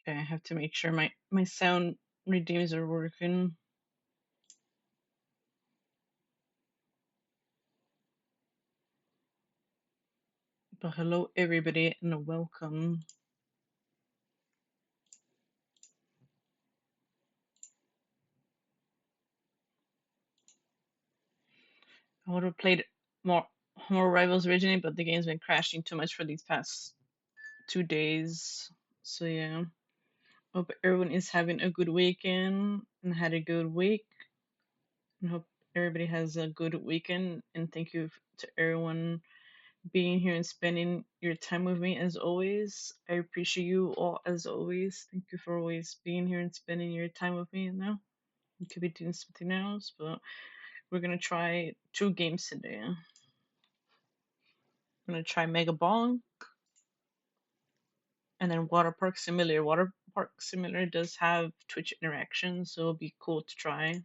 I have to make sure my sound redeems are working. But hello everybody and welcome. I would have played more Rivals originally, but the game's been crashing too much for these past 2 days. So yeah. Hope everyone is having a good weekend and had a good week. And hope everybody has a good weekend. And thank you to everyone being here and spending your time with me as always. I appreciate you all as always. Thank you for always being here and spending your time with me. Now you could be doing something else, but we're gonna try 2 games today. I'm gonna try Mega Ball and then Water Park Simulator. Water Park Simulator does have Twitch interaction, so it'll be cool to try.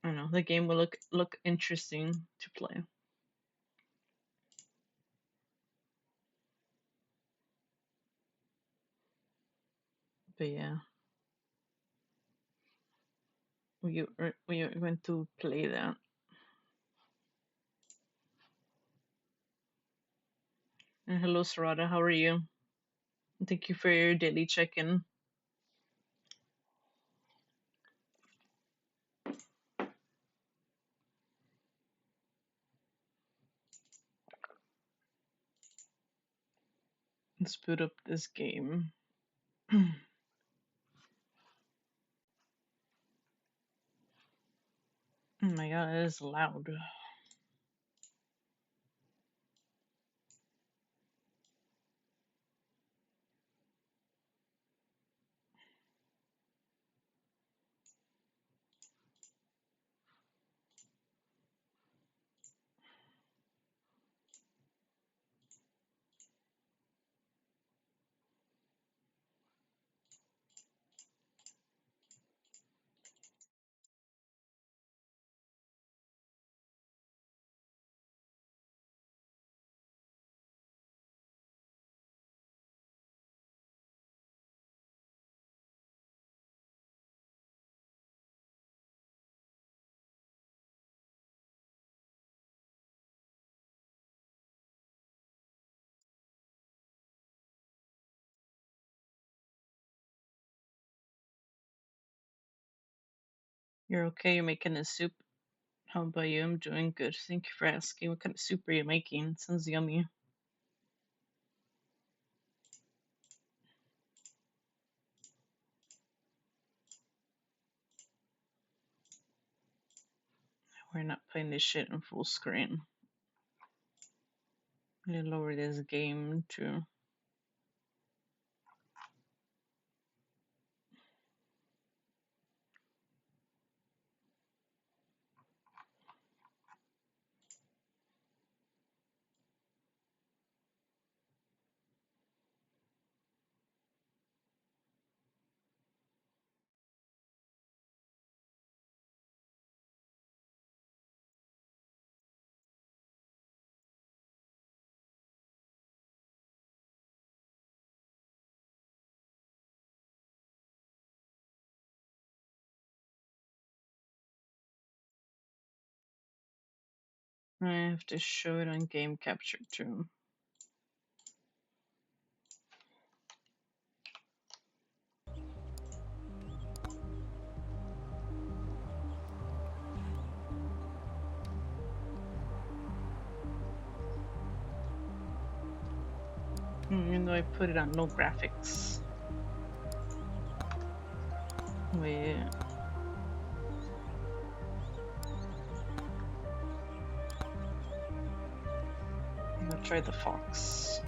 I don't know, the game will look interesting to play. But yeah, we are going to play that. And hello, Sarada, how are you? Thank you for your daily check-in. Let's boot up this game. Oh my god, it is loud. You're okay, you're making a soup. How about you? I'm doing good. Thank you for asking. What kind of soup are you making? Sounds yummy. We're not playing this shit in full screen. I'm gonna lower this game too. I have to show it on game capture too. Even though I put it on no graphics. Wait. I'm gonna try the fox.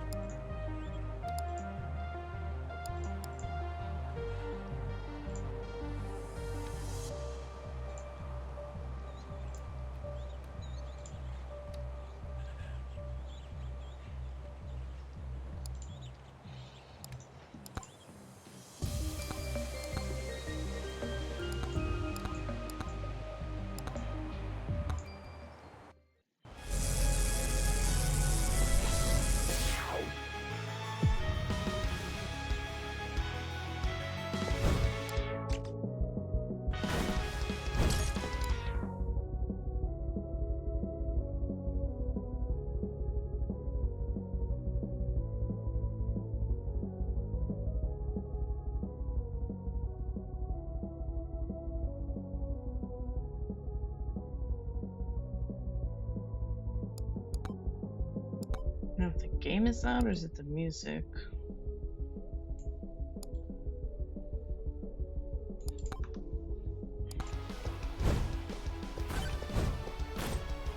Now, if the game is out or is it the music?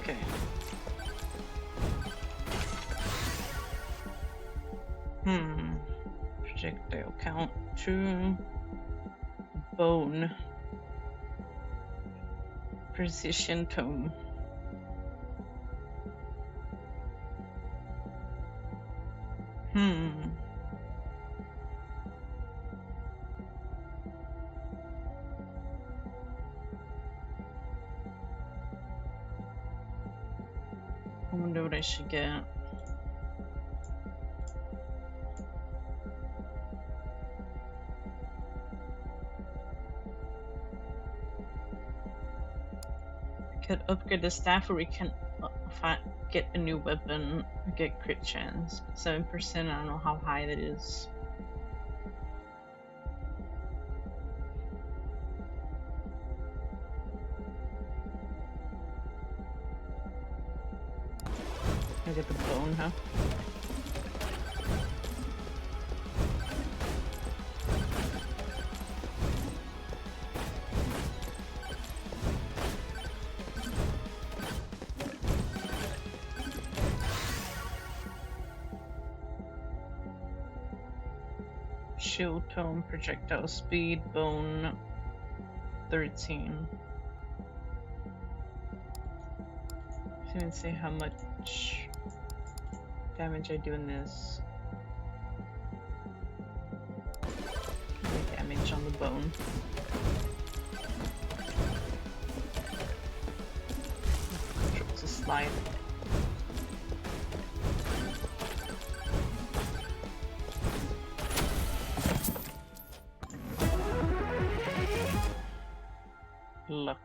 Okay. Projectile count 2. Bone. Precision tome. I wonder what I should get. Could upgrade the staff, or we can get a new weapon, get crit chance. 7%, I don't know how high that is. I get the bone, huh? Shield tome, projectile speed, bone 13. I didn't say how much damage I do in this. Damage on the bone. Control to slide. Luck.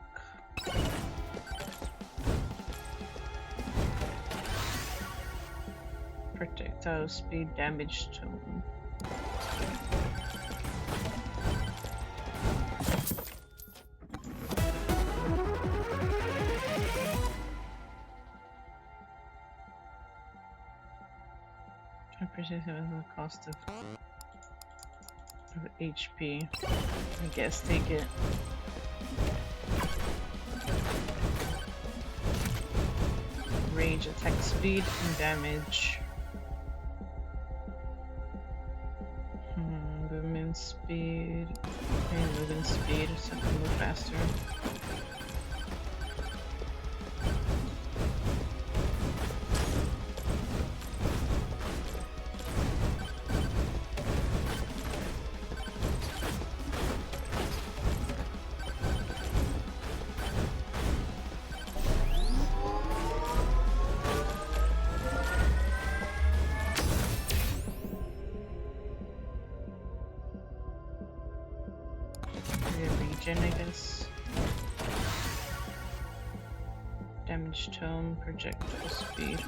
Projectile speed, damage tone. I appreciate the cost of HP. I guess take it. Rage, attack speed, and damage. Movement speed. And movement speed, so I can move faster. Regen, I guess. Damage tome, projectile speed.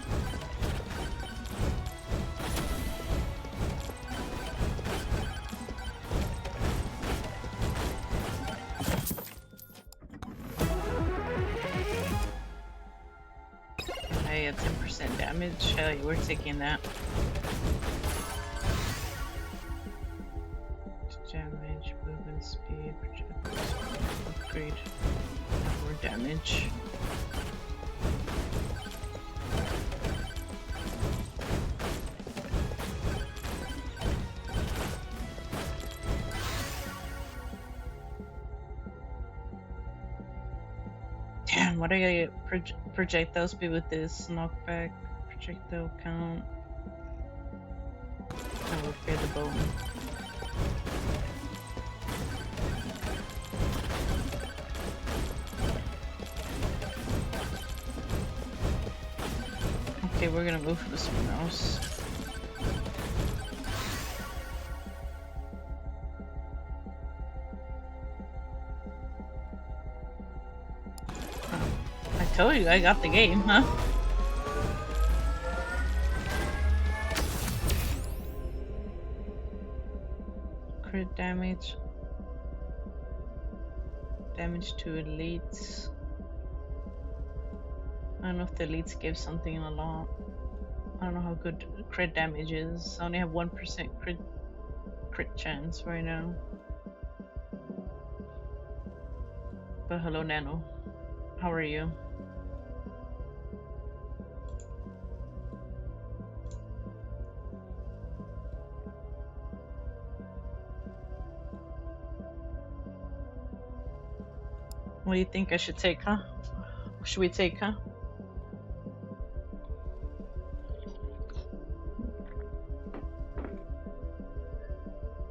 Hey, at 10% damage. Hell yeah, we're taking that. Damage, movement speed, projectile speed, upgrade. More damage. Damn, what do I gotta get? Projectile speed with this knockback, projectile count. I will fear the bone. Okay, we're gonna move to something else. I told you I got the game, huh? Crit damage. Damage to elites. I don't know if the elites give something a lot. I don't know how good crit damage is. I only have 1% crit chance right now. But hello, Nano. How are you? What do you think I should take, huh? Should we take, huh?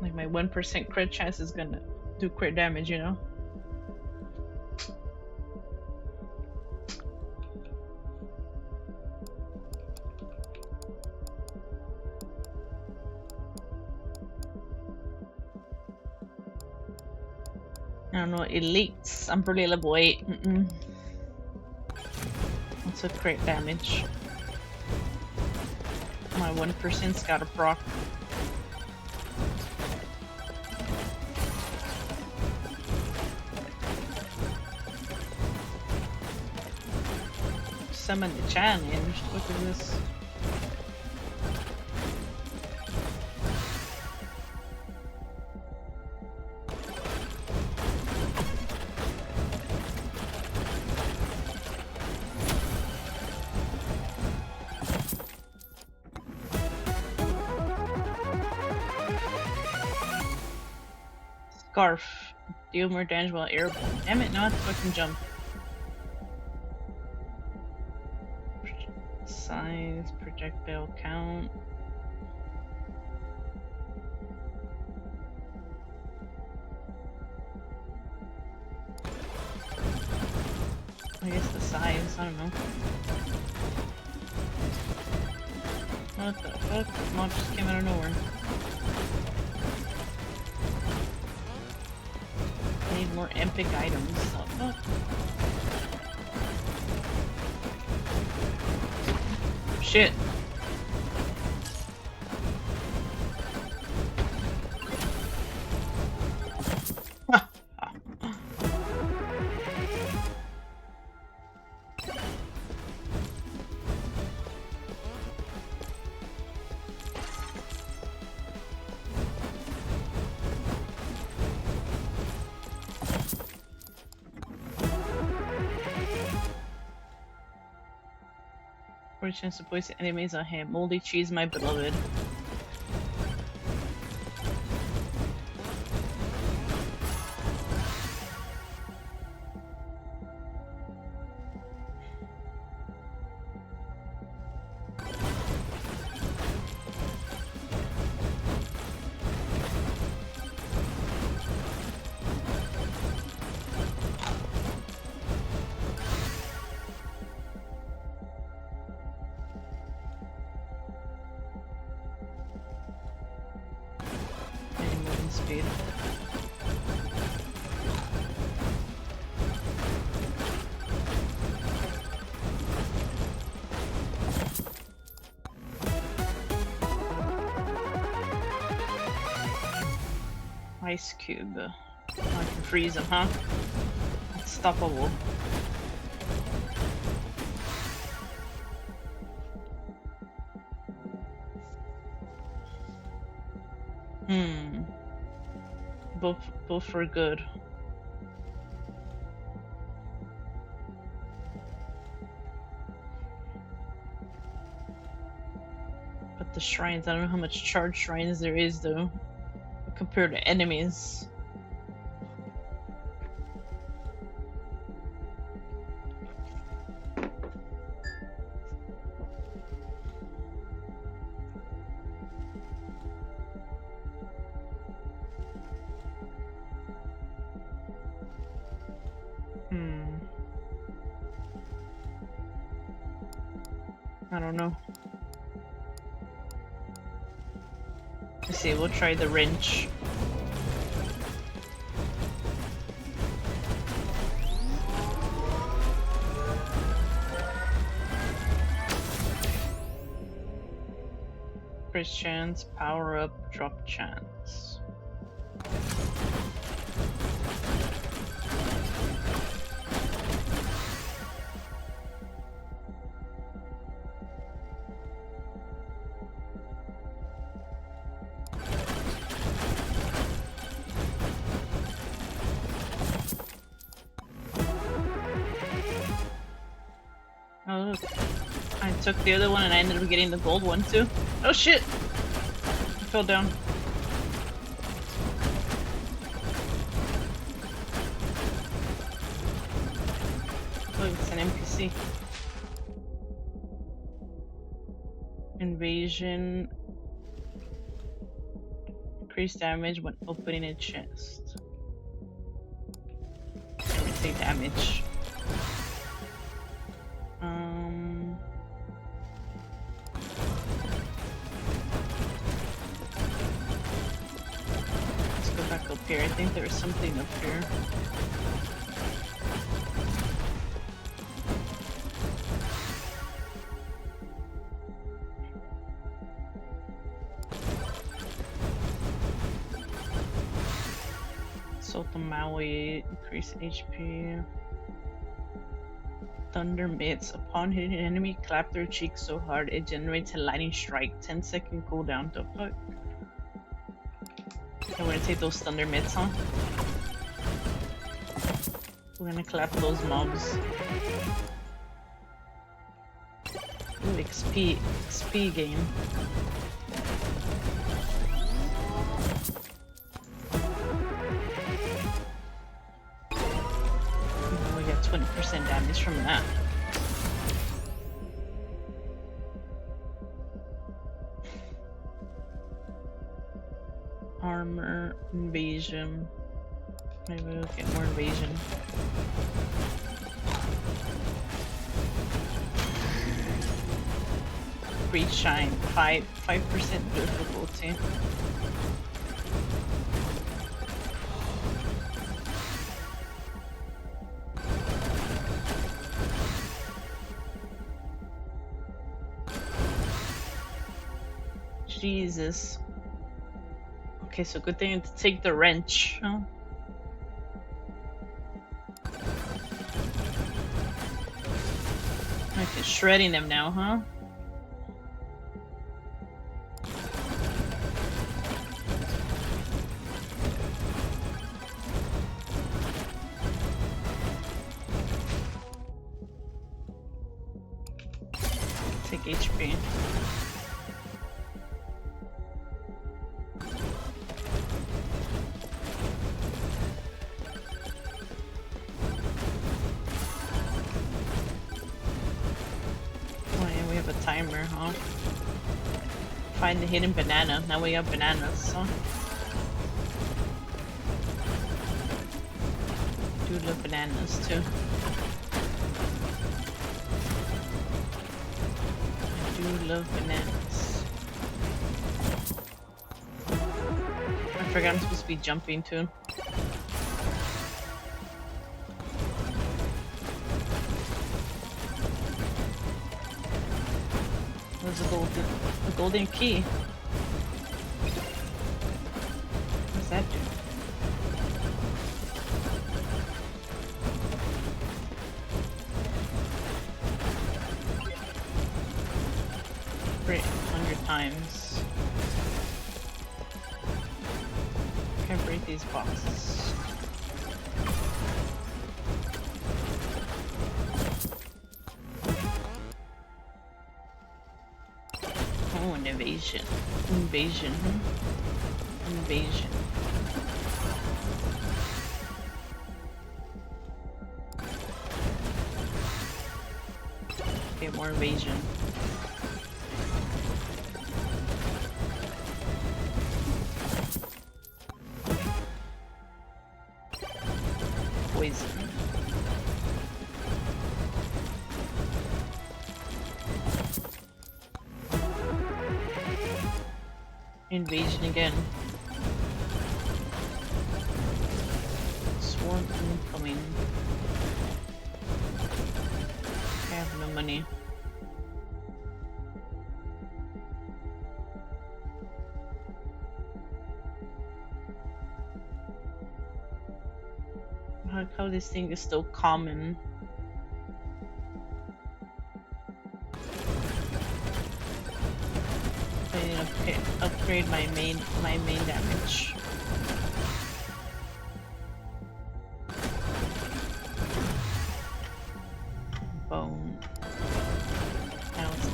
Like my 1% crit chance is gonna do crit damage, you know? I don't know, elites. I'm probably level 8. What's a crit damage? My 1%'s got a proc. Summon the challenge. Look at this. Scarf. Deal more damage while airborne. Damn it, not fucking jump. Size, projectile count. I guess the size, I don't know. What the fuck? The mob just came out of nowhere. I need more epic items. What the fuck? Shit. For a chance to place enemies on him. Moldy cheese, my beloved. Speed. Ice cube. I can freeze him, huh? Unstoppable. Both were good. But the shrines, I don't know how much charge shrines there is though, compared to enemies. I don't know. Let's see, we'll try the wrench. Increase chance, power up, drop chance. took the other one and I ended up getting the gold one too. Oh shit! I fell down. Oh, it's an NPC. Invasion. Increase damage when opening a chest. Never take damage. Let's go back up here. I think there's something up here. Assault the Maui, increase HP. Thunder Mitts. Upon hitting an enemy, clap their cheek so hard it generates a lightning strike. 10-second cooldown. The fuck? Okay, we're gonna take those Thunder Mitts, huh? We're gonna clap those mobs. Ooh, XP. XP game. We got 20% damage from that. Armor, invasion. Maybe we'll get more invasion. Great shine, 5% difficulty. Jesus. Okay, so good thing to take the wrench, huh? Okay, shredding them now, huh? Take HP. Timer, huh? Find the hidden banana. Now we have bananas, huh? Do love bananas too. I do love bananas. I forgot I'm supposed to be jumping too. The golden key. What's that do? Break 100 times. Can't break these boxes. Oh, an invasion. Invasion. Invasion. Okay, more invasion. Poison. Invasion again. Swarm incoming. I have no money. How this thing is still common. I need to upgrade my main damage. Bone. Now it's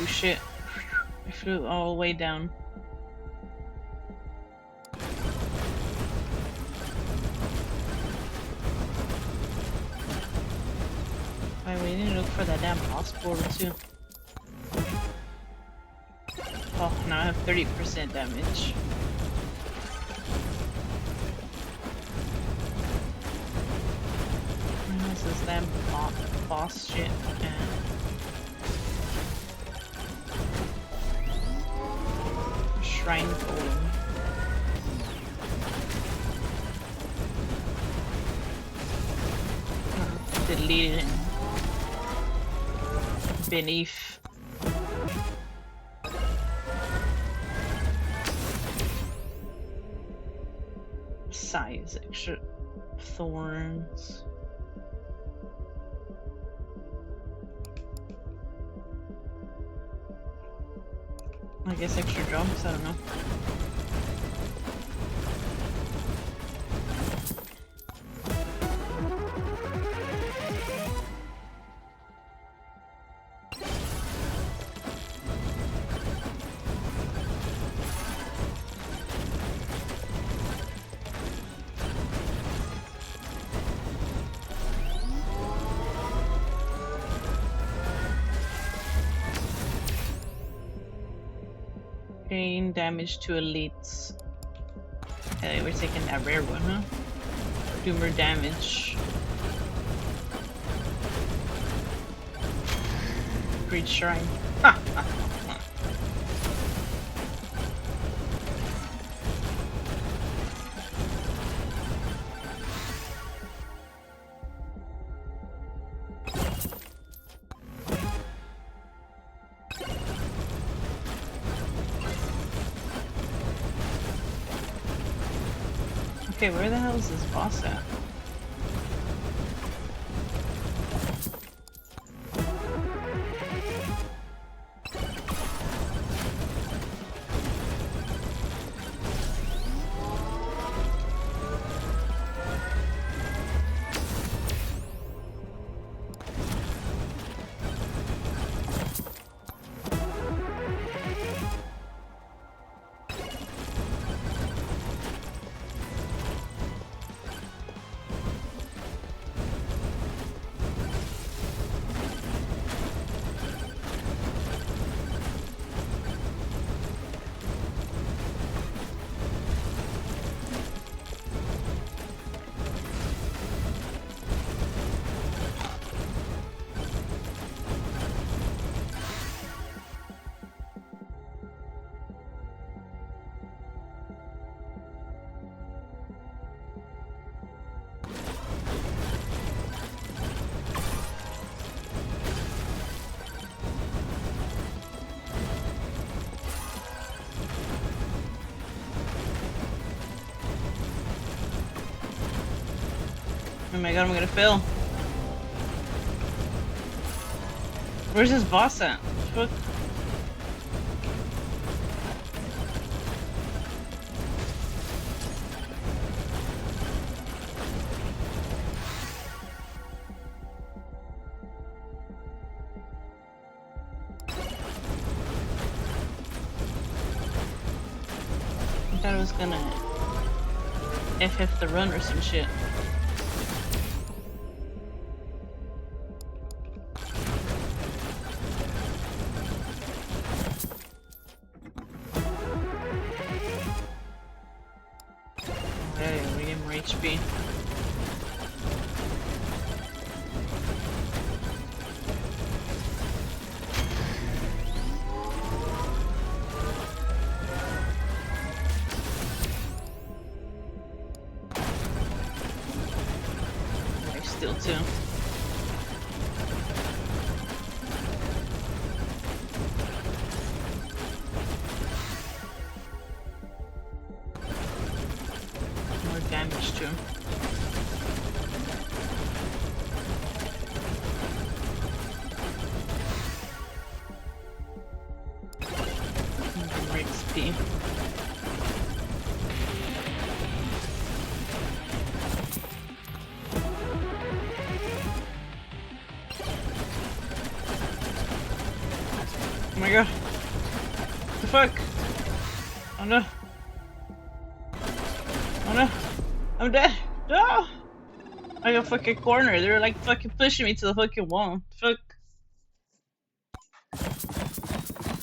Oh shit. I flew all the way down. Why we need to look for that damn boss portal too. Oh, now I have 30% damage. Where's this damn boss shit? Shrine golem. Deleted it. Beneath. Size extra thorns. I guess extra jumps, I don't know. Gain damage to elites. Okay, we're taking that rare one, huh? Do more damage. Great shrine. Ha! Okay, where the hell is this boss at? Oh my god, I'm gonna fail. Where's this boss at? What? I thought it was gonna FF the run or some shit. Okay, we get more HP. Still too. More damage too. More XP. my god. The fuck? Oh no. Oh no. I'm dead. No! I got fucking cornered. They were like fucking pushing me to the fucking wall. Fuck.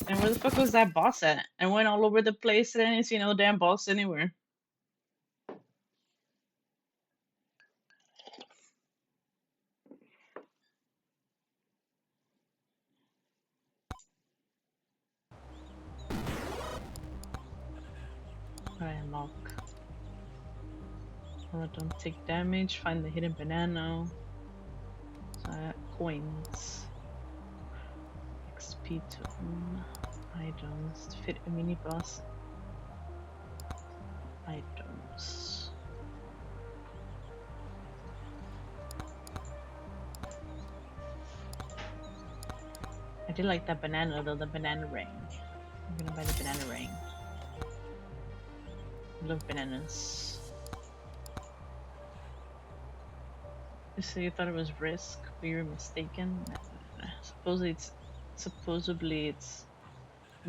And where the fuck was that boss at? I went all over the place and I didn't see no damn boss anywhere. Alright, unlock. Oh, don't take damage. Find the hidden banana. Coins. XP token. Items. Fit a mini boss. Items. I did like that banana though, the banana ring. I'm gonna buy the banana ring. I love bananas. You say you thought it was Risk, but you were mistaken. Supposedly it's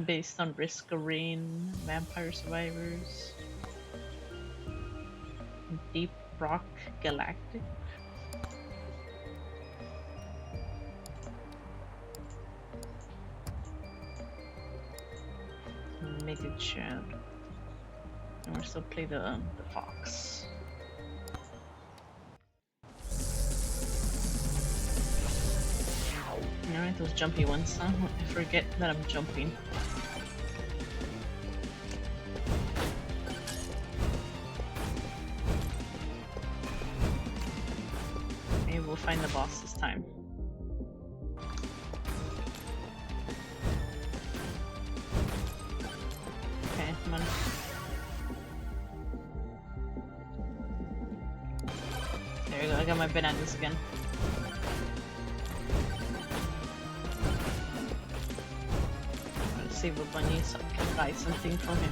based on Risk Arena, Vampire Survivors, Deep Rock Galactic. Make it shout. And we're still play the fox. Alright, those jumpy ones, huh? I forget that I'm jumping. Maybe we'll find the boss this time. Okay, come on. There we go, I got my bananas again. Save a bunny so I can buy something from him.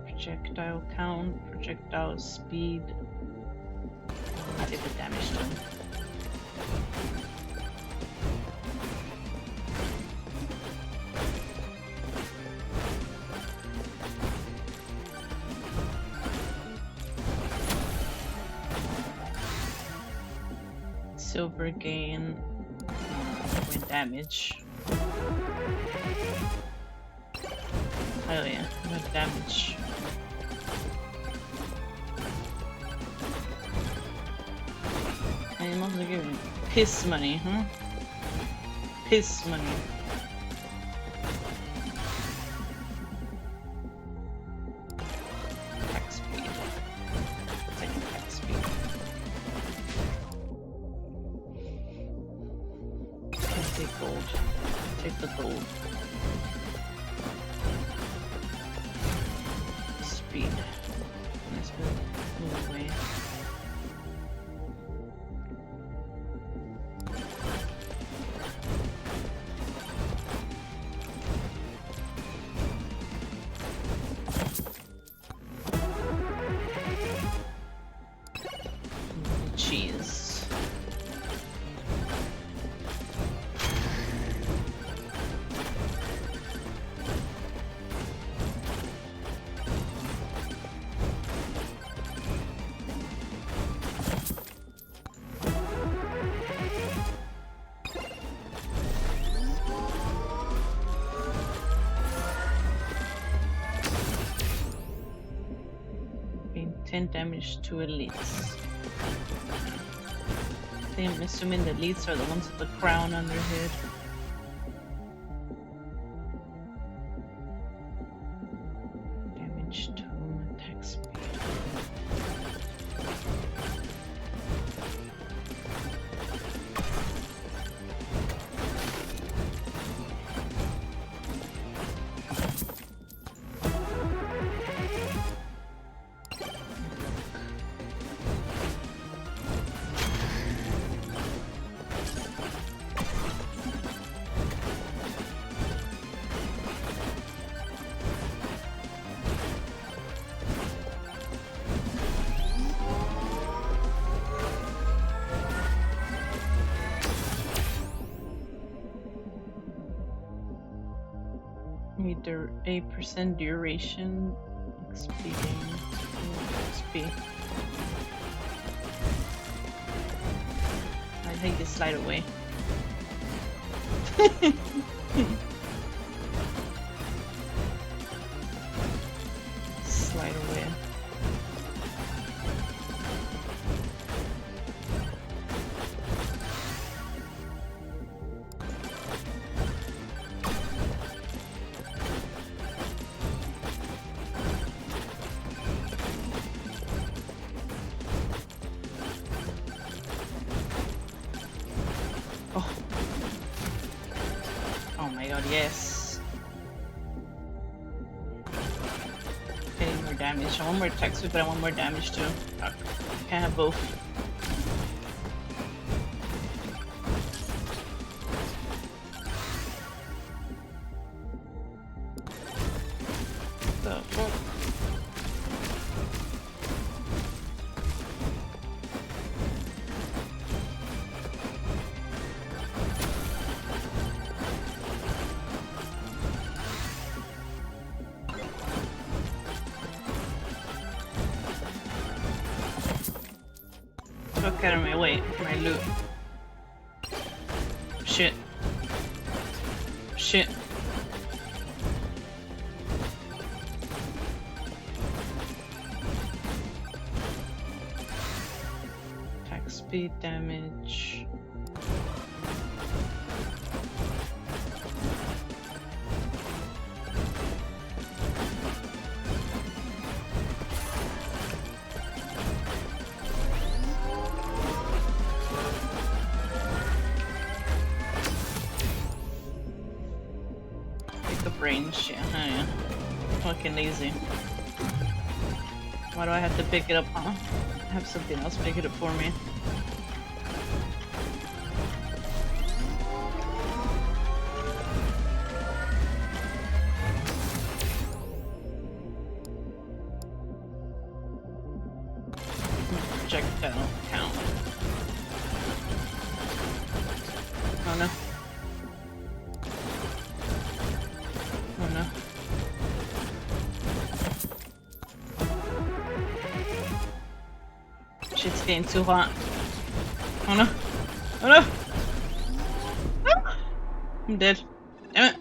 Projectile count, projectile speed. I did the damage to him. Silver gain, win damage. Oh yeah, no damage. And you must give me piss money, huh? Piss money. Attack speed. Take attack speed. Take gold. Take the gold. Speed. Let's move away. Cheese. Being 10 damage to elites. I'm assuming the elites are the ones with the crown on their head. Damage to attack speed. 8% duration. XP gain. XP. I take this slide away. Slide away. Oh my god, yes. Getting more damage. I want more attack speed, but I want more damage too. I can't have both. The fuck? Fuck out of my way, my loot. Shit. Shit. Attack speed, damage. Range, yeah. Fucking lazy. Why do I have to pick it up, huh? Have something else pick it up for me. Projectile count. Oh no. Oh no. Shit's getting too hot. Oh no. Oh no! Ah! I'm dead. Damn it.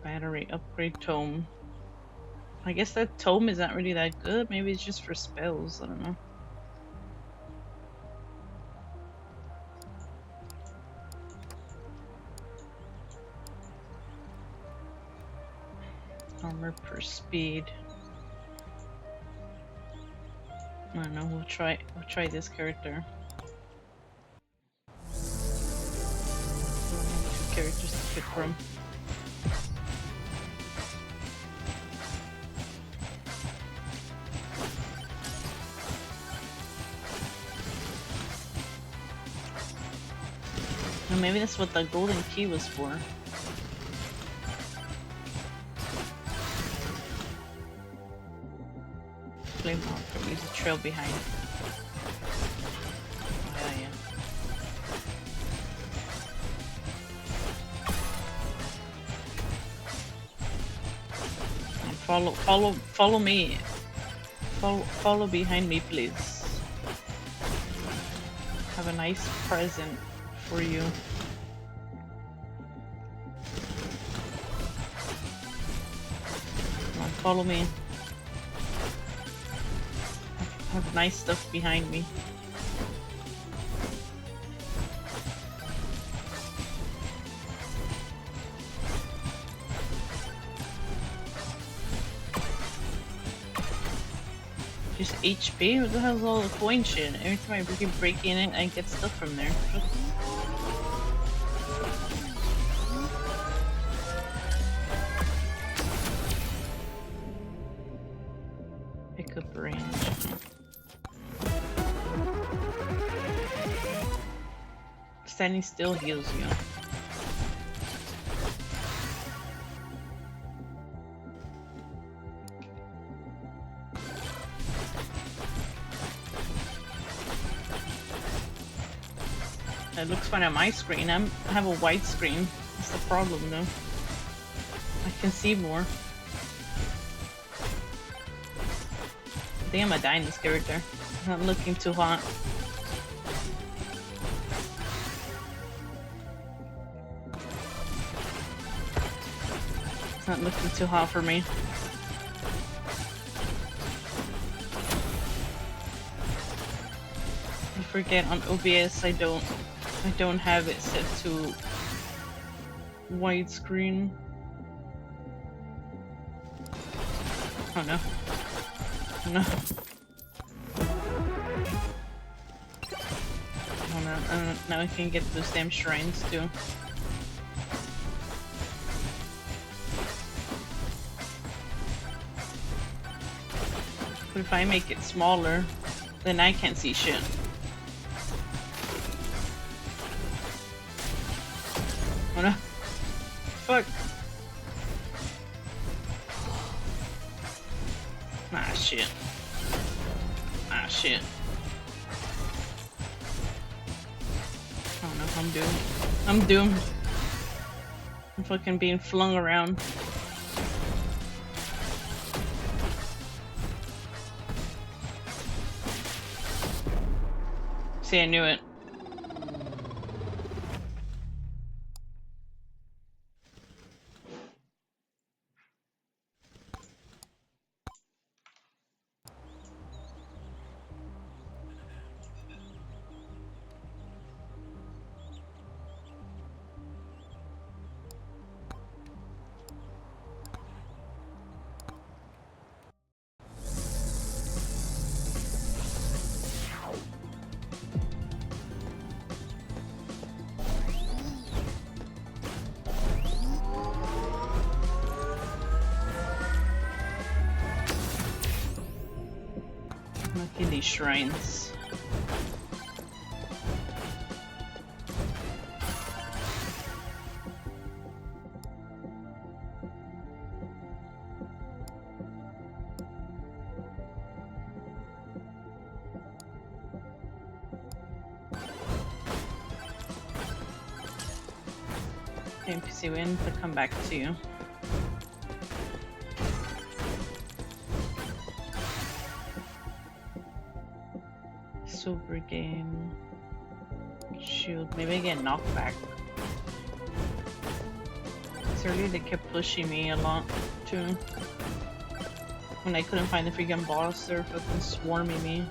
Battery upgrade tome. I guess that tome is not really that good. Maybe it's just for spells. I don't know. Armor per speed. I don't know. We'll try this character. Two characters to pick from. Maybe that's what the golden key was for. Flame marker, leaves a trail behind. Yeah. And follow me. Follow behind me, please. Have a nice present for you. Come on, follow me. Have nice stuff behind me. Just HP? What the hell's all the coin shit? Every time I freaking break in it, I get stuff from there. Pick up range. Standing still heals you. It looks fine on my screen. I have a white screen. That's the problem, though. I can see more. I think I'm gonna die in this character. I'm not looking too hot. It's not looking too hot for me. I forget on OBS I don't have it set to widescreen. Oh no. No. Oh no, now I can get those damn shrines too. But if I make it smaller, then I can't see shit. Oh no. Fuck. Ah shit. Ah shit. Oh no, I'm doomed. I'm doomed. I'm fucking being flung around. See, I knew it. Look at these shrines. NPC win to come back to you. Silver game. Shield. Maybe I get knocked back. Because earlier they kept pushing me a lot too. When I couldn't find the freaking boss, they were fucking swarming me.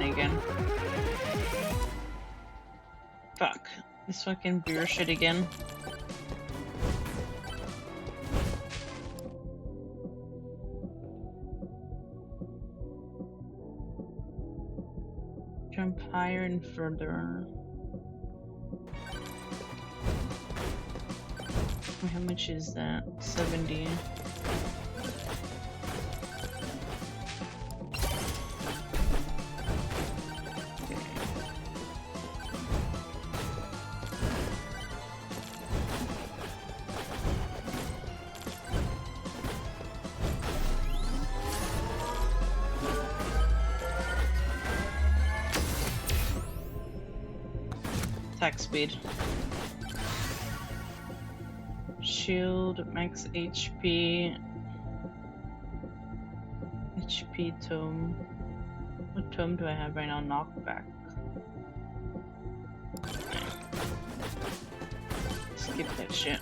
Again. Fuck. This fucking beer shit again. Jump higher and further. How much is that? 70. Attack speed. Shield, max HP. HP tome. What tome do I have right now? Knockback. Skip that shit.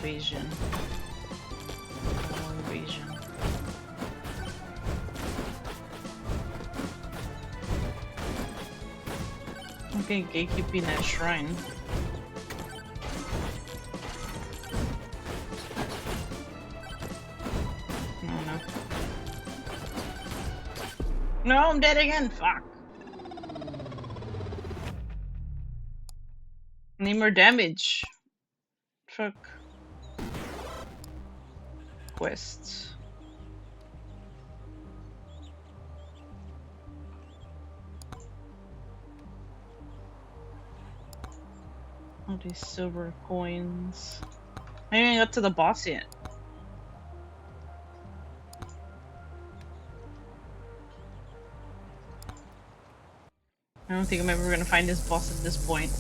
evasion. More evasion. Okay, gatekeeping that shrine. Oh no. No, I'm dead again. Fuck. Need more damage. Fuck. Quests. All these silver coins. I haven't even got to the boss yet. I don't think I'm ever gonna find this boss at this point.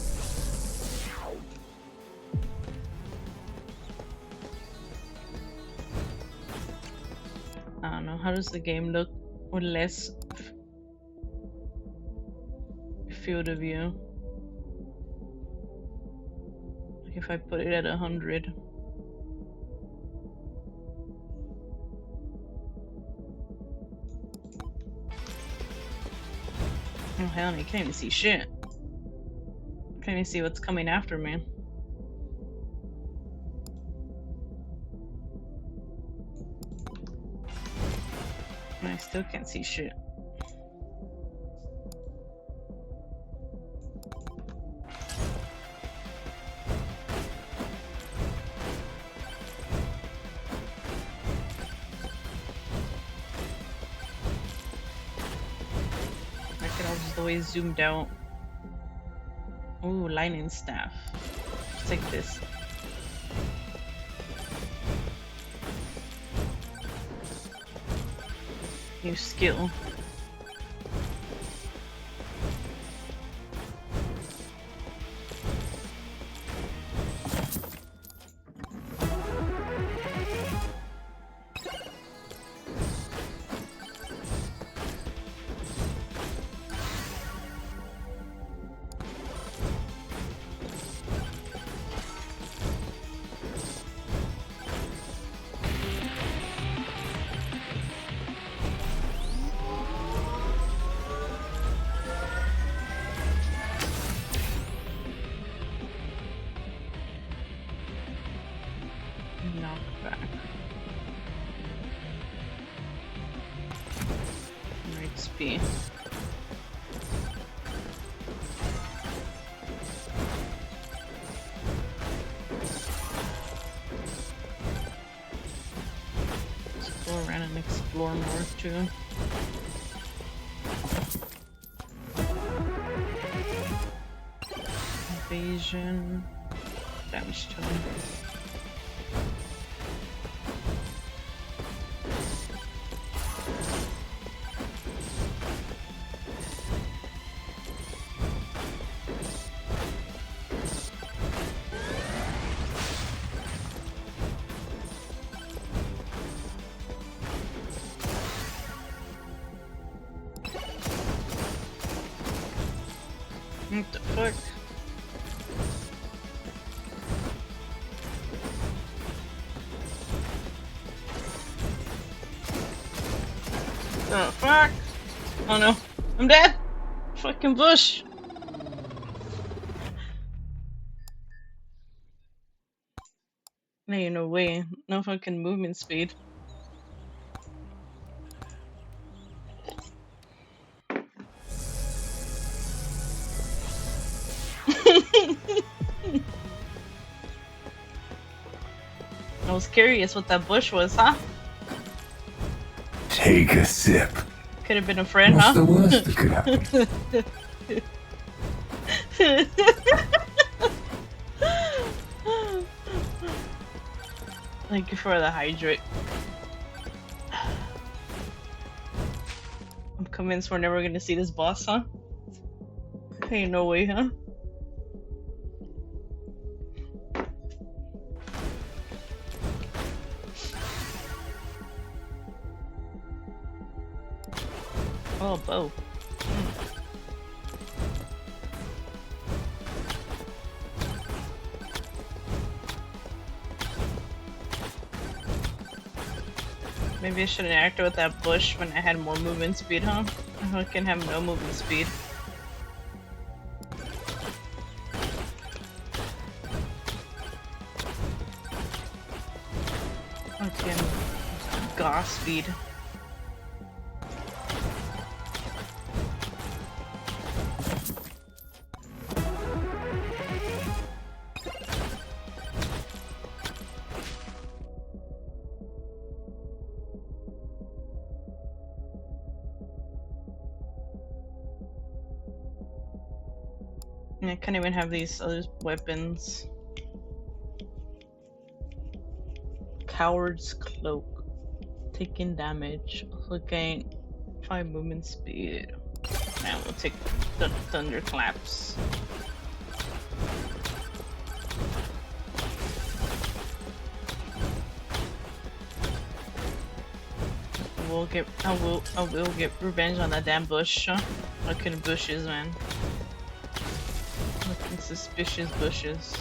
I don't know, how does the game look with less field of view? Like if I put it at 100. Oh hell, you can't even see shit. Can't even see what's coming after me. I still can't see shit. Always zoomed out. Ooh, lightning staff. Let's take this. New skill. XP. Let's go around and explore more too. Invasion. Damage to him. What the fuck? Oh fuck! Oh no, I'm dead! Fucking bush! No, no way. No fucking movement speed. I was curious what that bush was, huh? Take a sip. Could have been a friend, What's huh? the worst that could happen? Thank you for the hydrate. I'm convinced we're never gonna see this boss, huh? Ain't no way, huh? Oh, bow. Maybe I shouldn't interact with that bush when I had more movement speed, huh? I can have no movement speed. Okay, goth speed. I can't even have these other weapons. Coward's Cloak. Taking damage. Also gain 5 movement speed. Now we'll take the Thunderclaps. I will get revenge on that damn bush. Looking bushes, man. Looking suspicious bushes.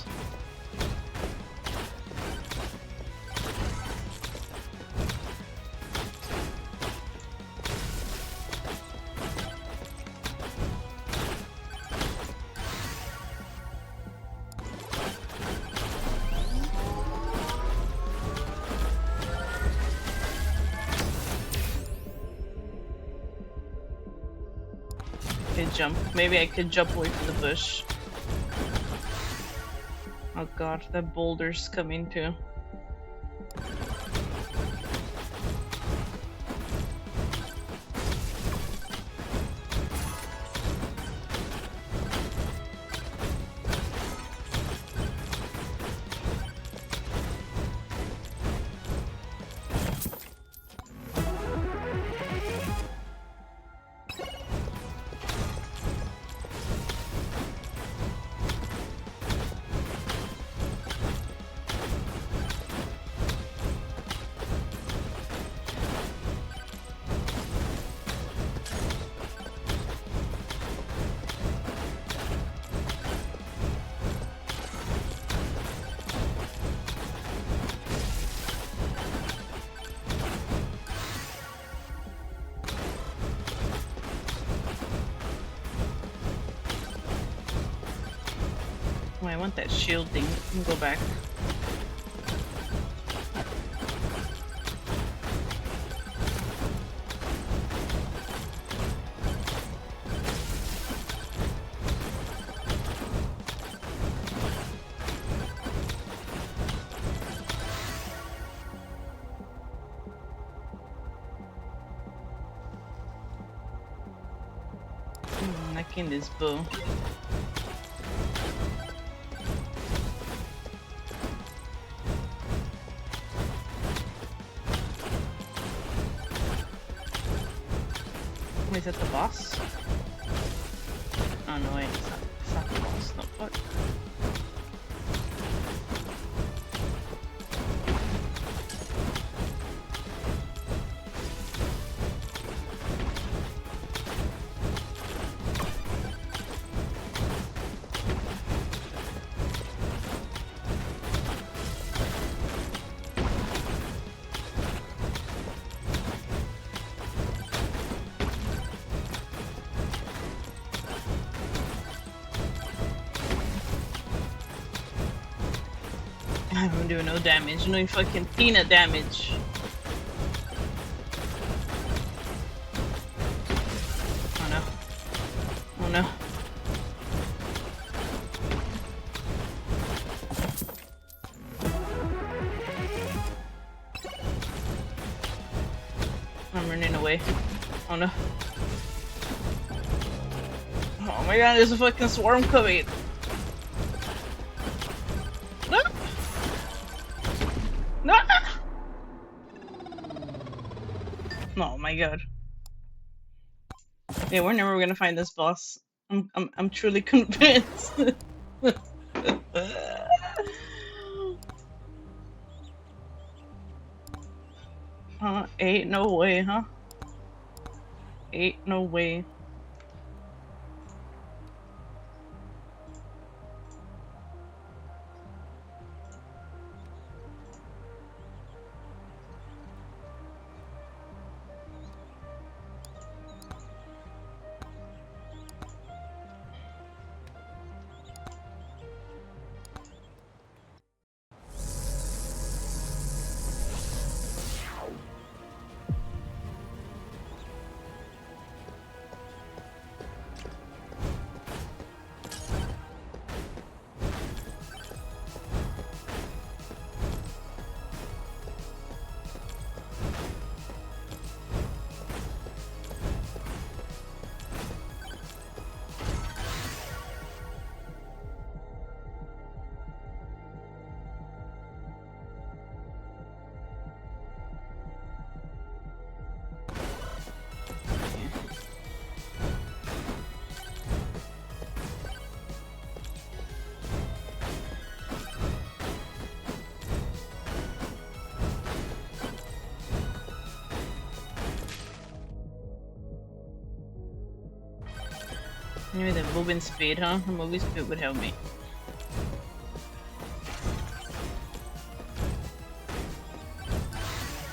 Jump. Maybe I could jump away from the bush. Oh god, that boulder's coming too. Oh, I want that shield thing. Let me go back. Knocking this bow. Is that the boss? Oh no, wait, it's not the boss. No, fuck. I'm doing no damage, no fucking peanut damage. Oh no. Oh no. I'm running away. Oh no. Oh my god, there's a fucking swarm coming. No! No! Oh my god. Yeah, we're never gonna find this boss. I'm truly convinced. Ain't no way, huh? Ain't no way. Maybe the moving speed, huh? The moving speed would help me.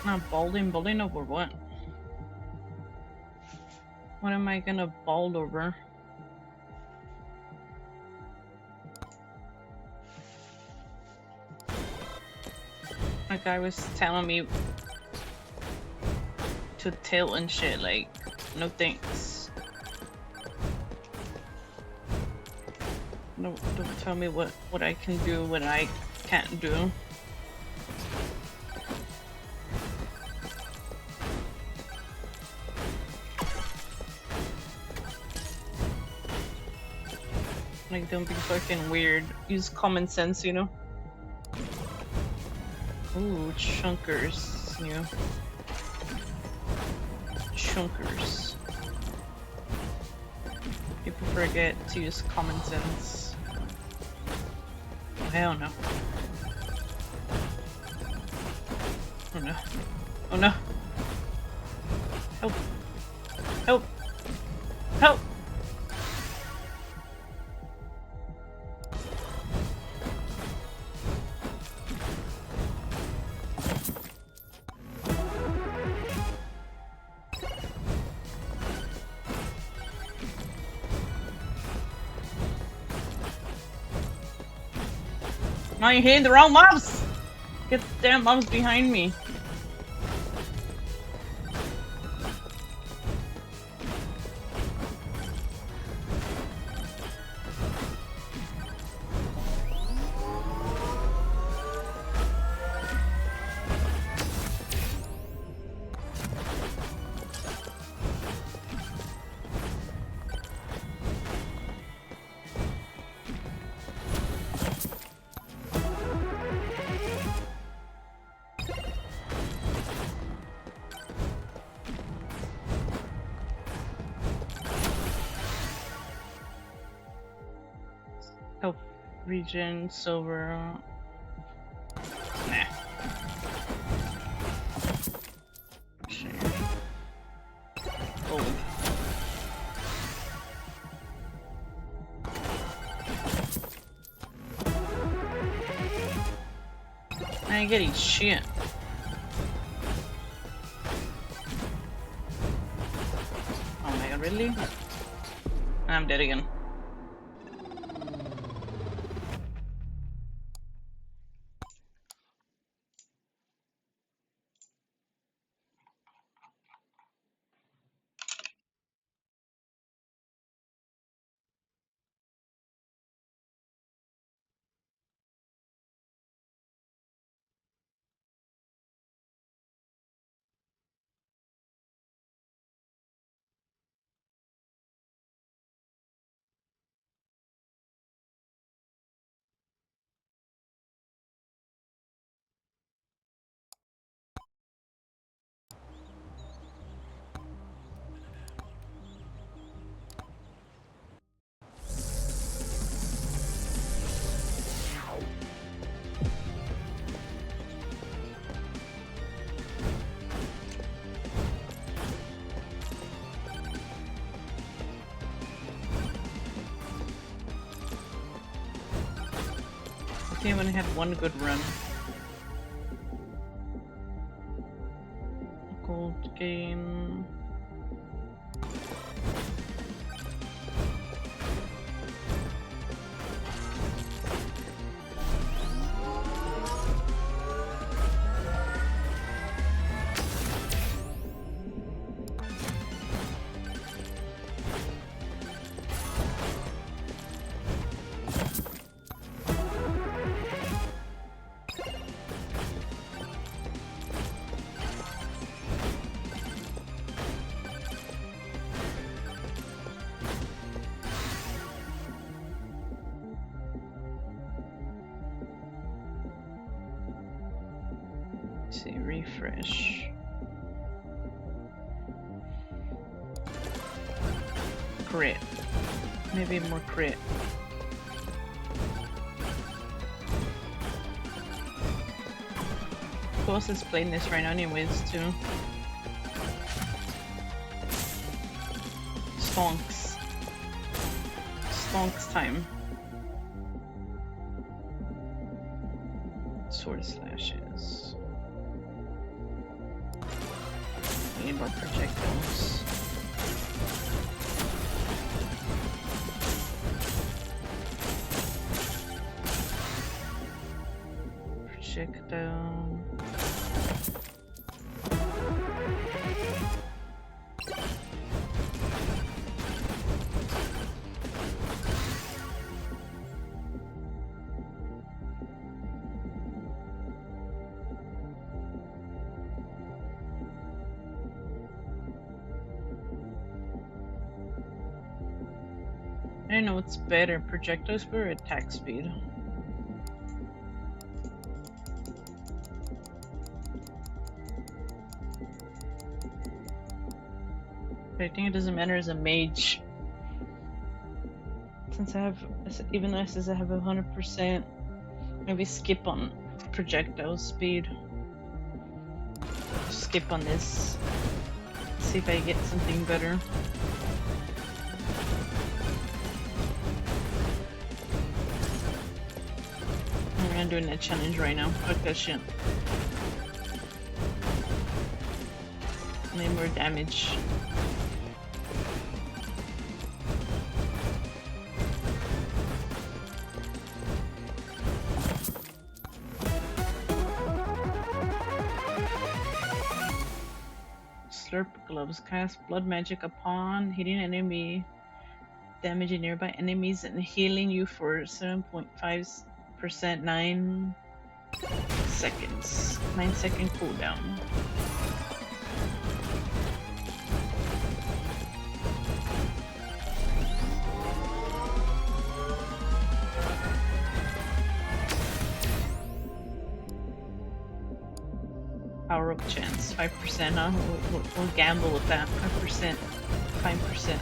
Not balding over what? What am I gonna bald over? A guy was telling me to tilt and shit, like, no thanks. No, don't tell me what I can do, what I can't do. Like, don't be fucking weird. Use common sense, you know? Ooh, chunkers, you know? Chunkers. People forget to use common sense. Oh, hell no. Oh no. Oh no. Help. Help. Help! Now you're hitting the wrong mobs! Get the damn mobs behind me. Health region, silver. Nah. Sure. Gold. I ain't getting shit. Oh my god, really? I'm dead again. I only had one good run. Gold game. See, refresh. Crit. Maybe more crit. Ghost is playing this right now anyways too. Stonks. Bonk's time. Sword slashes. Need more projectiles. Projectile. I don't know what's better, projectile speed or attack speed. But I think it doesn't matter as a mage. Since I have, even though it says I have 100%, maybe skip on projectile speed. Skip on this. See if I get something better. I'm doing that challenge right now. Fuck that shit. Need more damage. Slurp gloves cast blood magic upon hitting an enemy, damaging nearby enemies and healing you for 7.5%, 9 seconds. 9-second cooldown. Power up chance, 5%, huh? We'll gamble with that. 5%. 5%.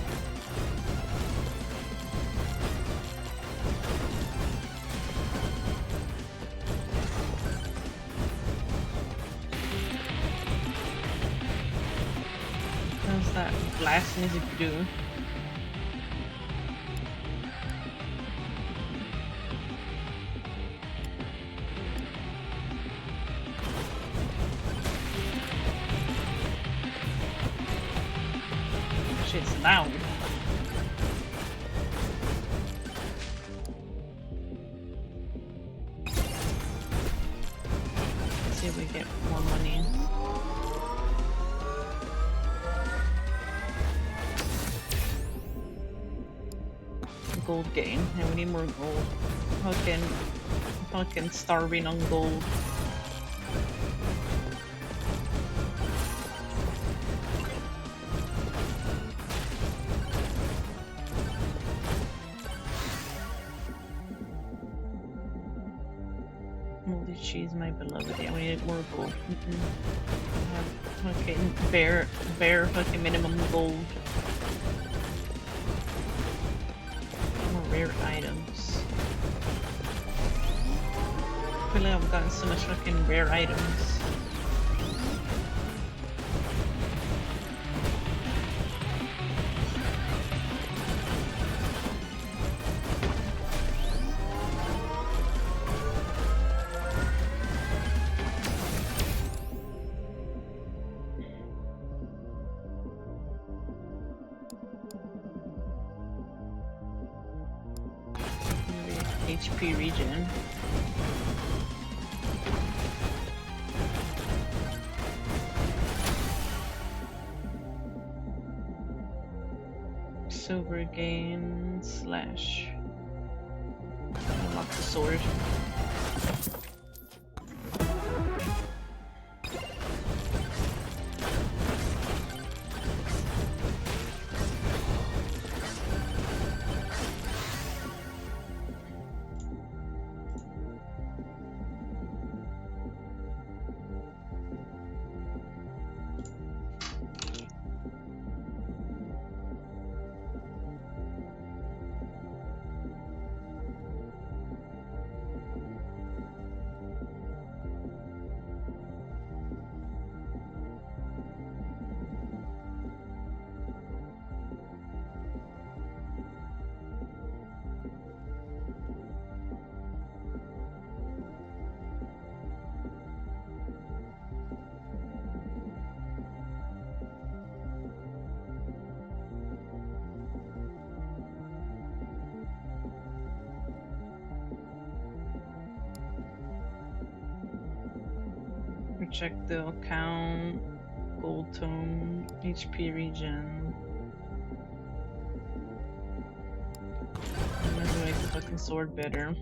How's that blast music do? Shit's loud. Let's see if we get more money. Gold gain, and we need more gold. Fucking starving on gold. Moldy cheese, my beloved. Yeah, we need more gold. Okay, bare fucking minimum gold. More rare items. I feel like I've gotten so much fucking rare items. HP regen. Silver gain slash. Unlock the sword. Check the account, gold tome, HP regen. I'm gonna make the fucking sword better.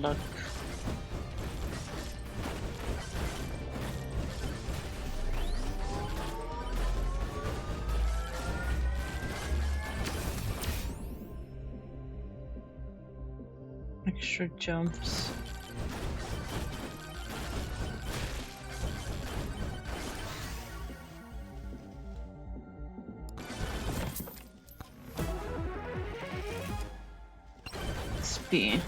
Luck. Extra jumps. XP.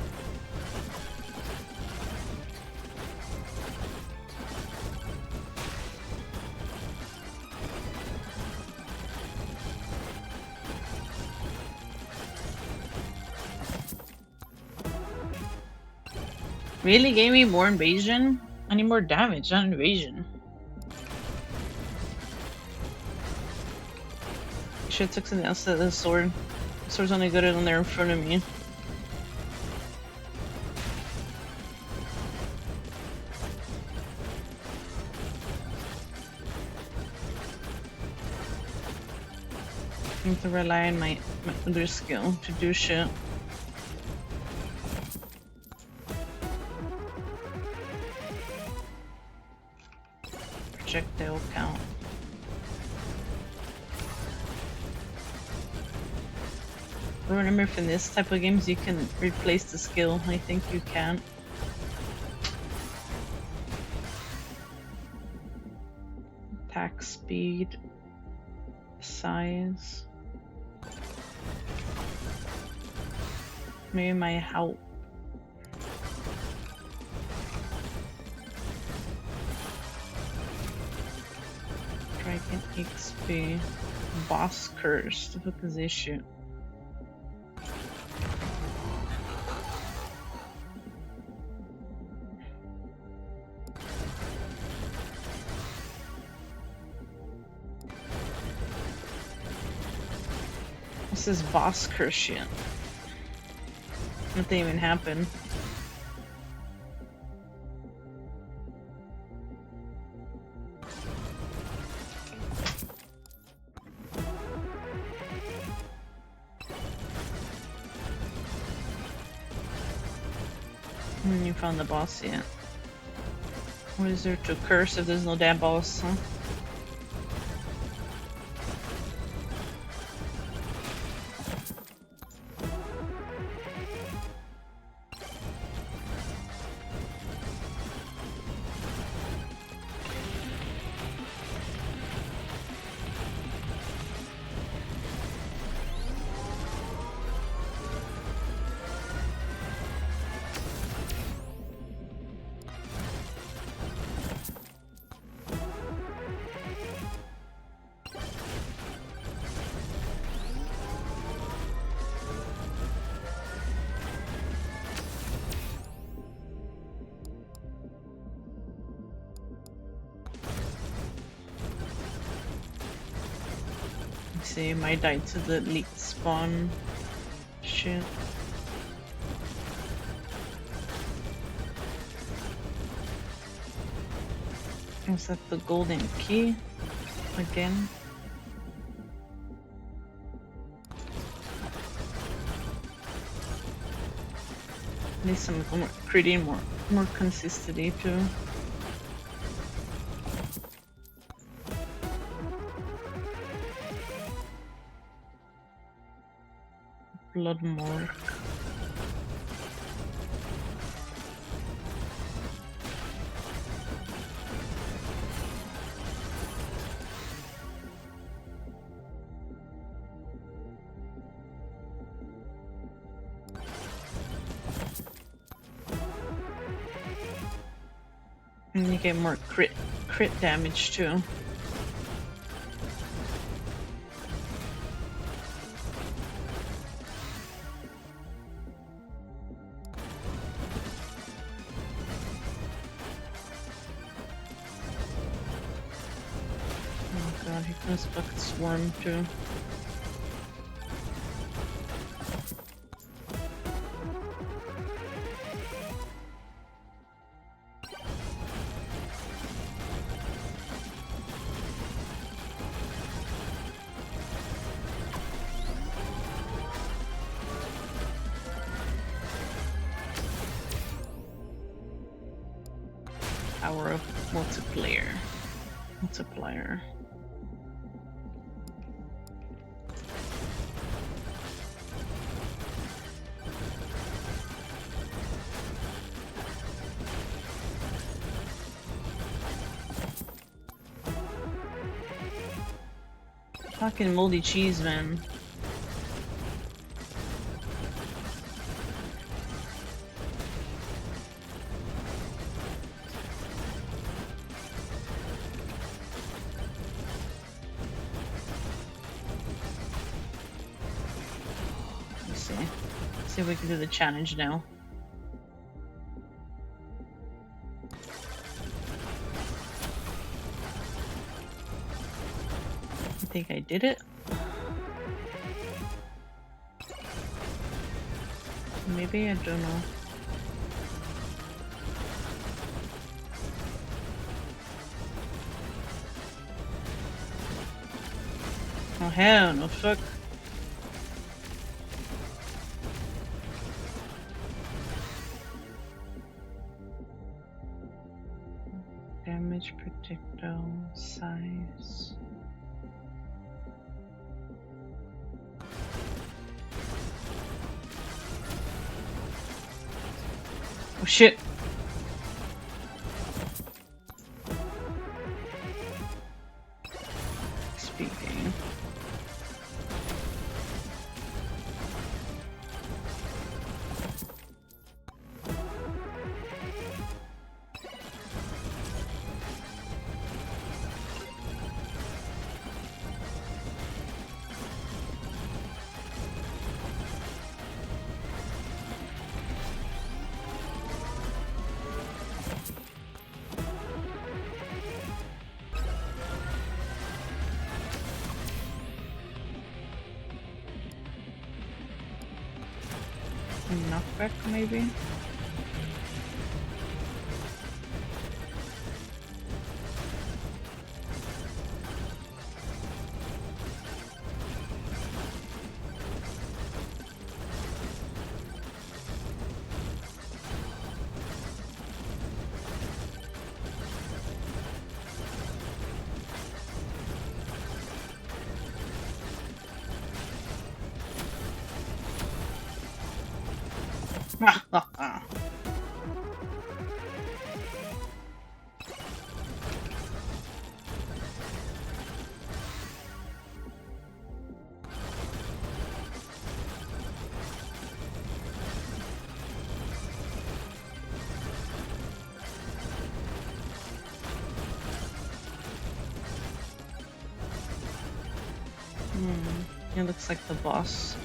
Really gave me more invasion? I need more damage, not invasion. Shit took something else to the sword. The sword's only good when they're in front of me. I need to rely on my other skill to do shit. Projectile count. I don't remember if in this type of games you can replace the skill. I think you can. Attack speed, size. Maybe my help. Dragon XP. Boss curse. What the fuck is this shit? What's this boss curse shit? Nothing even happened. You found the boss yet? What is there to curse if there's no damn boss, huh? see, might die to the elite spawn shit. Is that the golden key? Again? Need some more pretty more consistency too. Blood more. And you get more crit damage too. Oh god, he comes bucket swarm too. Power of multiplier. Fucking moldy cheese, man. Let's see. See if we can do the challenge now. I think I did it. Maybe, I don't know. Oh hell no, fuck. Damage projectile size. Oh shit. Speaking. Knockback, maybe? It looks like the boss.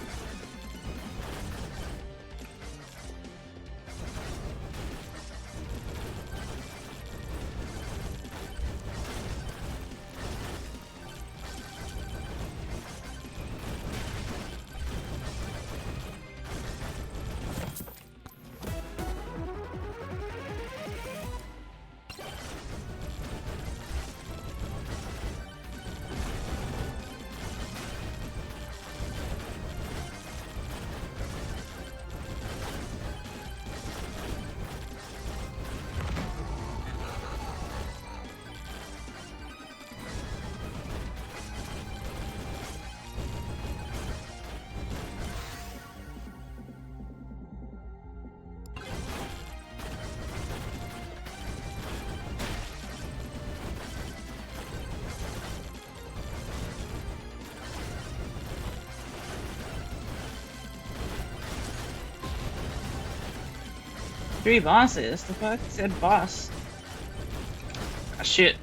3 bosses. The fuck? It said boss. Ah, shit.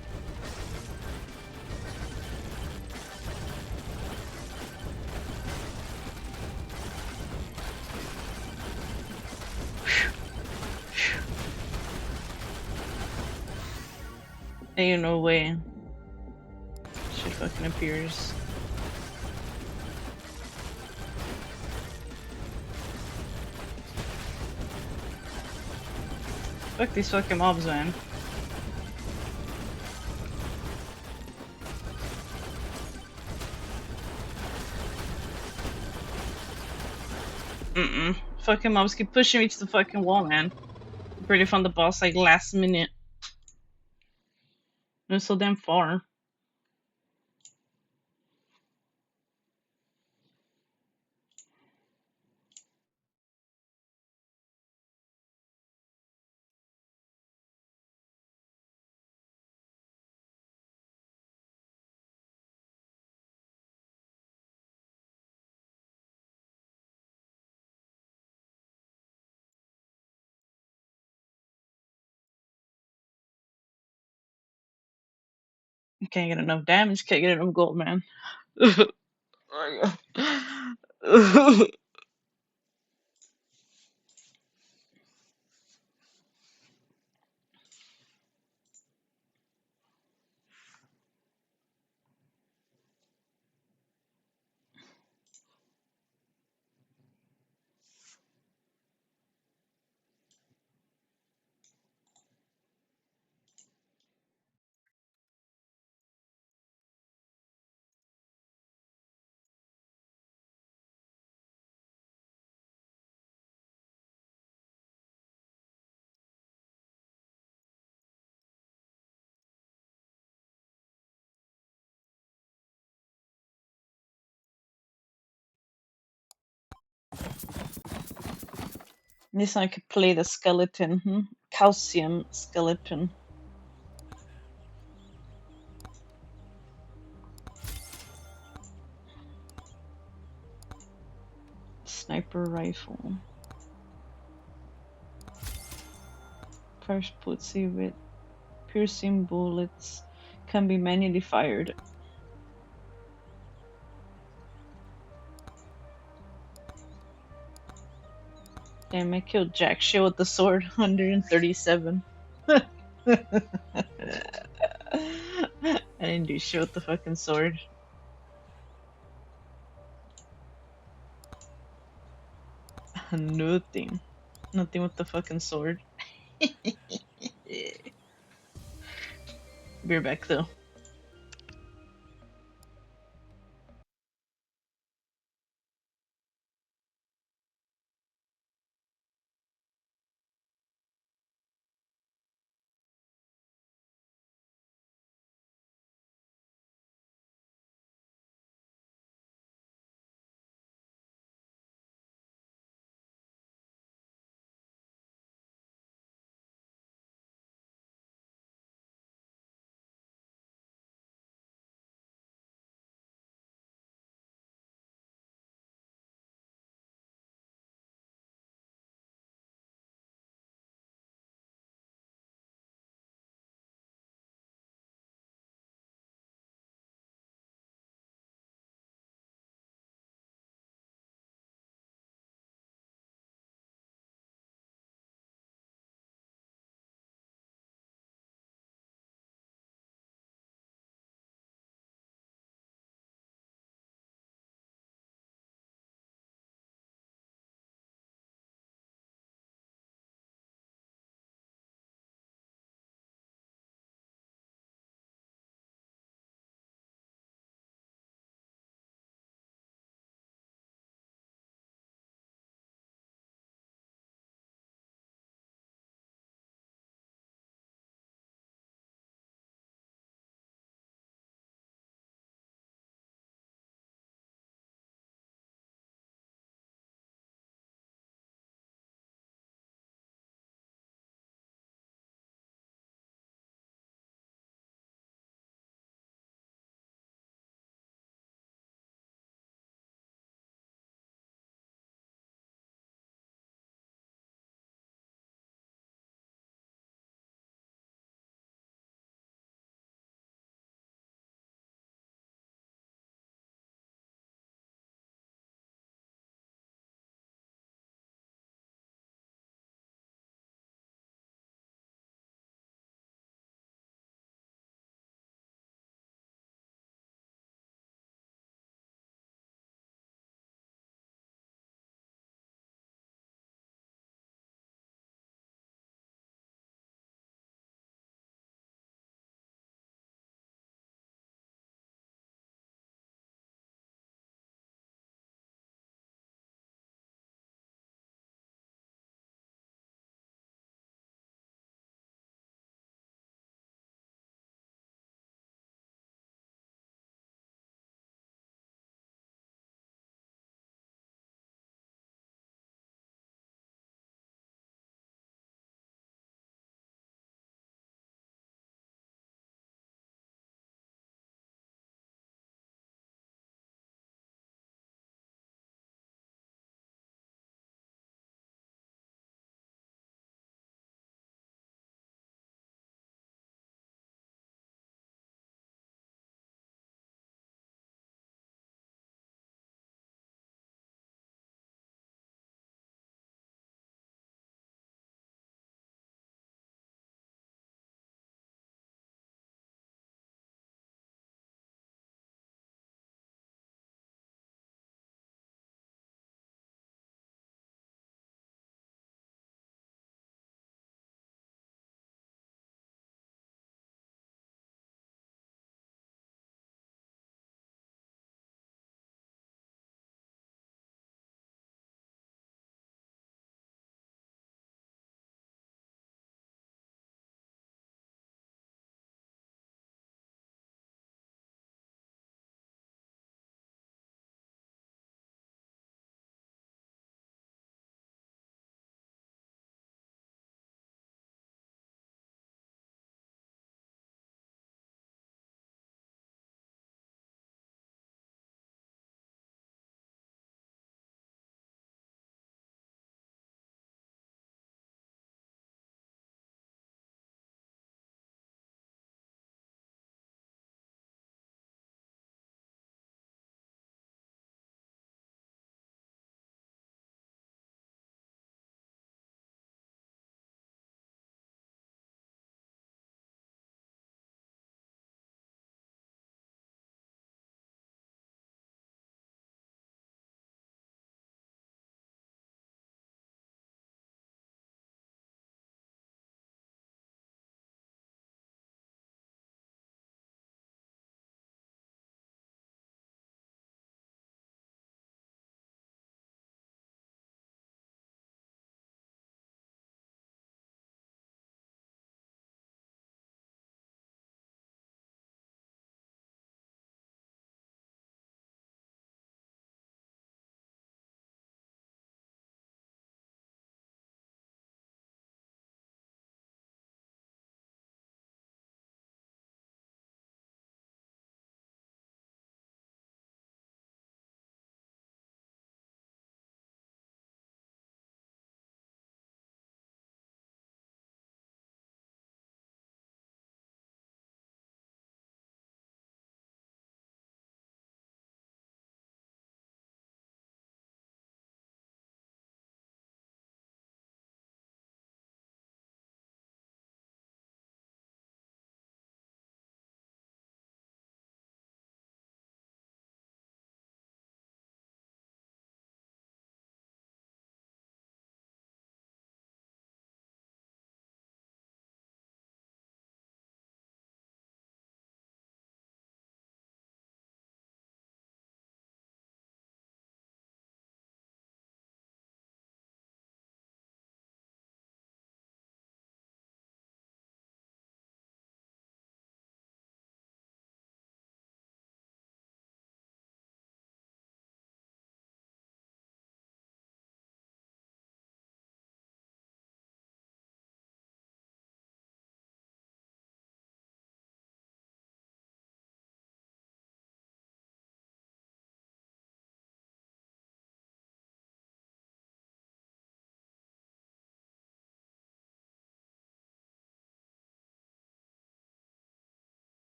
Ain't no way. Shit fucking appears. Fuck these fucking mobs, man. Fucking mobs keep pushing me to the fucking wall, man. Pretty found the boss like last minute. It was so damn far. Can't get enough damage, can't get enough gold, man. This I could play the skeleton, Calcium skeleton. Sniper rifle. First pussy with piercing bullets can be manually fired. Damn, I killed jack shit with the sword. 137. I didn't do shit with the fucking sword. Nothing. Nothing with the fucking sword. Be right back though.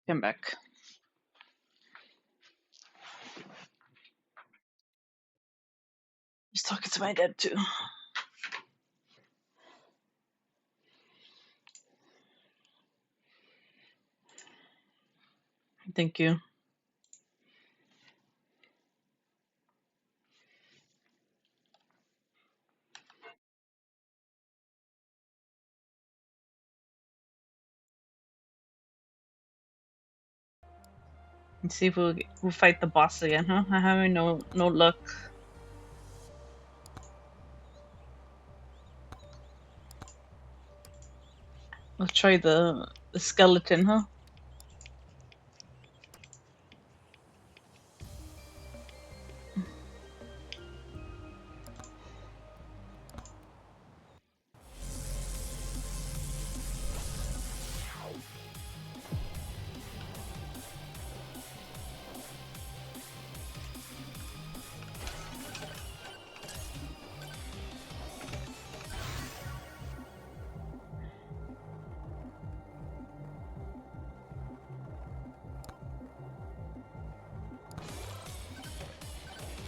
Come back. Just talking to my dad too. Thank you. Let's see if we'll fight the boss again, huh? I haven't no luck. Let's try the skeleton, huh?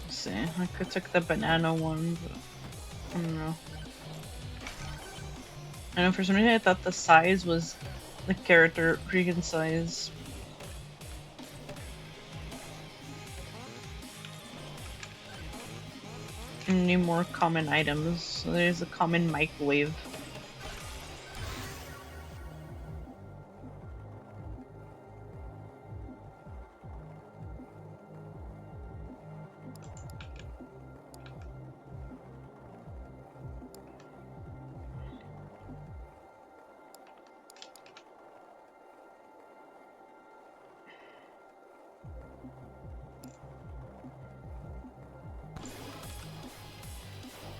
Let's see, I could take the banana one, but I don't know. I know for some reason I thought the size was the character freaking size. Need more common items. So there's a common microwave.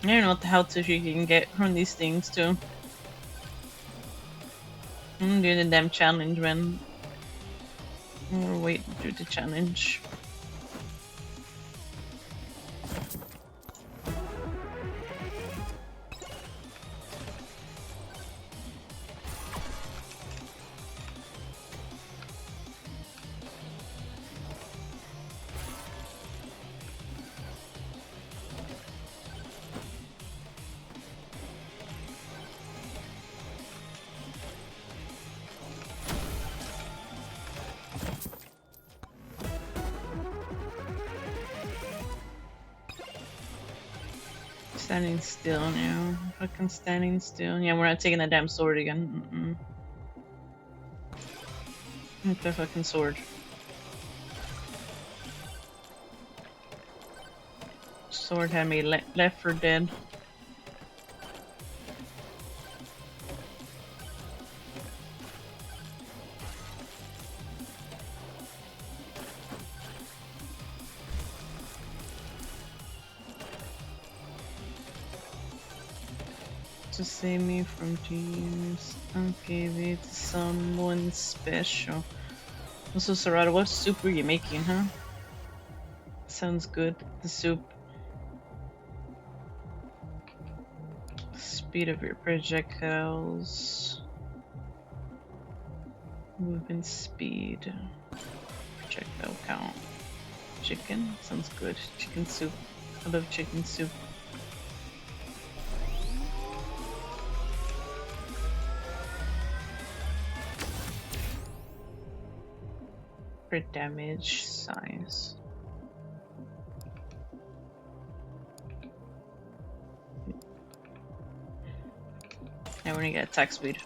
I don't know what the hell to you can get from these things too. I'm doing the damn challenge when we're waiting to do the challenge. Standing still now. Fucking standing still. Yeah, we're not taking that damn sword again. Take the fucking sword. Sword had me left for dead. To save me from tears, I'll give it to someone special. Also, Sarada, what soup are you making, huh? Sounds good. The soup. Speed of your projectiles. Movement speed. Projectile count. Chicken? Sounds good. Chicken soup. I love chicken soup. Crit damage size. Yeah, we're gonna get attack speed.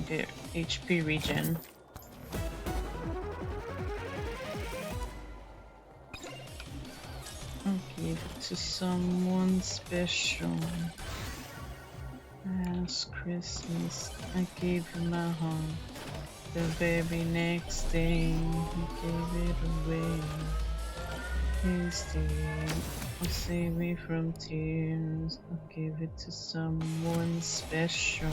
Okay, HP regen. I'll give it to someone special. Last Christmas, I gave you my heart. The very next day, you gave it away. Hasty, I'll save me from tears. I'll give it to someone special.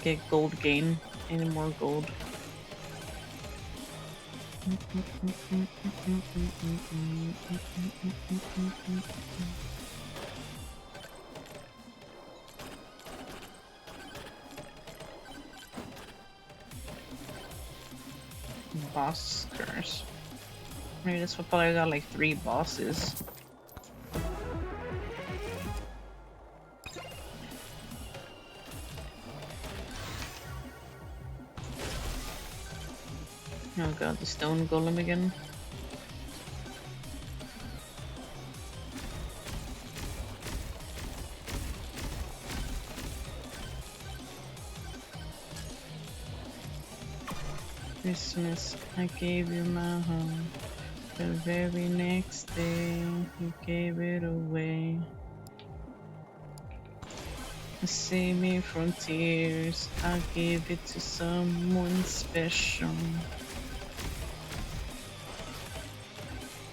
get gold gain. Any more gold. Boss curse. Maybe that's what I got like 3 bosses. Oh god, the stone golem again. Christmas, I gave you my home. The very next day, you gave it away. Save me from tears, I gave it to someone special.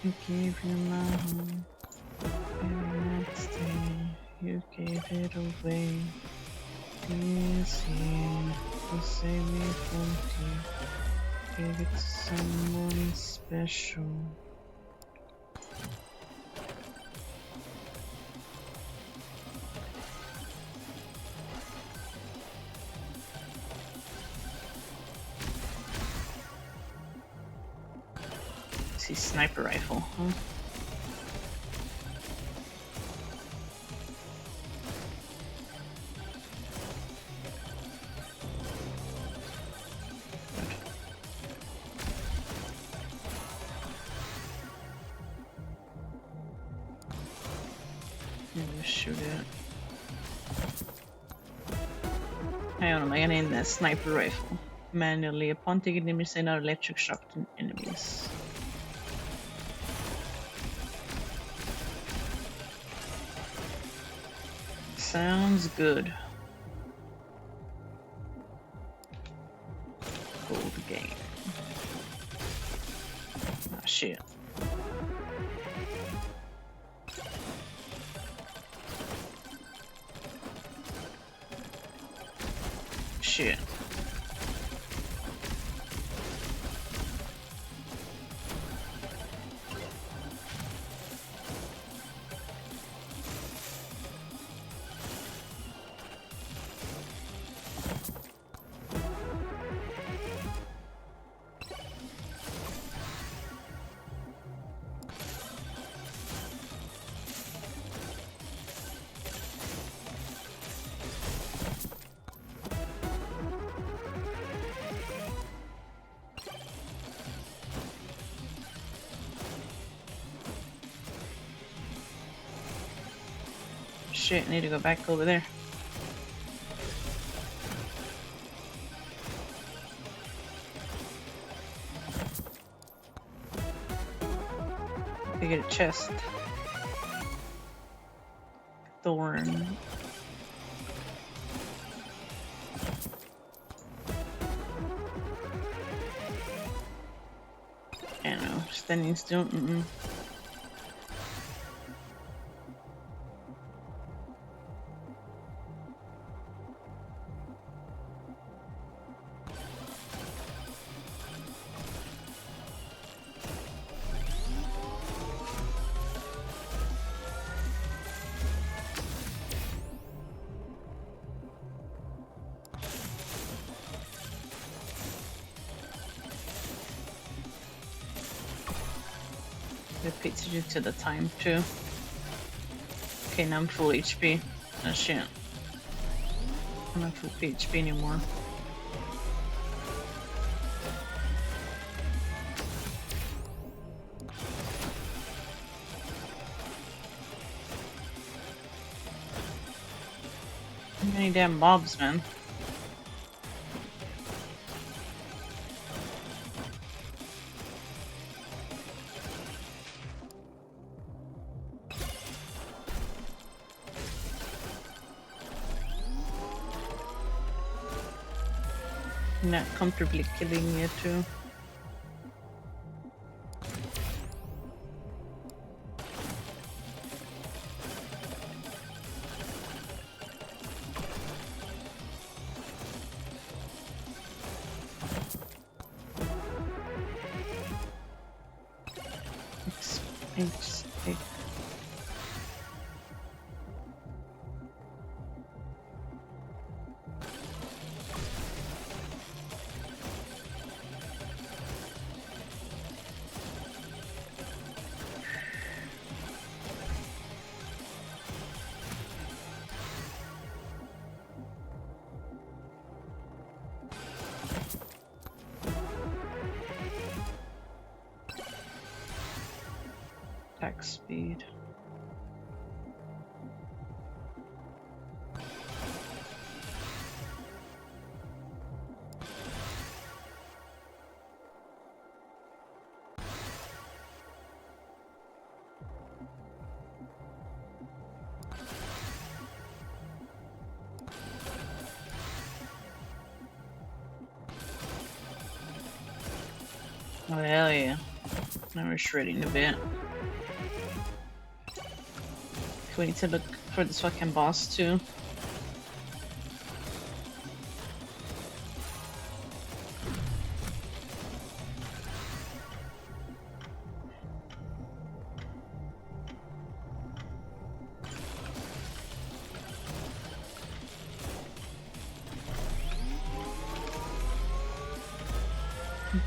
I gave you my home. The very next day, you gave it away. This year, you save me from tears. Gave it to someone special. See, sniper rifle, huh? Shoot it. Hang on, am I gonna aim that sniper rifle manually upon taking damage and not electric shock to enemies? Sounds good. Gold game. Ah, shit. Shit. Shit, I need to go back over there. I get a chest. Thorn. I don't know, standing still. It picks you to the time too. Okay, now I'm full HP. Oh shit. I'm not full HP anymore. How many damn mobs, man? Not comfortably killing you too. Thanks. Okay. Attack speed. Oh hell yeah. Now we're shredding a bit. We need to look for this fucking boss too.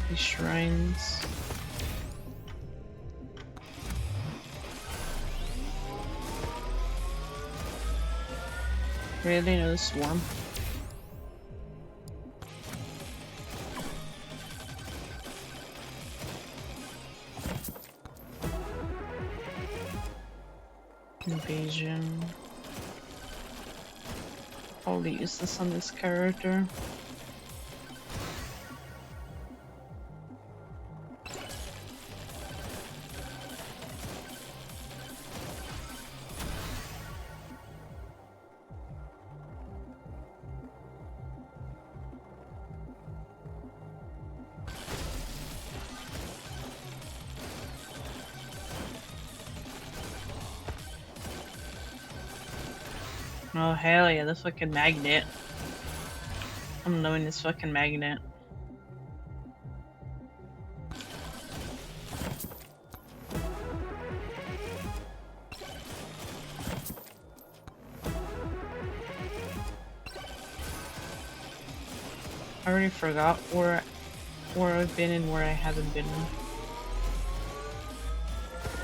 These shrines. Really? No swarm. Invasion. Probably use this on this character. Oh hell yeah, this fucking magnet. I'm knowing this fucking magnet. I already forgot where I've been and where I haven't been.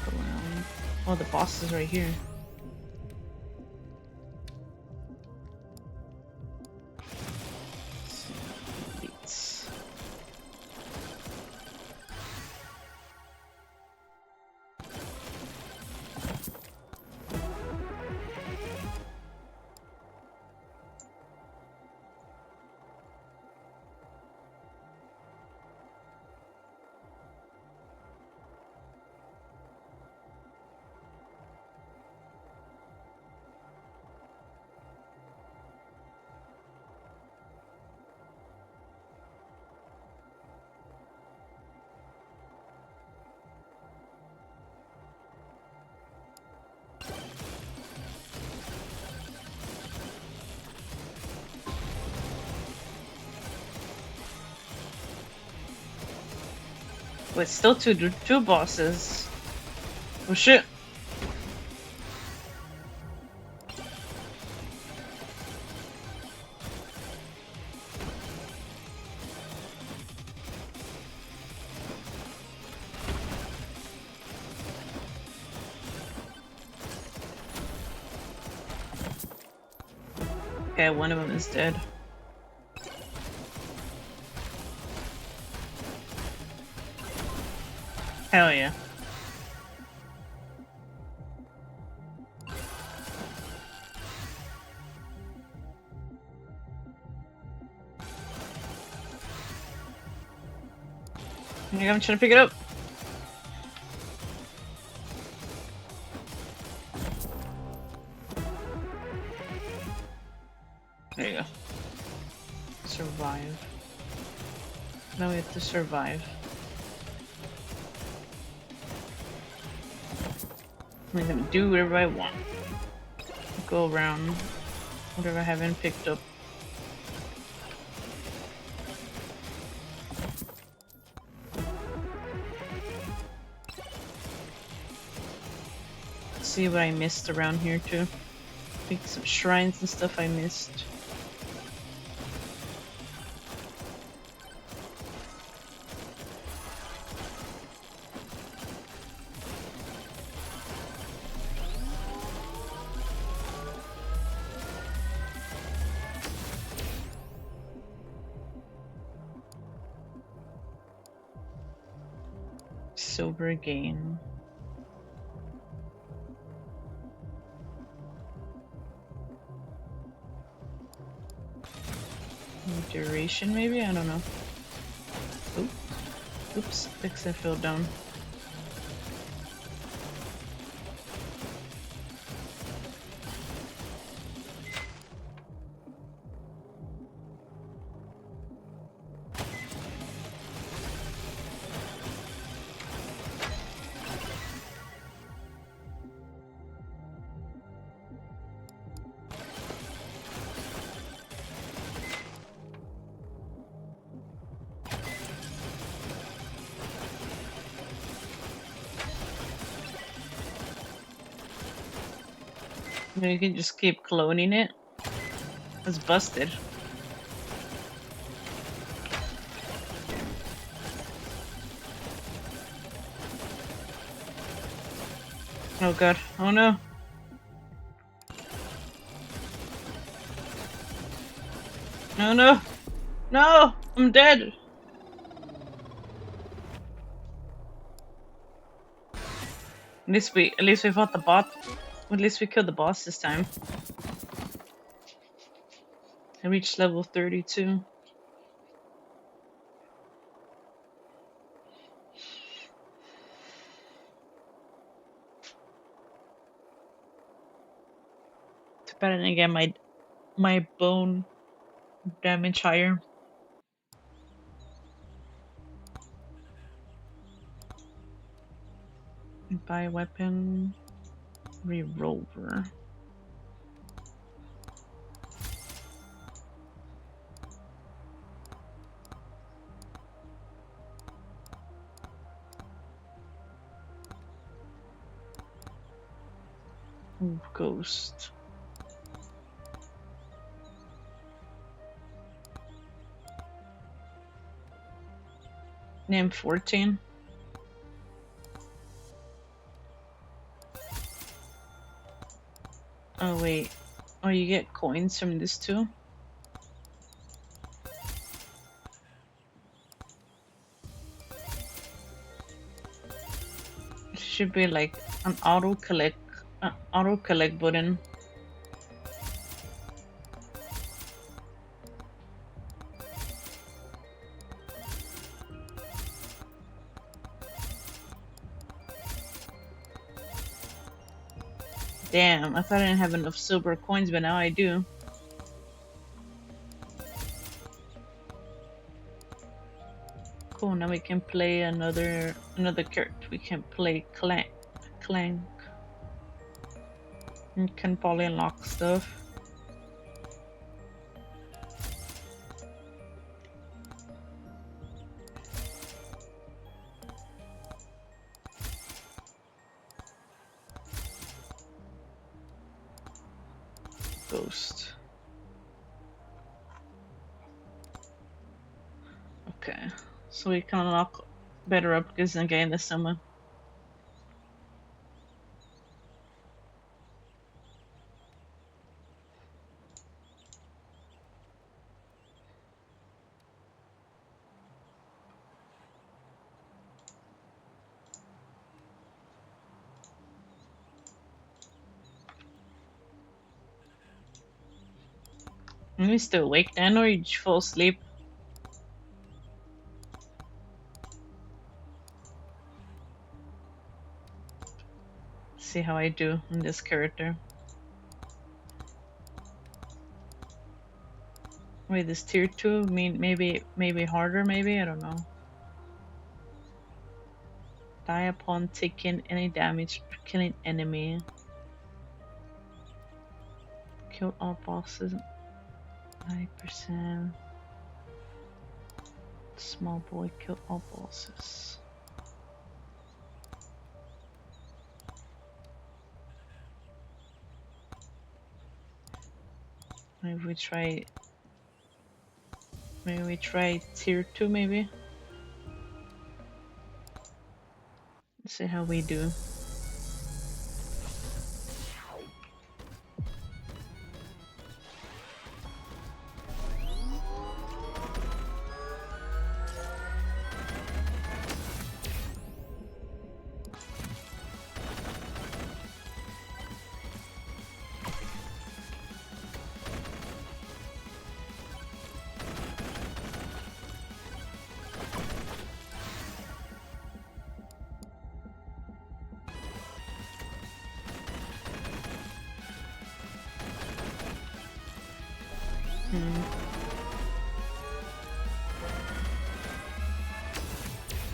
Around. Oh, the boss is right here. Let's Wait, still two bosses. Oh shit. Okay, one of them is dead. Hell yeah. I'm trying to pick it up. There you go. Survive. Now we have to survive. I'm gonna do whatever I want. Go around whatever I haven't picked up. see what I missed around here too. I think some shrines and stuff I missed. Silver again. Duration maybe? I don't know. Oop. Oops, Vixen fell down. You can just keep cloning it. It's busted. Oh god. Oh no. No, no. No! I'm dead! At least we fought the bot. At least we killed the boss this time. I reached level 32. Too bad I didn't get my bone damage higher. Buy a weapon. Revolver. Ooh, ghost. Name 14. Oh wait. Oh, you get coins from this too? It should be like an auto collect button. Damn, I thought I didn't have enough silver coins, but now I do. Cool, now we can play another character. We can play Clank. You can probably unlock stuff. Ghost. Okay, so we can unlock better upgrades again this summer. Are you still awake then, or you just fall asleep? See how I do in this character. Wait, this tier 2 mean maybe harder, maybe? I don't know. Die upon taking any damage or killing enemy. Kill all bosses. 9%. Small boy, kill all bosses. Maybe we try tier 2 maybe. Let's see how we do.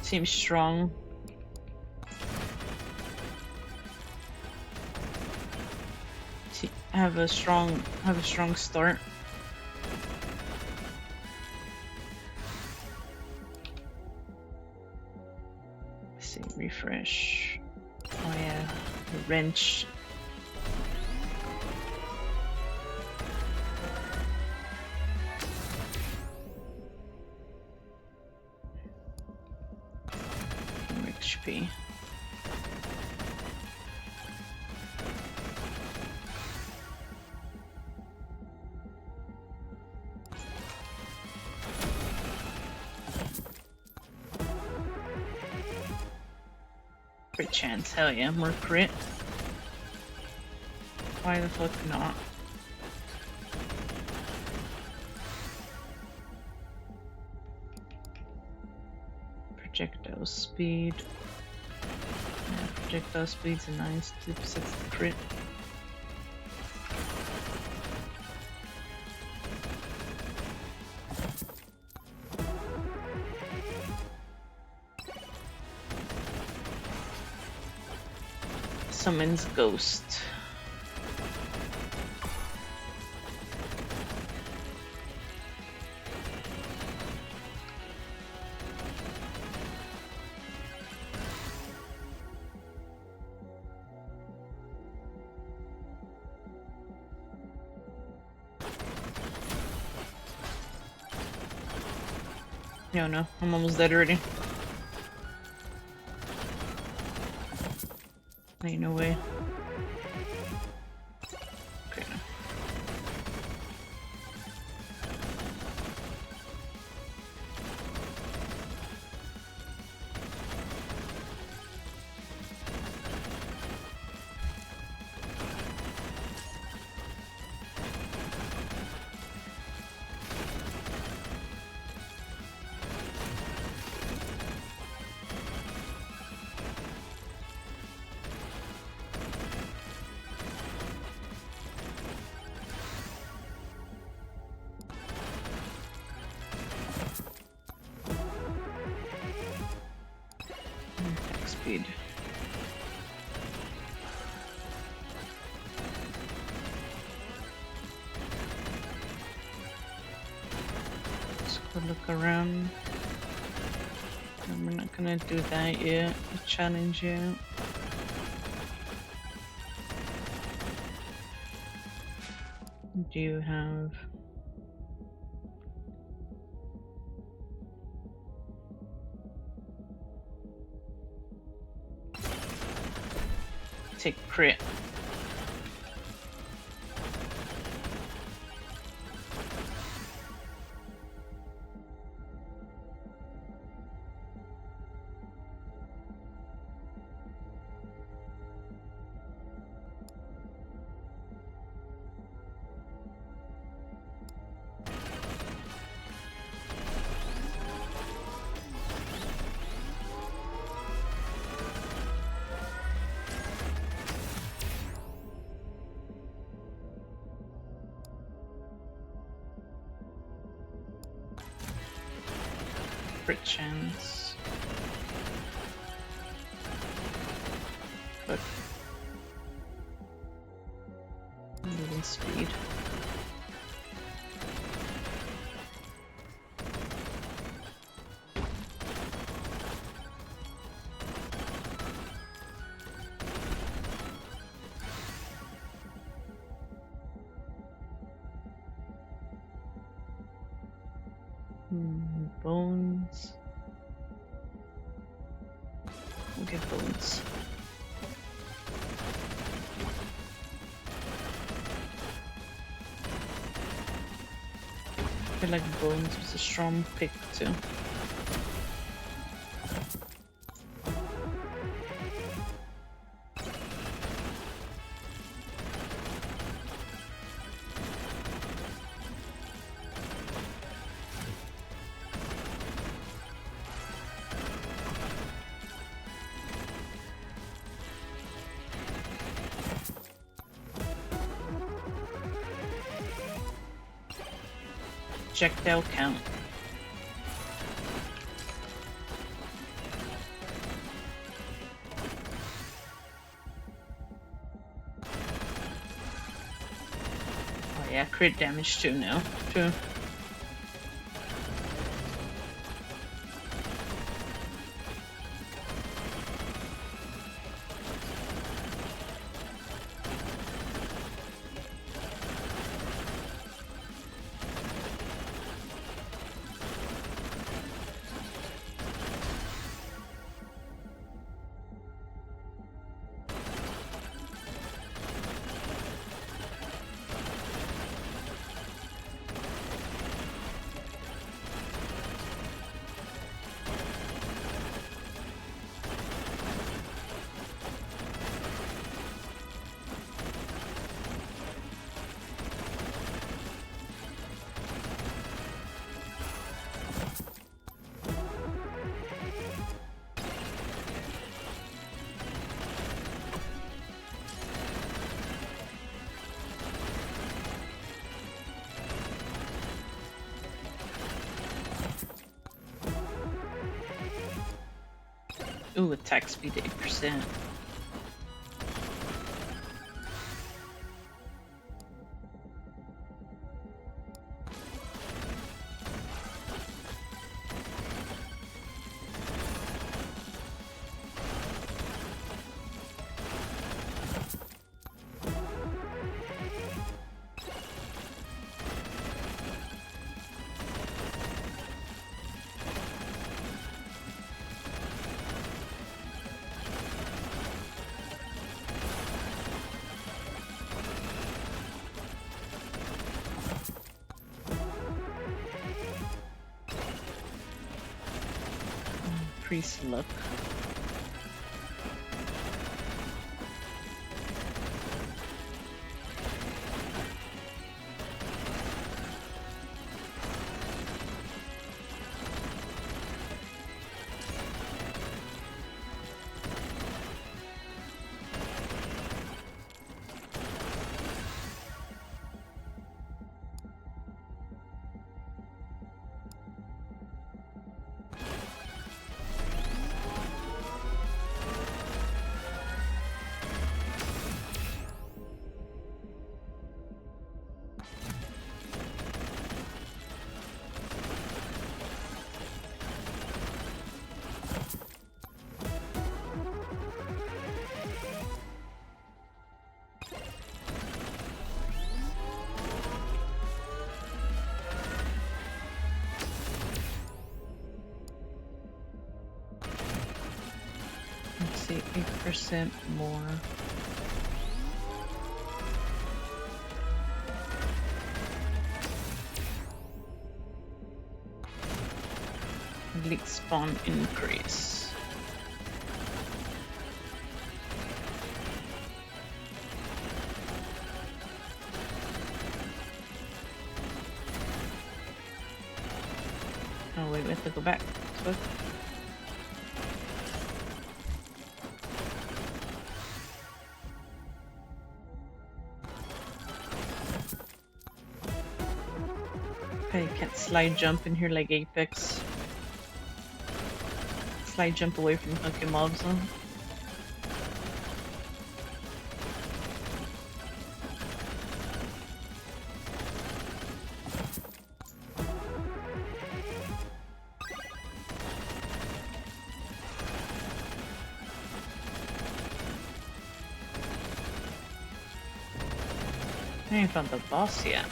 Seems strong. Have a strong start. Let's see, refresh. Oh yeah, the wrench. HP. Crit chance, hell yeah, more crit. Why the fuck not? Projectile speed. Yeah, projectile speed's a nice 2% crit. Summons ghost. No, I'm almost dead already. Ain't no way. Okay. Attack speed. Let's go look around. No, we're not gonna do that yet. The challenge yet. Do you have? Take crit. Crit chance. But moving speed. Bones. We'll get bones. I feel like bones was a strong pick too. Checked out count. Oh yeah, crit damage too now. True. Ooh, attack speed 8%. Priest luck. Let's see, 8% more. Leak spawn increase. Oh wait, we have to go back. So okay, can't slide jump in here like Apex. Slide jump away from hooky mobs though. I ain't found the boss yet.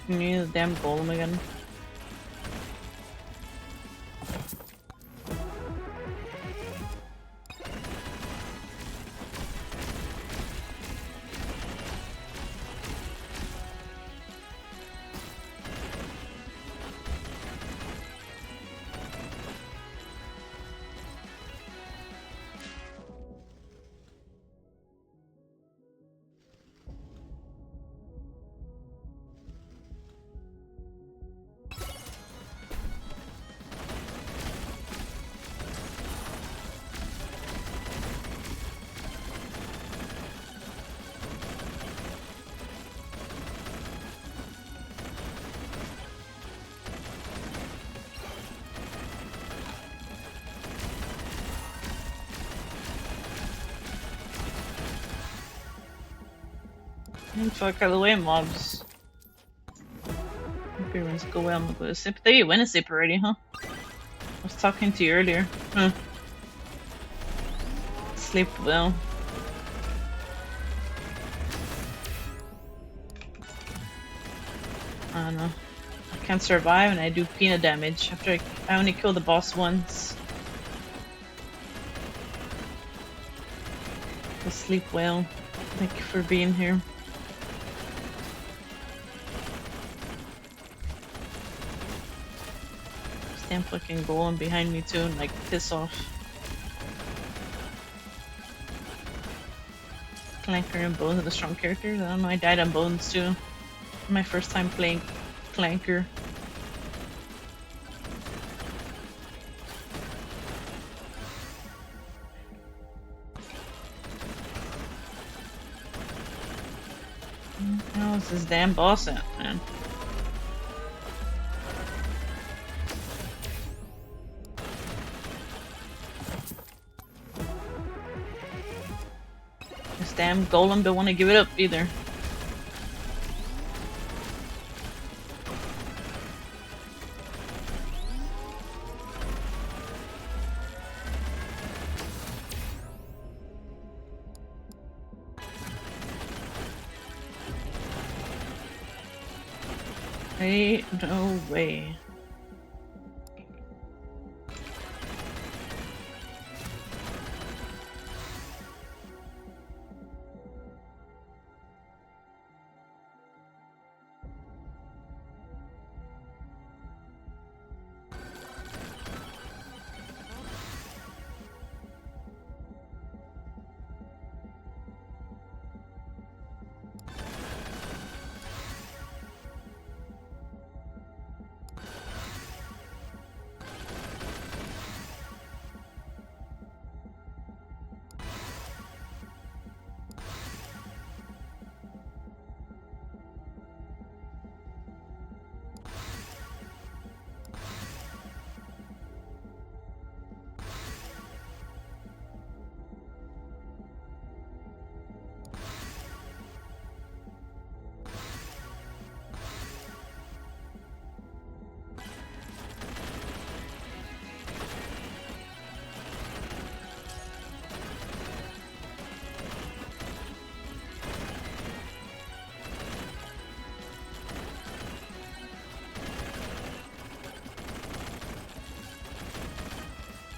You need a damn golem again. Fuck out of the way, mobs. Hope everyone's go well. I'm gonna go to sleep. They went to sleep already, huh? I was talking to you earlier. Huh. Sleep well. I don't know. I can't survive and I do peanut damage after I only kill the boss once. So sleep well. Thank you for being here. Damn fucking golem behind me too and like piss off. Clanker and Bones are the strong characters. I don't know, I died on Bones too. My first time playing Clanker. How's this damn boss at, man? This damn golem don't want to give it up either. Ain't no way.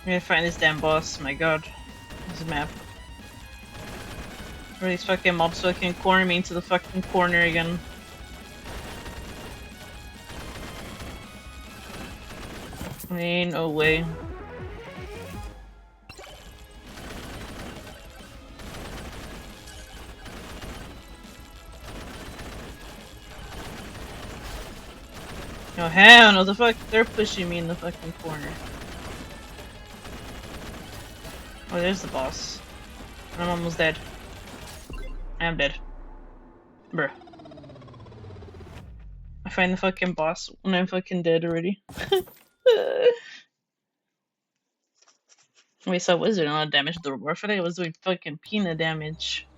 I'm gonna find this damn boss, my god. This is a map. Where these fucking mobs fucking corner me into the fucking corner again. Ain't no way. Oh hell no, the fuck, they're pushing me in the fucking corner. Oh, there's the boss. I'm almost dead. I am dead. Bruh. I find the fucking boss when I'm fucking dead already. Wait, so was doing a lot of damage to the warfare? I was doing fucking peanut damage.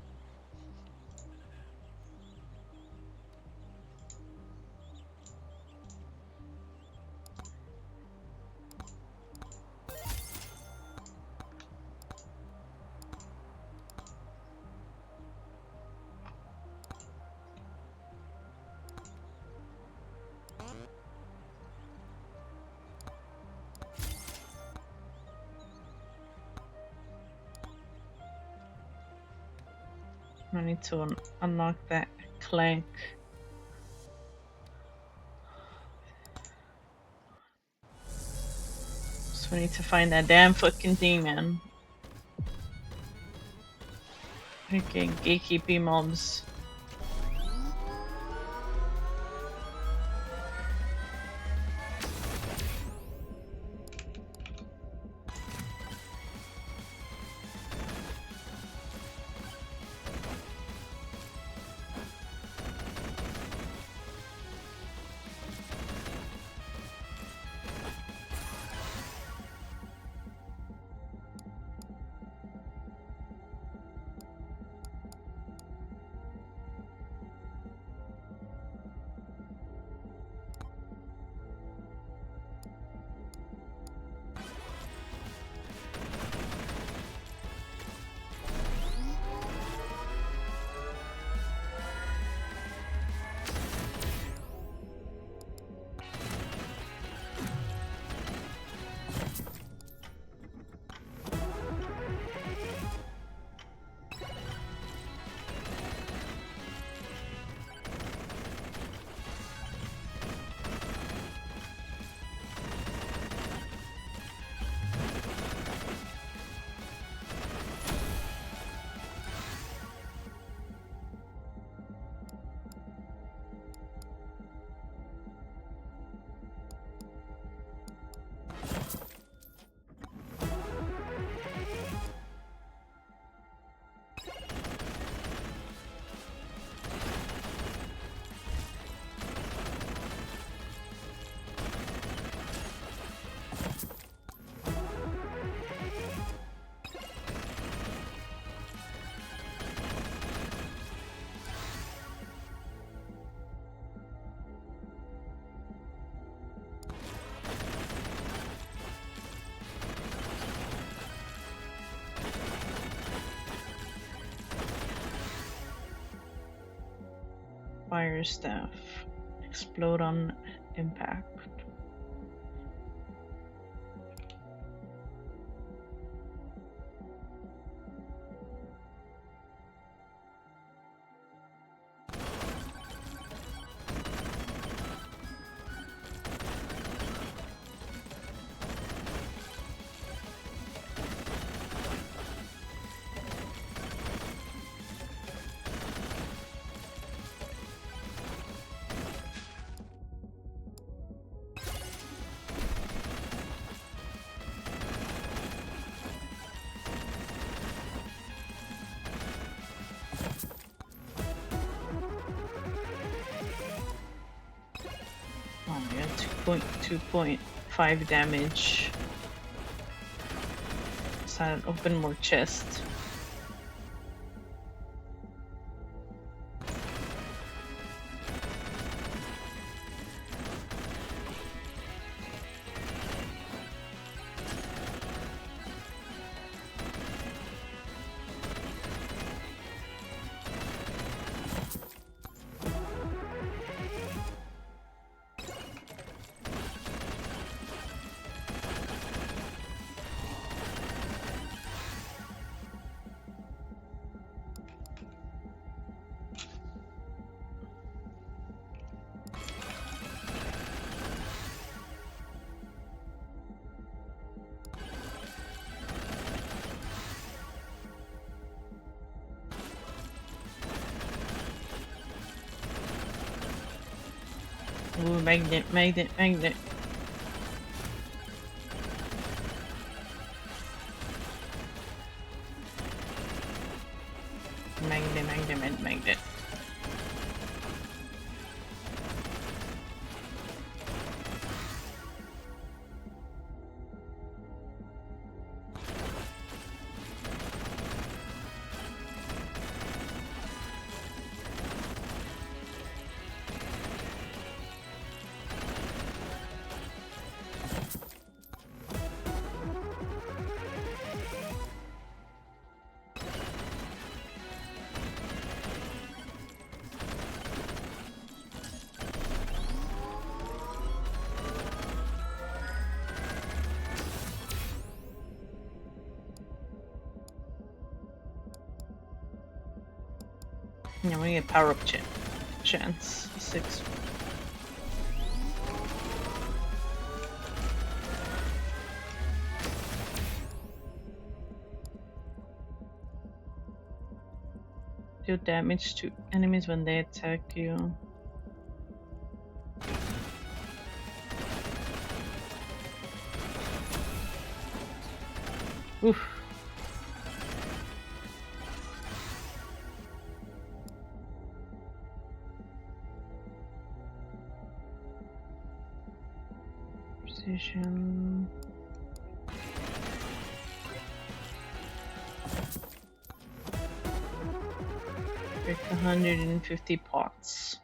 I need to unlock that clank. So we need to find that damn fucking thing, man. Okay, gatekeeping mobs. Fire staff. Explode on impact. Oh yeah, 2.5 damage. So I open more chest. Ooh, magnet, magnet, magnet. Magnet, magnet, magnet, magnet. Yeah, we get power up chance 6. Deal damage to enemies when they attack you. Oof. Precision. Break 150 pots.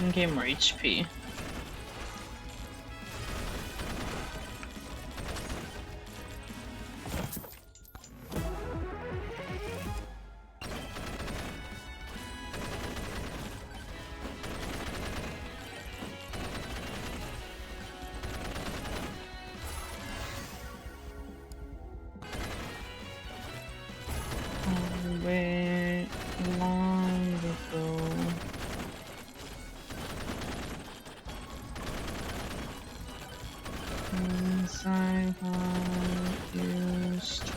And gain more HP. Way long ago. Inside used to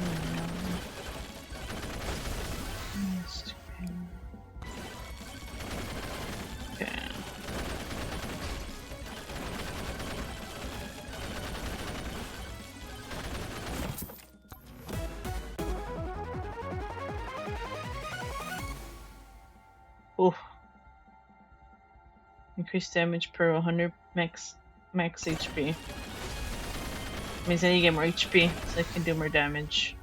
okay. Oh. Increased damage per 100 max HP. Means that you get more HP, so I can do more damage.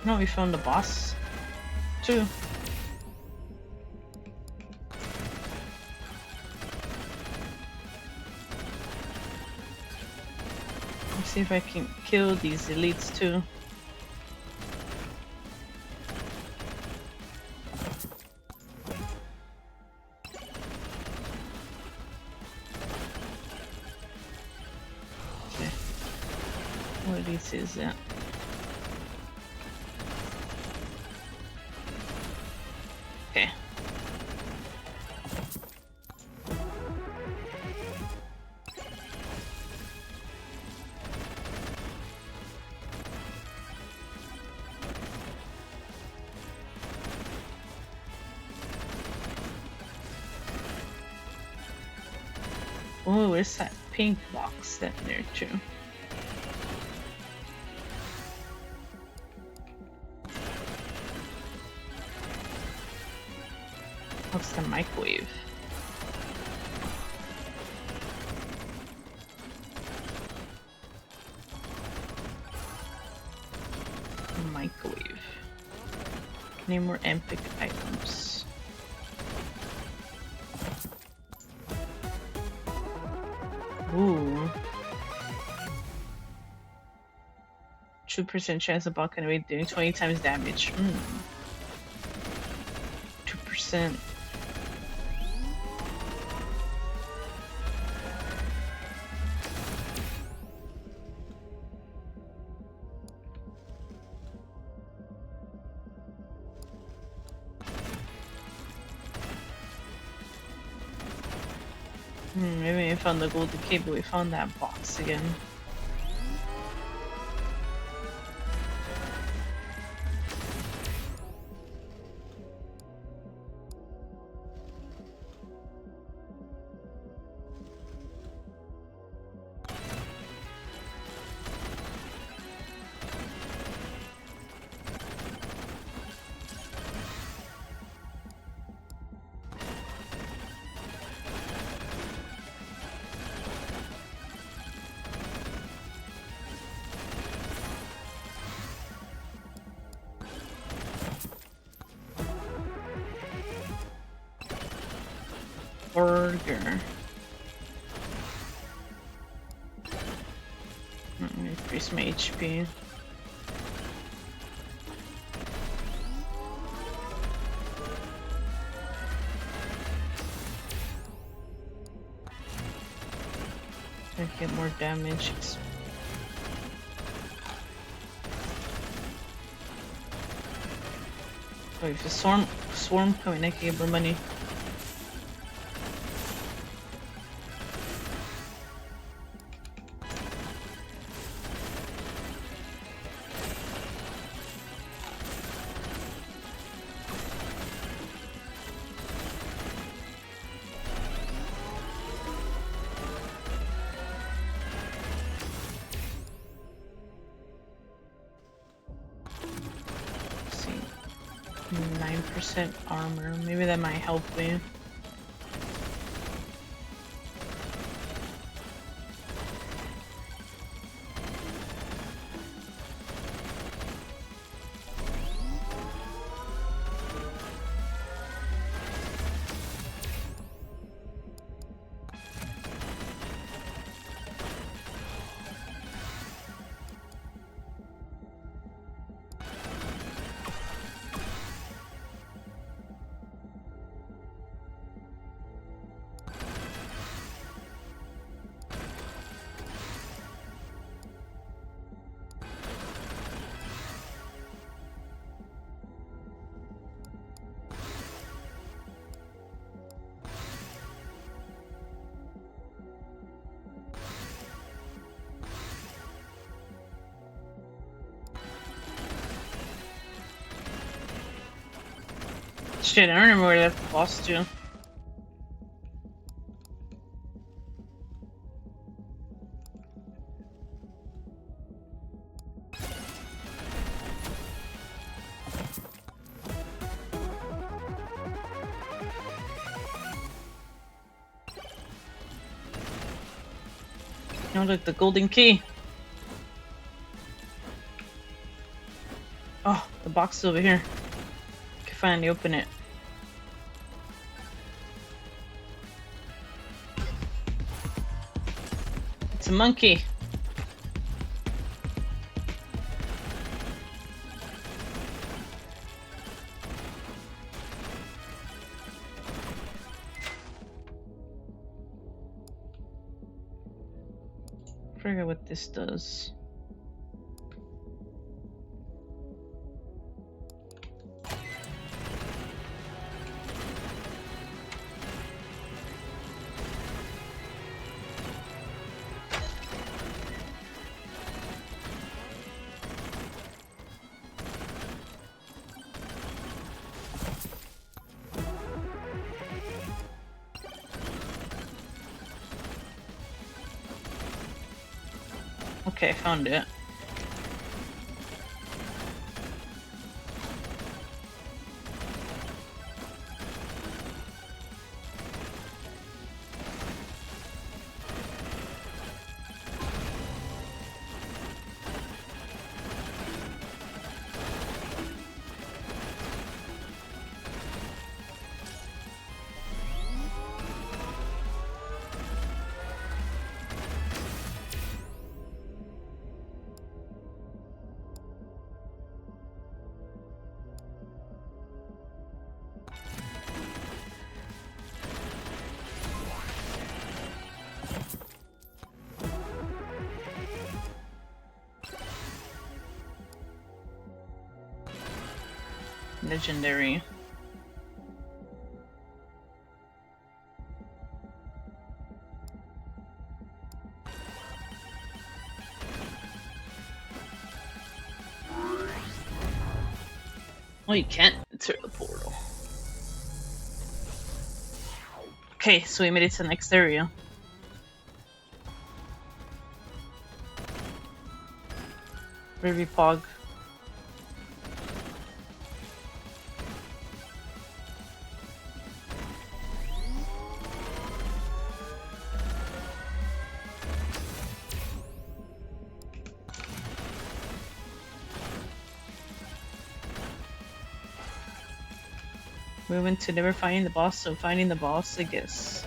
No, we found the boss too. Let's see if I can kill these elites too. Okay. What elites is that? Okay. Oh, there's that pink box that there too. What's the microwave? Microwave. Need more epic items. Ooh. 2% chance of Balkan weight doing 20 times damage. 2%. Maybe we found the golden key, but we found that box again. Burger. Let me increase my HP. I get more damage. Oh, if a swarm coming, I can get more money. Let's see, 9% armor. Maybe that might help me. Shit, I don't remember where that's the boss to. Oh, look, the golden key. Oh, the box is over here. I can finally open it. It's a monkey. I forget what this does. Okay, I found it. Legendary. Oh, you can't enter the portal. Okay, so we made it to the next area. Ruby Pog. Moving to never finding the boss, so finding the boss, I guess.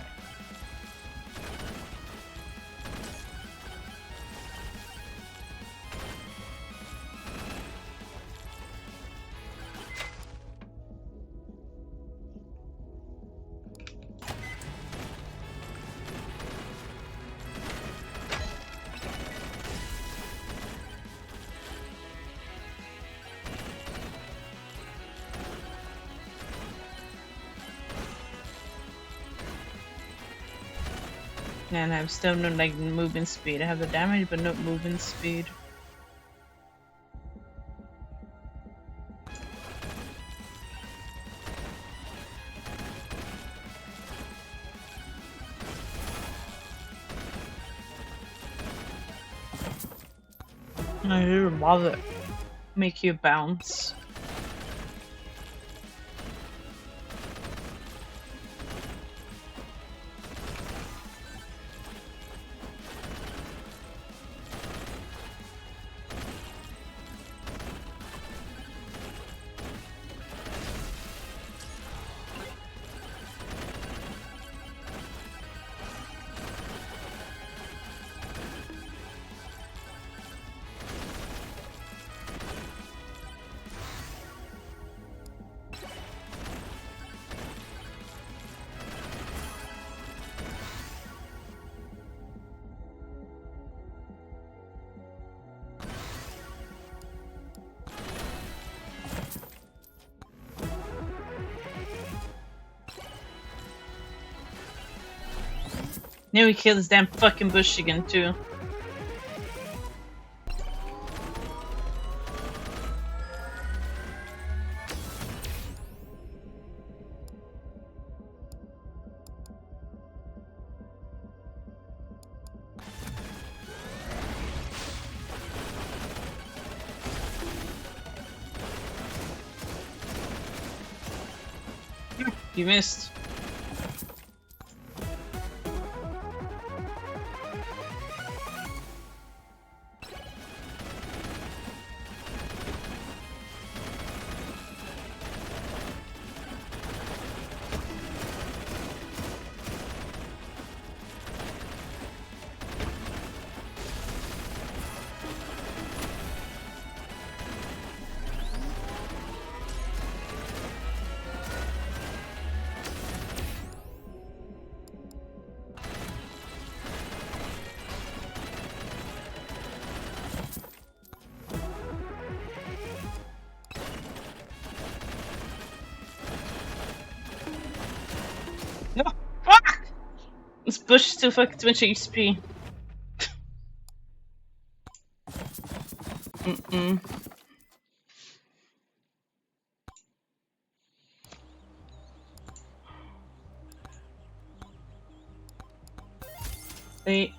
And I have still no like movement speed. I have the damage, but no movement speed. I really love it. Make you bounce. Now we kill this damn fucking bush again too. You missed. No, fuck! This bush still fucking too much HP.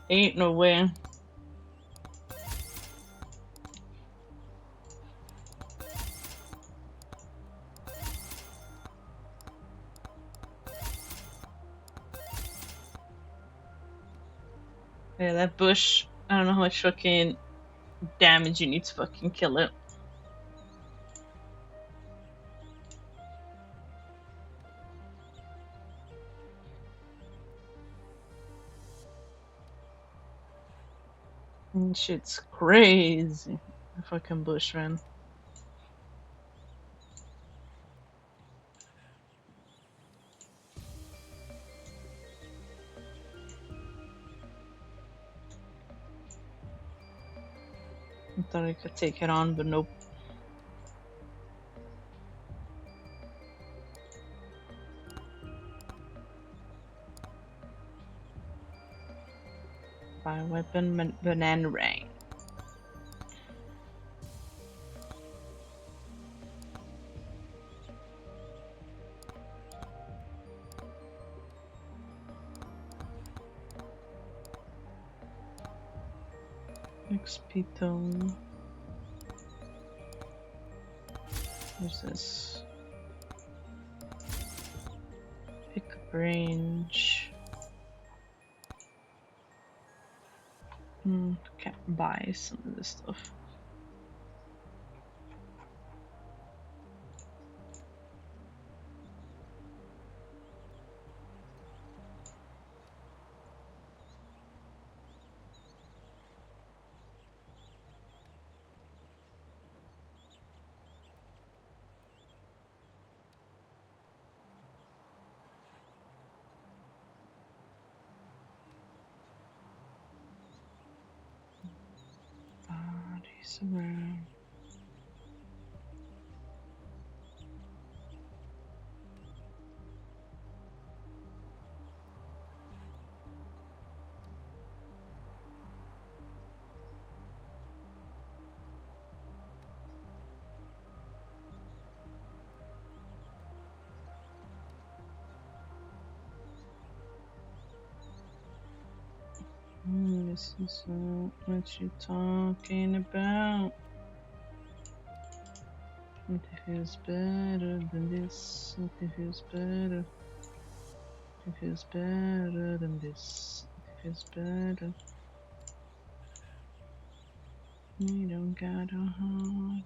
Ain't no way. Yeah, that bush. I don't know how much fucking damage you need to fucking kill it. And shit's crazy. The fucking bush, man. I thought I could take it on, but nope. By weapon, banana ring. Speedtone. What's this? Pickup range. Can't buy some of this stuff. Bodies around. This is what you talking about. Nothing feels better than this. Nothing feels better. Nothing feels better than this. Nothing feels better. You don't got a heart.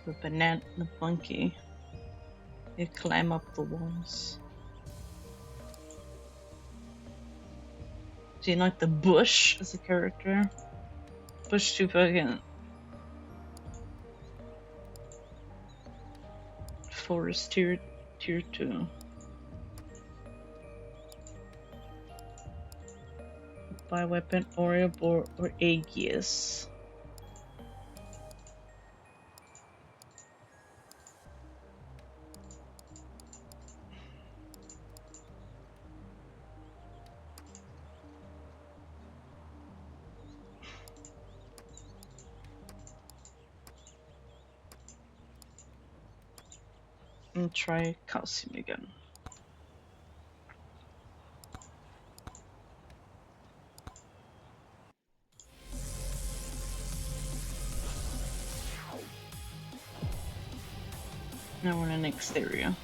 The banana, the monkey. They climb up the walls. Do you like the bush as a character? Bush too fucking forest tier 2. Buy weapon or Aegis. And try calcium again. Now we're in the next area.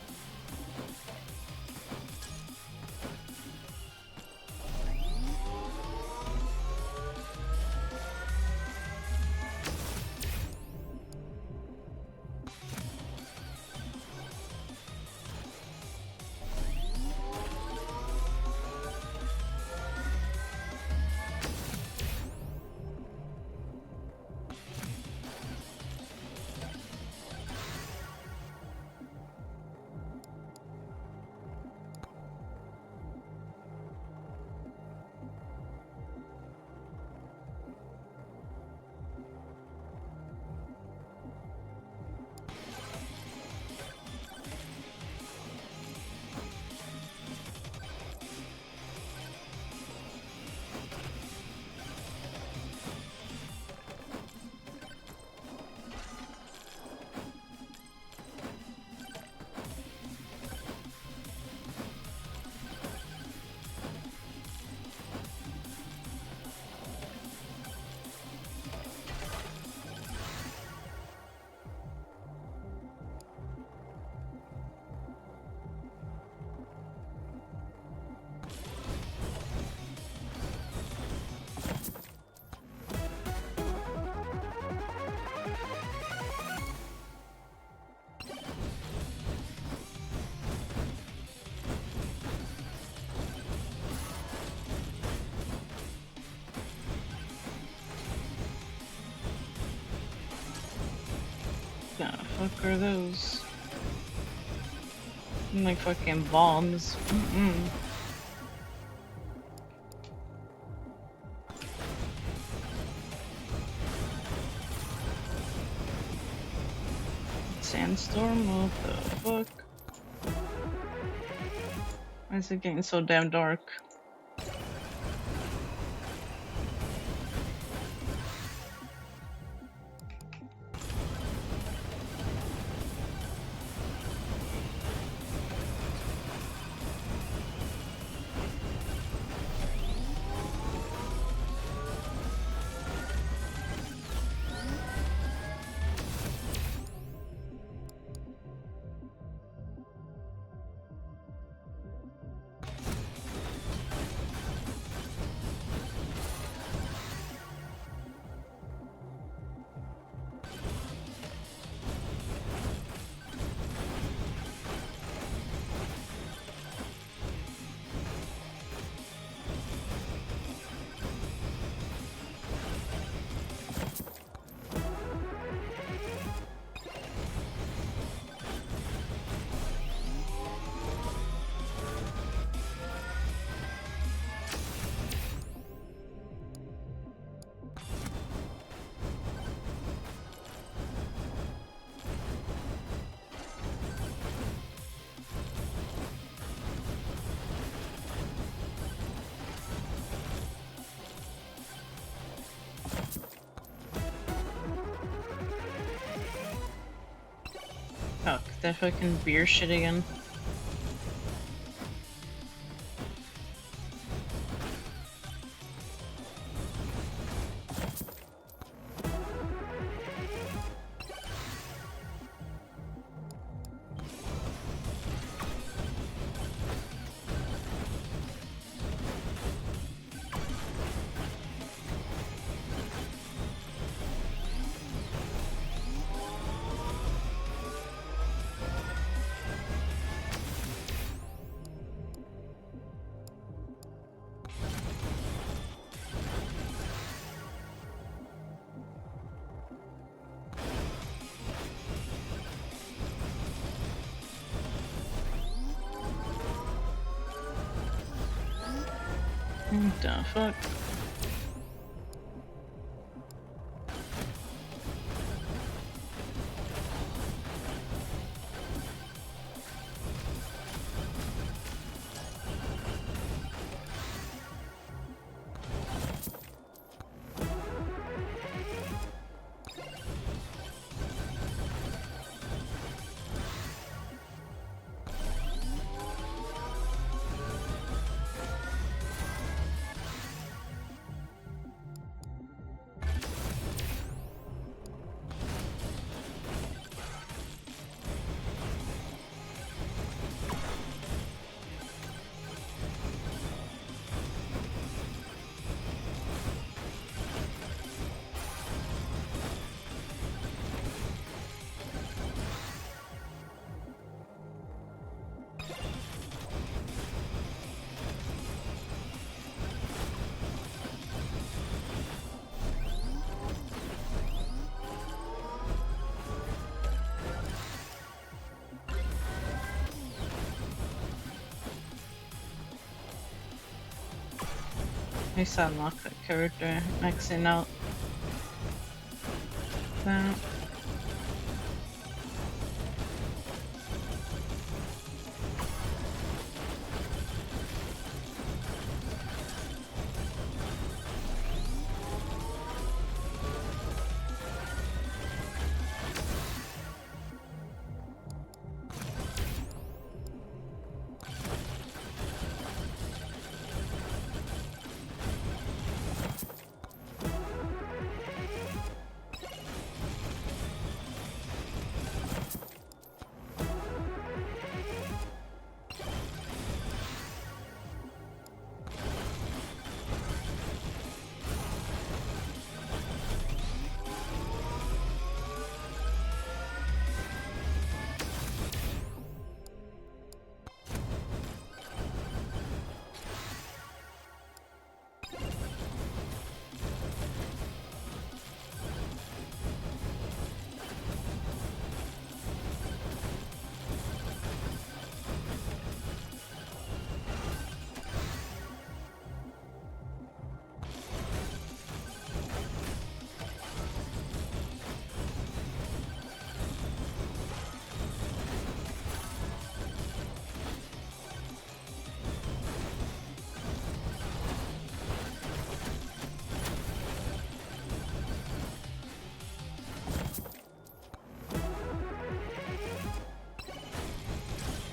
The fuck are those? Like fucking bombs. Sandstorm? What the fuck? Why is it getting so damn dark? Fuck, that fucking beer shit again. What the fuck? I need to unlock that character, maxing out that.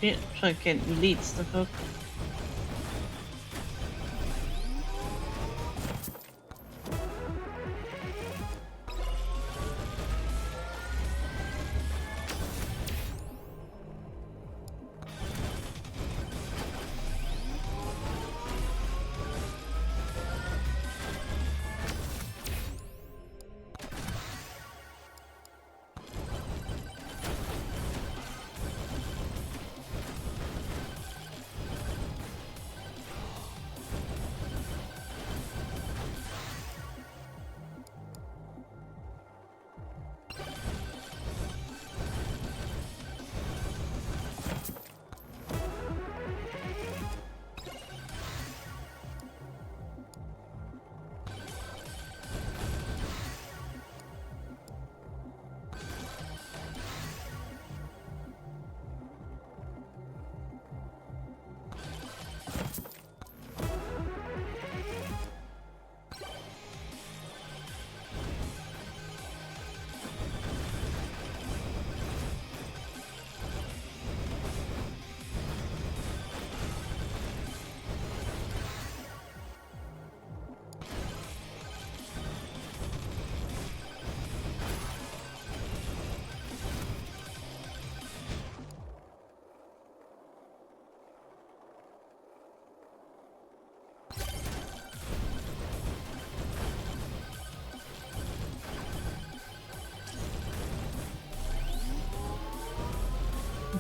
shit. Fucking elites, the fuck.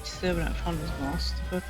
Still haven't found his boss, the fuck.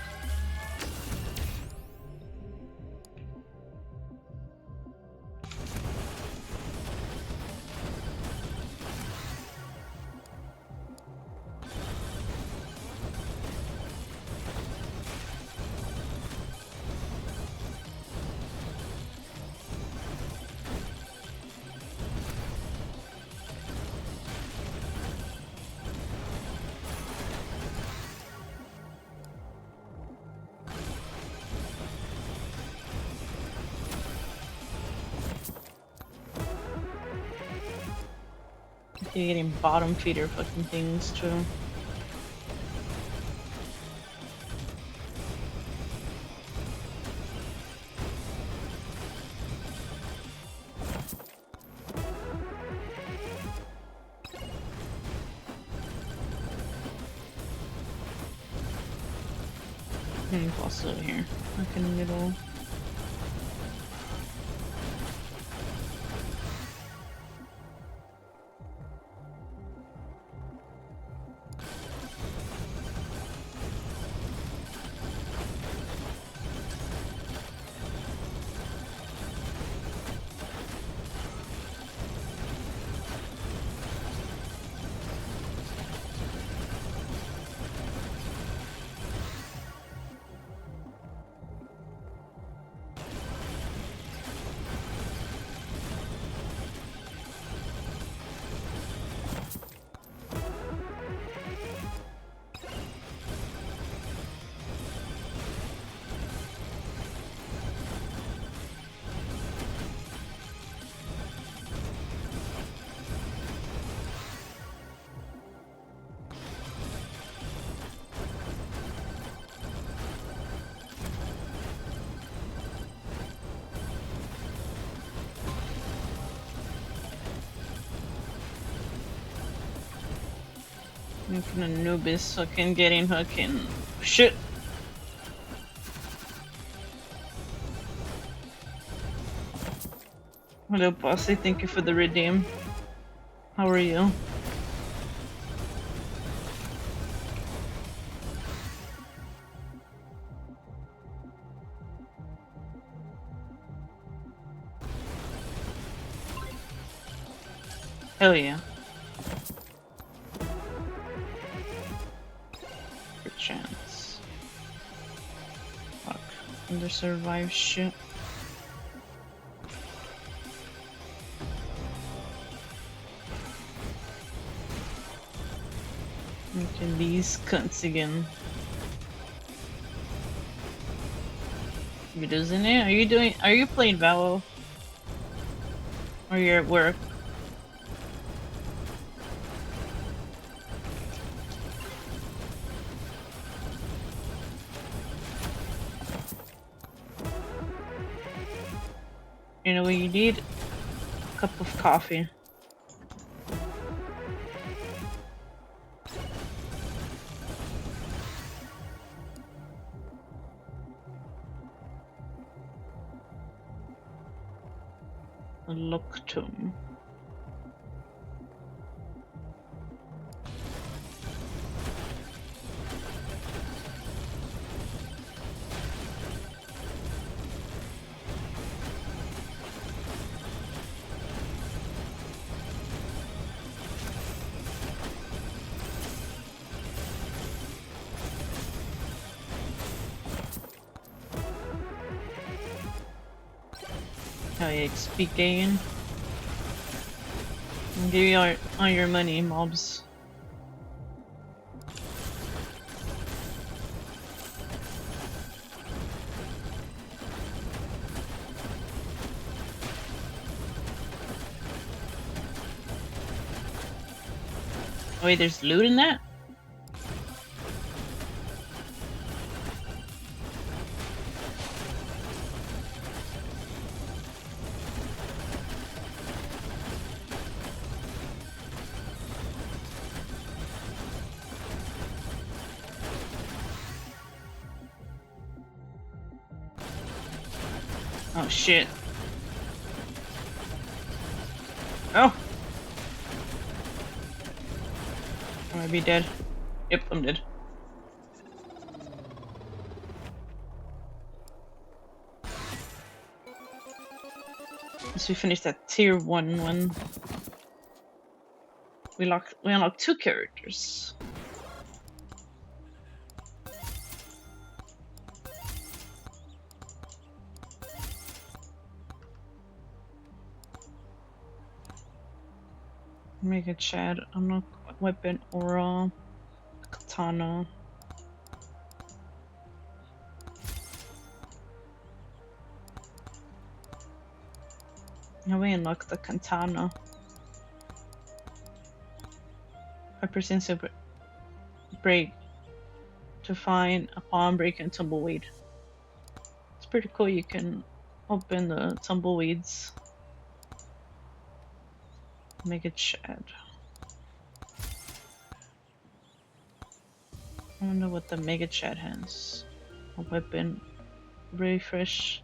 You're getting bottom feeder fucking things too. Boss over here. Fucking little. Fucking Anubis fucking getting fucking shit. Hello, bossy. Thank you for the redeem. How are you? Hell yeah. Good chance. Fuck. Under survive shit. Making these cunts again. You doing it? Are you playing Valor? Or you're at work? You know what you need? A cup of coffee. A Loctum. Oh yeah, XP gain. I'll give you all your money, mobs. Oh wait, there's loot in that? Oh shit. Oh! I might be dead. Yep, I'm dead. So we finished that tier 1 one. We unlocked 2 characters. Mega Chad, unlock weapon aura, katana. Now we unlock the katana. 5% super break to find a palm break and tumbleweed. It's pretty cool. You can open the tumbleweeds. Mega Chad. I don't know what the Mega Chad has. A weapon. Refresh.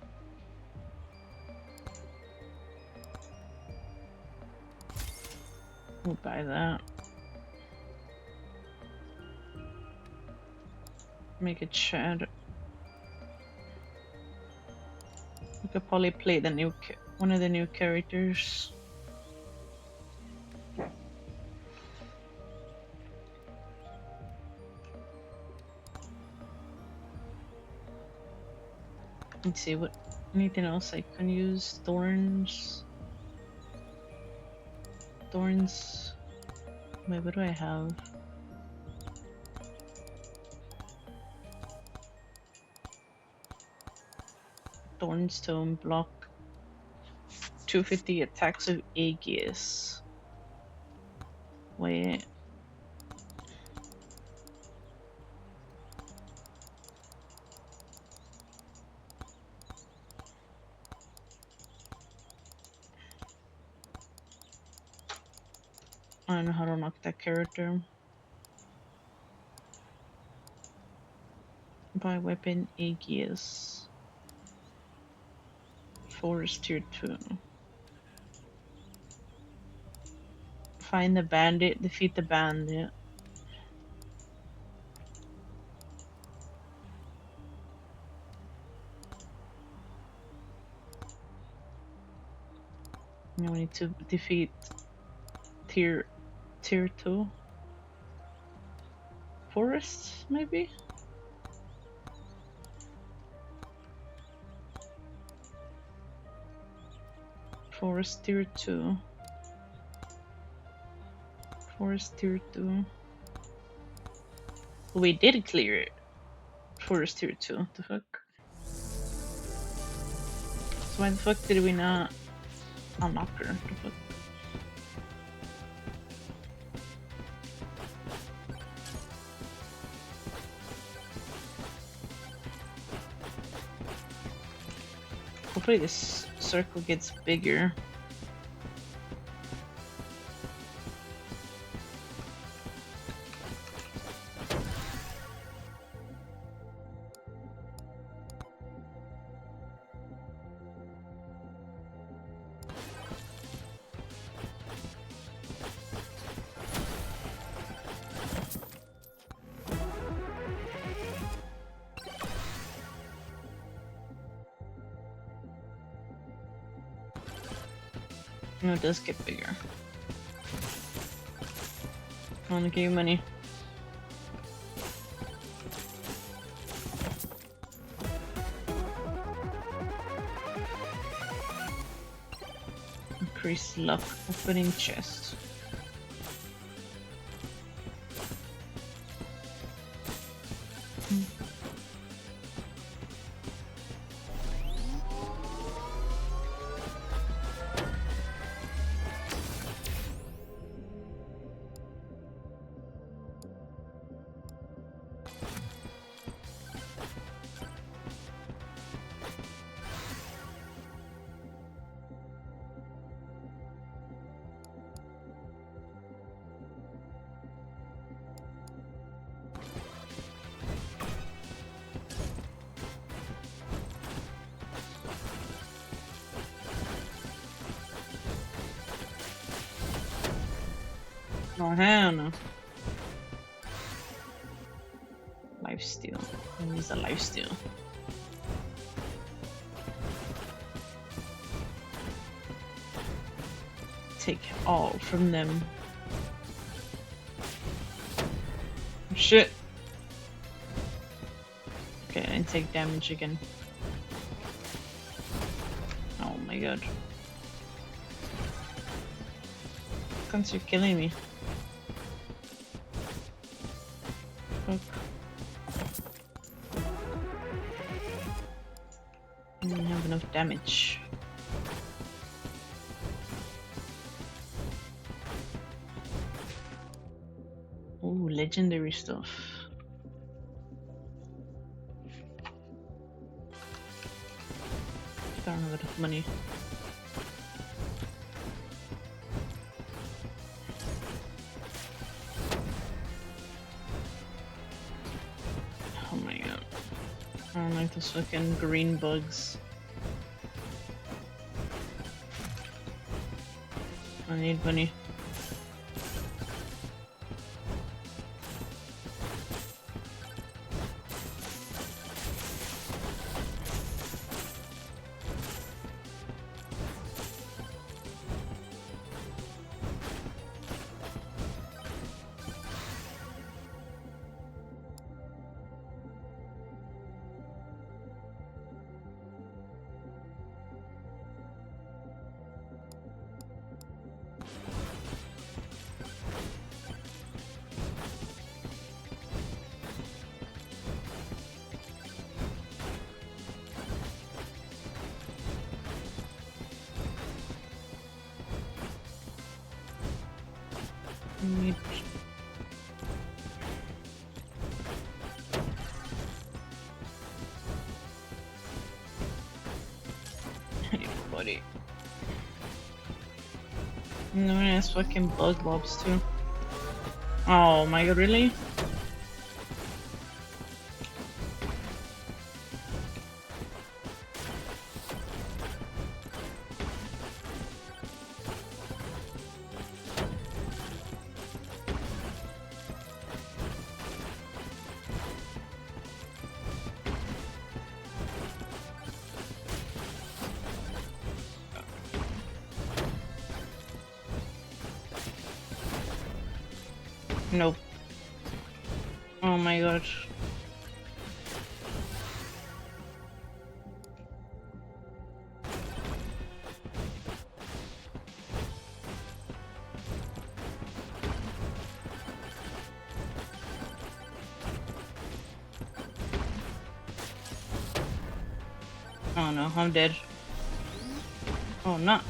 We'll buy that. Mega Chad. We could probably play the new one of the new characters. Let's see what anything else I can use. Thorns. Thorns. Wait, what do I have? Thornstone block. 250 attacks of Aegis. Wait. I don't know how to unlock that character. Buy weapon Aegis. Forest tier 2. Find the bandit, defeat the bandit. Now we need to defeat tier 2. Forest, maybe? Forest tier 2. Forest tier 2. We did clear it. Forest tier 2. The fuck? So why the fuck did we not unlock her? The fuck? Hopefully this circle gets bigger. No, it does get bigger. I want to give you money. Increase luck opening chest. Oh, hell no. Lifesteal. I use a lifesteal. Take all from them. Shit. Okay, I didn't take damage again. Oh my god. Guns are killing me. Fuck. I don't have enough damage. Ooh, legendary stuff. I don't have enough money. Oh my god. I don't like those fucking green bugs. I need money. Need buddy. No, it's fucking bug mobs too. Oh my god, really? Nope. Oh my god. Oh no, I'm dead. Oh no.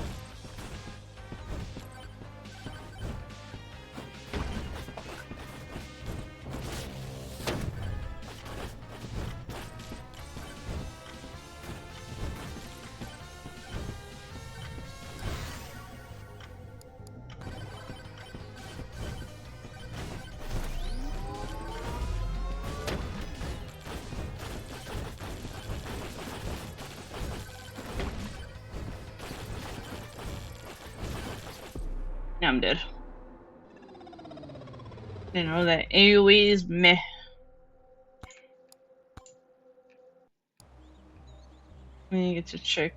I'm dead. You know that AoE is meh. We get to check.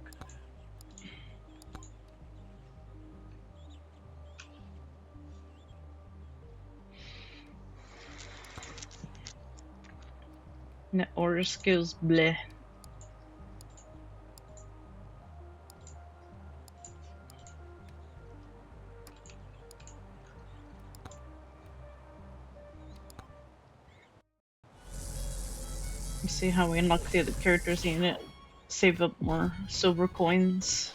Net order skills, bleh. You see how we unlock the other characters in it. Save up more silver coins.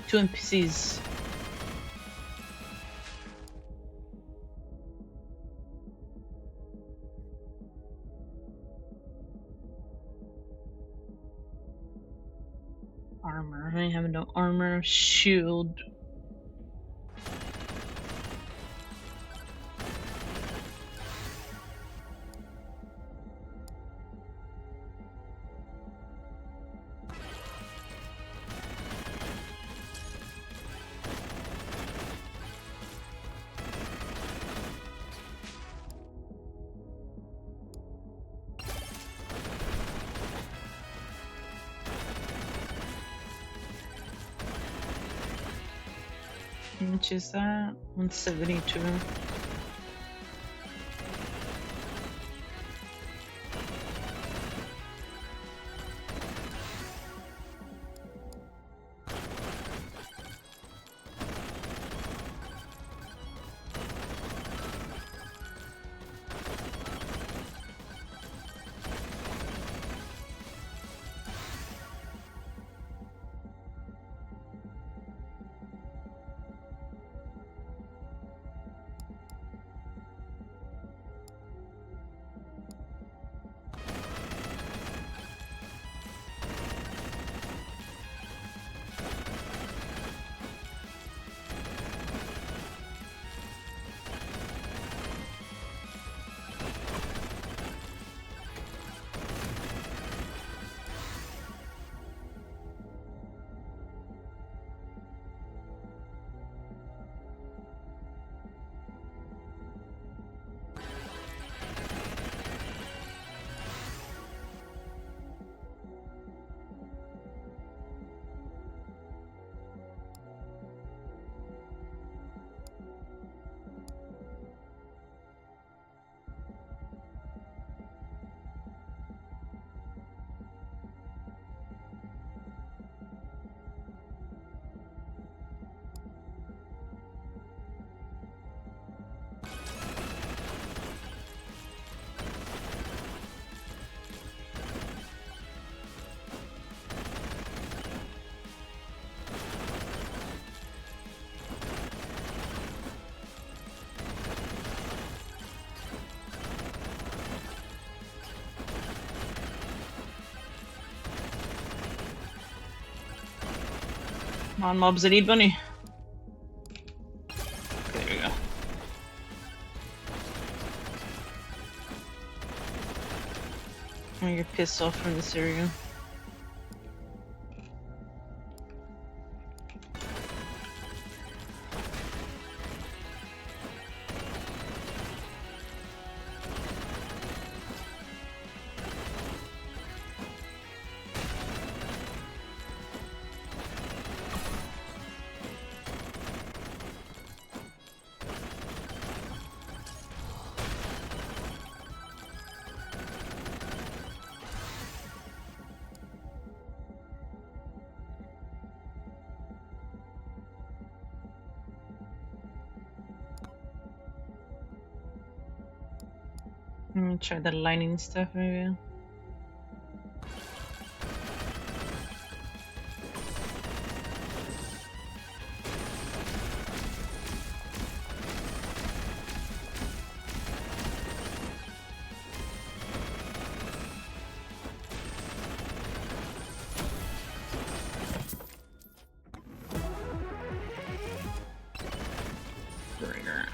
Two NPCs. Armor. I have no armor. Shield. How much is that? 172. Come on, mobs that eat bunny. Okay, there we go. Oh, you're pissed off from this area. Try the lightning stuff maybe. Burger.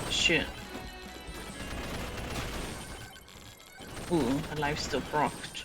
Shit. Ooh, her life's still procced.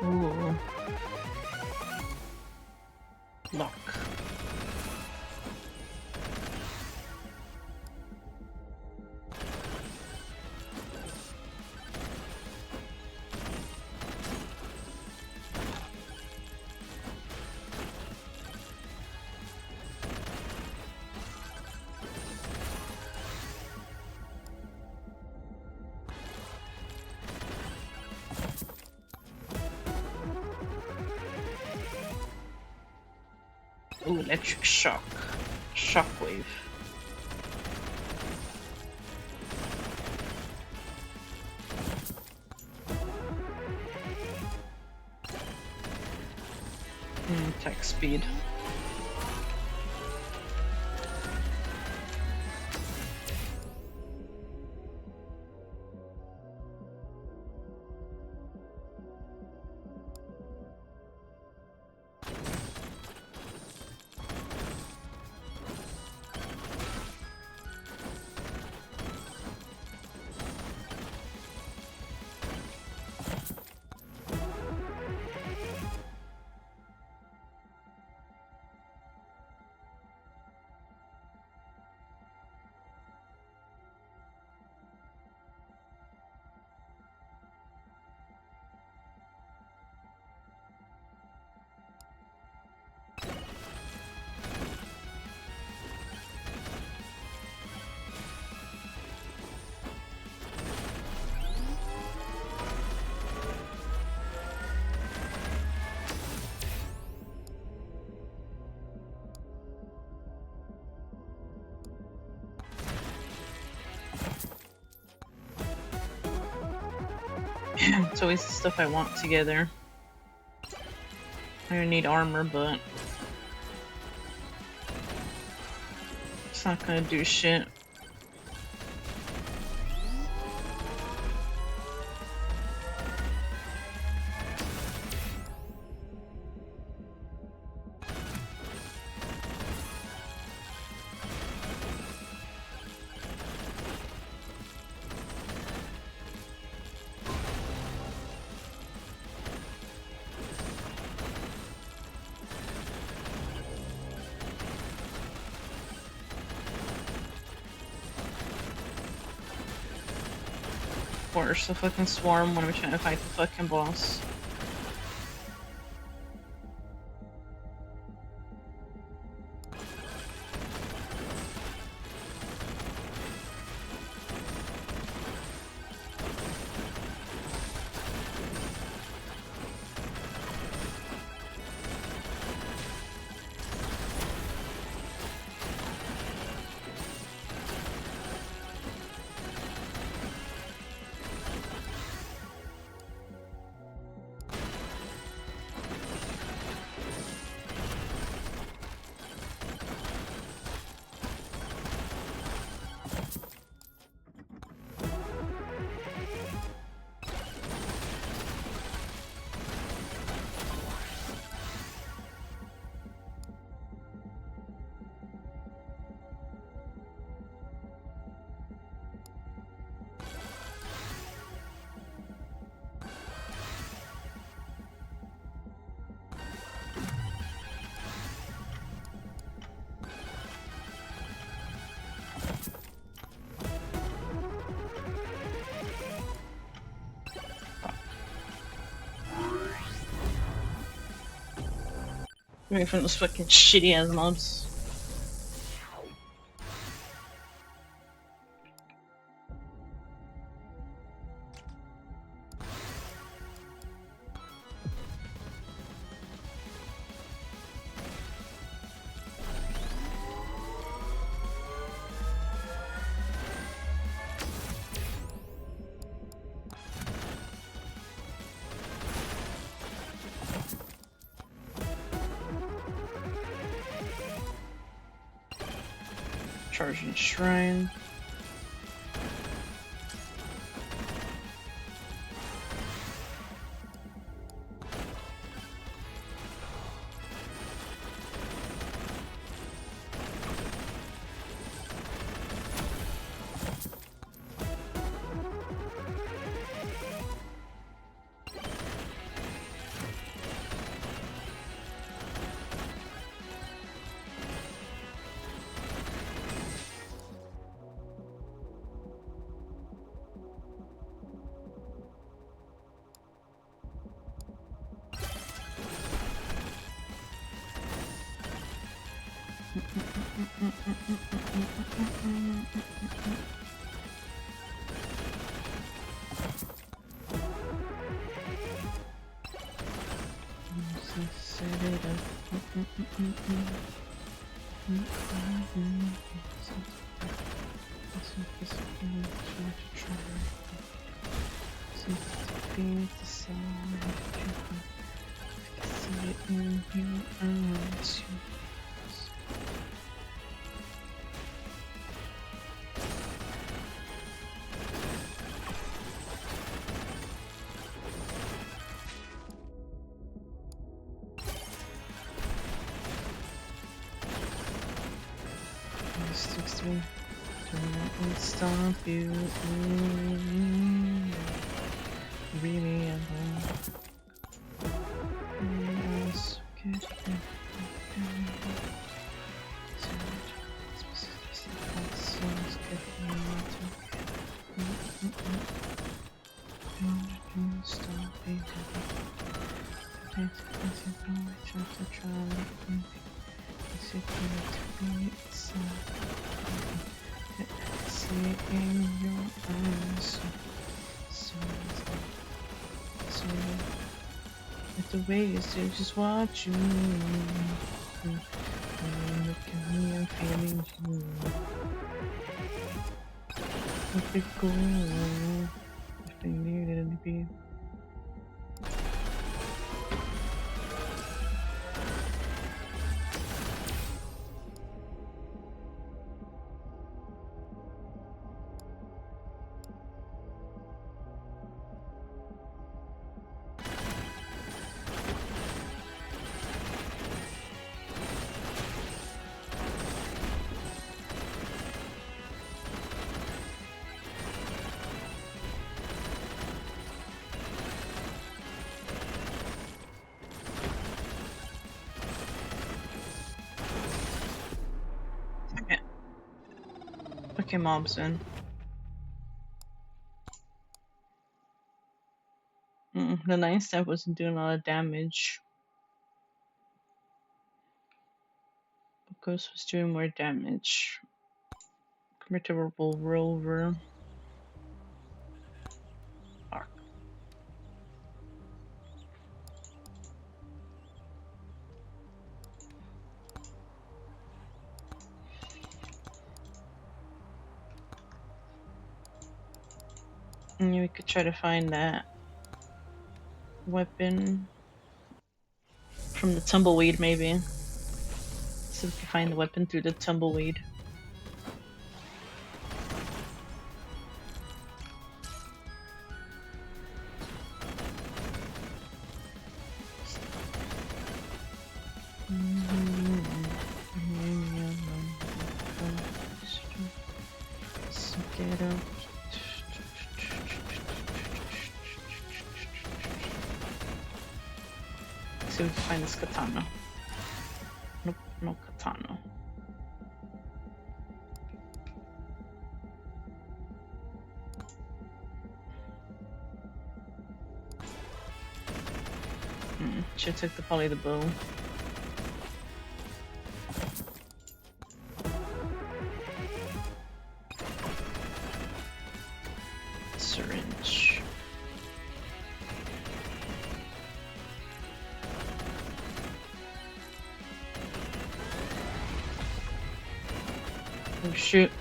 Ooh. Lock. Ooh, electric shock. Shockwave. Attack speed. It's always the stuff I want together. I don't need armor, but it's not gonna do shit. Of course, the fucking swarm when I'm trying to fight the fucking boss. Away from those fucking shitty ass mobs. Charging shrine. Sticks me. Don't stop you. Really, I'm in your eyes, so with the way you say, just watch you. Look at me, I'm feeling you. Look at go, if I needed to be. Okay, mobs in. The 9 step wasn't doing a lot of damage. Ghost was doing more damage. Convertible rover. Fuck. And we could try to find that weapon from the tumbleweed, maybe. So we can find the weapon through the tumbleweed. See if we can find this katana. Nope, no katana. Should take probably the bow. Syringe. Oh shoot.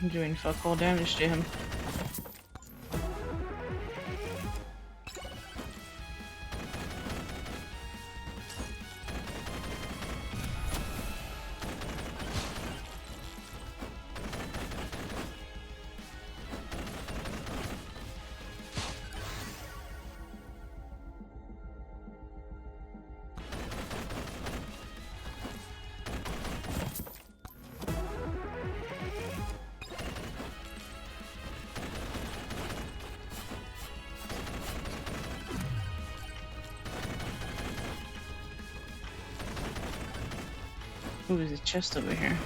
I'm doing fuck all damage to him. Ooh, there's a chest over here.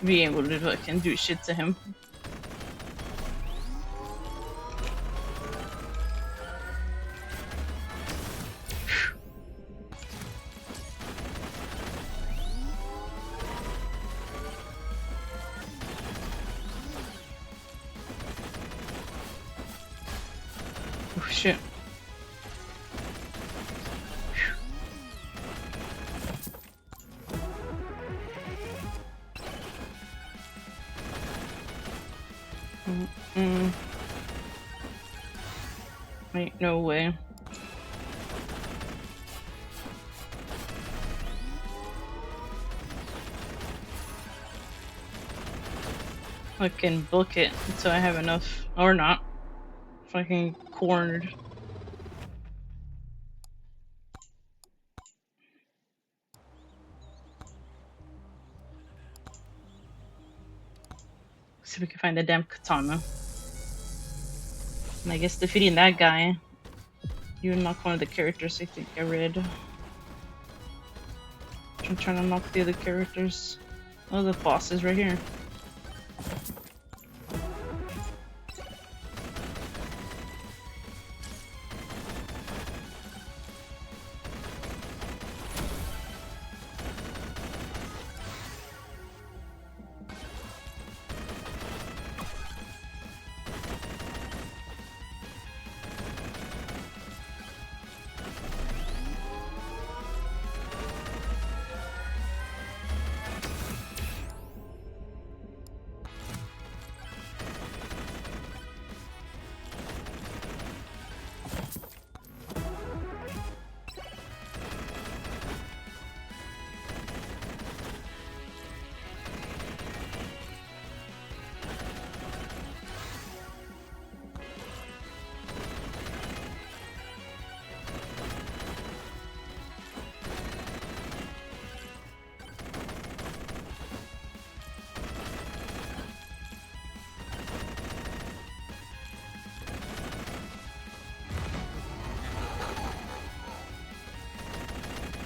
Be able to fucking do shit to him. Oh shit. Ain't no way. I can book it until I have enough, or not. Fucking cornered. See if we can find the damn katana. And I guess defeating that guy, you unlock one of the characters I think I read. I'm trying to unlock the other characters. Oh, the boss is right here.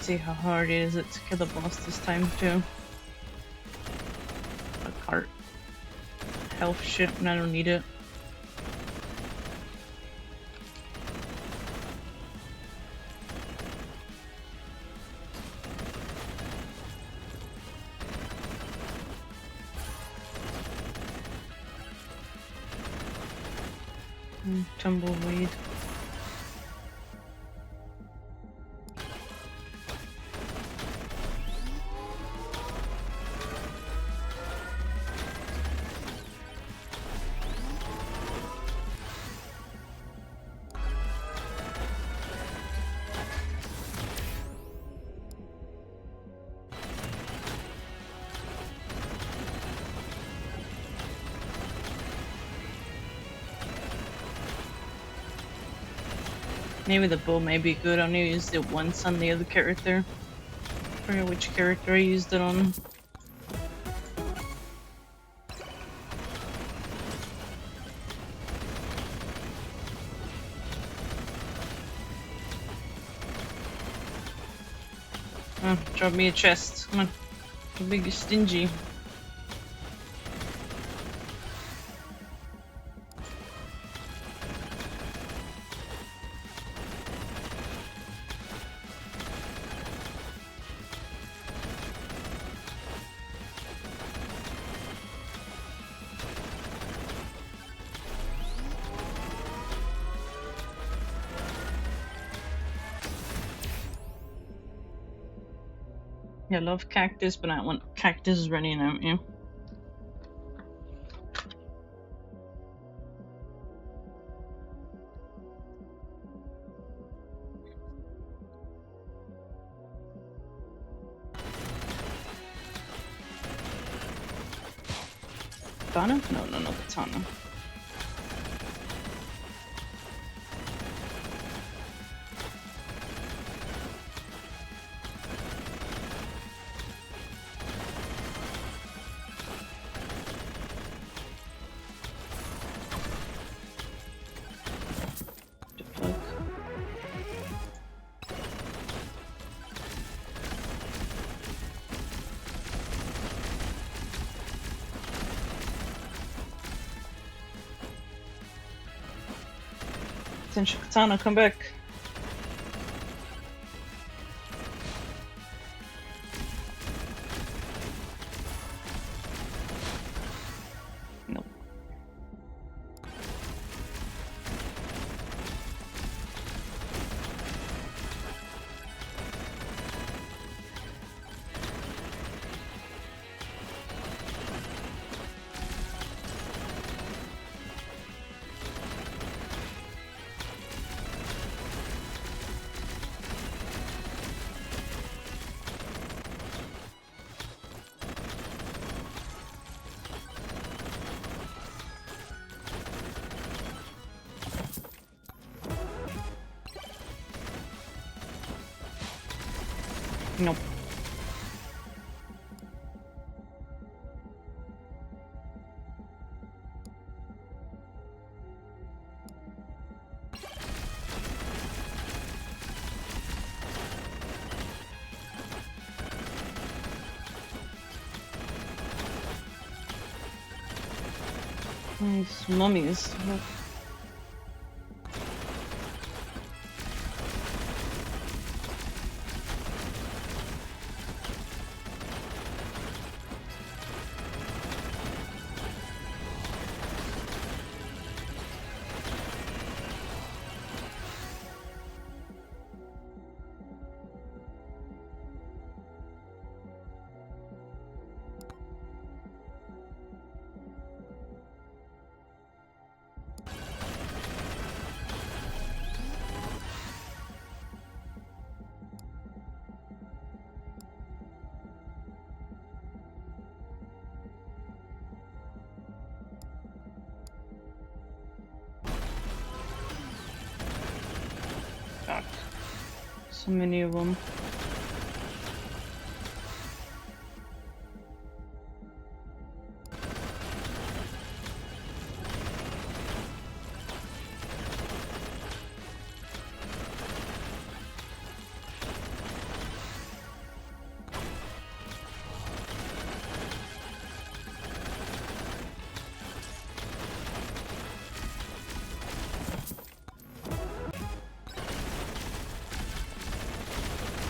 Let's see how hard is it to kill the boss this time too. A cart. Health shit, and I don't need it. Tumbleweed. Maybe the bow may be good. I only used it once on the other character. I forget which character I used it on. Oh, drop me a chest. Come on. Don't be stingy. Yeah, I love cactus, but I want cactus running out, yeah. Katana? No, no, no katana. The fuck? Tenshin Katana, come back. Nope. Nope. These mummies. Look. God. So many of them.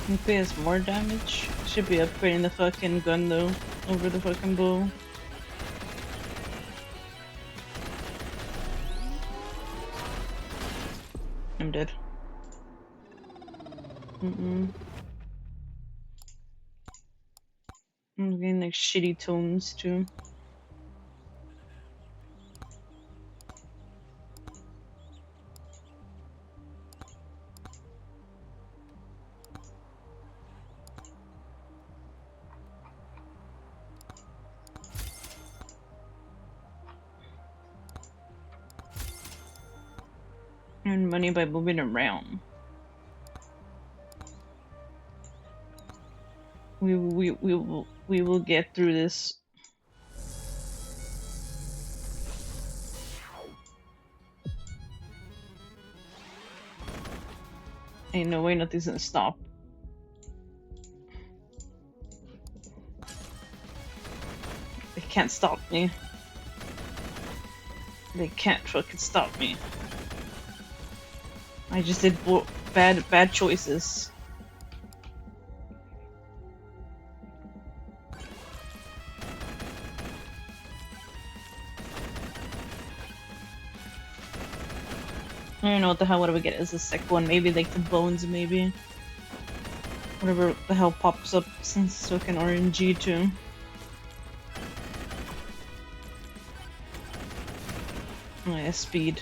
It has more damage. Should be upgrading the fucking gun though over the fucking bow. I'm dead. I'm getting like shitty tones too. Earn money by moving around. We will get through this. Ain't no way nothing's gonna stop. They can't stop me. They can't fucking stop me. I just did bad choices. I don't know what the hell. What do we get as a second one? Maybe like the bones, maybe. Whatever the hell pops up since it's fucking RNG too. Oh yeah, speed.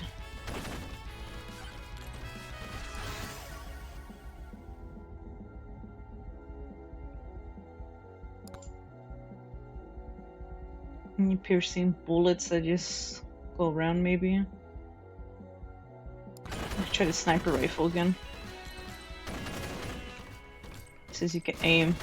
Any piercing bullets that just go around, maybe. I'll try the sniper rifle again. It says you can aim.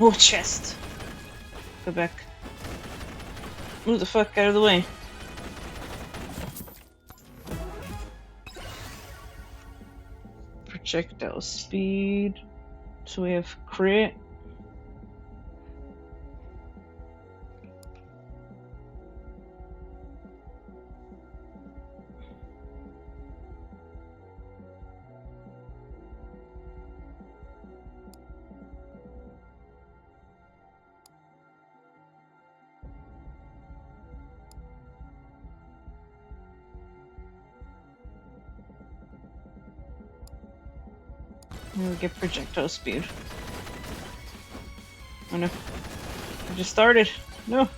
Oh, chest. Go back. Move the fuck out of the way. Projectile speed. So we have crit. We'll get projectile speed. Oh no. I just started. No.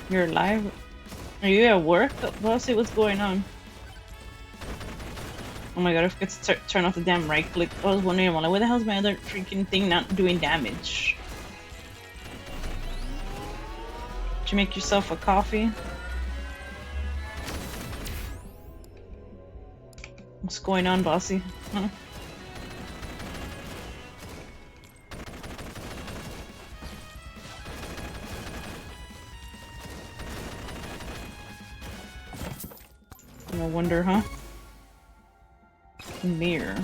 You're alive? Are you at work? Bossy, what's going on? Oh my god, I forgot to turn off the damn right click. I was wondering, well, where the hell's my other freaking thing not doing damage? Did you make yourself a coffee? What's going on, Bossy? Huh? No wonder, huh? Mirror.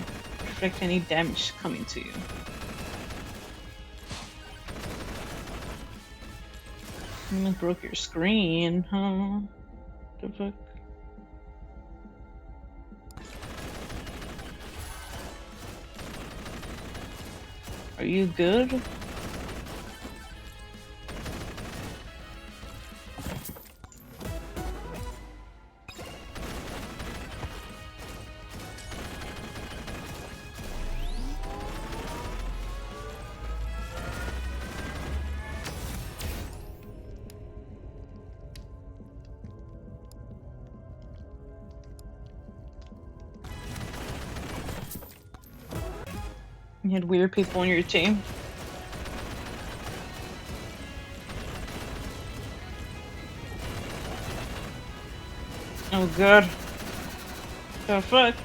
Reflect any damage coming to you. You broke your screen, huh? The fuck? Are you good? You had weird people on your team. Oh god. The fuck?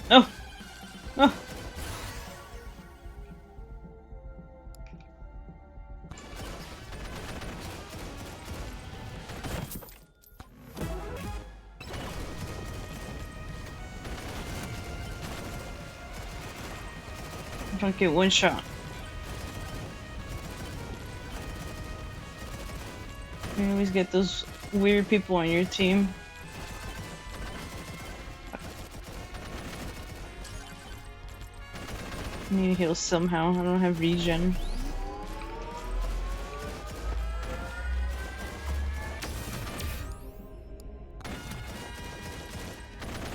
Oh! Oh! I'm trying to get one shot. You always get those weird people on your team. I need to heal somehow. I don't have regen.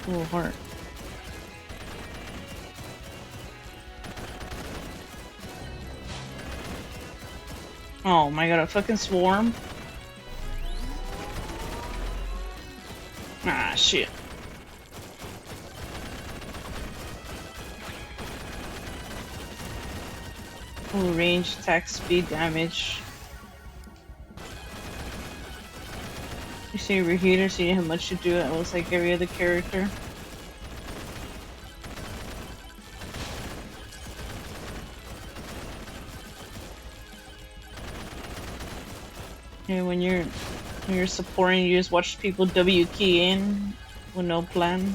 Full heart. Oh my god, a fucking swarm. Ah, shit. Full range, attack, speed, damage. You see over here, so you have much to do. It looks like every other character. Yeah, when you're supporting, you just watch people W key in with no plan.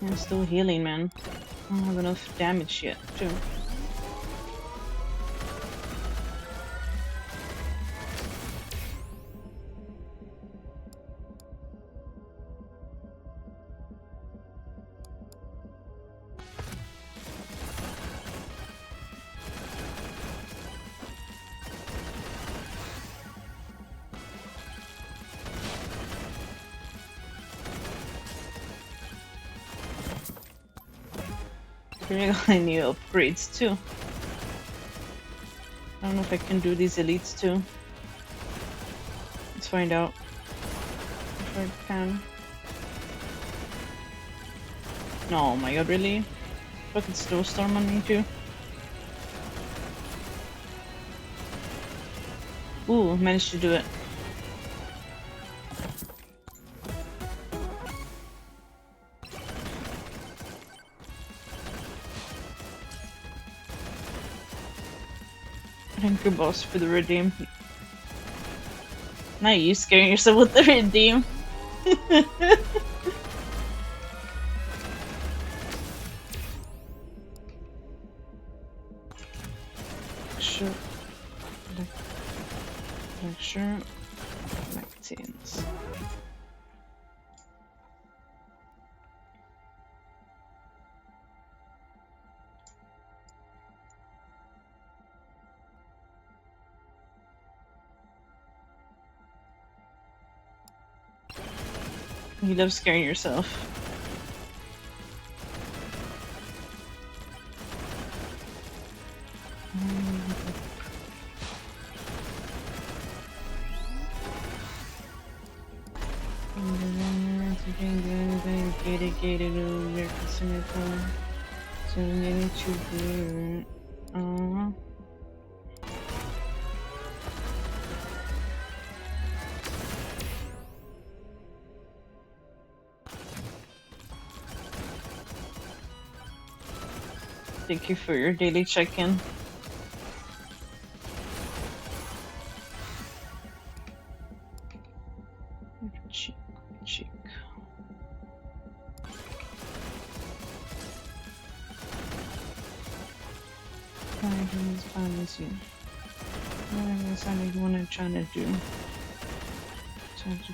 I'm still healing, man. I don't have enough damage yet, too. Pretty got new upgrades too. I don't know if I can do these elites too. Let's find out if I can. No, oh my god, really? Fucking snowstorm on me too. Ooh, managed to do it. Thank you, boss, for the redeem. Not you scaring yourself with the redeem. Sure. Lecture. Vaccines. You love scaring yourself. Gated over consumer phone. So I'm getting too good. Thank you for your daily check-in. Cheek, cheek. Balance you. What is that what I'm trying to do? Trying to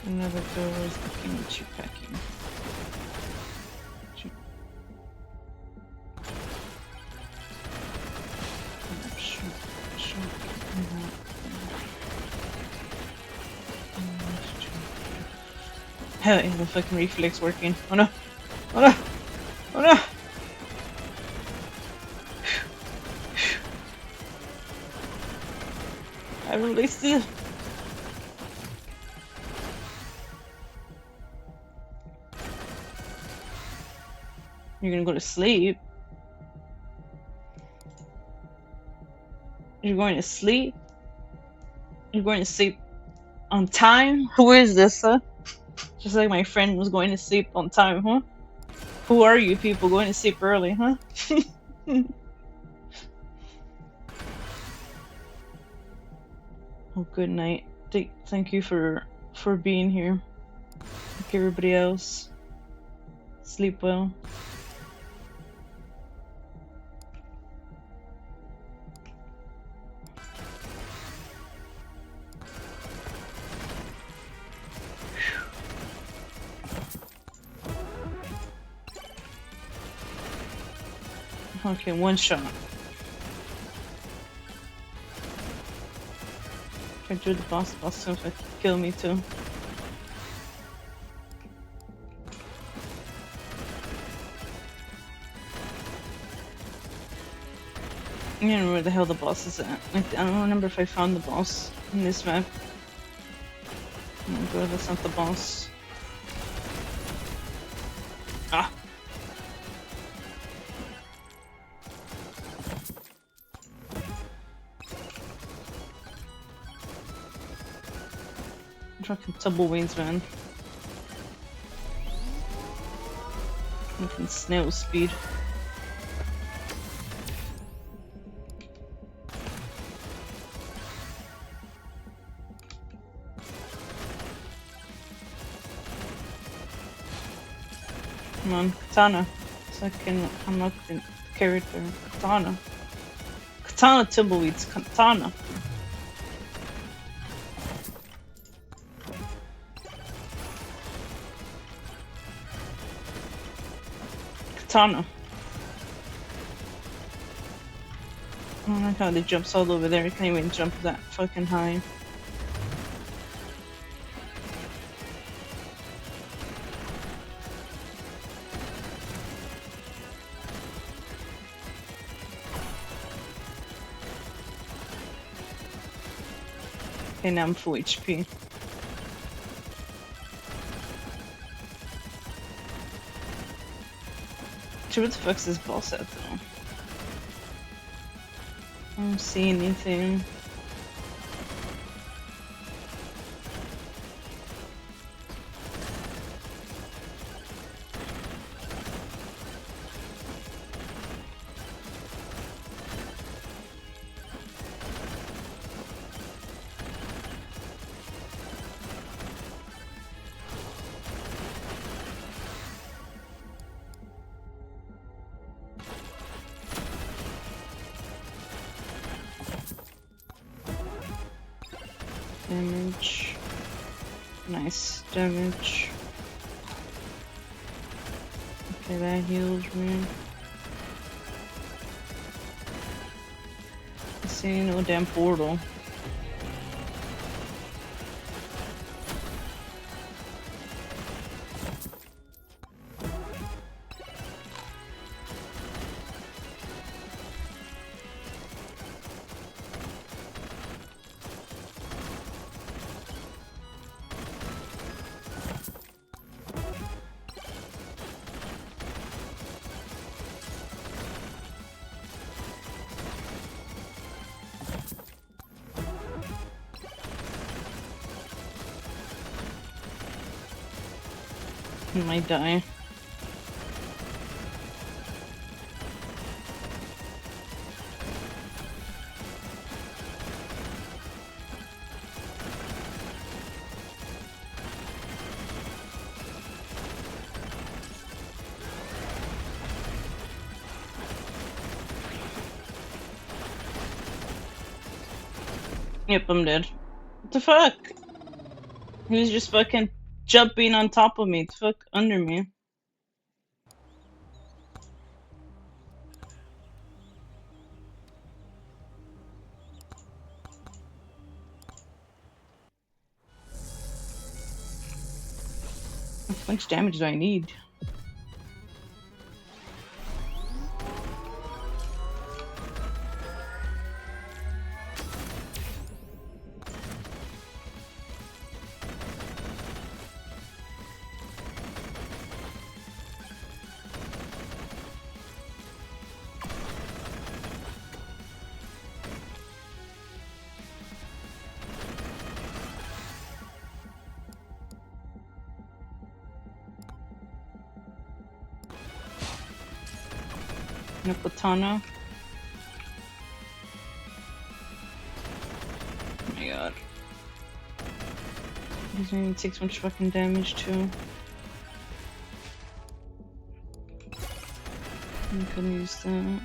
another door is looking at you packing. Hell yeah, the fucking reflex working. Oh no! Oh no! Oh no! I really still. You're gonna go to sleep. You're going to sleep. You're going to sleep on time. Who is this, huh? Just like my friend was going to sleep on time, huh? Who are you people going to sleep early, huh? Oh, good night. Thank you for being here. Like everybody else. Sleep well. Okay, one shot. If I do the boss seems like kill me too. I don't know where the hell the boss is at. Like, I don't remember if I found the boss in this map. Oh my god, that's not the boss. Ah! Fucking tumbleweeds, man. Fucking snail speed. Come on, katana. So I can unlock the character. Katana. Katana tumbleweeds. Katana. Katana. I don't like how they jumps all over there. I can't even jump that fucking high. Okay, now I'm full HP. Where the fuck's this boss at though? I don't see anything. Damage. Nice damage. Okay, that heals me. I see no damn portal. He might die. Yep, I'm dead. What the fuck? He was just fucking jumping on top of me. The fuck under me. How much damage do I need? No katana. Oh my god. He's gonna take so much fucking damage too. I couldn't use that.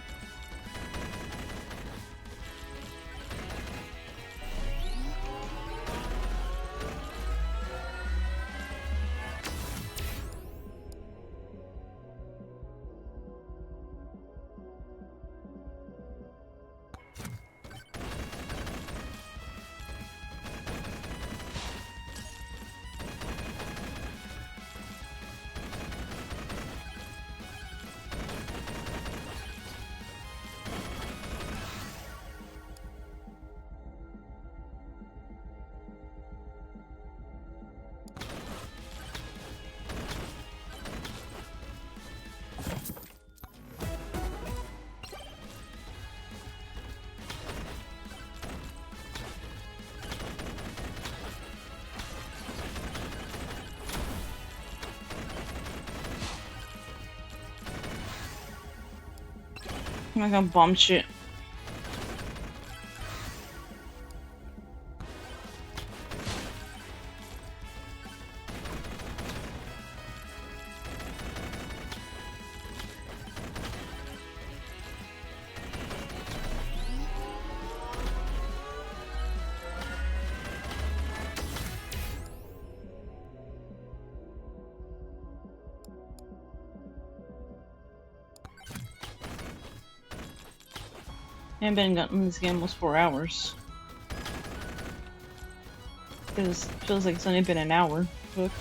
I'm not gonna bomb shit. I haven't been in this game almost 4 hours. It feels like it's only been an hour. Look.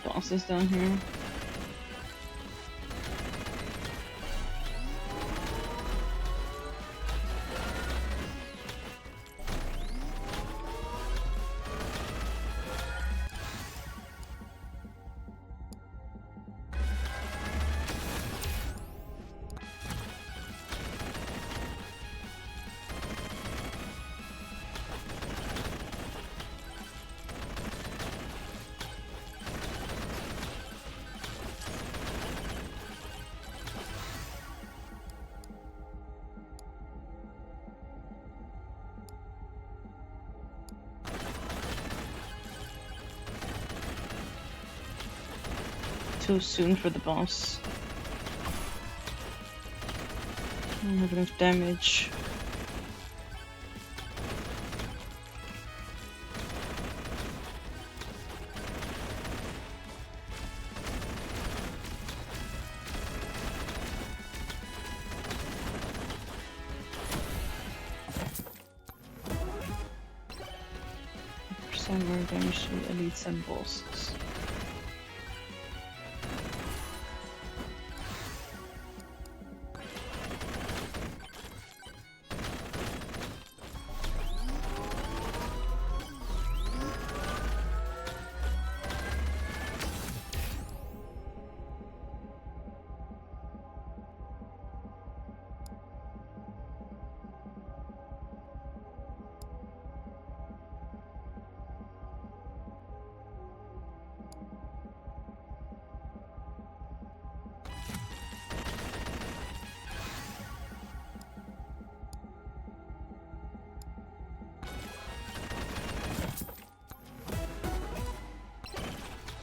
Boss is down here. Too soon for the boss. I don't have enough damage. 10 more damage to elites and bosses.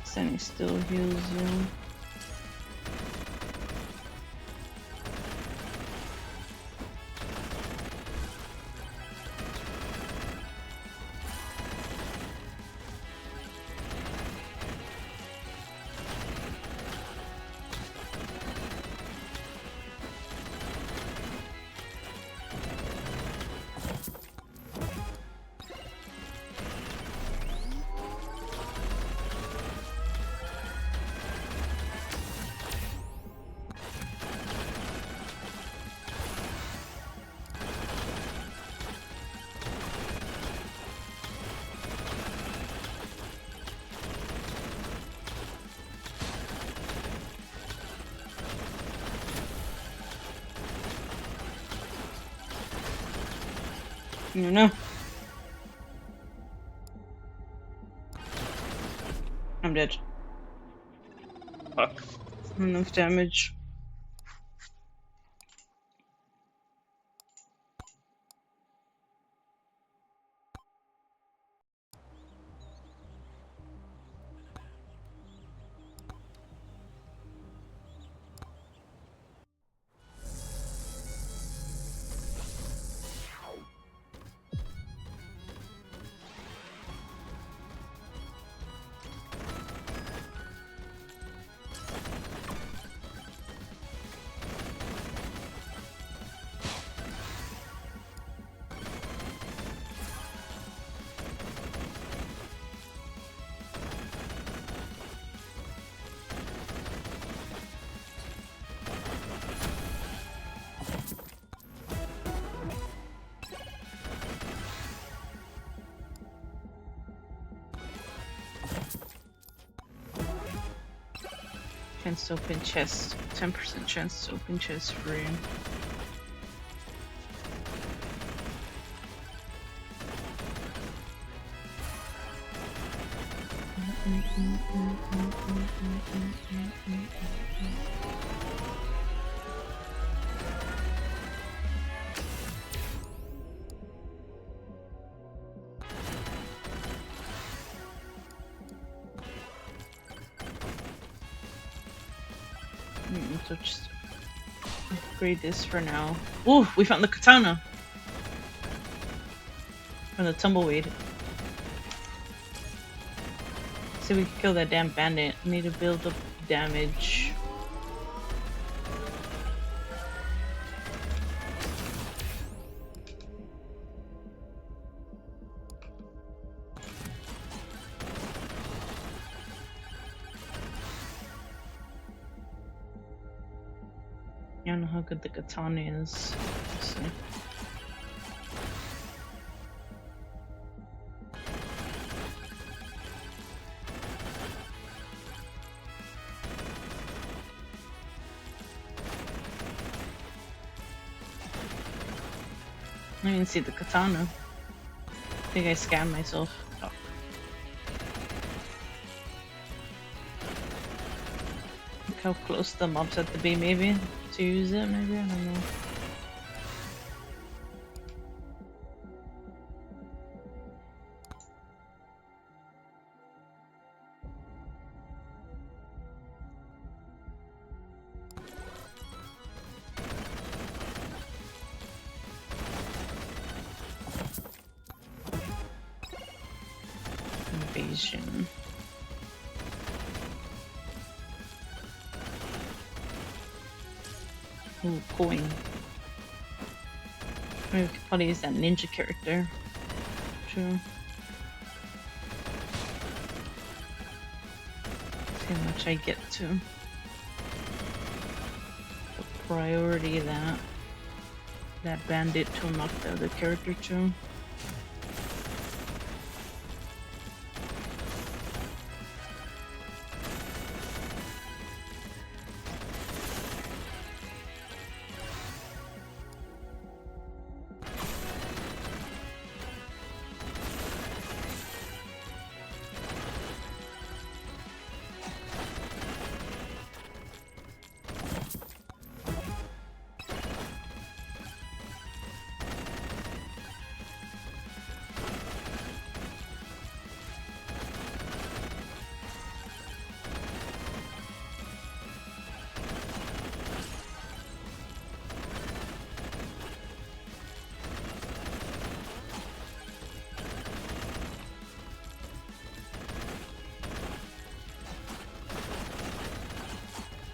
Standing still heals you. No. I'm dead. Fuck. Enough damage. Chance to open chest. 10% chance to open chest free. So just upgrade this for now. Ooh, we found the katana from the tumbleweed. See if we can kill that damn bandit. Need to build up damage. I don't know how good the katana is. Let's see. I didn't see the katana. I think I scammed myself. Oh. Look how close the mobs have to be, maybe, to use it, maybe? I don't know. Invasion. Ooh, coin. Maybe we could probably use that ninja character. True. See how much I get to. The priority that bandit to knock the other character to.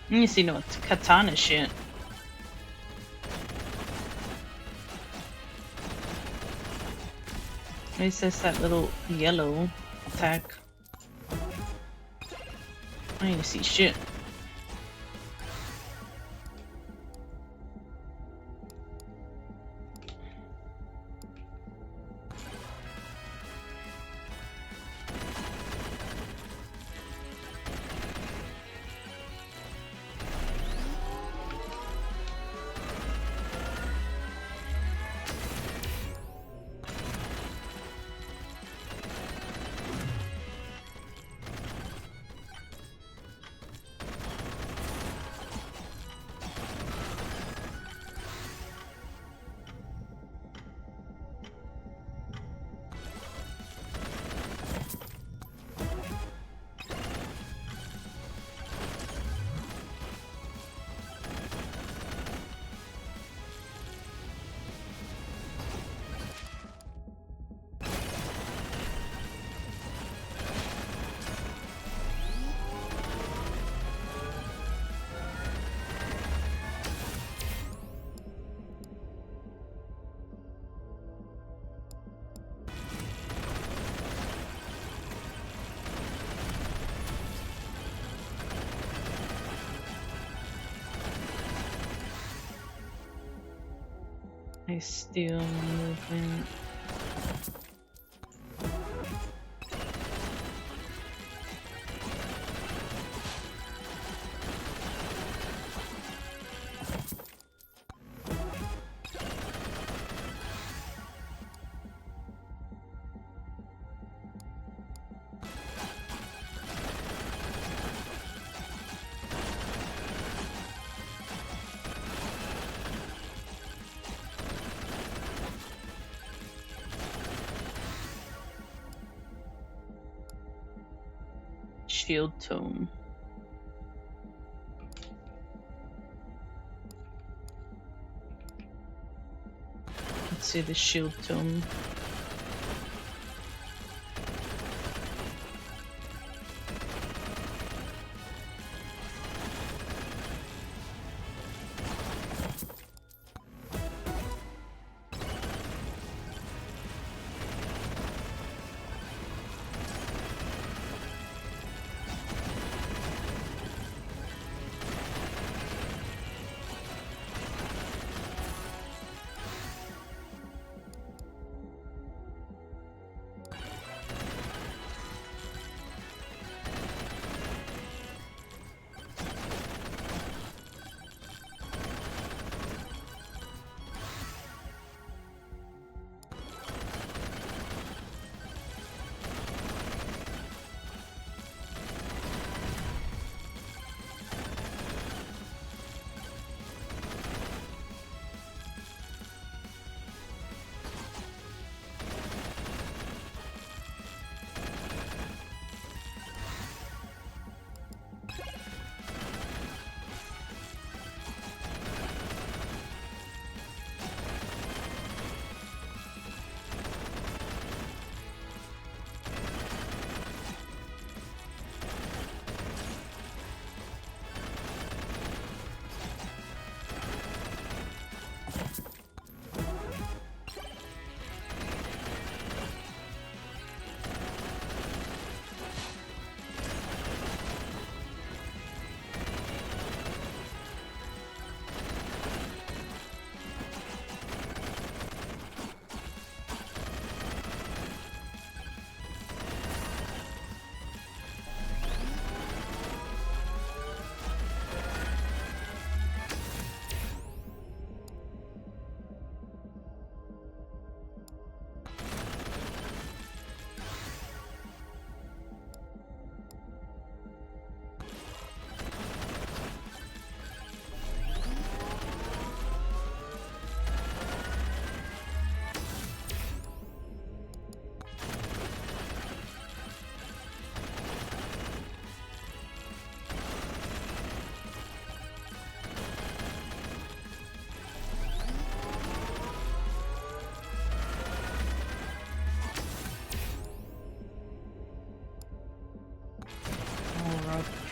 You see, no, it's katana shit. At least that's that little yellow attack. I didn't see shit. I steal movement. Shield tome. Let's see the shield tome.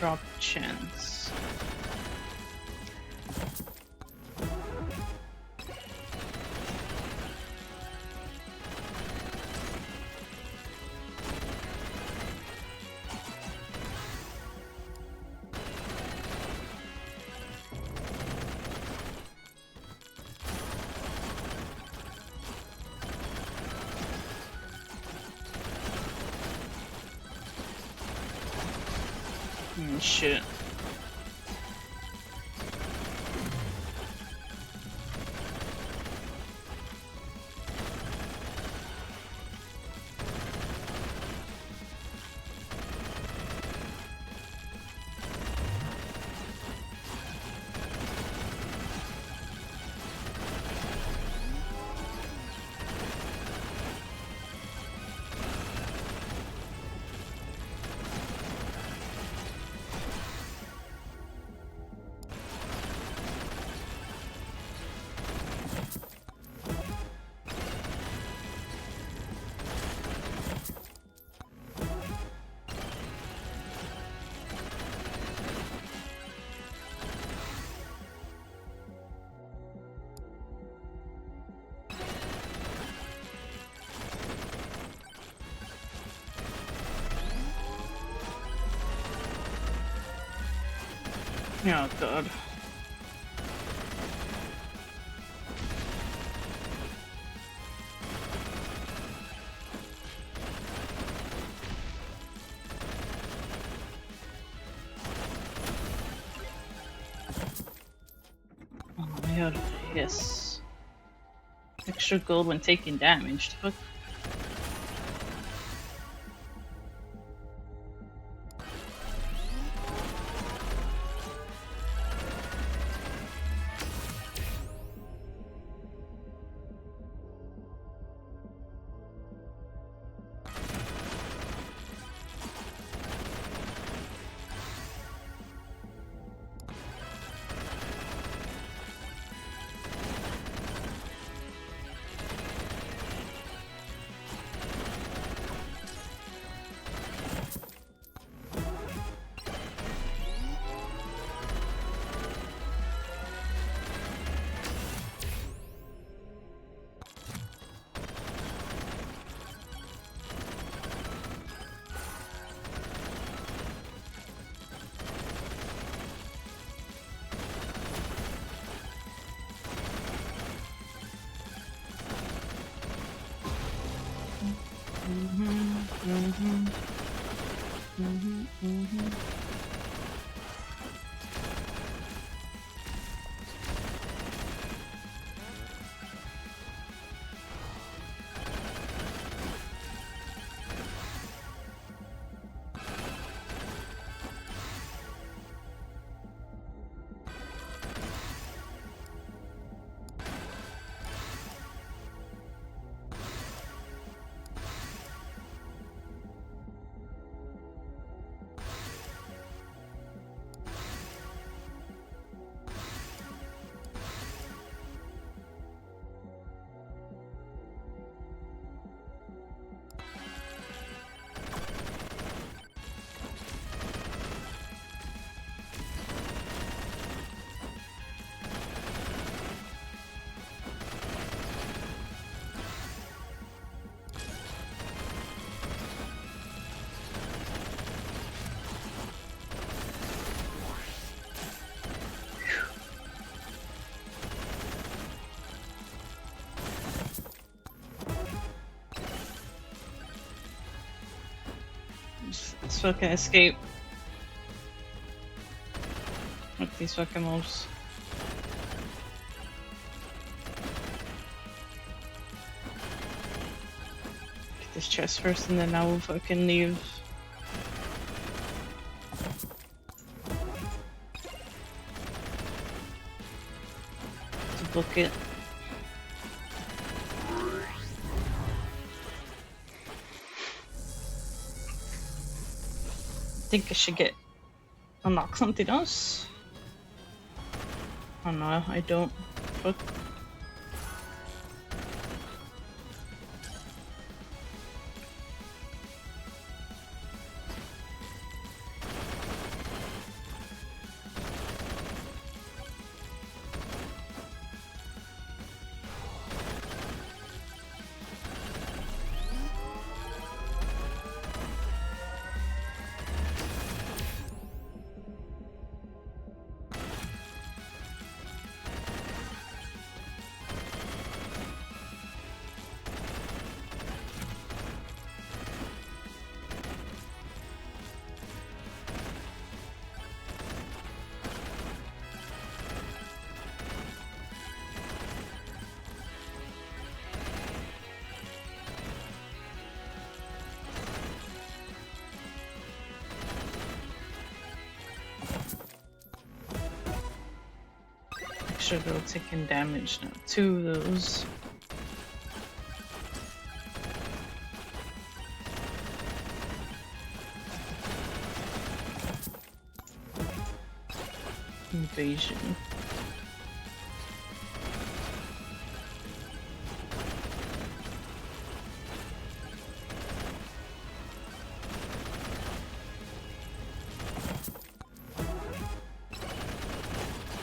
drop chance. Shit. Oh god. Oh my god, yes. Extra gold when taking damage. Fuck. Let's fucking escape. With these fucking mobs. Get this chest first and then I will fucking leave. To book it. I think I should unlock something else. Oh no, I don't. Fuck. extra girl taking damage now. 2 of those. Invasion.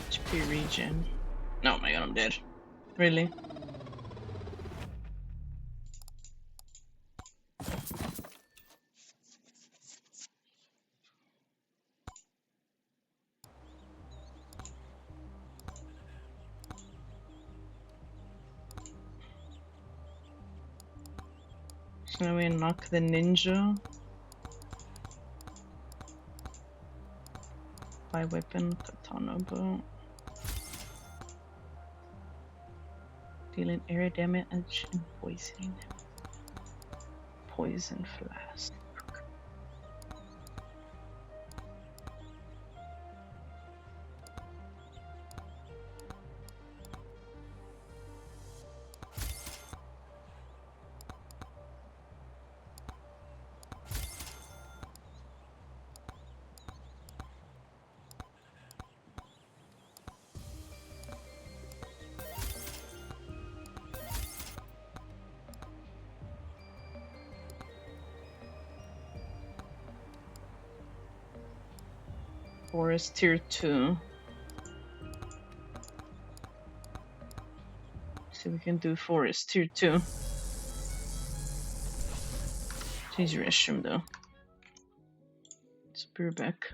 HP regen. Oh my god, I'm dead. Really? So now we unlock the ninja. By weapon, katana bow. Dealing area damage and poisoning. Poison flask. Forest tier 2. So we can do forest tier 2. Change restroom though. Let's be back.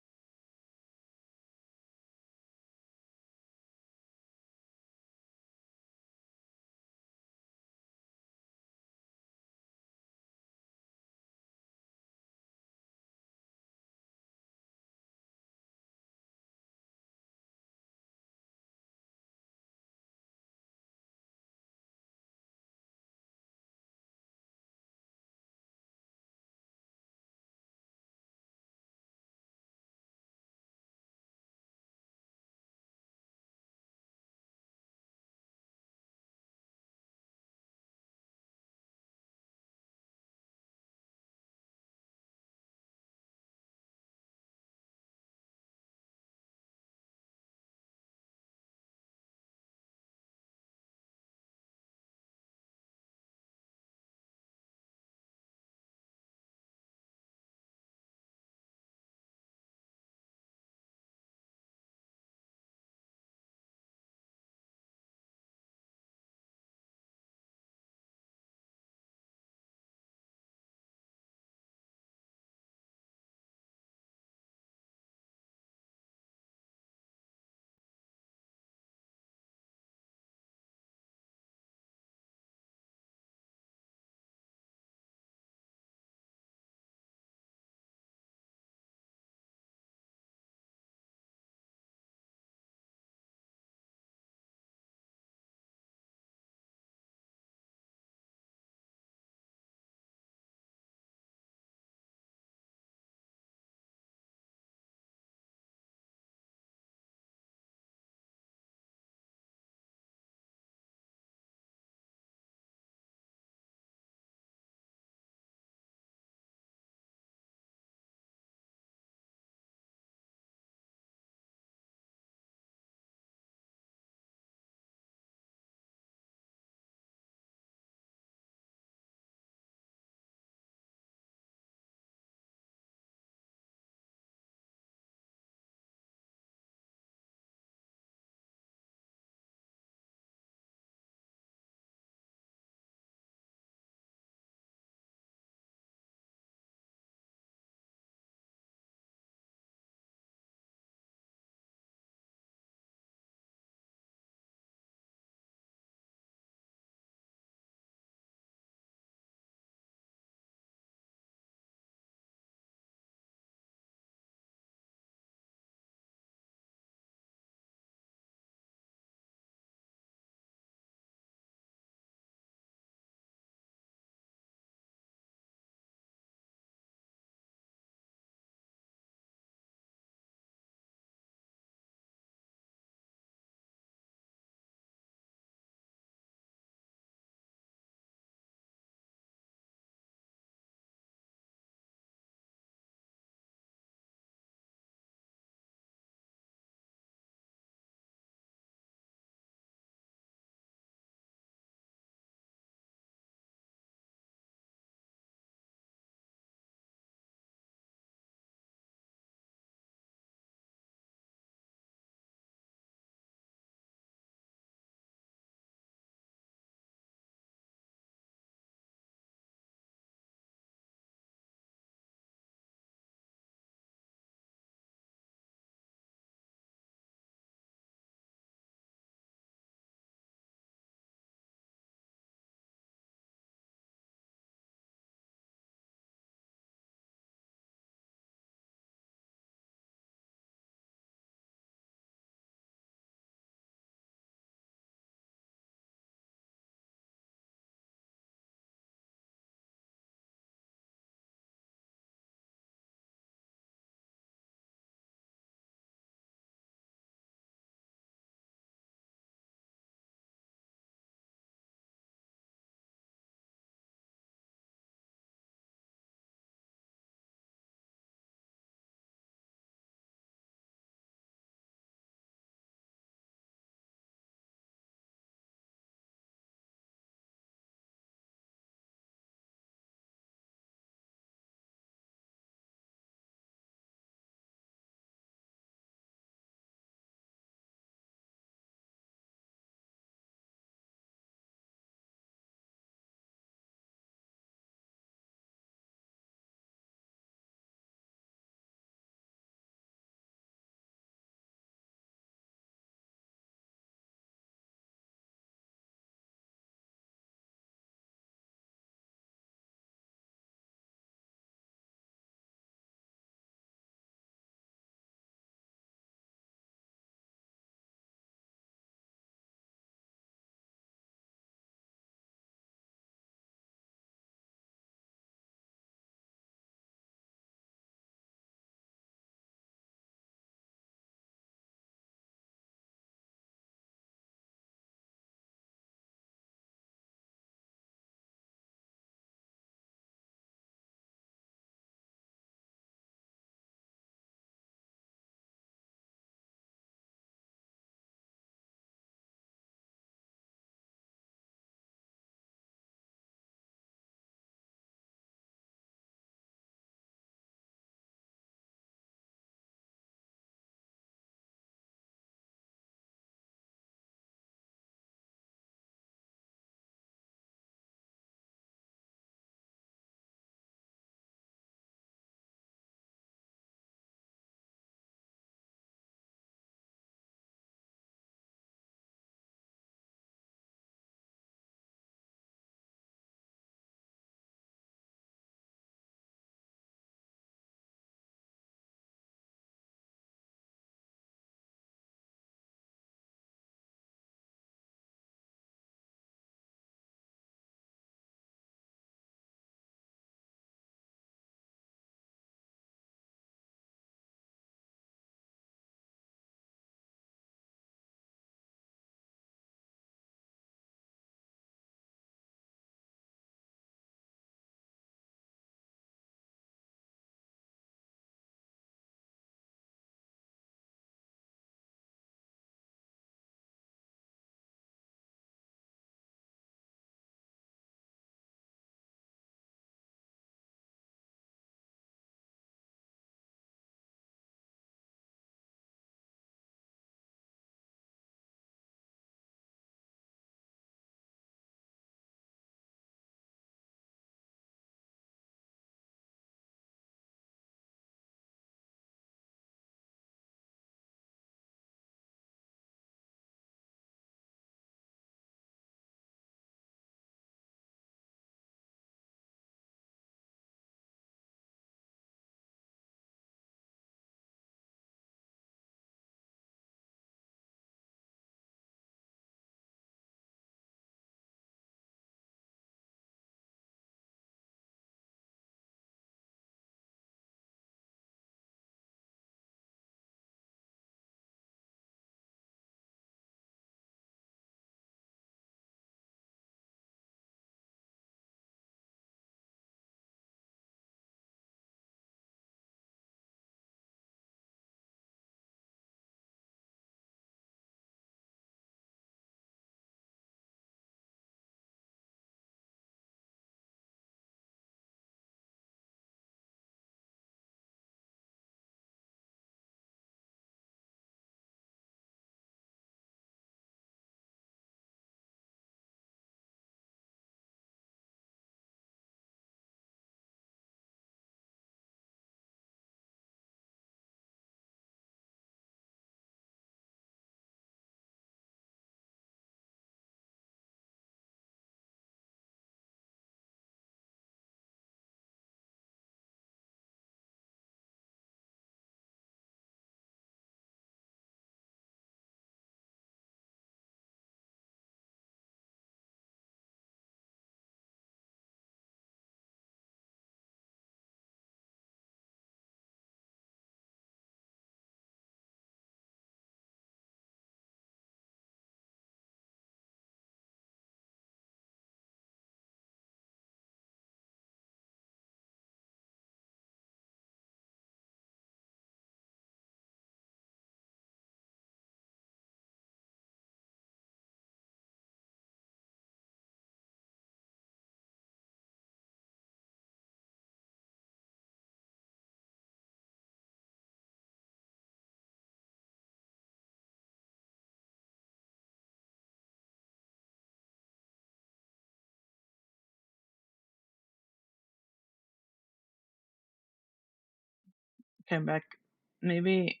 came back. Maybe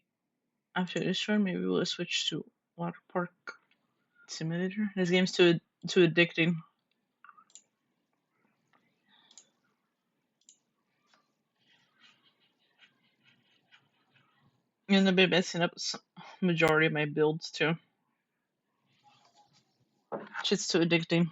after this run, maybe we'll switch to Water Park Simulator. This game's too addicting. And I've been messing up majority of my builds too. Shit's too addicting.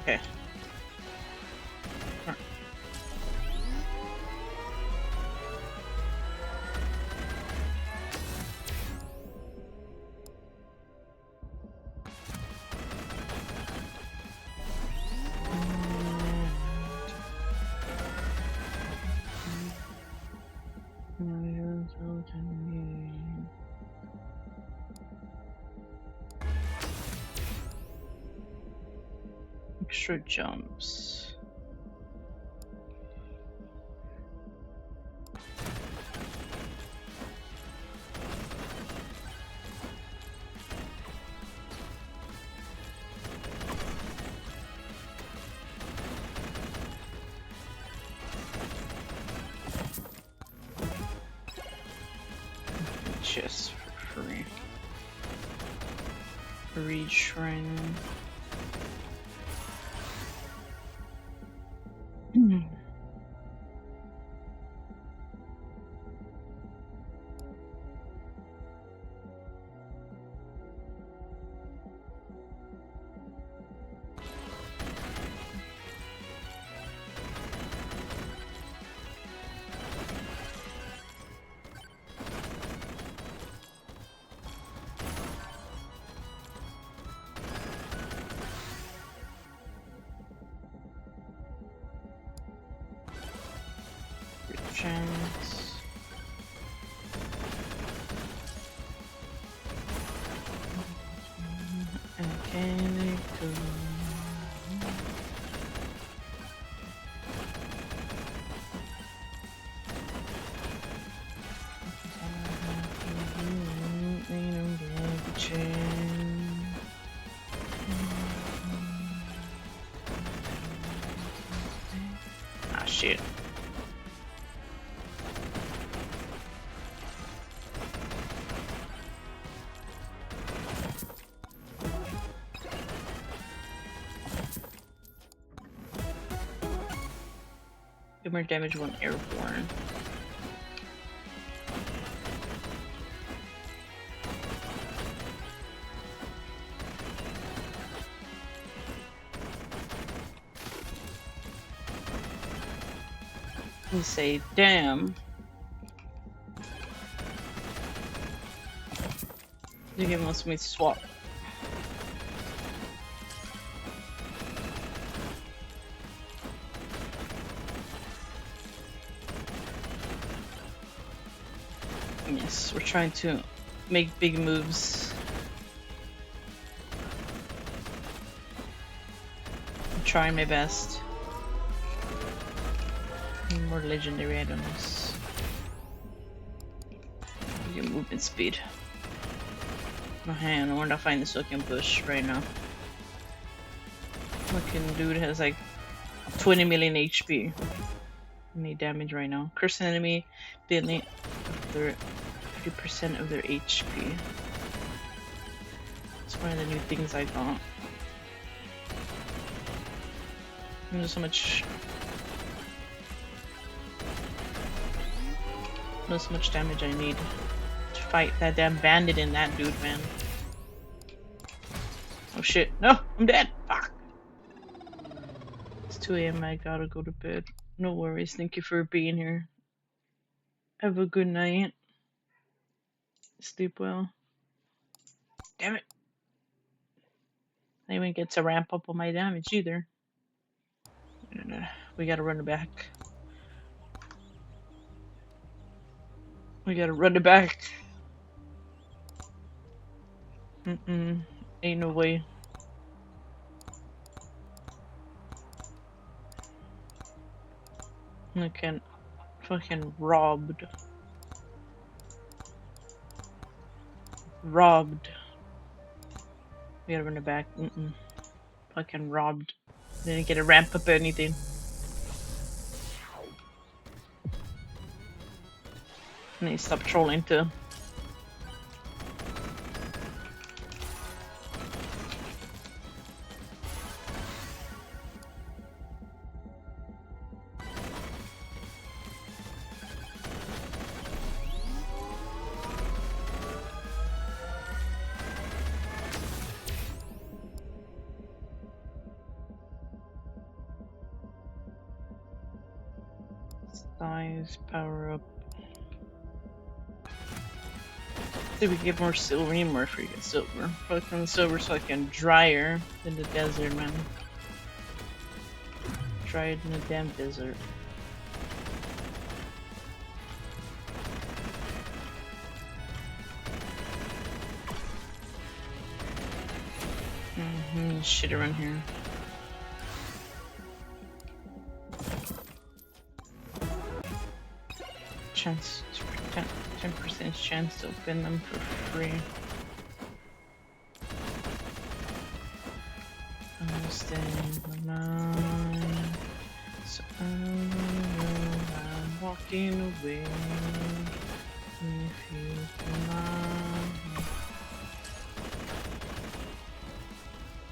Okay. Extra jumps. Just for free. Read shrine. Chance. Okay, go. Ah, shit. Do more damage when airborne. You say, damn. The game wants me to swap. Yes, we're trying to make big moves. I'm trying my best. More legendary items. Your movement speed. Oh, hang on, where did I find this looking bush right now? Looking dude has like 20 million HP. Any damage right now. Curse an enemy, dealing of their 50% of their HP. It's one of the new things I got. There's so much. There's so much damage I need to fight that damn bandit in that dude, man. Oh shit! No, I'm dead. Fuck. It's 2 a.m. I gotta go to bed. No worries. Thank you for being here. Have a good night. Sleep well. Damn it. I didn't even get to ramp up on my damage either. We gotta run it back. We gotta run it back. Ain't no way. I can't. Fucking robbed. Robbed. We gotta run it back. Fucking robbed. Didn't get a ramp up or anything. I need to stop trolling too. Size, power up. See if we can get more silver. We need more freaking silver. Probably from the silver so I can dryer in the desert, man. Dry it in the damn desert. Shit around here. Chance, 10% chance to open them for free. Understand the mind. So I'm walking away. If you mind.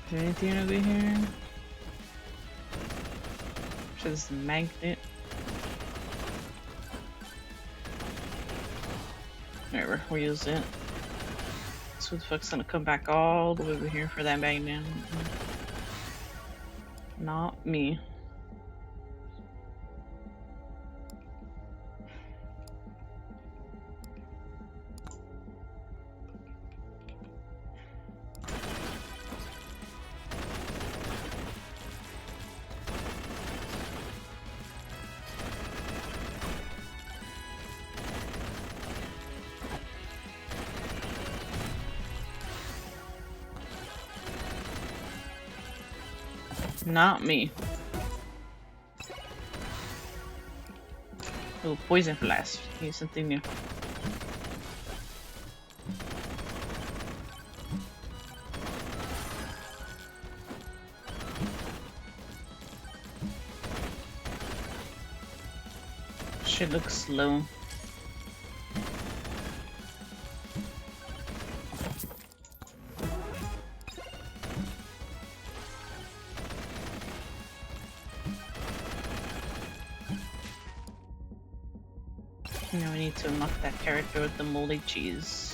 Is there anything over here? Just a magnet. Whatever, we'll use it. So the fuck's gonna come back all the way over here for that magnet. Not me. Not me. Oh, poison flask. Need something new. Shit looks slow. Now we need to unlock that character with the moldy cheese.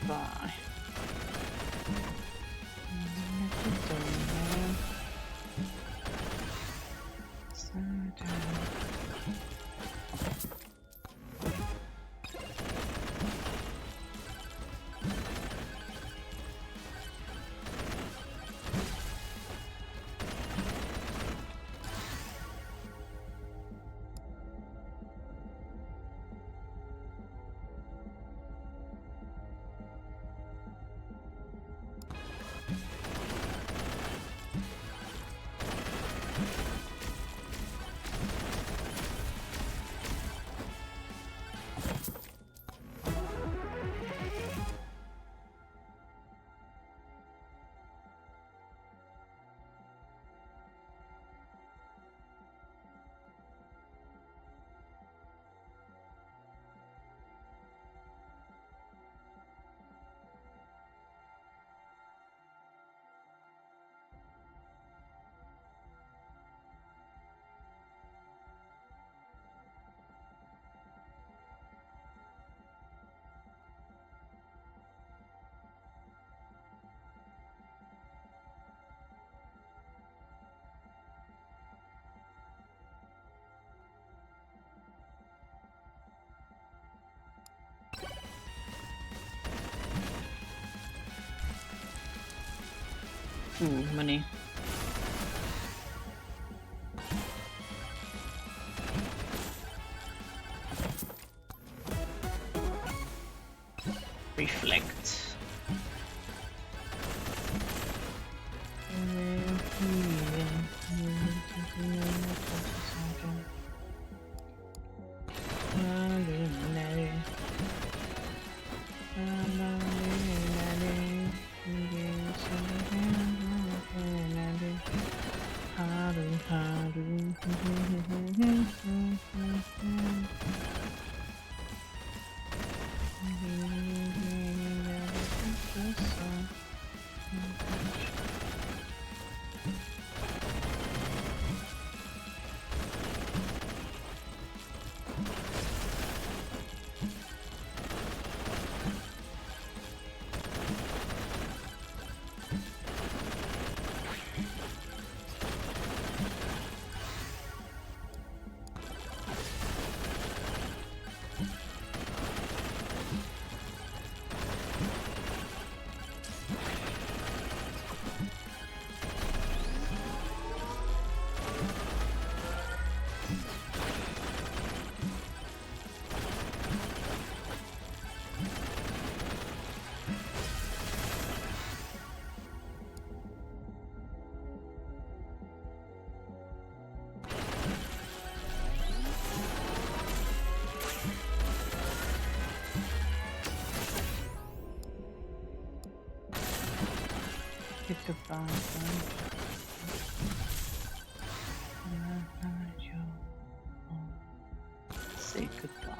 goodbye. Ooh, money. Reflect. Goodbye. Say goodbye.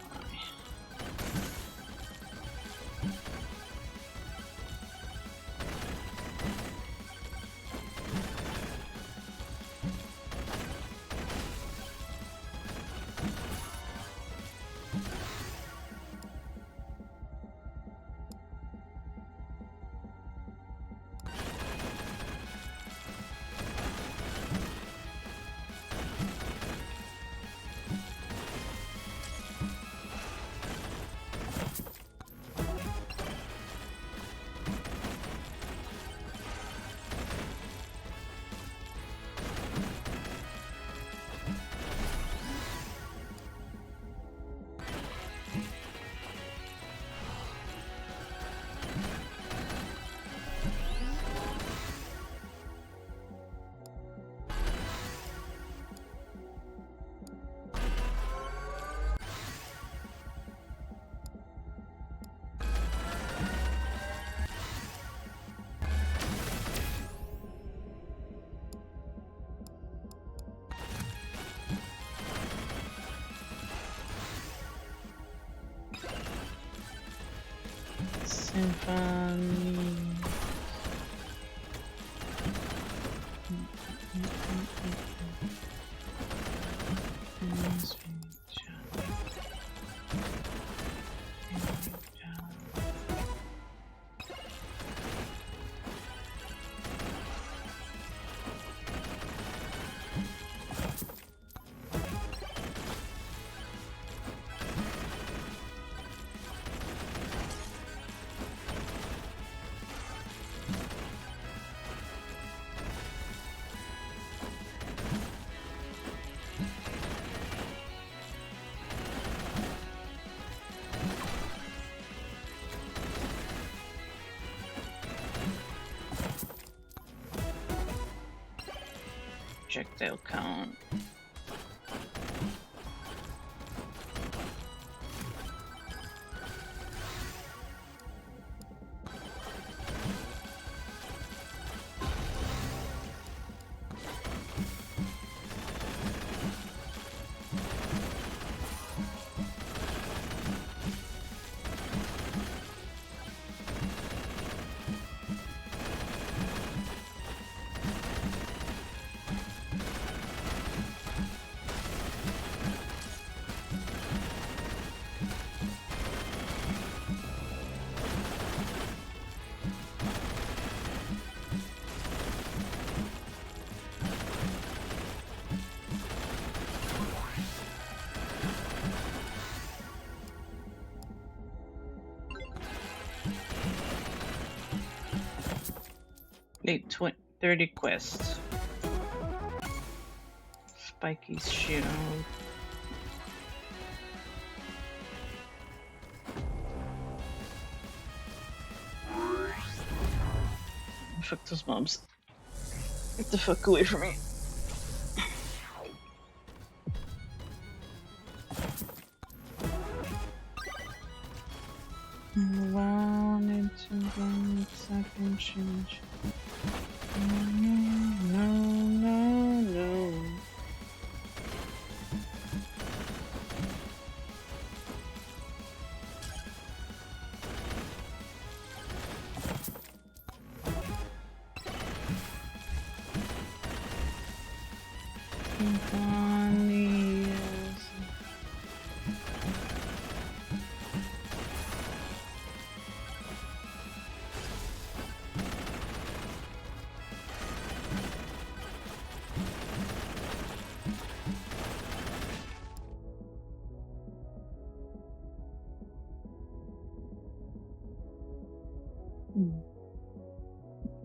Symphony. projectile count. Late 30 quests. Spiky's shield. Fuck those mobs. Get the fuck away from me. Wanted to get second change. No.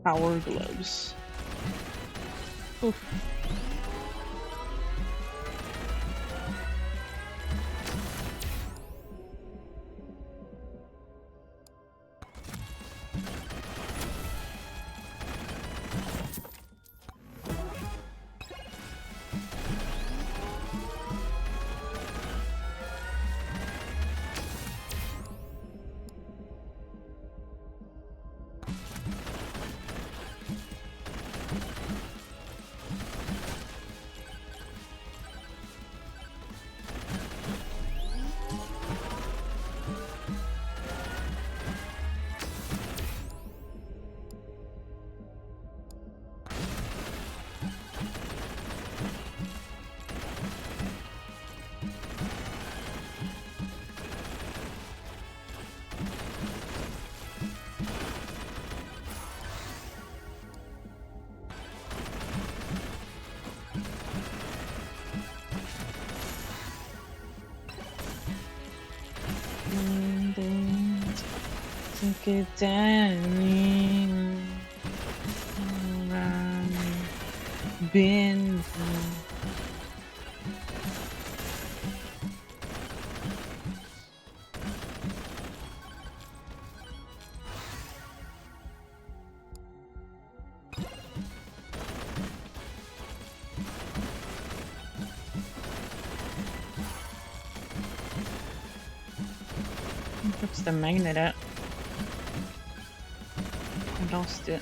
Power gloves. Oof. Take it down around bend. What's the magnet at? I lost it.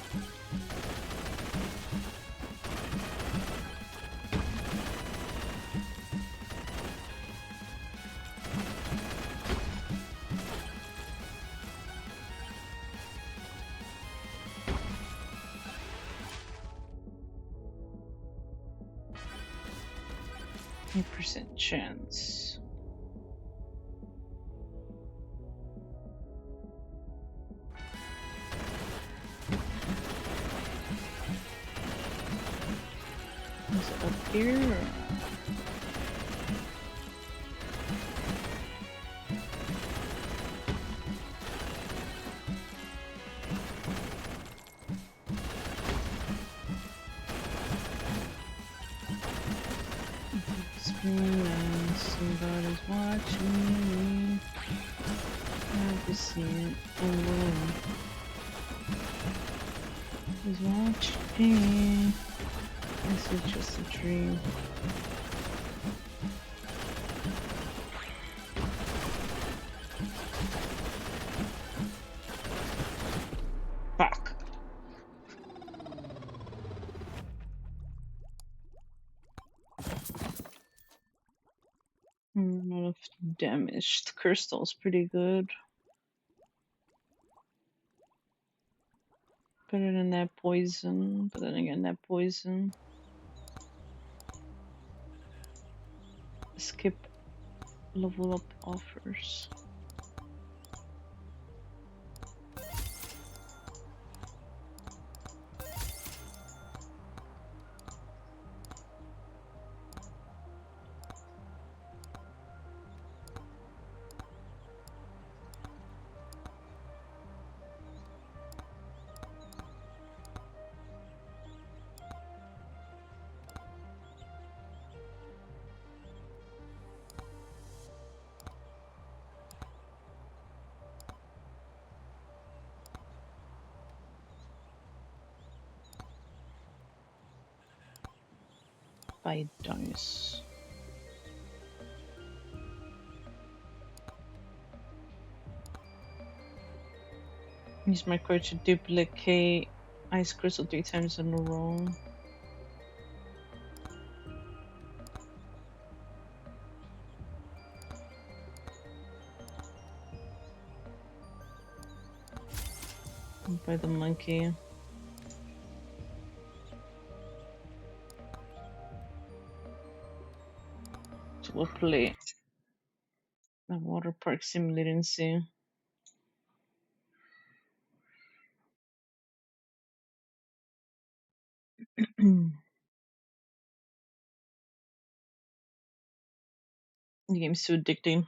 %% chance. Is it up here? Or... and somebody's watching me. I can see it. Oh, he's watching. This is just a dream. Fuck. Not of damaged. Crystal's pretty good. Better than that poison, but then again, that poison. Skip level up offers. By dice. Use my card to duplicate ice crystal 3 times in a row. By the monkey. So we'll play the water park simulator and see. The game's too addicting.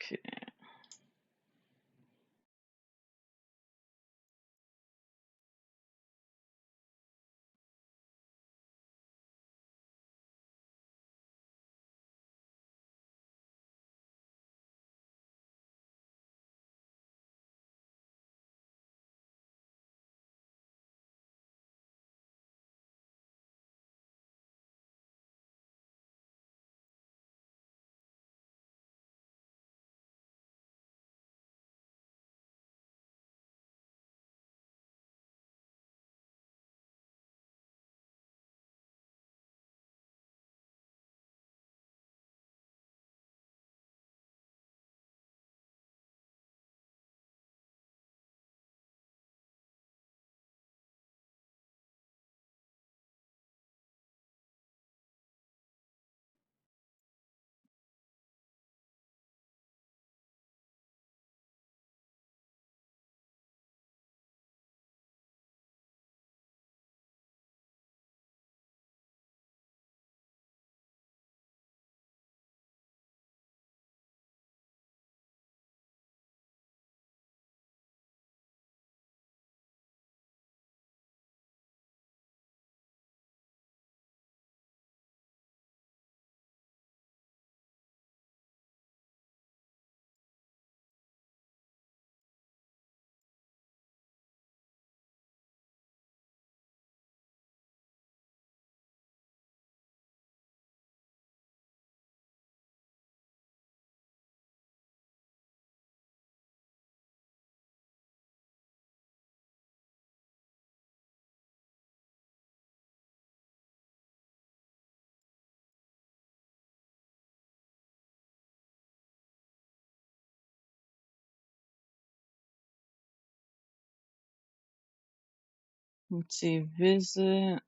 Okay. Let's see. Visit.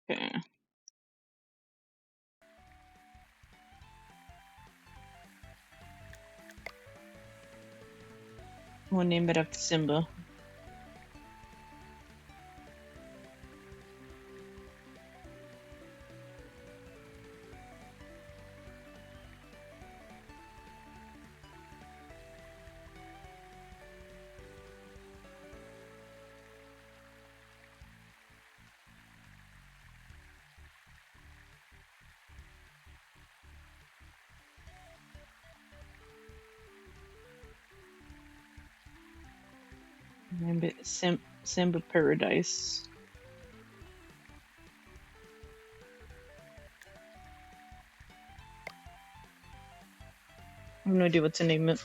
Okay. We'll name it after Simba. Name it Simba Paradise. I have no idea what to name it.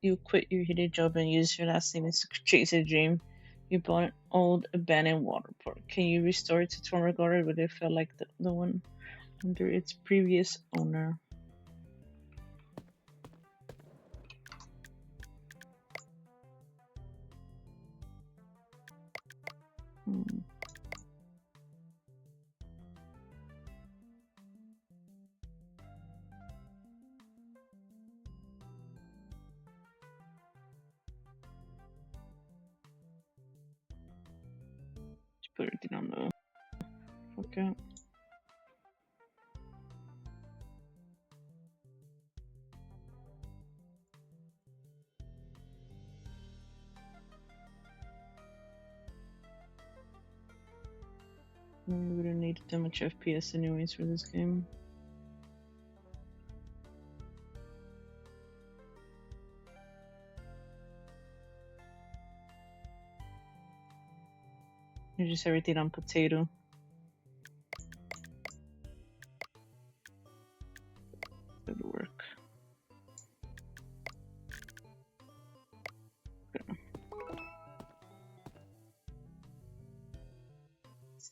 You quit your heated job and use your last name to chase a dream. You bought an old abandoned water park. Can you restore it to its former glory, but it felt like the one under its previous owner? Hmm. Just put everything on the okay. We don't need that much FPS anyways for this game. You just everything on potato. Good work.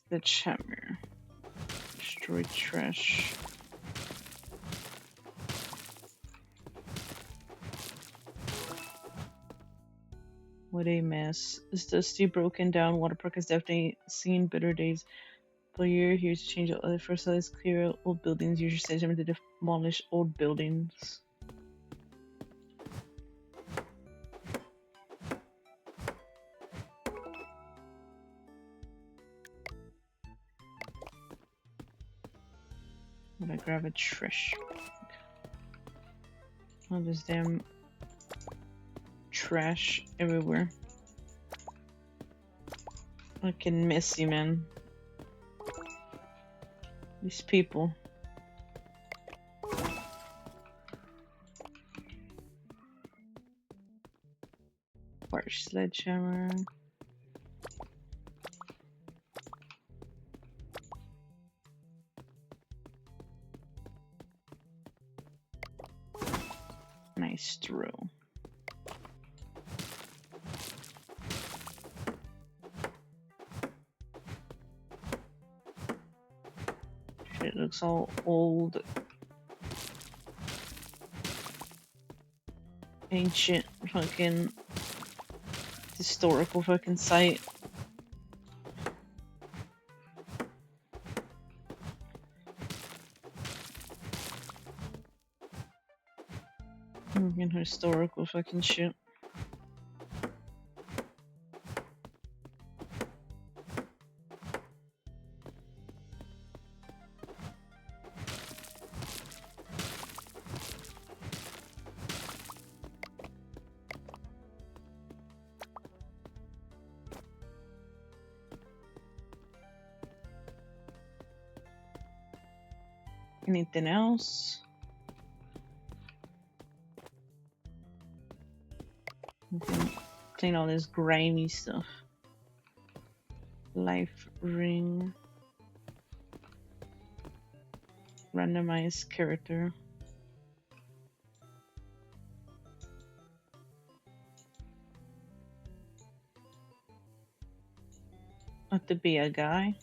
Sledgehammer. Destroy trash. What a mess. This dusty, broken down water park has definitely seen better days. But you're here to change it. The first is clear old buildings. Use your sledgehammer to demolish old buildings. I'm gonna grab a trash. All this damn trash everywhere. Fucking messy, man. These people. Harsh sledgehammer. Nice throw. It looks all old. Ancient fucking historical fucking site. Fucking historical fucking shit. Anything else? We can clean all this grimy stuff. Life ring. Randomized character. Have to be a guy.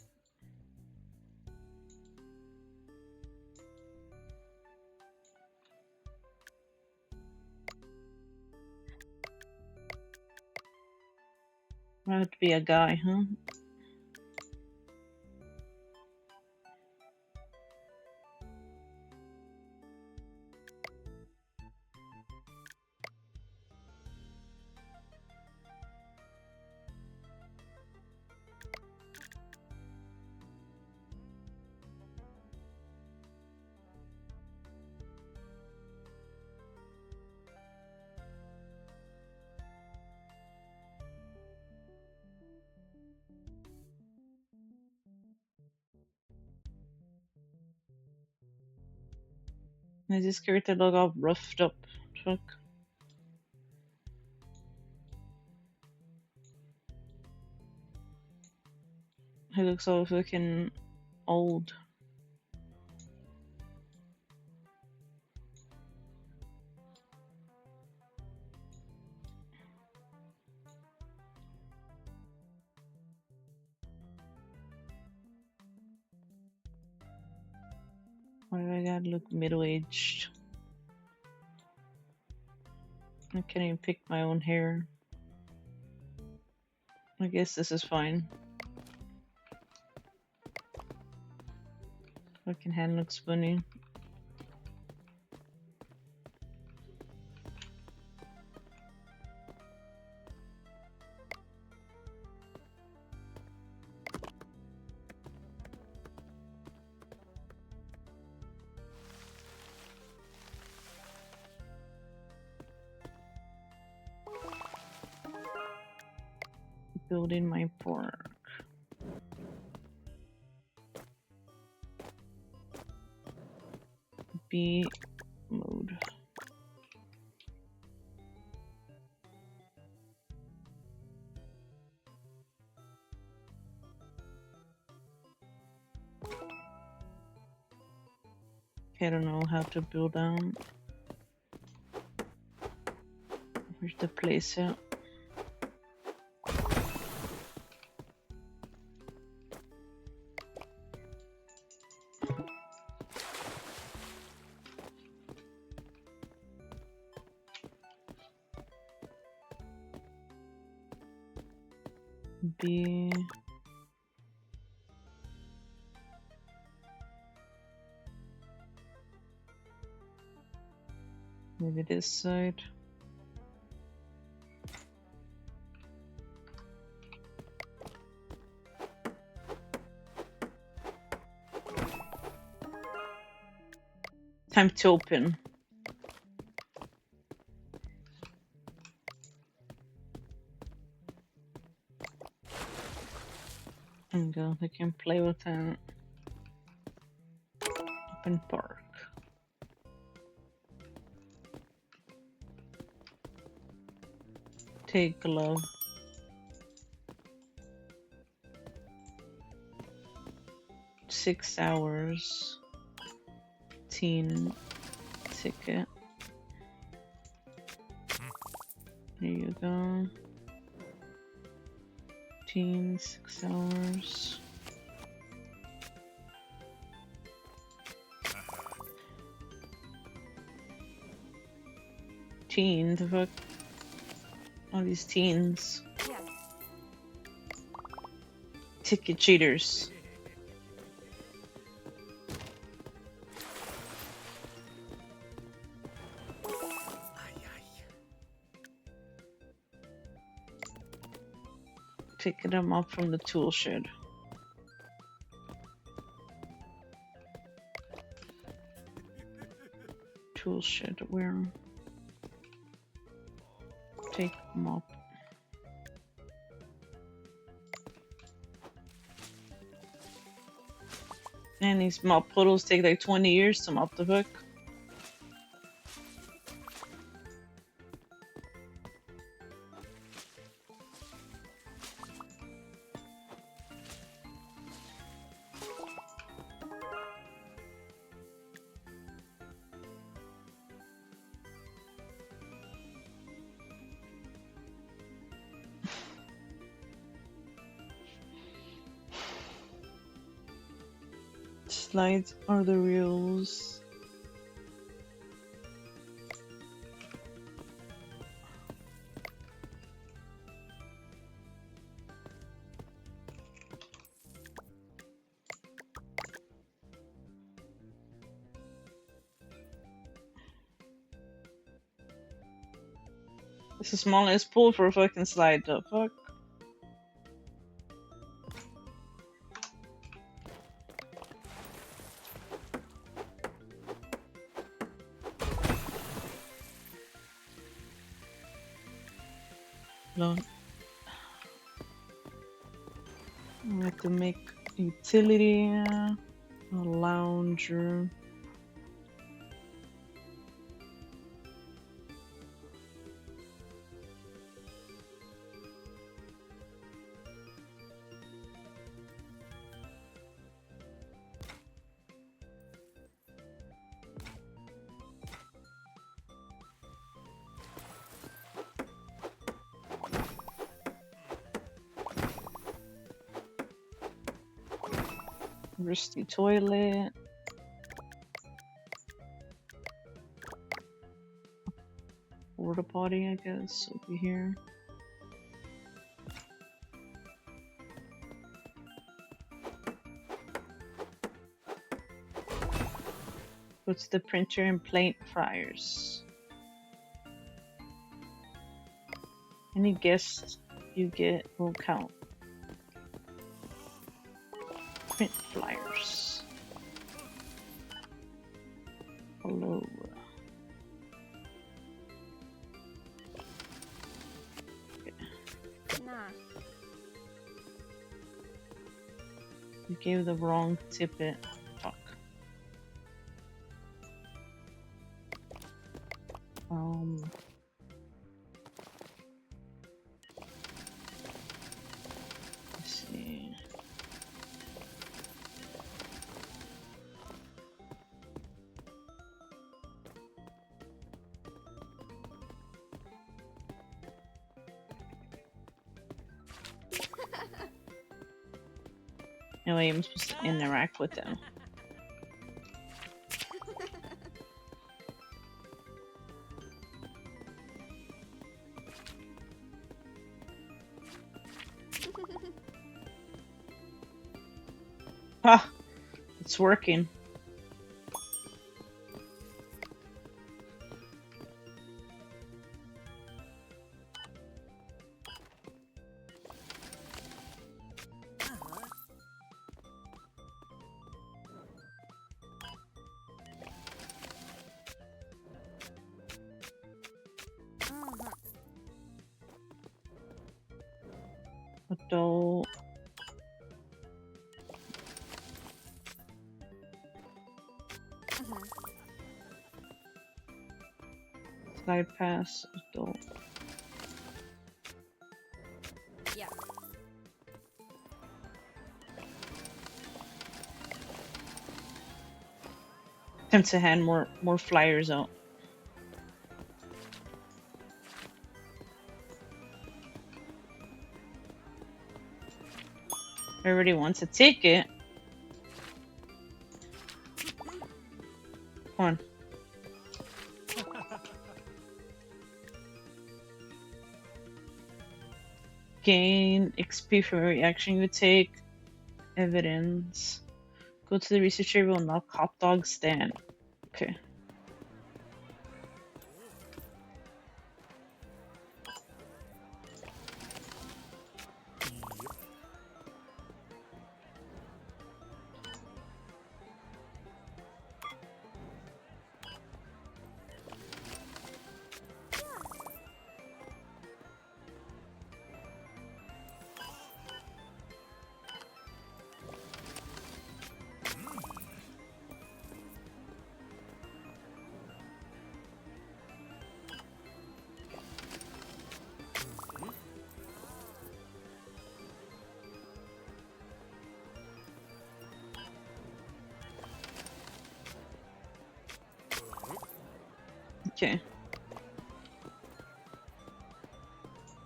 I have to be a guy, huh? Is this character look all roughed up? Fuck. He looks all fucking old. Why do I gotta look middle-aged? I can't even pick my own hair. I guess this is fine. Fucking hand looks funny. Building my park. B mode. I don't know how to build down. Where's the place at? B. Maybe this side. Time to open. And go. I can play with an open park. Take glove. $6. Teen ticket. There you go. Teen, 6 hours. Teen, the fuck? All these teens. Yes. Ticket cheaters. Picking them up from the tool shed. Tool shed, where? Take them up. And these mop puddles take like 20 years to mop the fuck. Slides are the reels. It's the smallest pool for a fucking slide. The fuck? No. I have to make utility, a lounge room. Rusty toilet. Porta potty, I guess, over here. Go to the printer and plate fryers. Any guests you get will count. Print flyers. Hello. Nah. You gave the wrong tippet. Fuck. Let's see. Anyway, I'm supposed to interact with them. Ah, it's working. Adult. Slide pass. Adult. Yeah. Attempt to hand more flyers out. Everybody wants a ticket. Come on. Gain XP for every action you take. Evidence. Go to the research area and knock hot dog stand. Okay. Okay.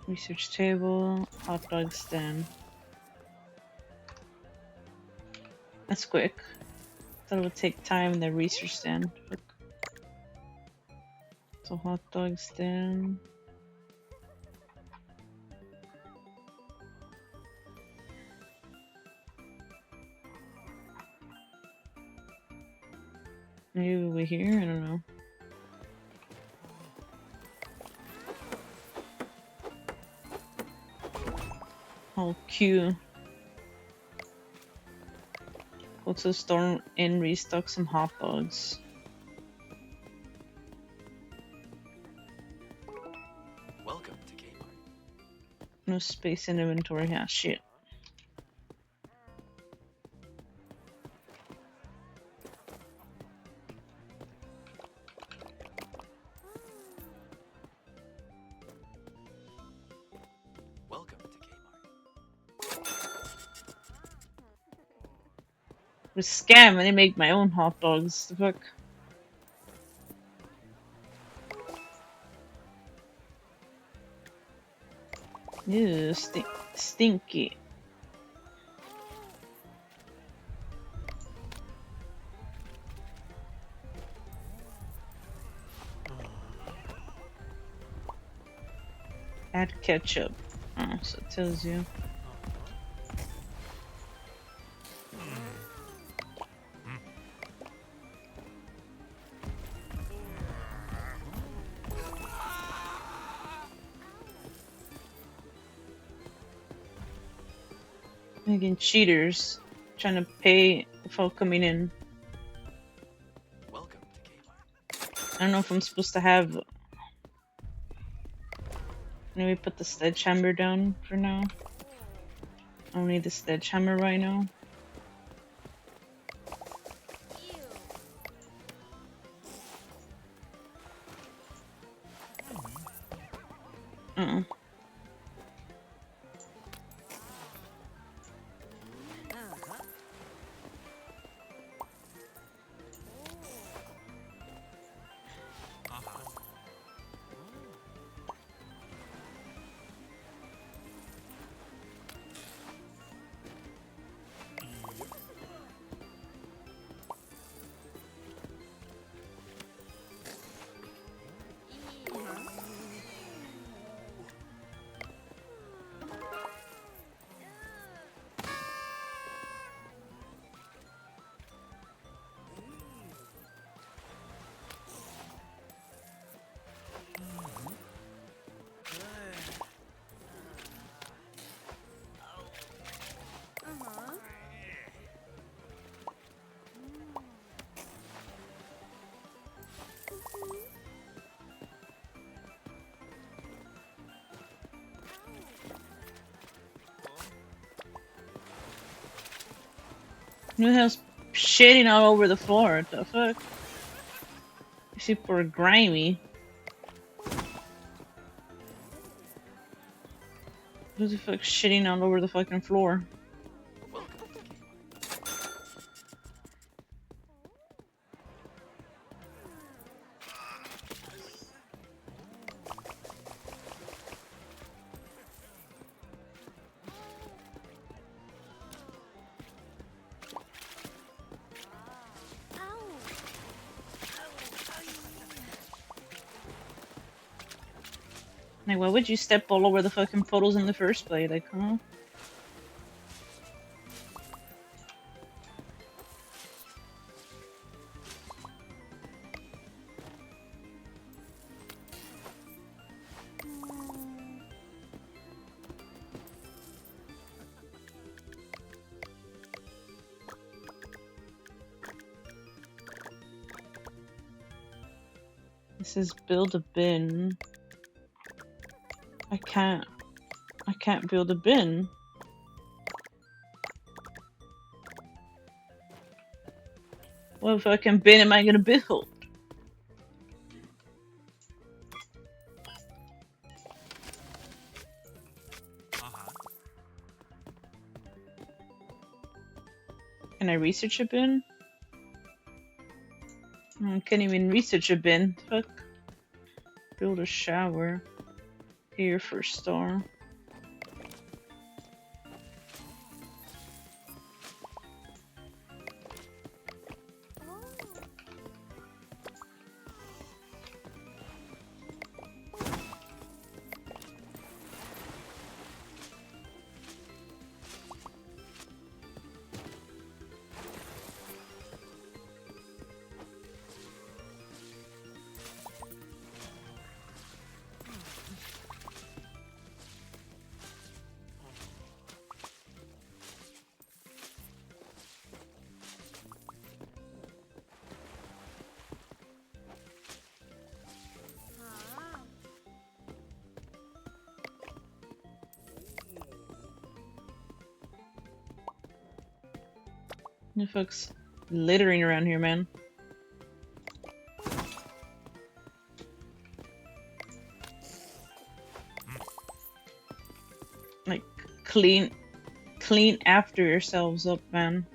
Research table, hot dog stand. That's quick. Thought it would take time in the research stand. Fuck. So hot dog stand. Maybe over here? I don't know. I'll queue. Go to the store and restock some hot dogs. Welcome to Kmart. No space in inventory. Yeah, shit. Welcome to Kmart. It was a scam. I didn't make my own hot dogs. The fuck. Ew, stinky. Add ketchup. Oh, so it tells you. Making cheaters. Trying to pay without coming in. Welcome to Kmart. I don't know if I'm supposed to have. Maybe put the sledgehammer down for now. I don't need the sledgehammer right now. Uh-uh. Who the hell's shitting all over the floor? What the fuck? You super grimy. Who the fuck shitting all over the fucking floor? Welcome to Kmart. Like, why would you step all over the fucking puddles in the first place? Like, huh? This is build a bin. I can't build a bin. What fucking bin am I gonna build? Can I research a bin? I can't even research a bin. Fuck. Build a shower. Here for store. The fuck's littering around here, man? Like, clean after yourselves up, man.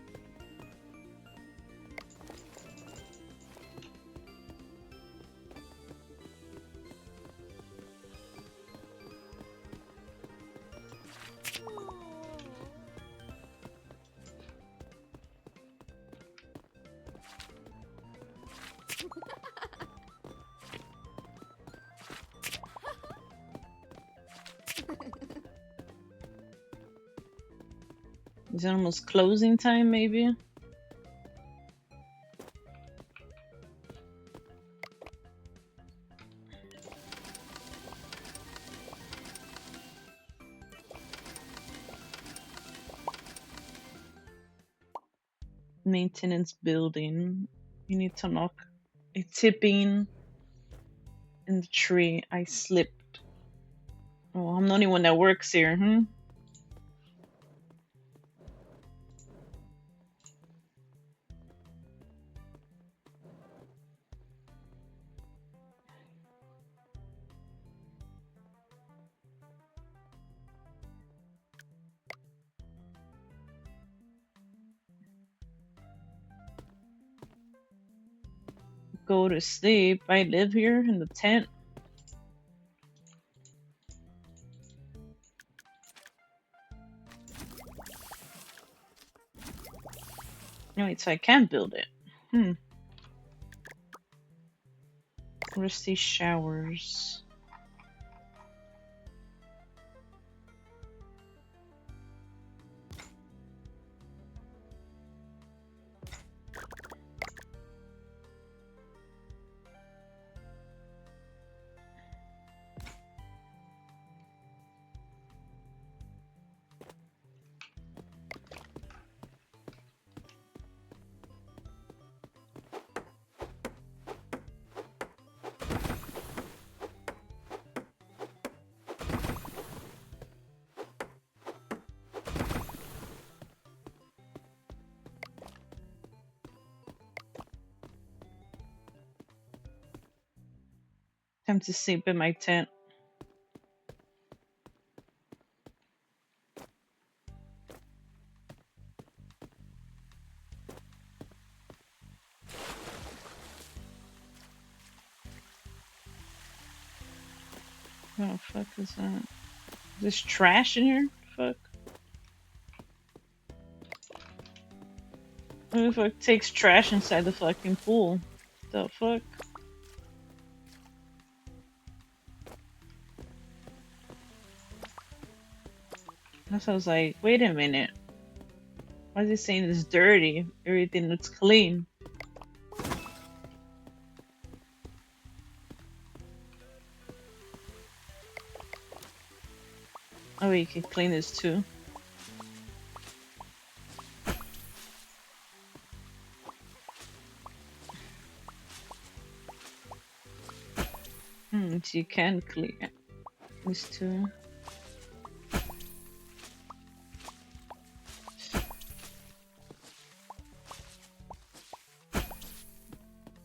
It's almost closing time, maybe? Maintenance building. You need to knock a tipping in the tree. I slipped. Oh, I'm the only one that works here, hmm? Go to sleep. I live here in the tent. No, wait, so I can't build it. Hmm. Rusty showers. Time to sleep in my tent. What the fuck is that? Is this trash in here? Fuck. Who the fuck takes trash inside the fucking pool? The fuck? That's why I was like, wait a minute. Why is he saying it's dirty? Everything looks clean. Oh, wait, you can clean this too. So you can clean this too.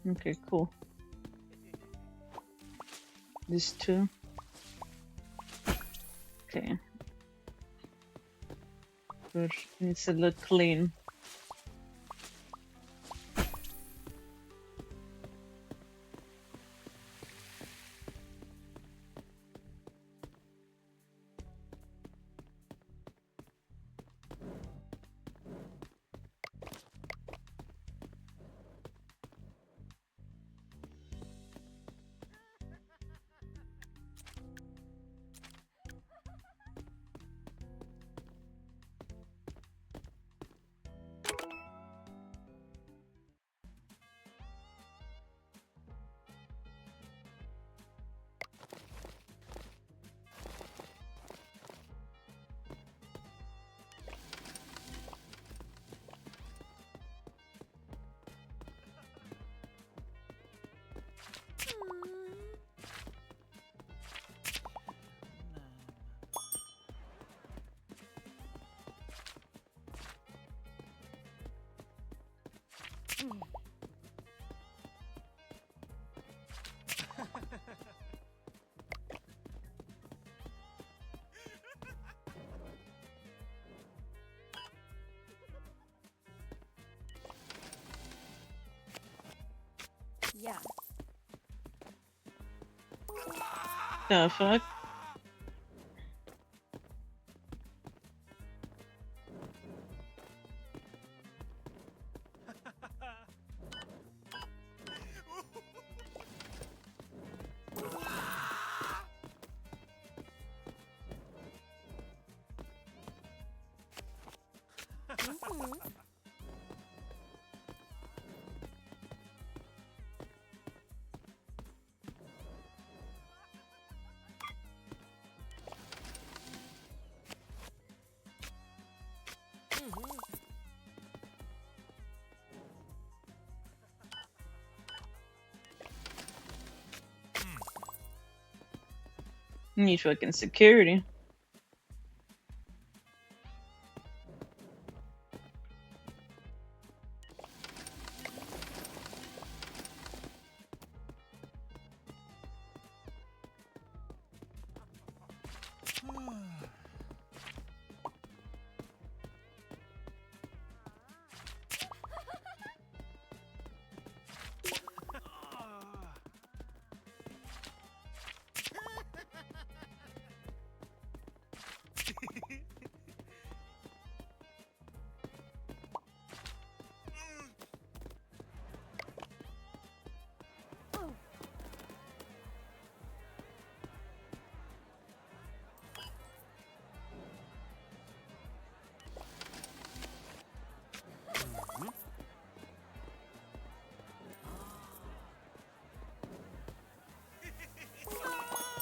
Okay, cool. This too. Okay. Good. It needs to look clean. The fuck? You need fucking security.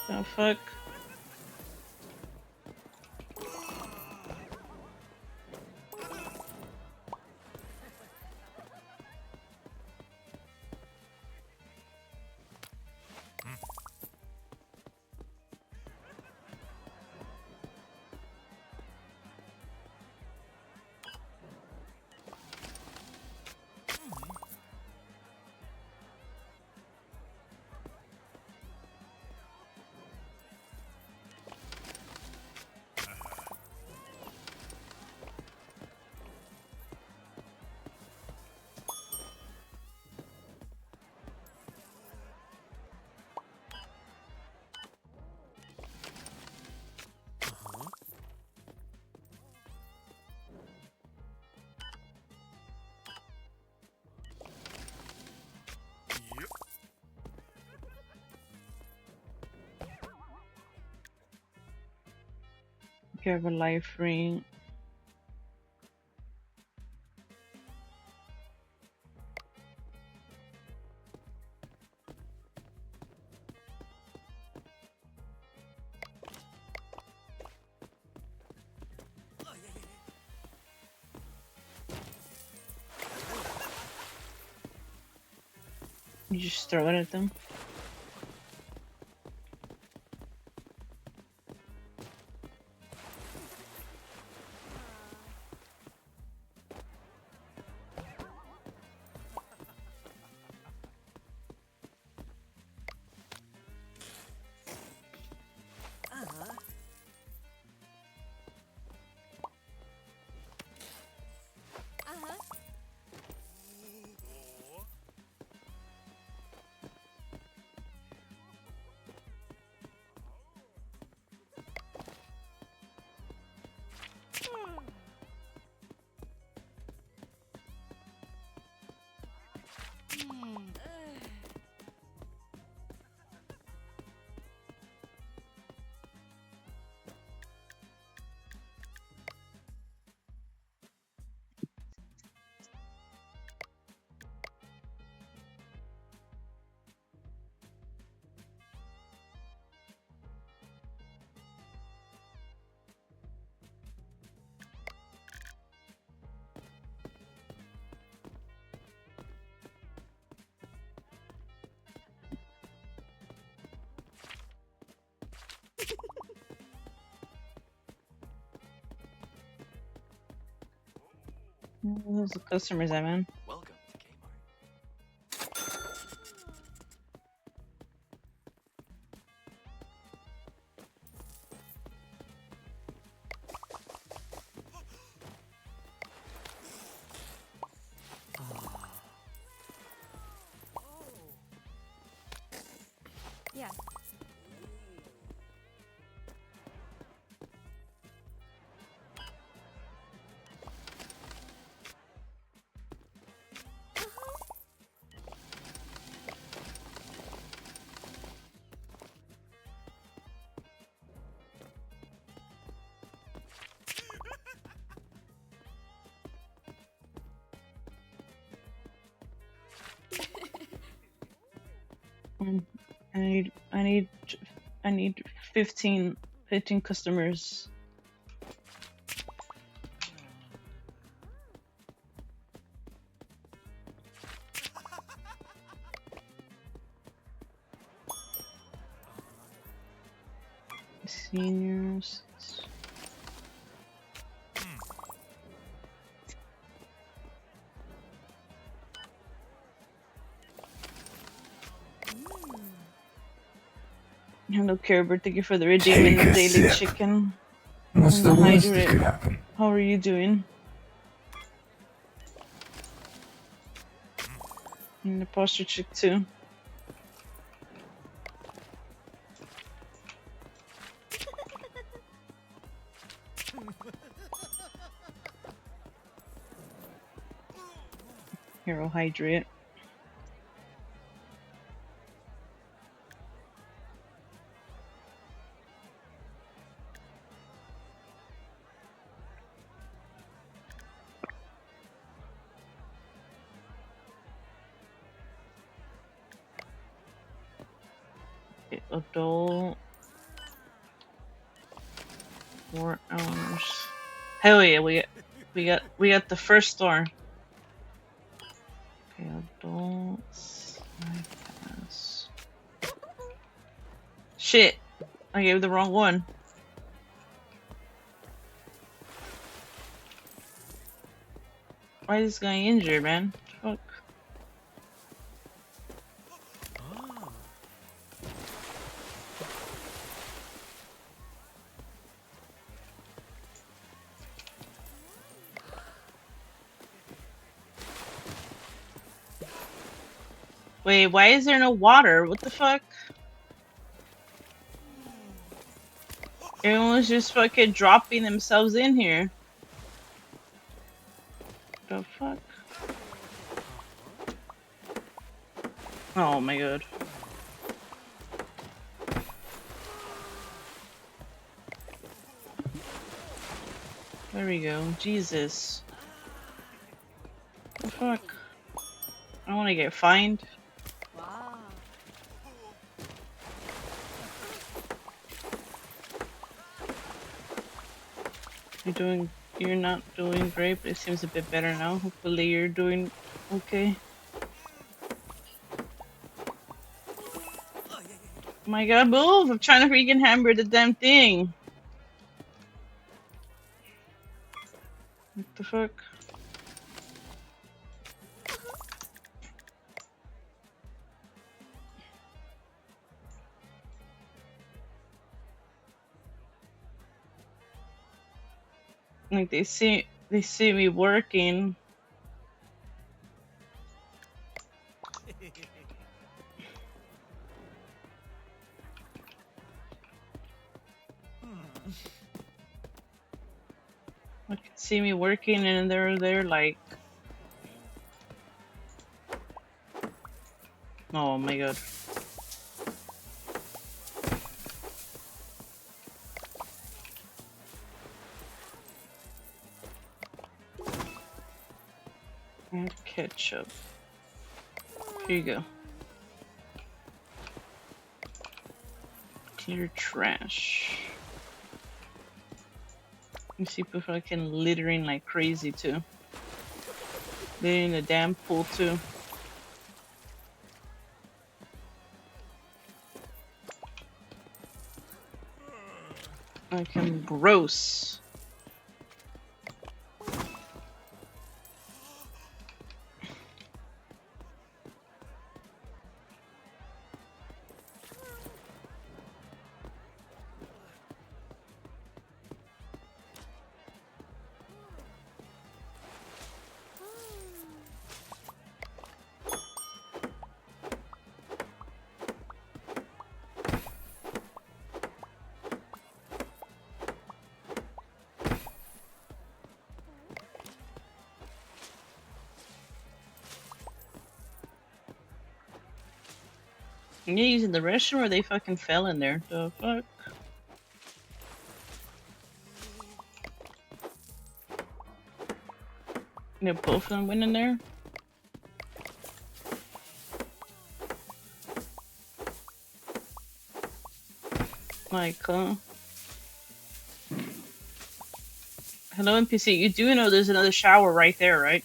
The fuck? You have a life ring. You just throw it at them. Those are customers, man. Welcome to Kmart. Yeah. Mm, I need 15 customers. Seniors. Hello, Kerber. Thank you for the redeeming Take a daily sip. chicken What's and the the worst that hydrate. could happen? How are you doing? And the posture chick too. Hero hydrate. Okay, adult. 4 hours. Hell yeah, we got the first store. Okay, adults. Pass. Shit, I gave the wrong one. Why is this guy injured, man? Fuck. Wait, why is there no water? What the fuck? Everyone's just fucking dropping themselves in here. The fuck? Oh my god. There we go. Jesus. The fuck? I wanna get fined. You're not doing great, but it seems a bit better now. Hopefully you're doing okay. My god, move! I'm trying to freaking hammer the damn thing. What the fuck? Like they see me working. They can see me working and they're like, oh my god. Add ketchup. Here you go. Clear trash. You see people fucking littering like crazy too. They're in the damn pool too. Fucking gross. You using the restroom or they fucking fell in there? The fuck? Yeah, both of them went in there? Michael. Hello, NPC. You do know there's another shower right there, right?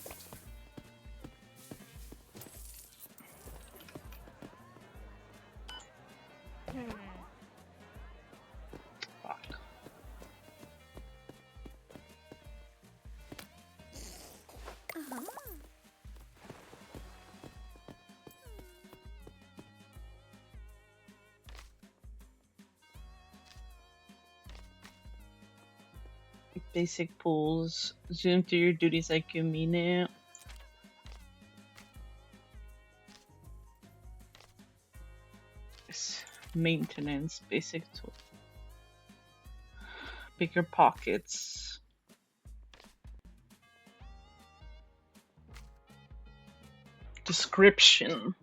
Fuck. Basic pools. Zoom through your duties like you mean it. Maintenance. Basic tool. Bigger pockets. Description.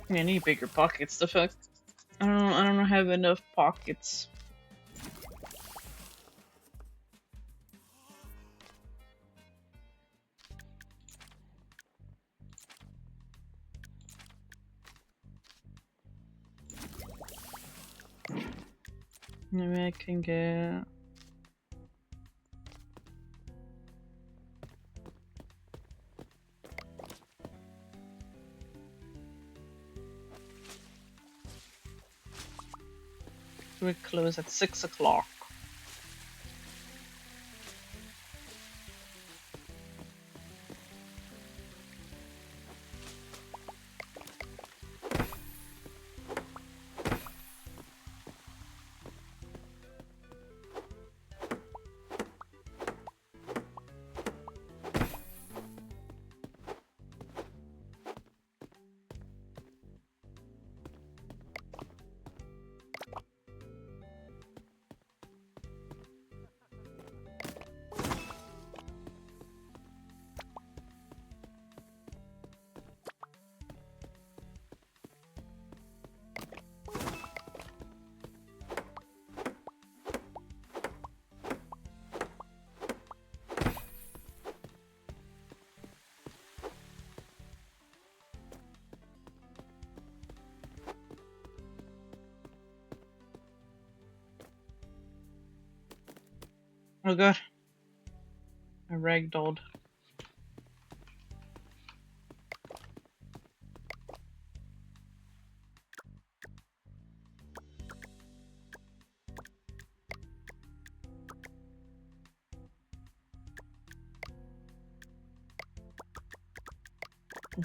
I need bigger pockets. The fuck? I don't have enough pockets. Maybe I can get. We close at 6 o'clock. Oh god. I ragdolled.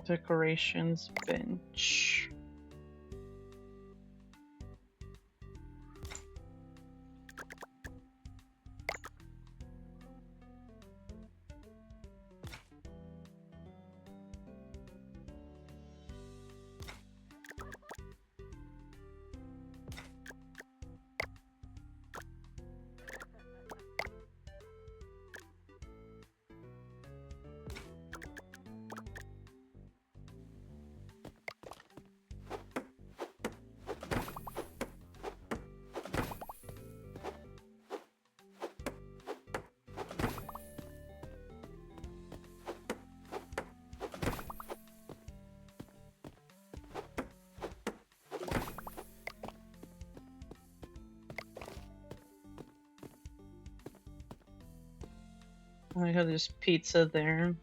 Decorations bench. Oh my god, there's pizza there.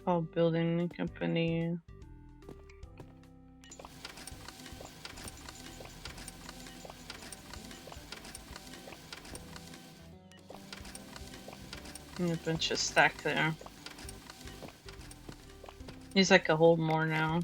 Call building company. And a bunch of stack there. He's like a hold more now.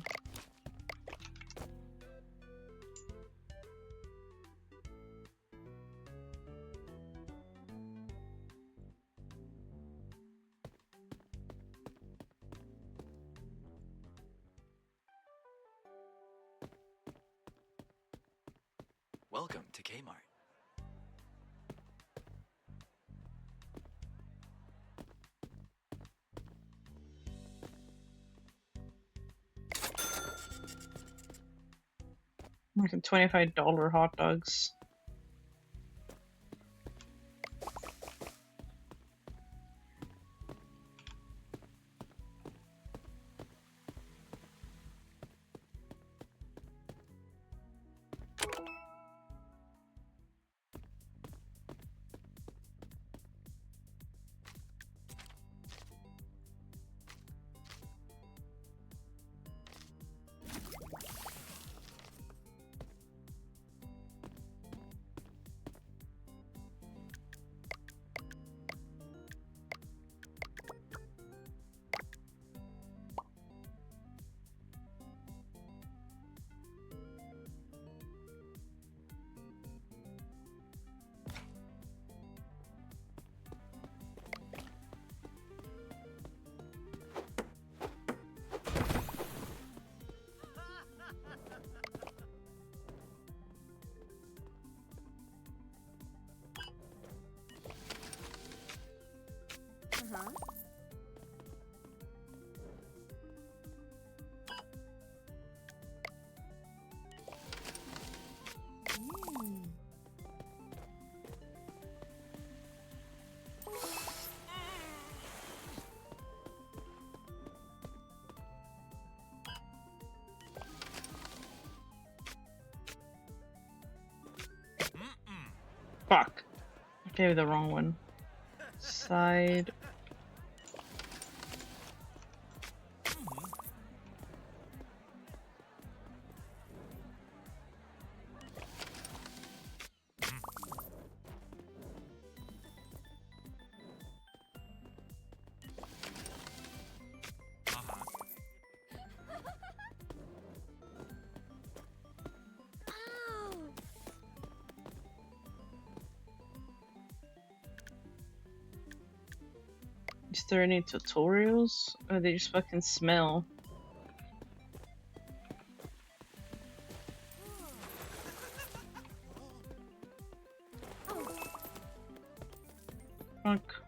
Welcome to Kmart. Like $25 hot dogs. Fuck. I gave the wrong one. Side. Is there any tutorials? Or they just fucking smell? Fuck.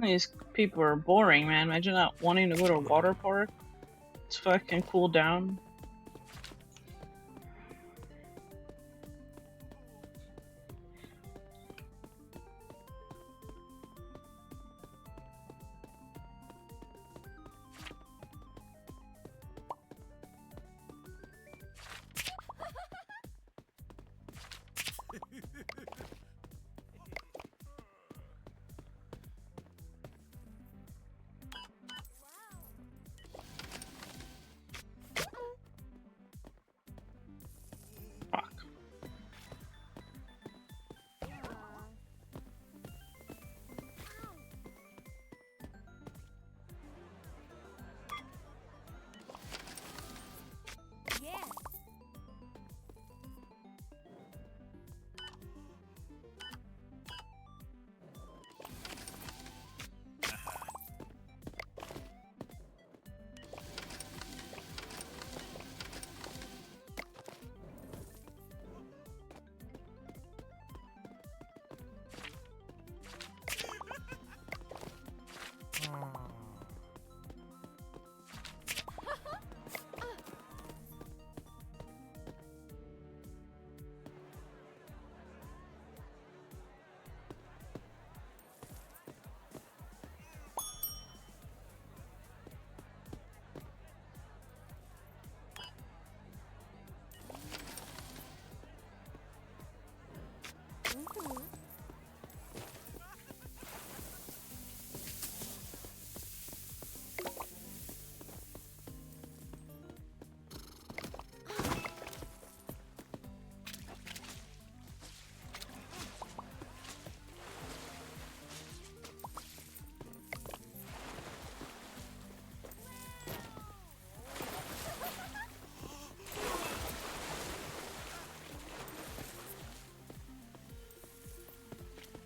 These people are boring, man. Imagine not wanting to go to a water park. It's fucking cool down.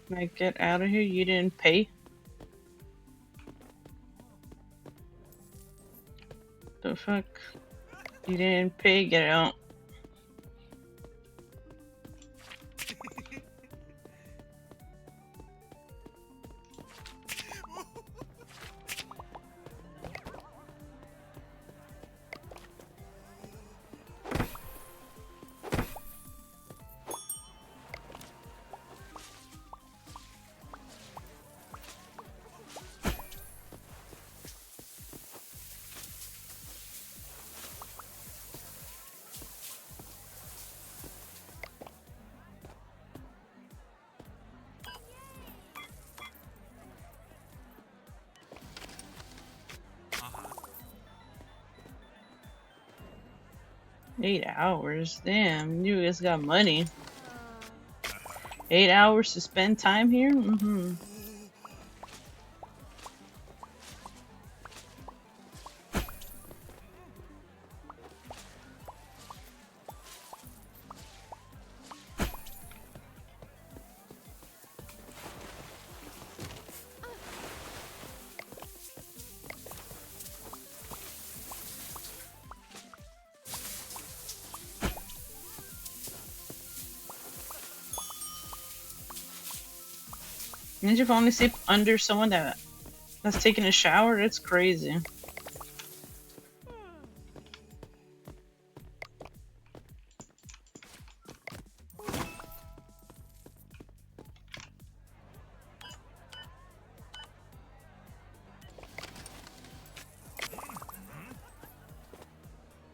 Like, get out of here. You didn't pay. The fuck? You didn't pay. Get out. Uh-huh. 8 hours? Damn, you guys got money. 8 hours to spend time here? Mm-hmm. Did you finally sleep under someone that's taking a shower? That's crazy.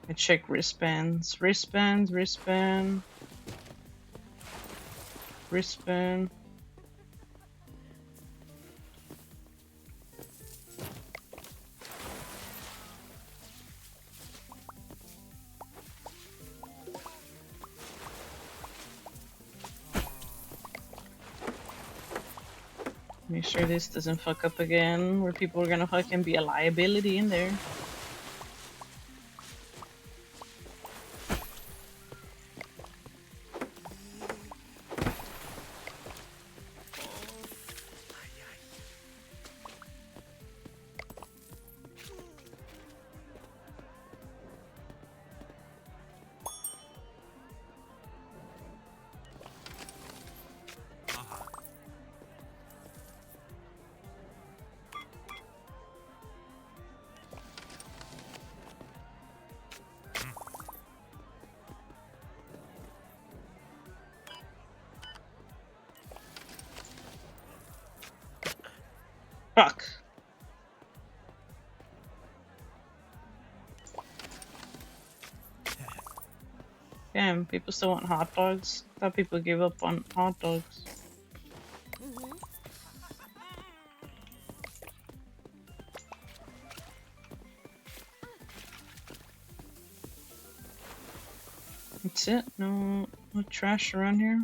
I check wristbands. Wristband. Make sure this doesn't fuck up again, where people are gonna fucking be a liability in there. Uh-huh. Fuck. Damn, people still want hot dogs. I thought people gave up on hot dogs. That's it? No trash around here?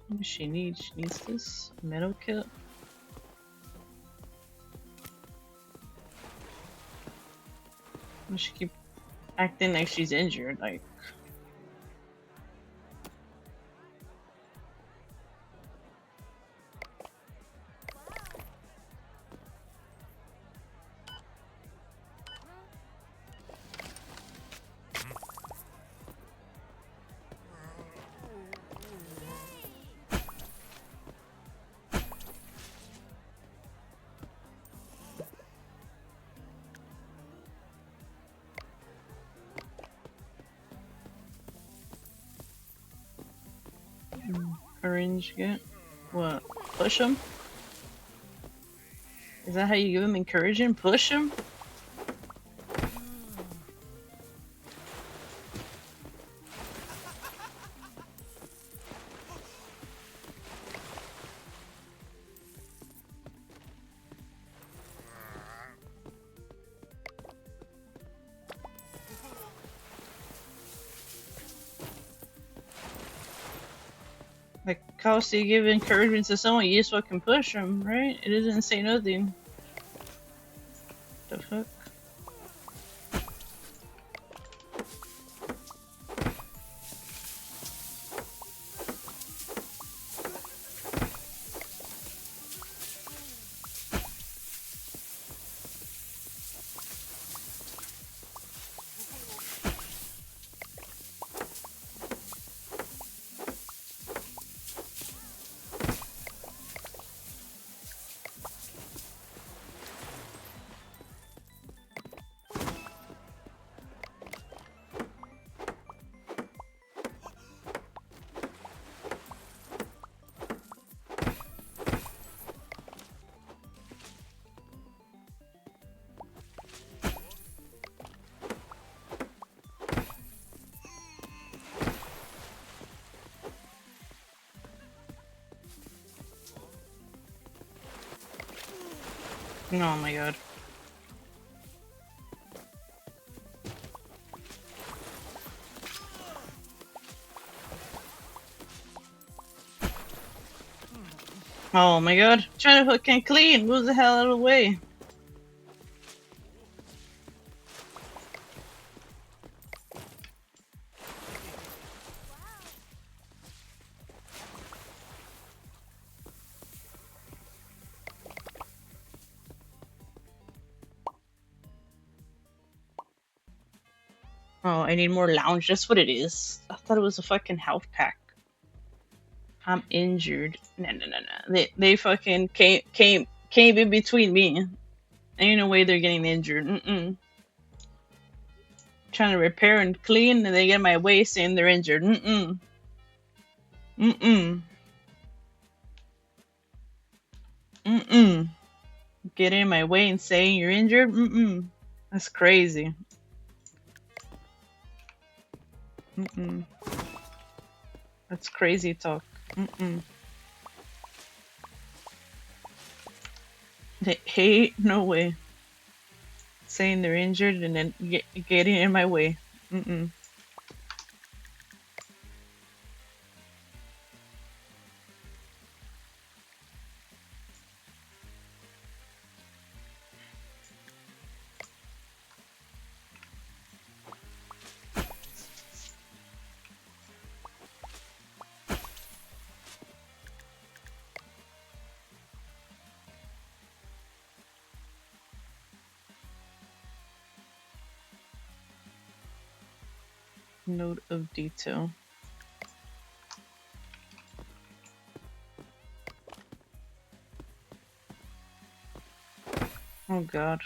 What does she need? She needs this metal kit. Why does she keep acting like she's injured? Like, orange get? What? Push him? Is that how you give him encouragement? Push him? Cost you give encouragement to someone, you just fucking push them, right? It doesn't say nothing. The fuck? Oh my god. Oh my god. Trying to fucking clean. Move the hell out of the way. Oh, I need more lounge. That's what it is. I thought it was a fucking health pack. I'm injured. No. They fucking came in between me. Ain't no way they're getting injured. Trying to repair and clean, and they get in my way saying they're injured. Get in my way and saying you're injured. That's crazy. That's crazy talk. Hey, no way. Saying they're injured and then getting in my way. Note of detail. Oh god.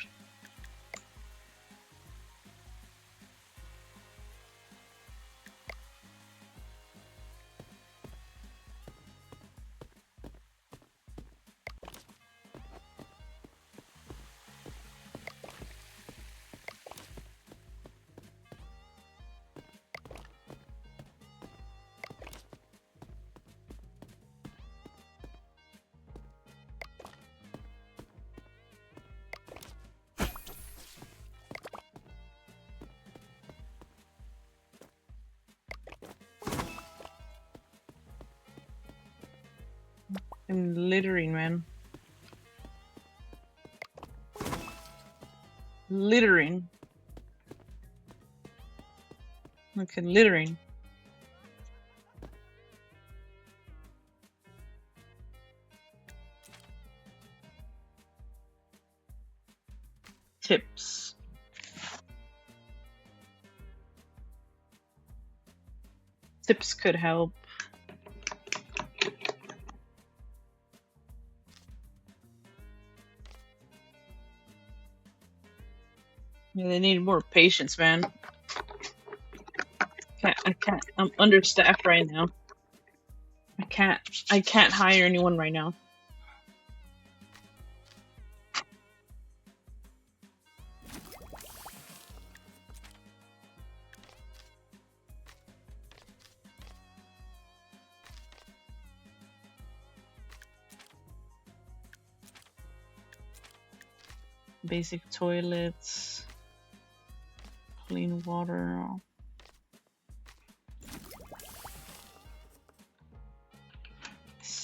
I'm littering, man. Littering. Okay, littering. Tips. Tips could help. Yeah, they need more patience, man. I can't. I'm understaffed right now. I can't hire anyone right now. Basic toilets, clean water.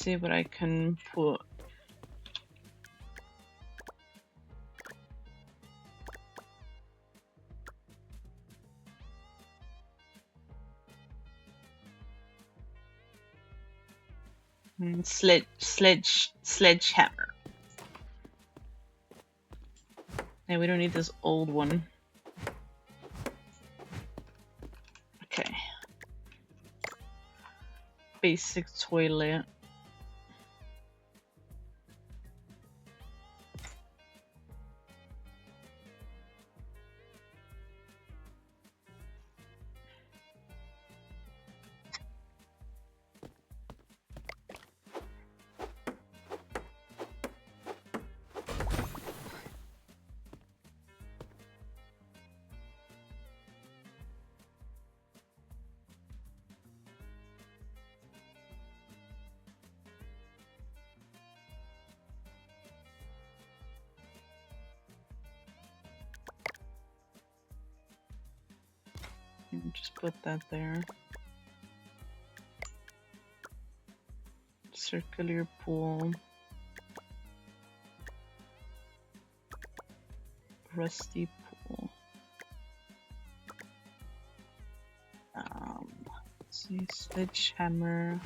see what I can put. Sledgehammer. Yeah, we don't need this old one. Okay. Basic toilet. Just put that there. Circular pool. Rusty pool. Let's see, sledgehammer.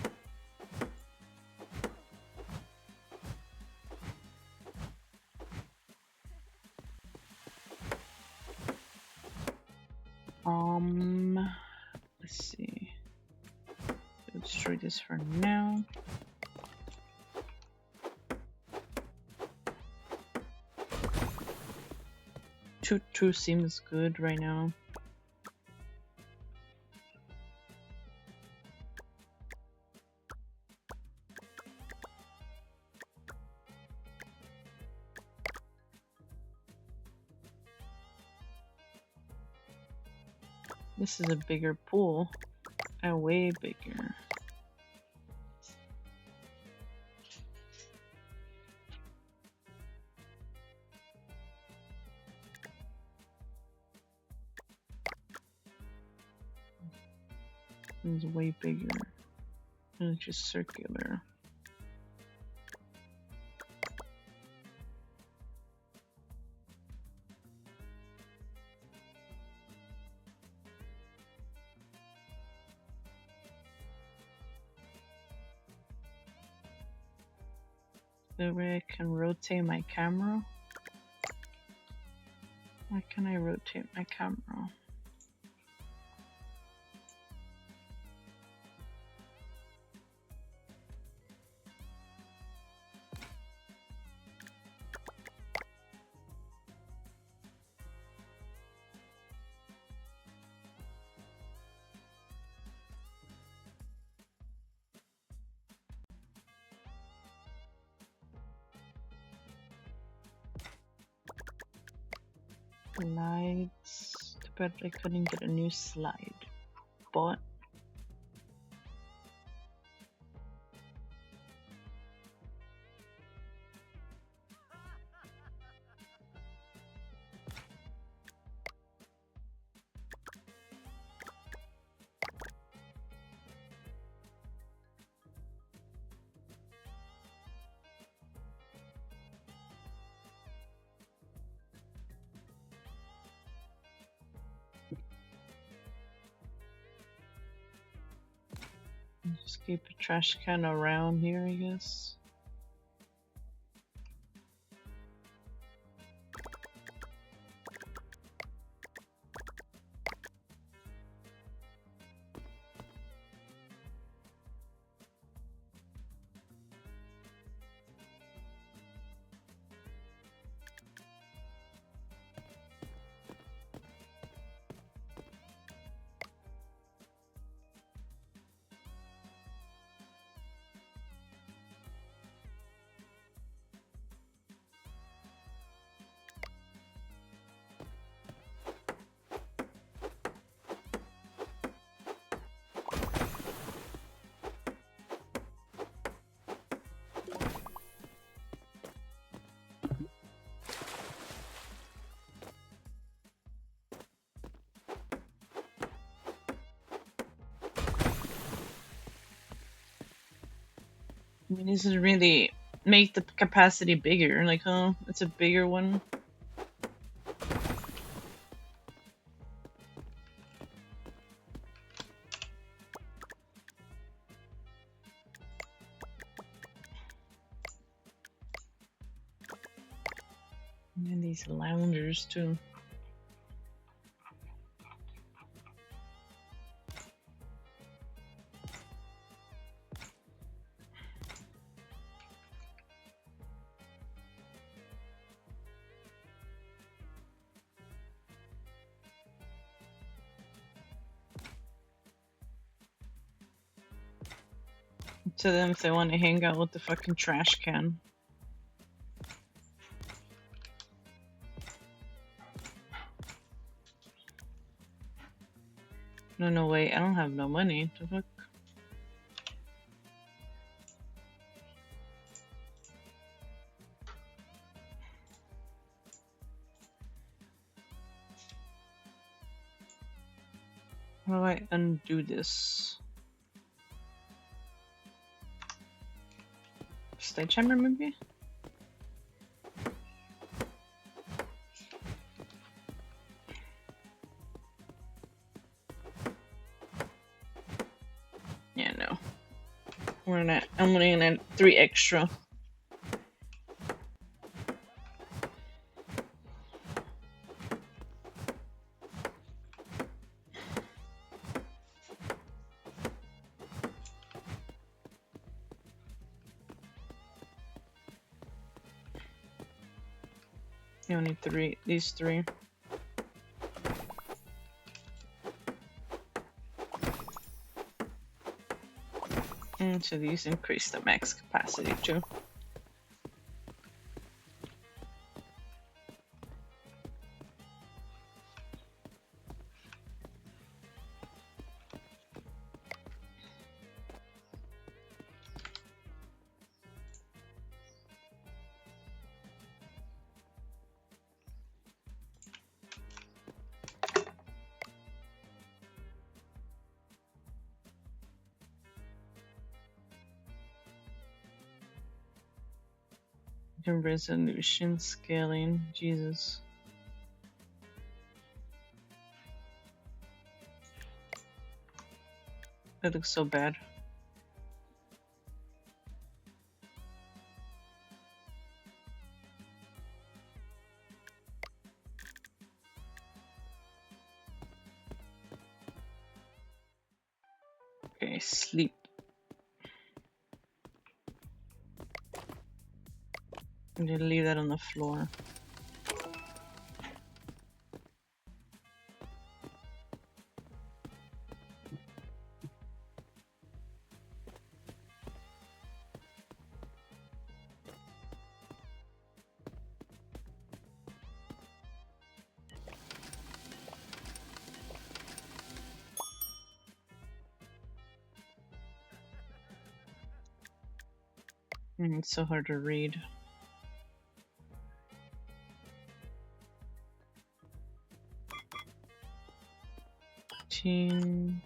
Let's see. I'll destroy this for now. Two seems good right now. This is a bigger pool. Way bigger. It's way bigger. And it's just circular. The way I can rotate my camera. Why can I rotate my camera? Slides. Too bad I couldn't get a new slide. But just keep a trash can around here, I guess. mean, this is really make the capacity bigger. Like, huh? It's a bigger one. And then these loungers too. To them if they want to hang out with the fucking trash can. No, wait, I don't have no money. The fuck? How do I undo this? Sledgehammer, maybe? Yeah, no. We're not. I'm only gonna 3 extra. You only 3. These 3. And so these increase the max capacity too. The resolution scaling, Jesus. That looks so bad. Okay, sleep. I'm gonna leave that on the floor. It's so hard to read. Team.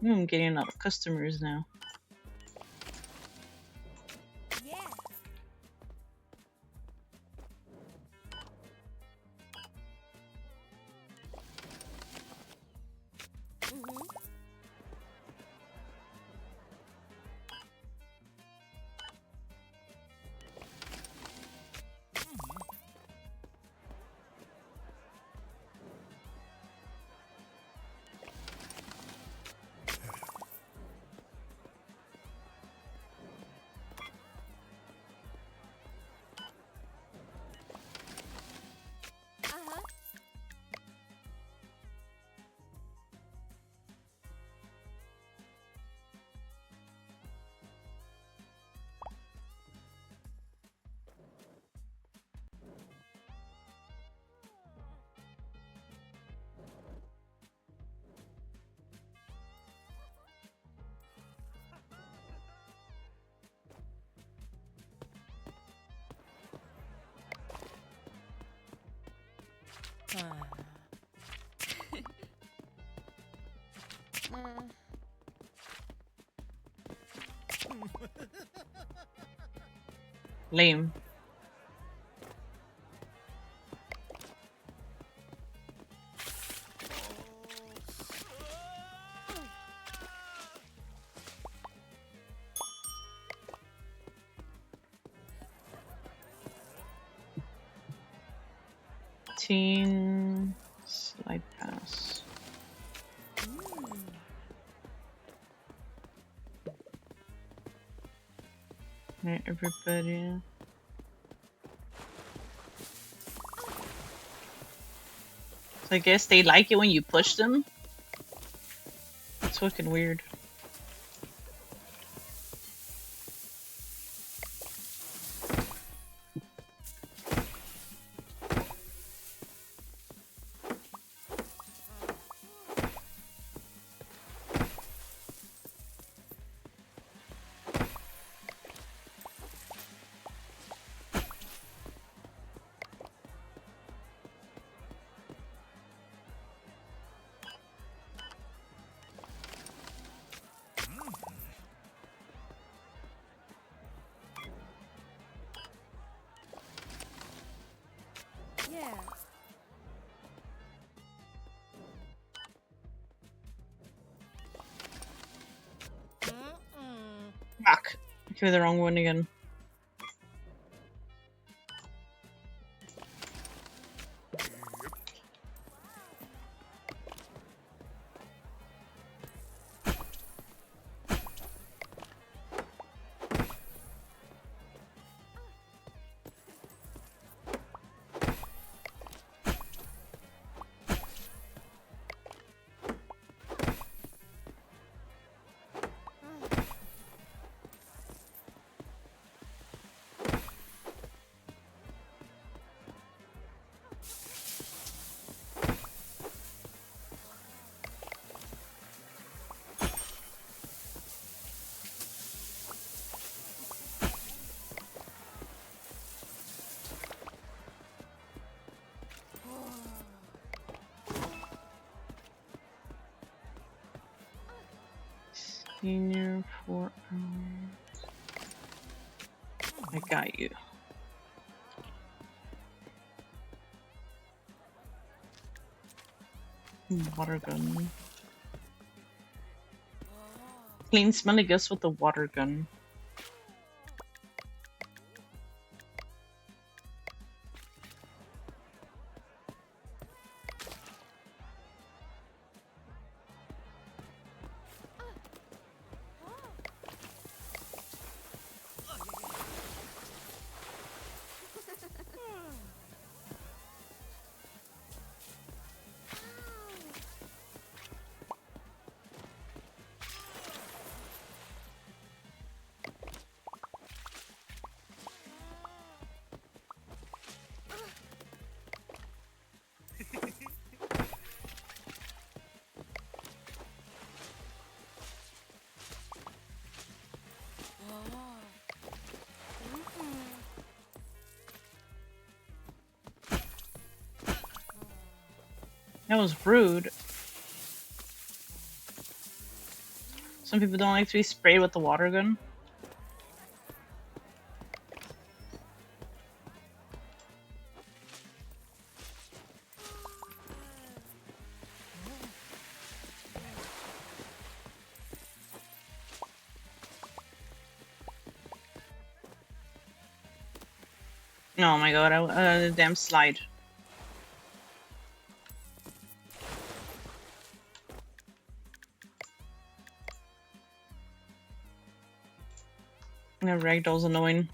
I'm getting a lot of customers now. Lame. Teen slide pass. Alright, everybody. So I guess they like it when you push them. It's fucking weird. Fuck. Okay, the wrong one again. Senior 4 hours. I got you. Water gun. Clean, smelly gust with the water gun. That was rude. Some people don't like to be sprayed with the water gun. Oh my god, the damn slide. That ragdoll's annoying.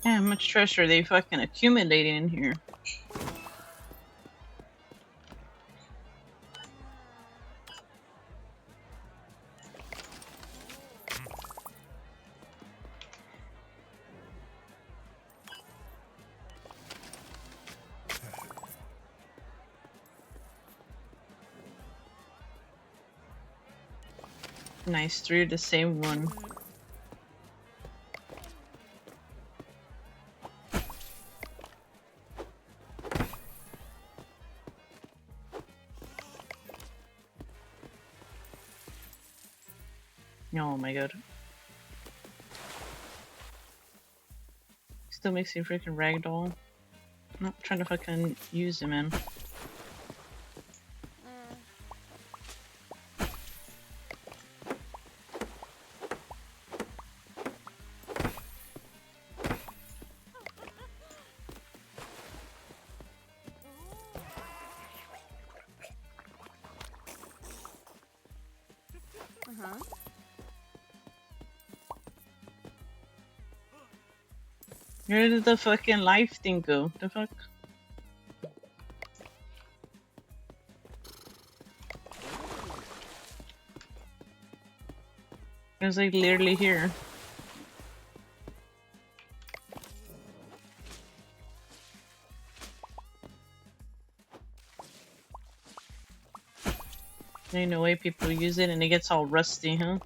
Yeah, how much trash are they fucking accumulating in here? Nice, 3 of the same one. Oh my god. Still makes me freaking ragdoll. I'm not trying to fucking use him, man. Where did the fucking life thing go? The fuck? It was like literally here. Ain't no way people use it and it gets all rusty, huh?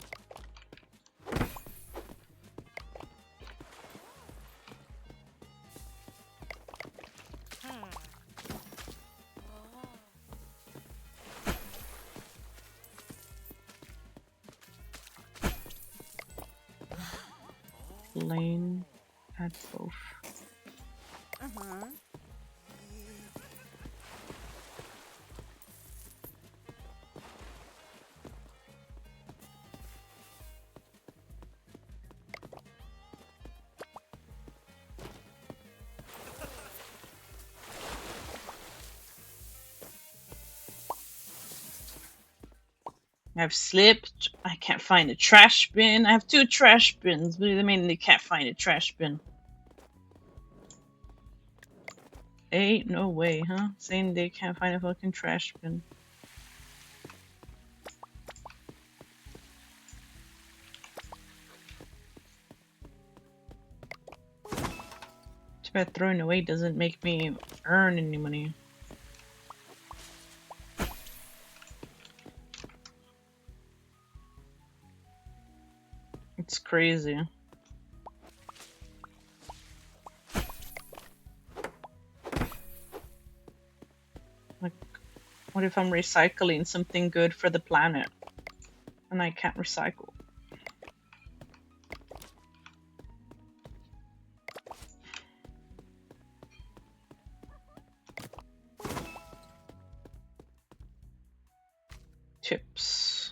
Lane at both. I've slipped. I can't find a trash bin. I have 2 trash bins. What do they mean they can't find a trash bin? Ain't no way, huh? Saying they can't find a fucking trash bin. Too bad throwing away doesn't make me earn any money. It's crazy. Like, what if I'm recycling something good for the planet and I can't recycle? Chips.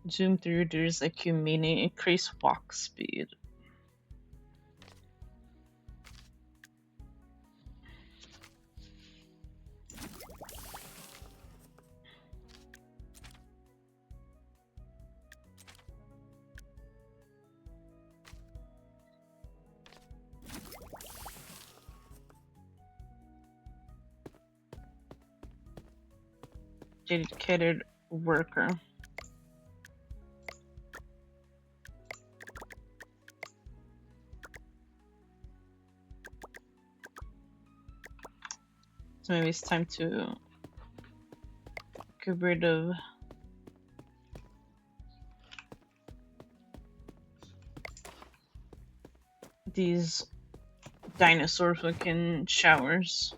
Zoom through, there's like you meaning increase walk speed. Dedicated worker. So maybe it's time to get rid of these dinosaur fucking showers.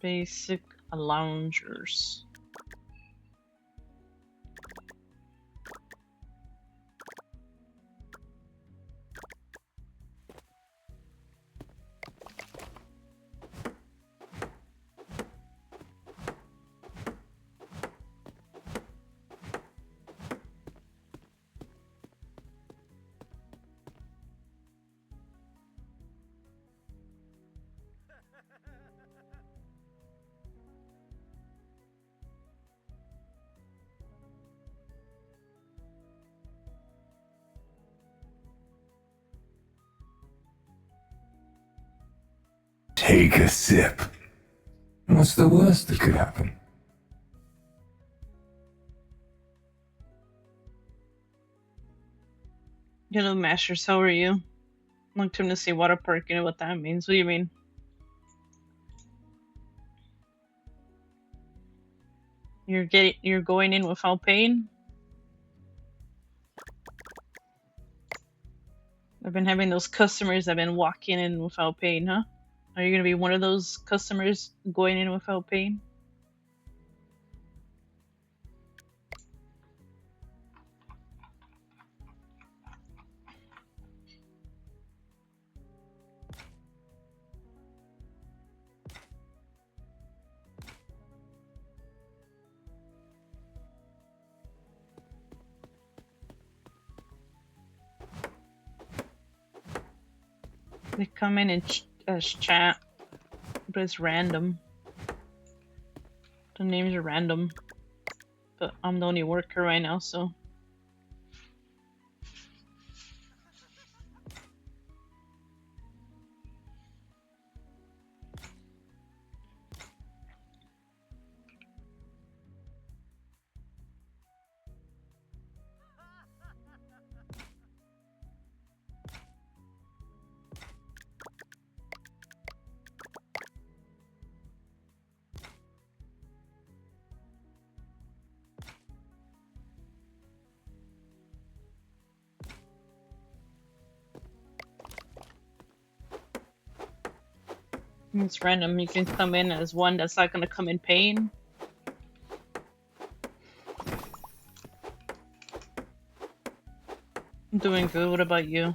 Basic loungers. Take a sip. What's the worst that could happen? Hello, Masters. How are you? Long time to see water park. You know what that means? What do you mean? You're going in without pain? I've been having those customers that have been walking in without pain, huh? Are you gonna be one of those customers going in without pain? They come in and chat, but it's random. The names are random, but I'm the only worker right now, so. It's random. You can come in as one that's not gonna come in pain. I'm doing good. What about you?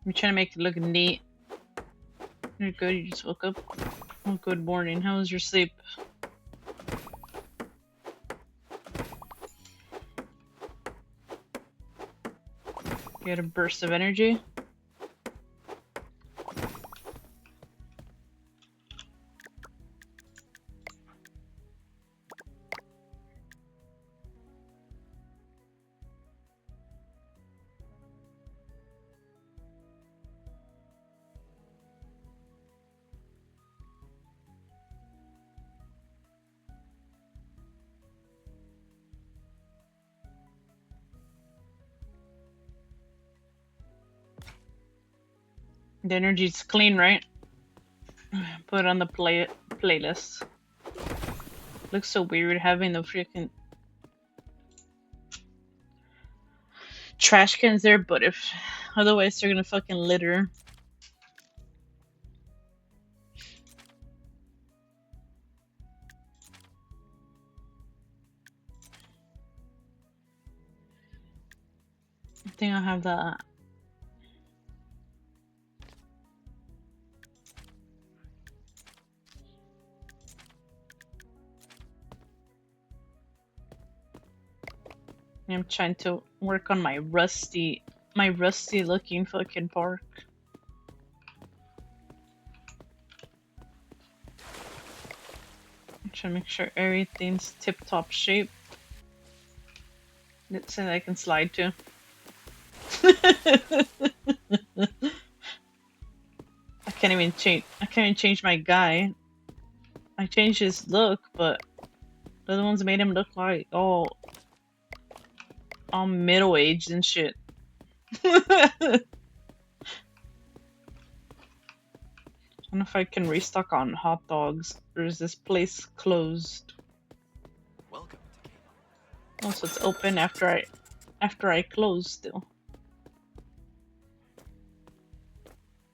I'm trying to make it look neat. You're good. You just woke up. Oh, good morning. How was your sleep? You had a burst of energy? The energy's clean, right? Put it on the playlist. Looks so weird having the freaking trash cans there, but if otherwise they're gonna fucking litter. I think I'll have that. I'm trying to work on my rusty looking fucking park. I'm trying to make sure everything's tip-top shape. It says I can slide to. I can't even change my guy. I changed his look, but the other ones made him look like all middle-aged and shit. I'm gonna if I can restock on hot dogs. Or is this place closed? Welcome to Kmart. Oh, so it's open after I close still.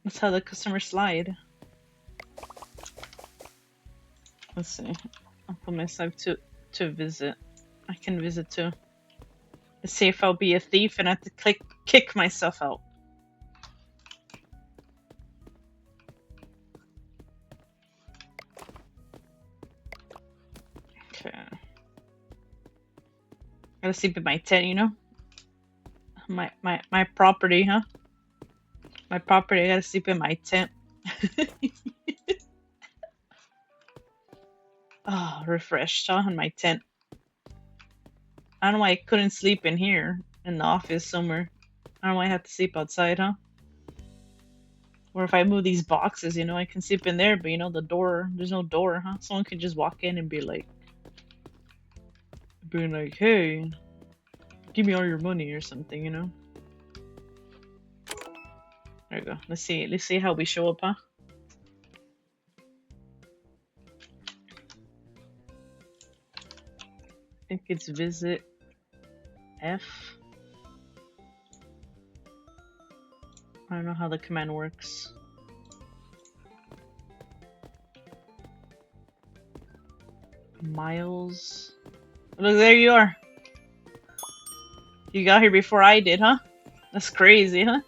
That's how the customers slide. Let's see. I'll put myself to visit. I can visit too. Let's see if I'll be a thief and I have to kick myself out. Okay. Gotta sleep in my tent, you know? My property, huh? My property, I gotta sleep in my tent. Oh, refreshed, huh? In my tent. I don't know why I couldn't sleep in here, in the office somewhere. I don't know why I have to sleep outside, huh? Or if I move these boxes, you know, I can sleep in there, but you know, the door, there's no door, huh? Someone could just walk in and be like, hey, give me all your money or something, you know? There we go. Let's see how we show up, huh? I think it's visit F. I don't know how the command works. Miles. Look, there you are. You got here before I did, huh? That's crazy, huh?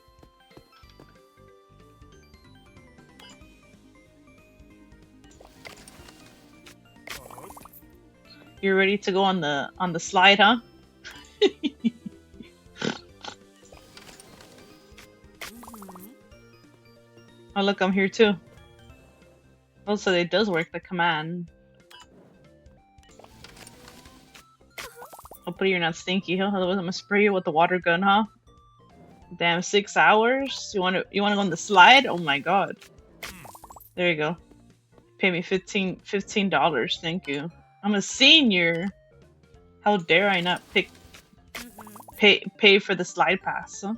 You're ready to go on the slide, huh? Oh look, I'm here too. Oh, so it does work, the command. Hopefully you're not stinky, huh? Otherwise I'm gonna spray you with the water gun, huh? Damn, 6 hours? You wanna go on the slide? Oh my god. There you go. Pay me $15, thank you. I'm a senior. How dare I not pay for the slide pass, huh?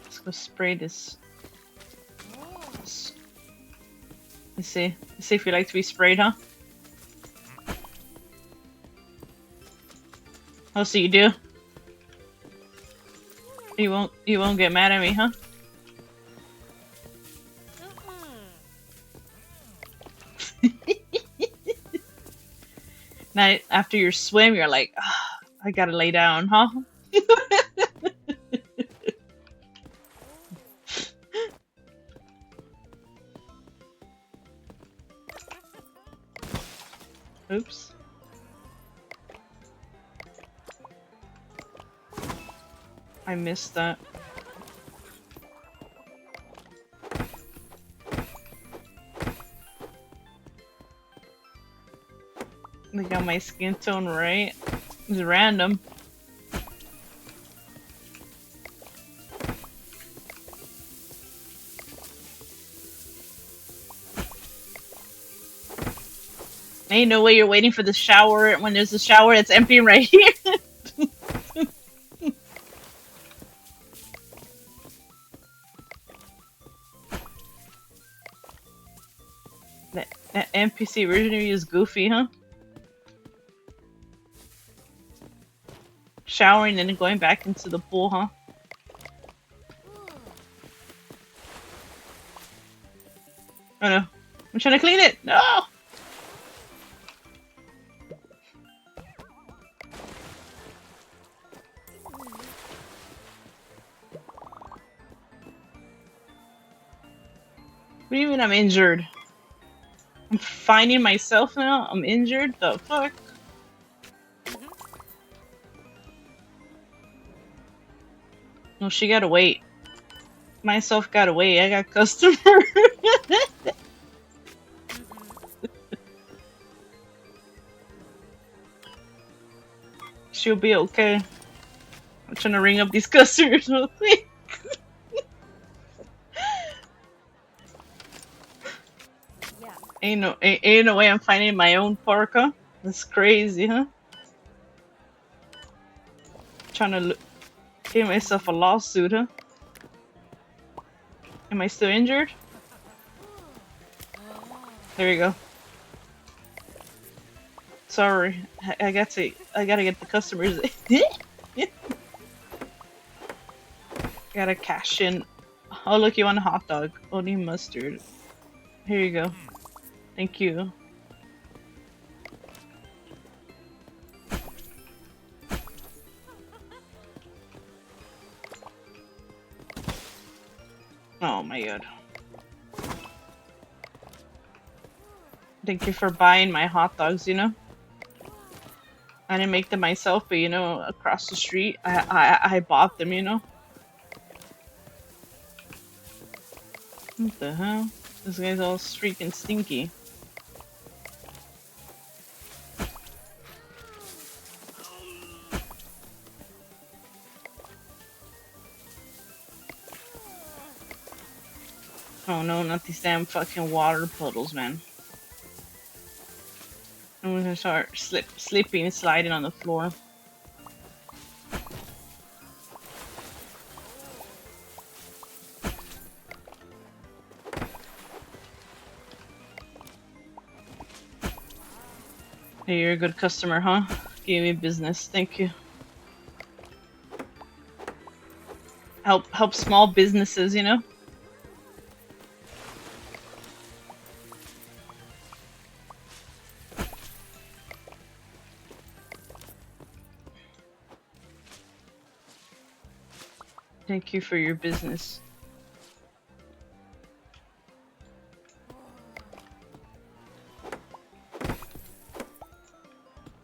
Let's go spray this. Let's see if you like to be sprayed, huh? Oh, so you do? You won't get mad at me, huh? Now, after your swim, you're like, oh, I gotta lay down, huh? Oops. I missed that. They got my skin tone right. It's random. Ain't no way you're waiting for the shower when there's a shower that's empty right here. That NPC originally is goofy, huh? Showering and then going back into the pool, huh? Oh no. I'm trying to clean it! No! What do you mean I'm injured? I'm finding myself now? I'm injured? The fuck? No, she gotta wait. Myself gotta wait. I got customer. She'll be okay. I'm trying to ring up these customers real quick. Ain't no way I'm finding my own park, huh? That's crazy, huh? Trying to get myself a lawsuit, huh? Am I still injured? There you go. Sorry, I gotta get the customers. Gotta cash in. Oh look, you want a hot dog? Only mustard. Here you go. Thank you. Oh my god. Thank you for buying my hot dogs, you know? I didn't make them myself, but you know, across the street, I bought them, you know? What the hell? This guy's all freaking stinky. Oh no, not these damn fucking water puddles, man. I'm gonna start slipping and sliding on the floor. Hey, you're a good customer, huh? Gave me business, thank you. Help small businesses, you know? Thank you for your business.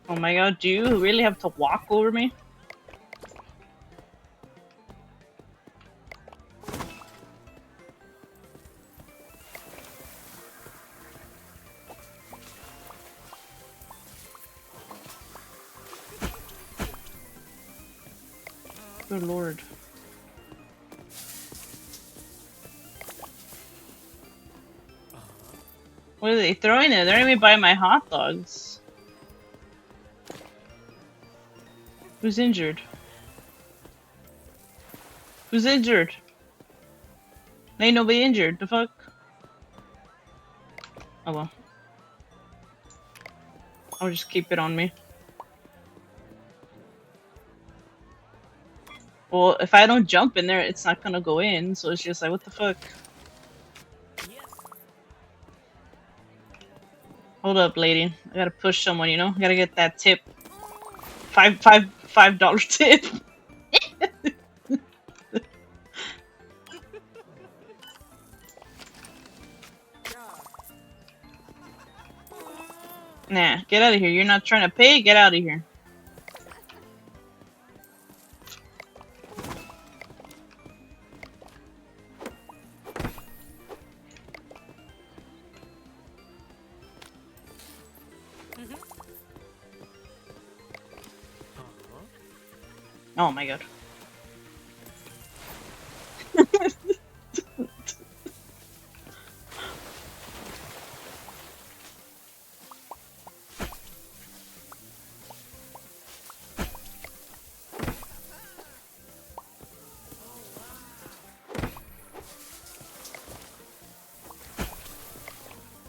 Oh my god, do you really have to walk over me? Good lord. What are they throwing it? They're not even buying my hot dogs. Who's injured? Who's injured? Ain't nobody injured. The fuck? Oh well. I'll just keep it on me. Well, if I don't jump in there, it's not gonna go in, so it's just like, what the fuck? Hold up, lady. I gotta push someone, you know? I gotta get that tip. $5 tip. Nah, get out of here. You're not trying to pay? Get out of here. Oh my god.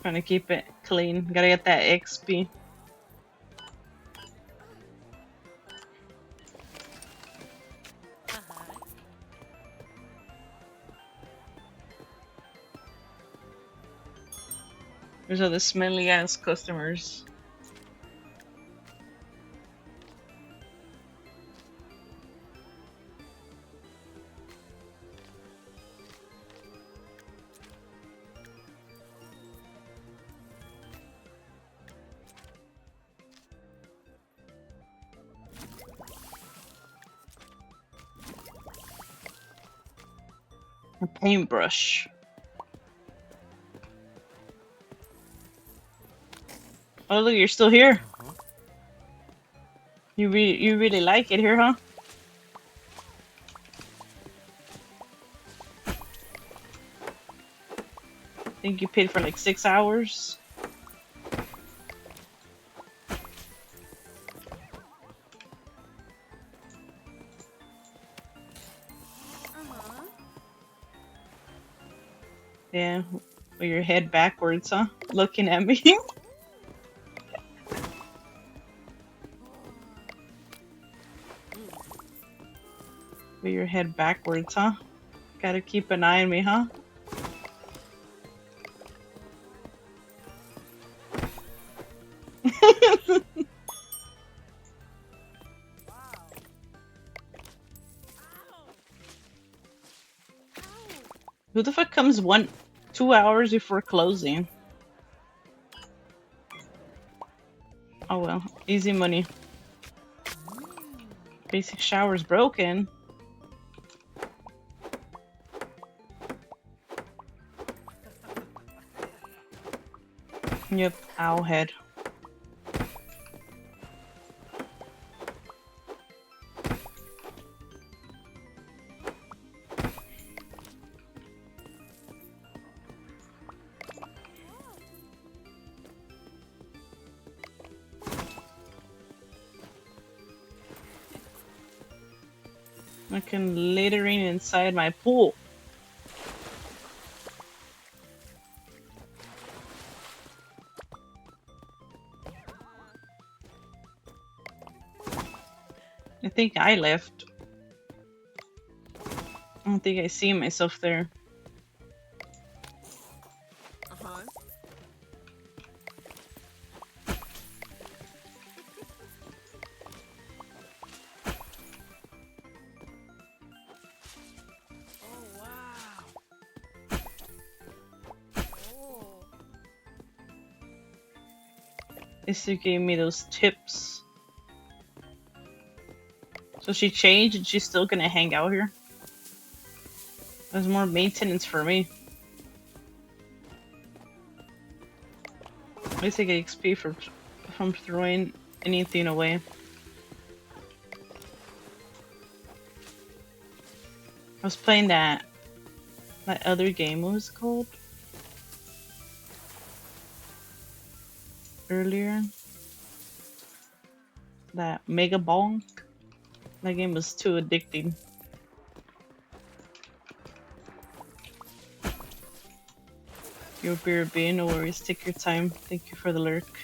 Trying to keep it clean. Gotta get that XP. There's other smelly ass customers. A paintbrush. Oh look, you're still here. You really like it here, huh? Think you paid for like 6 hours? Yeah, with your head backwards, huh? Looking at me. With your head backwards, huh? Gotta keep an eye on me, huh? Who the fuck comes 2 hours before closing? Oh well, easy money. Basic shower's broken. Yep, owl head. I can littering inside my pool. I think I left. I don't think I see myself there. Uh-huh. Oh, wow. Oh. Issa gave me those tips. So she changed and she's still gonna hang out here? There's more maintenance for me. At least I get XP from throwing anything away. I was playing that other game, what was it called? Earlier. That Mega Bonk. That game was too addicting. Your beer being, no worries, take your time. Thank you for the lurk.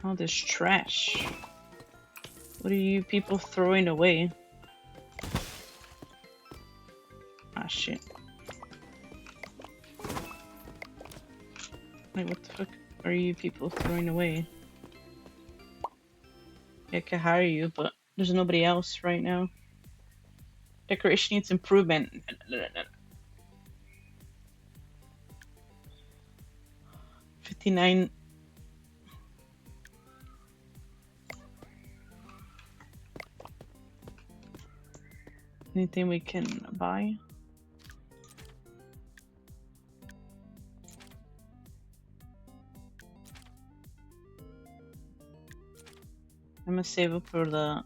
All this trash. What are you people throwing away? Ah, shit. Like, what the fuck are you people throwing away? I could hire you, but there's nobody else right now. Decoration needs improvement. 59. Anything we can buy? I'm gonna save up for the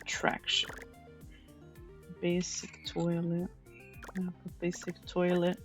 attraction. Basic toilet. Basic toilet.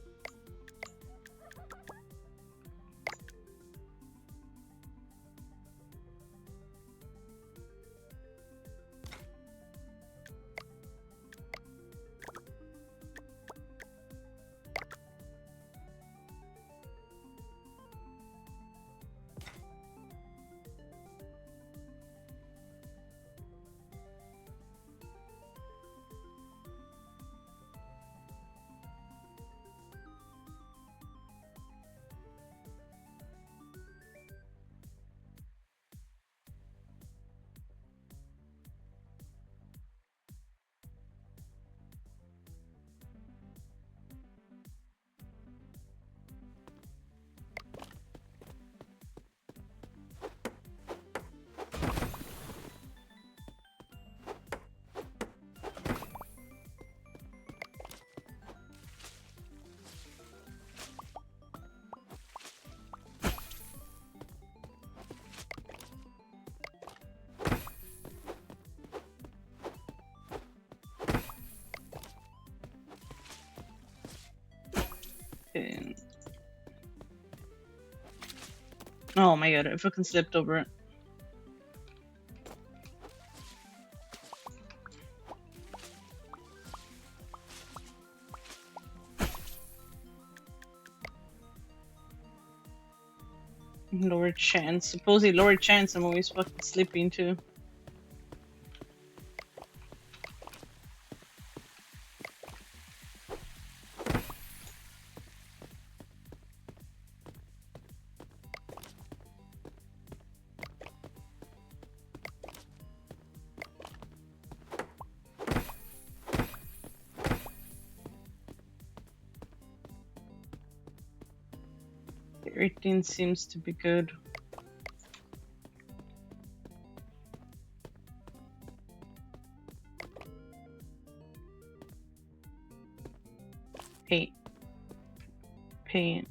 And... oh my god, I fucking slipped over it. Lower chance. Supposedly lower chance. I'm always fucking sleeping too. Everything seems to be good. Paint. Paint.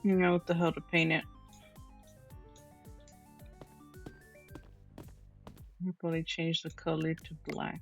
You know what the hell to paint it. I'll probably change the color to black.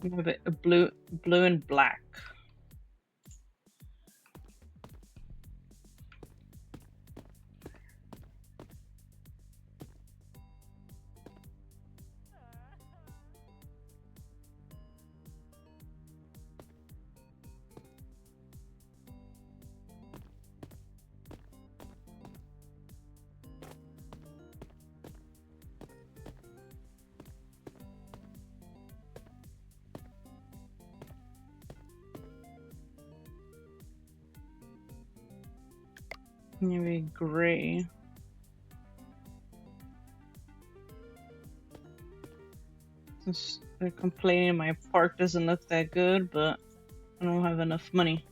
You have a blue and black. Maybe gray. Since they're complaining my park doesn't look that good, but I don't have enough money.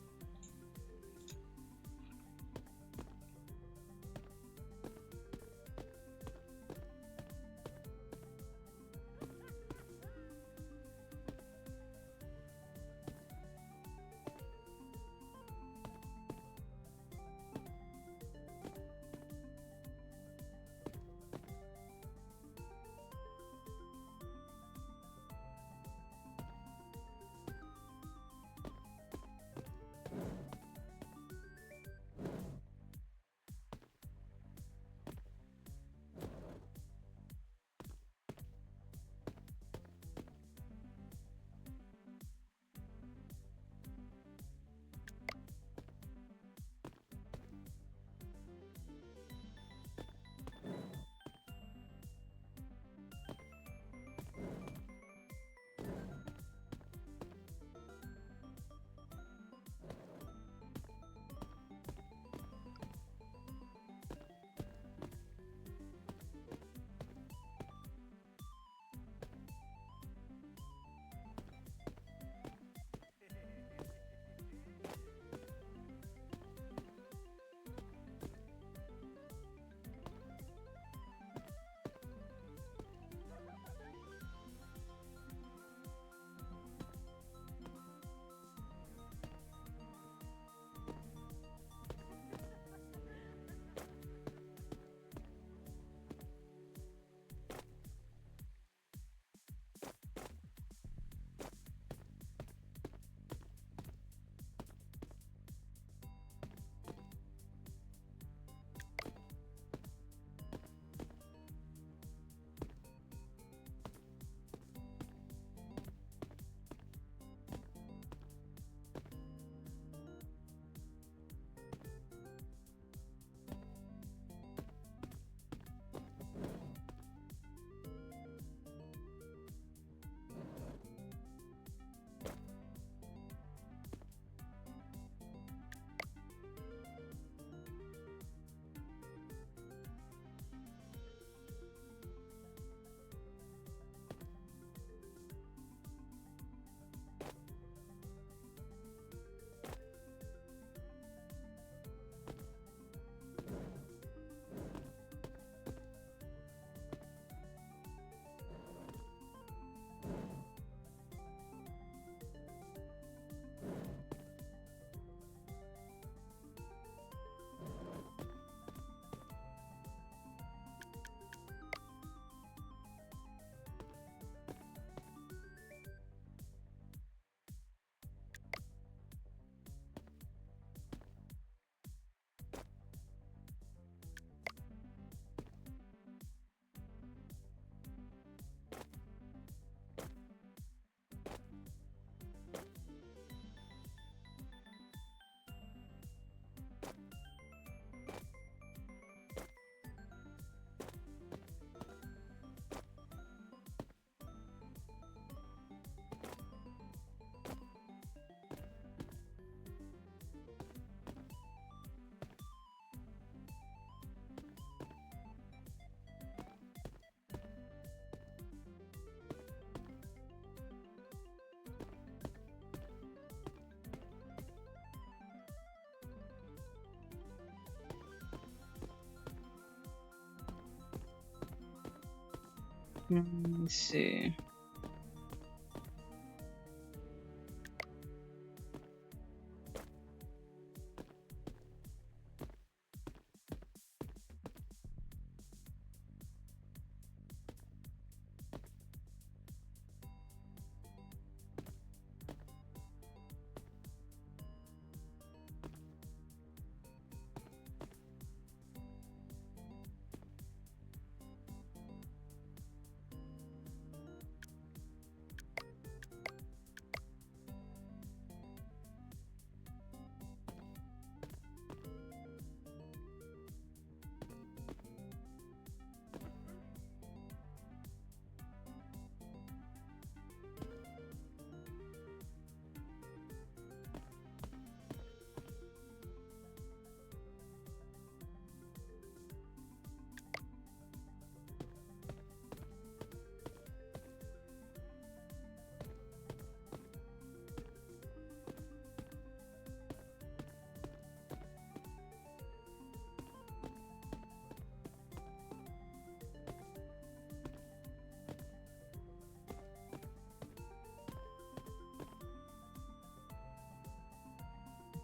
Let's see.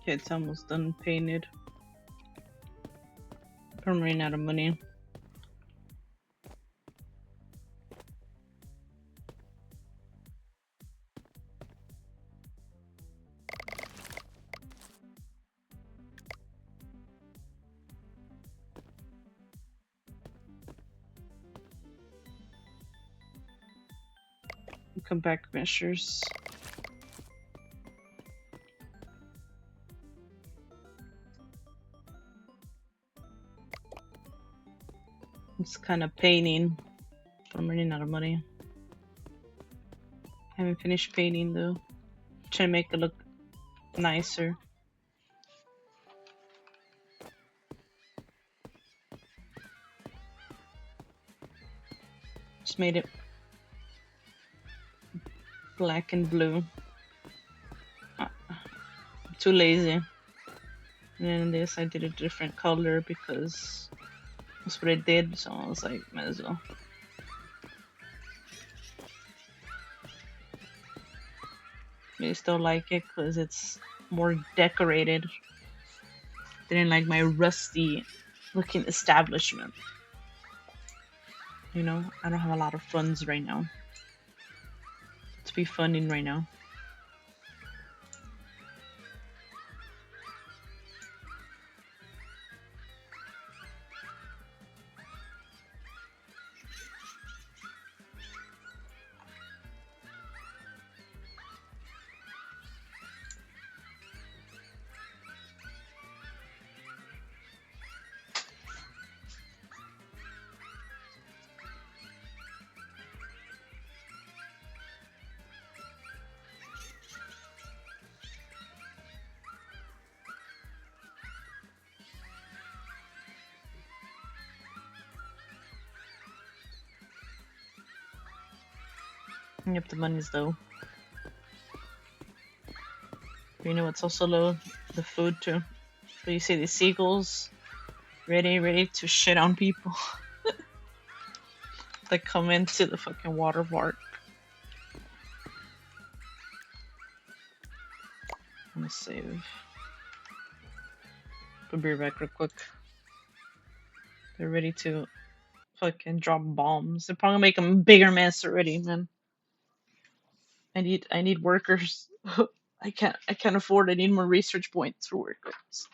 Okay, it's almost done painted. I'm running out of money. Come back measures. It's kind of painting, but I'm running out of money. Haven't finished painting though. Trying to make it look nicer. Just made it black and blue. I'm too lazy. And then this I did a different color because that's what I did, so I was like, might as well. I still like it because it's more decorated. Didn't like my rusty looking establishment. You know, I don't have a lot of funds right now to be funding right now. Yep, the money's low. You know what's also low? The food too. So you see the seagulls ready to shit on people that come into the fucking water park. I'm gonna save. I'll be back real quick. They're ready to fucking drop bombs. They're probably make a bigger mess already, man. I need workers. I can't afford. I need more research points for workers.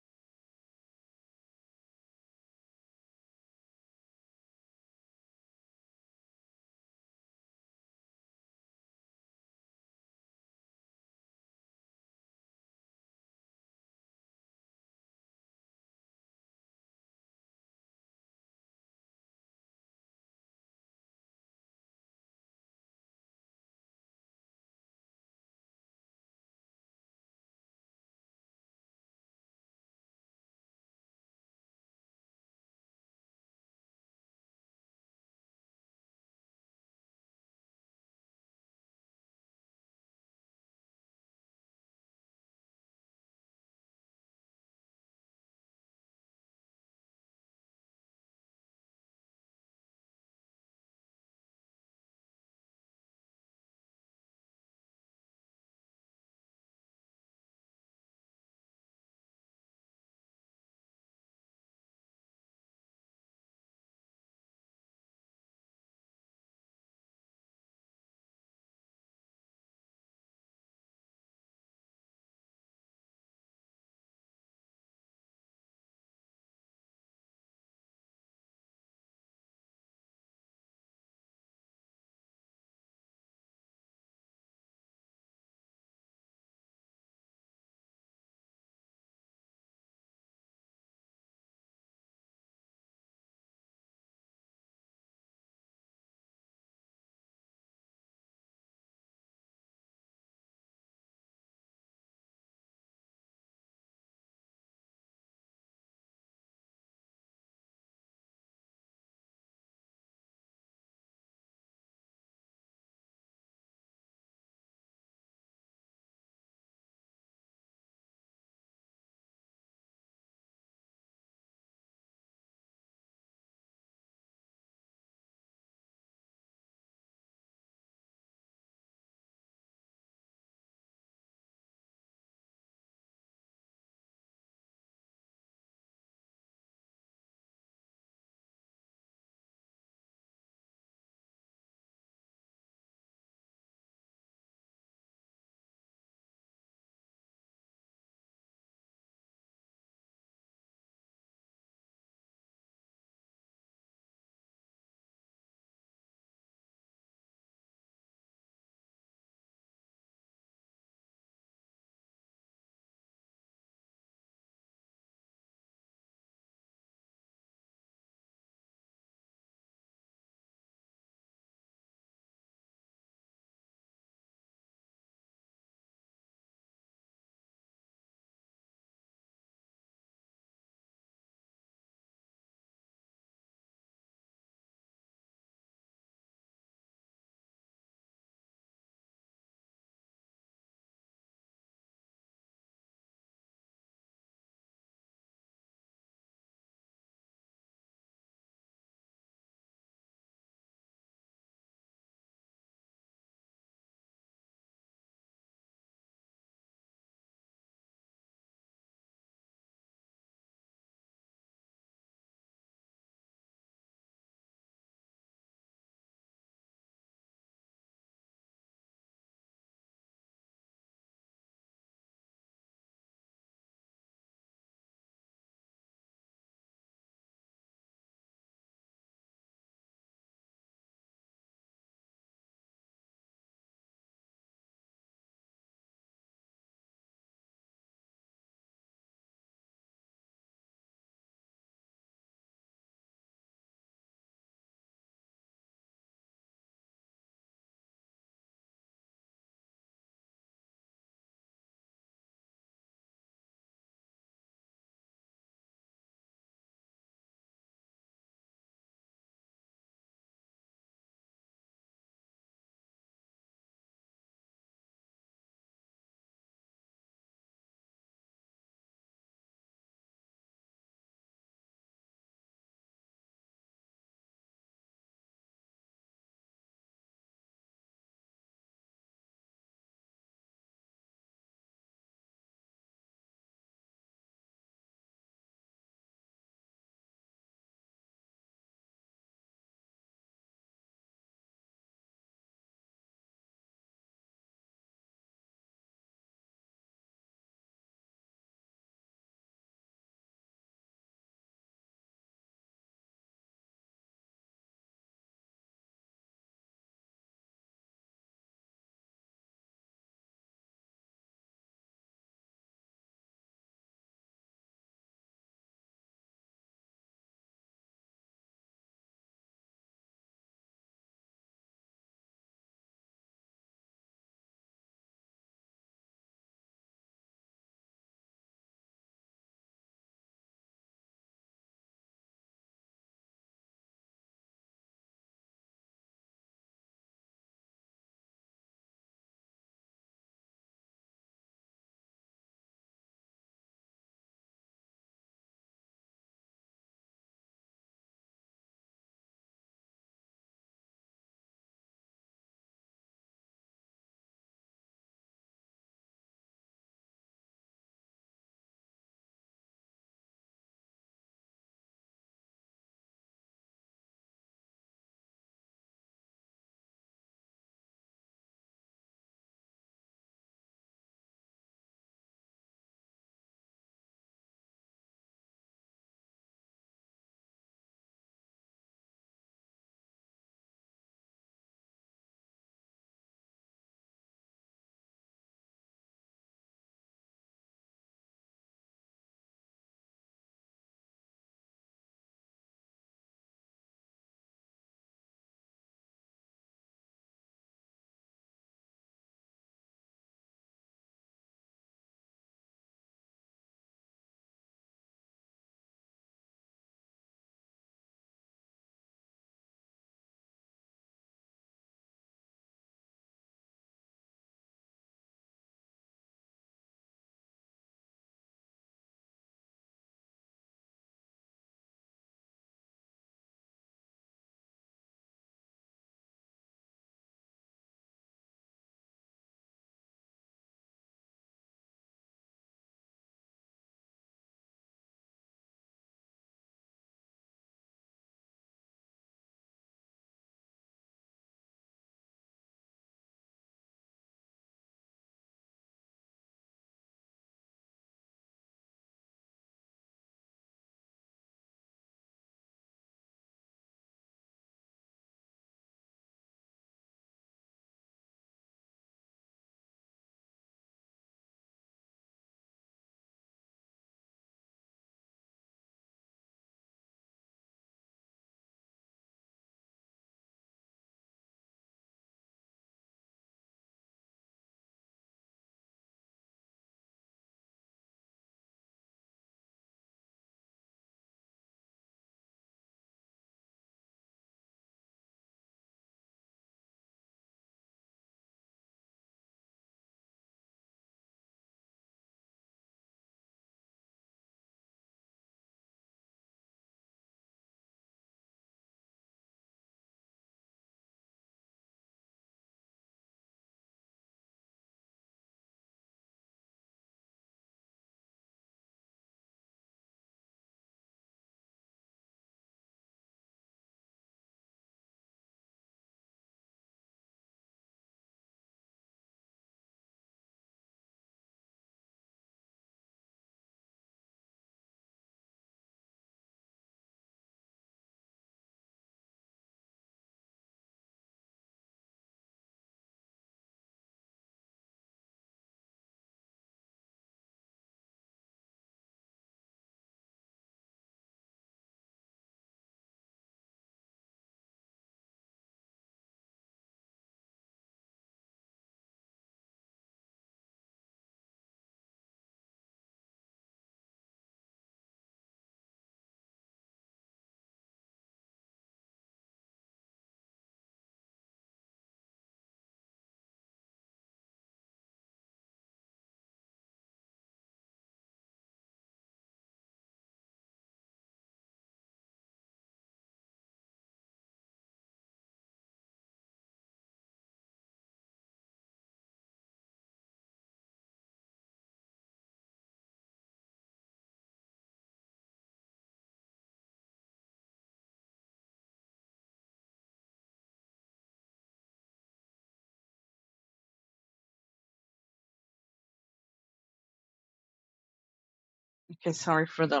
Okay, sorry for the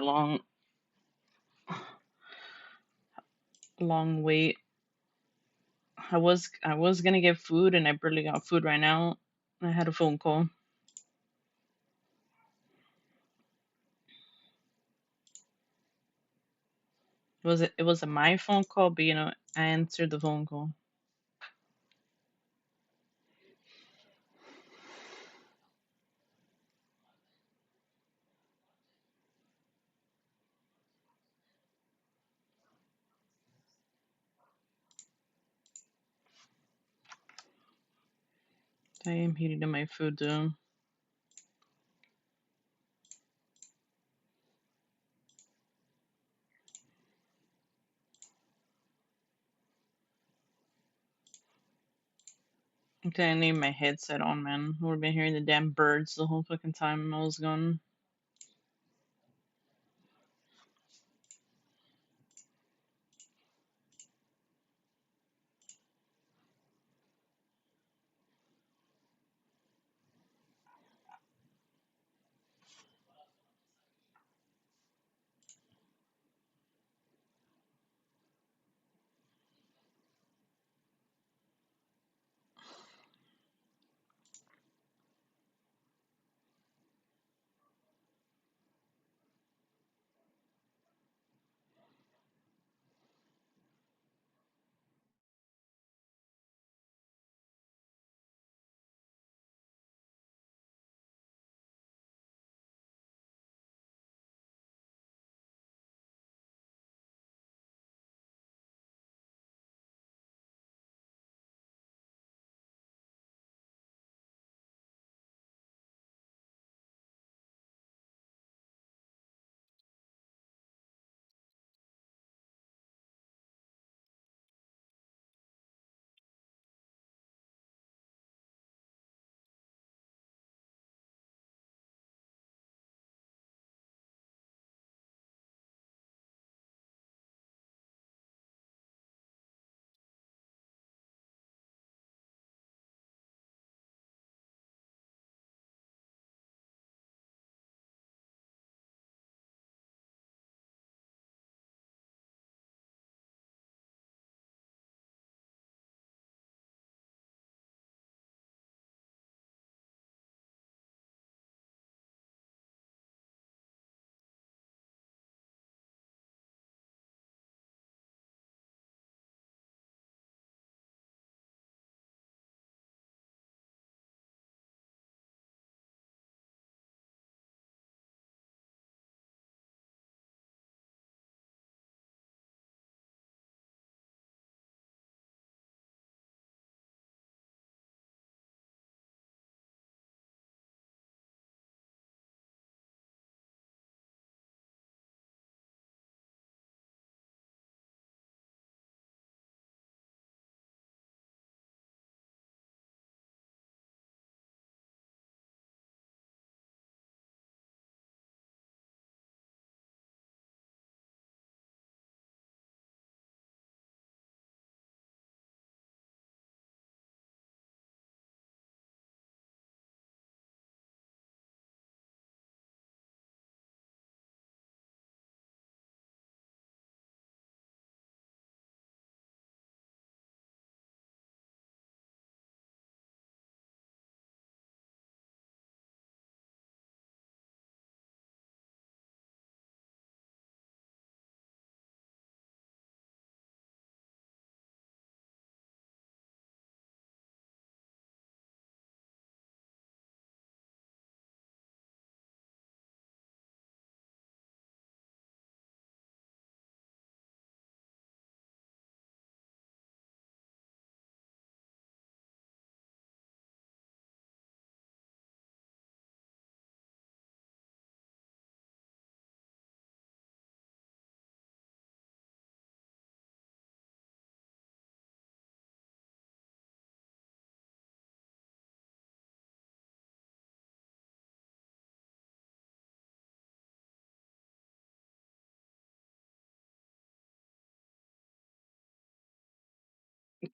long wait. I was gonna get food and I barely got food right now. I had a phone call. It was a my phone call, but I answered the phone call. I am heating my food though. Okay, I need my headset on, man. I would have been hearing the damn birds the whole fucking time I was gone.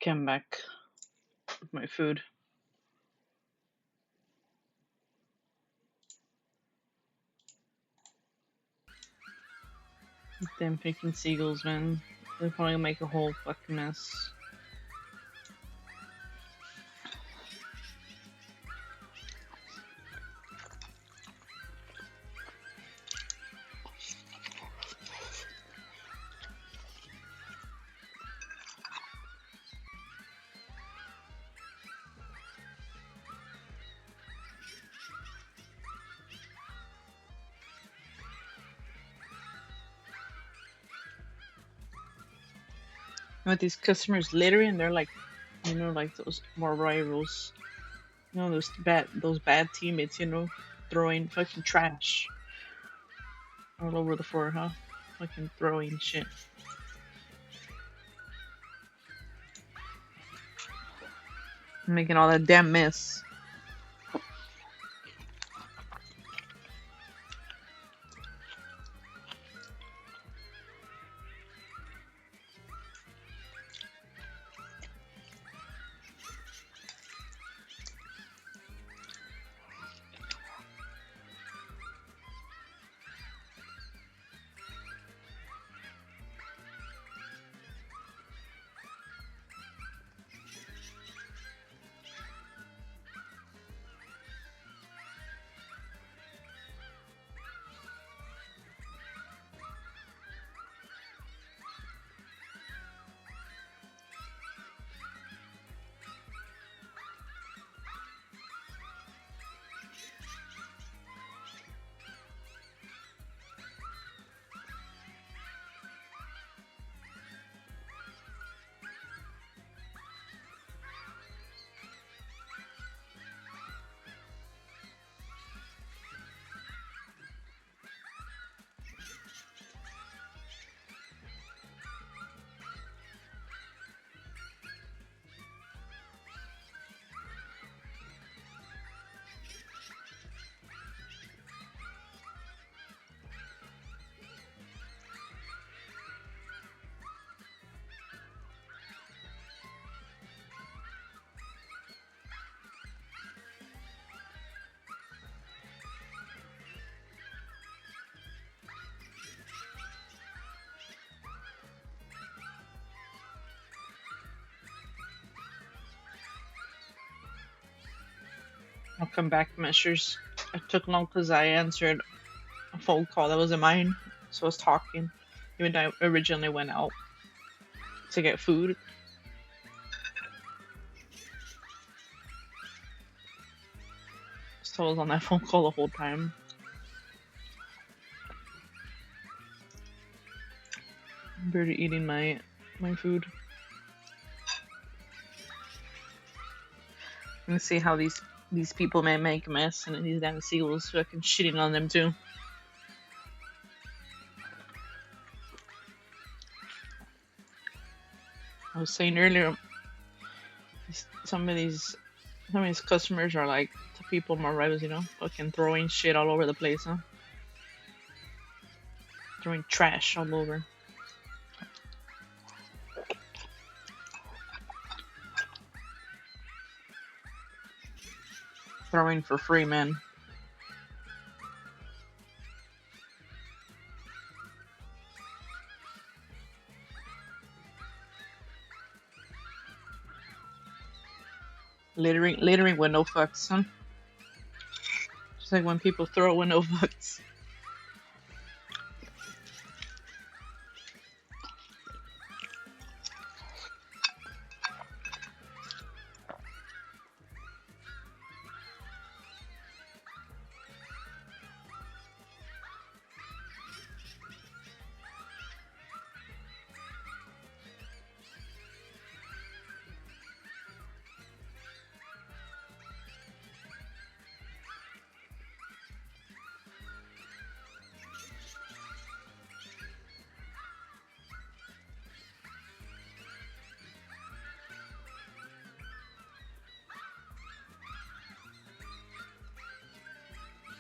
Came back with my food. Them picking seagulls, man. They're probably gonna make a whole fucking mess. With these customers littering, they're like, like those more rivals. Those bad teammates, throwing fucking trash all over the floor, huh? Fucking throwing shit. Making all that damn mess. I'll come back, measures. It took long because I answered a phone call that wasn't mine, so I was talking. Even though I originally went out to get food. So I was on that phone call the whole time. I'm barely eating my food. Let's see how these people may make a mess, and these damn seagulls fucking shitting on them too. I was saying earlier, some of these customers are like the people more rivals, fucking throwing shit all over the place, huh? Throwing trash all over. Throwing for free, man. Littering with no fucks, huh? Just like when people throw with no fucks.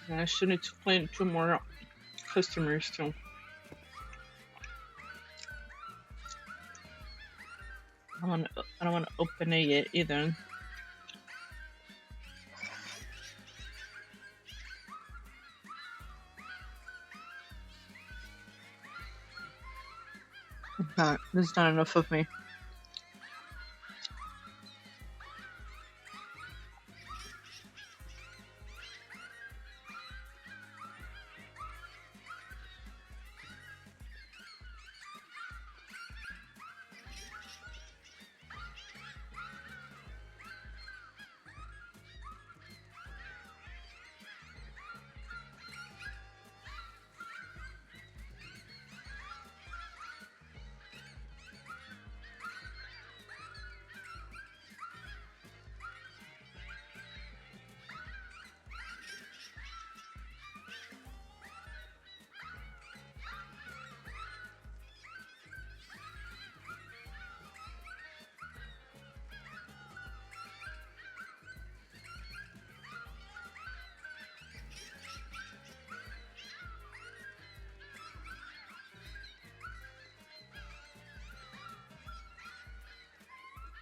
I still need to plan 2 more customers too. I don't want to open it yet either. No, there's not enough of me.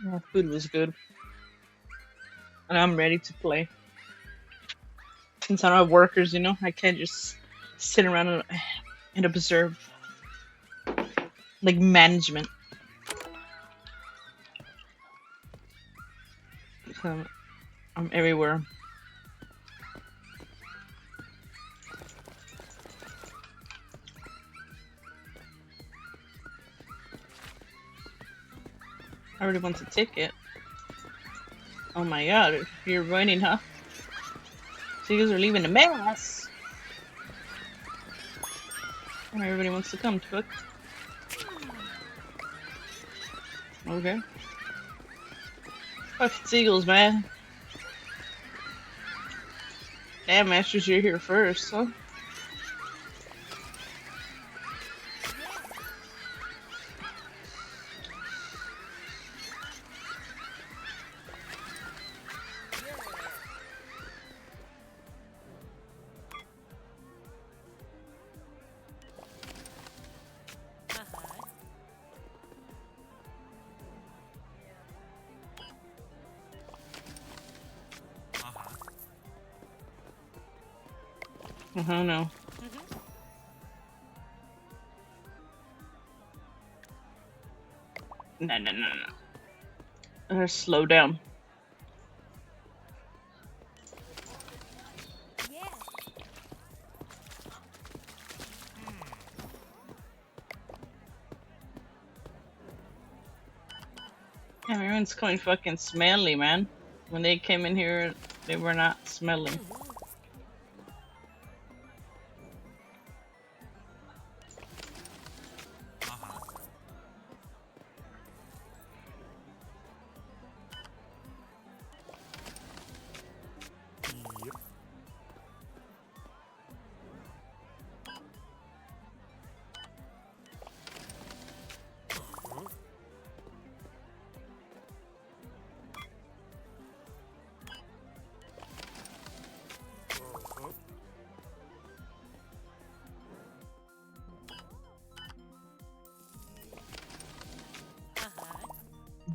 Yeah, food was good. And I'm ready to play. Since I don't have workers, you know, I can't just sit around and observe. Like management. So I'm everywhere. I already want a ticket. Oh my god, you're running, huh? So you guys are leaving a mess. Everybody wants to come to it. Okay. Fucking seagulls, man. Damn, Masters, you're here first, huh? No. No. Slow down. Yeah, everyone's going fucking smelly, man. When they came in here, they were not smelly.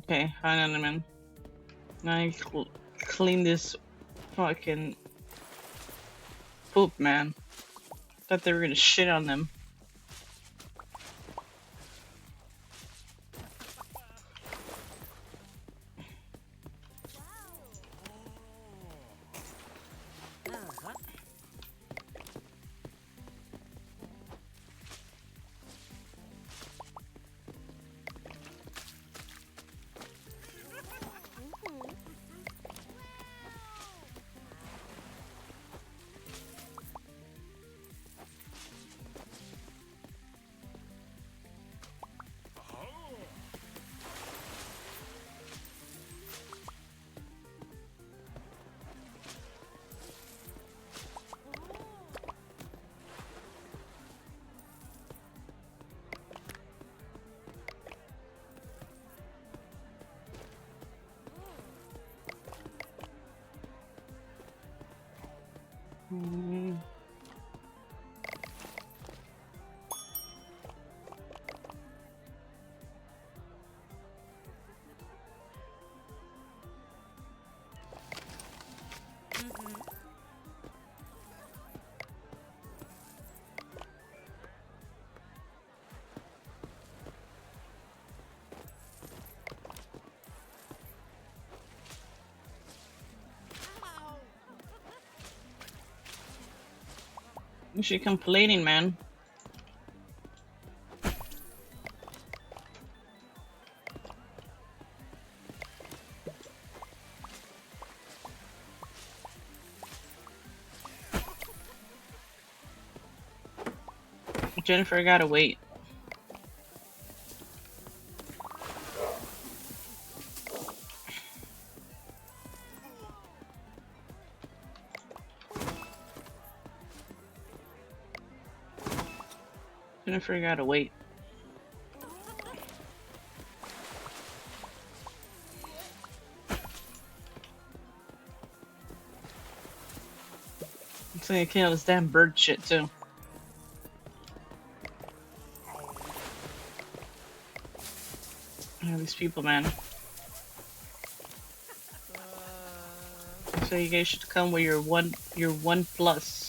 Okay, hang on a minute. Now I clean this fucking poop, man. Thought they were gonna shit on them. She complaining, man. Jennifer gotta wait. Jennifer gotta wait. Looks like I kill this damn bird shit too. Yeah, these people, man. So you guys should come with your one plus.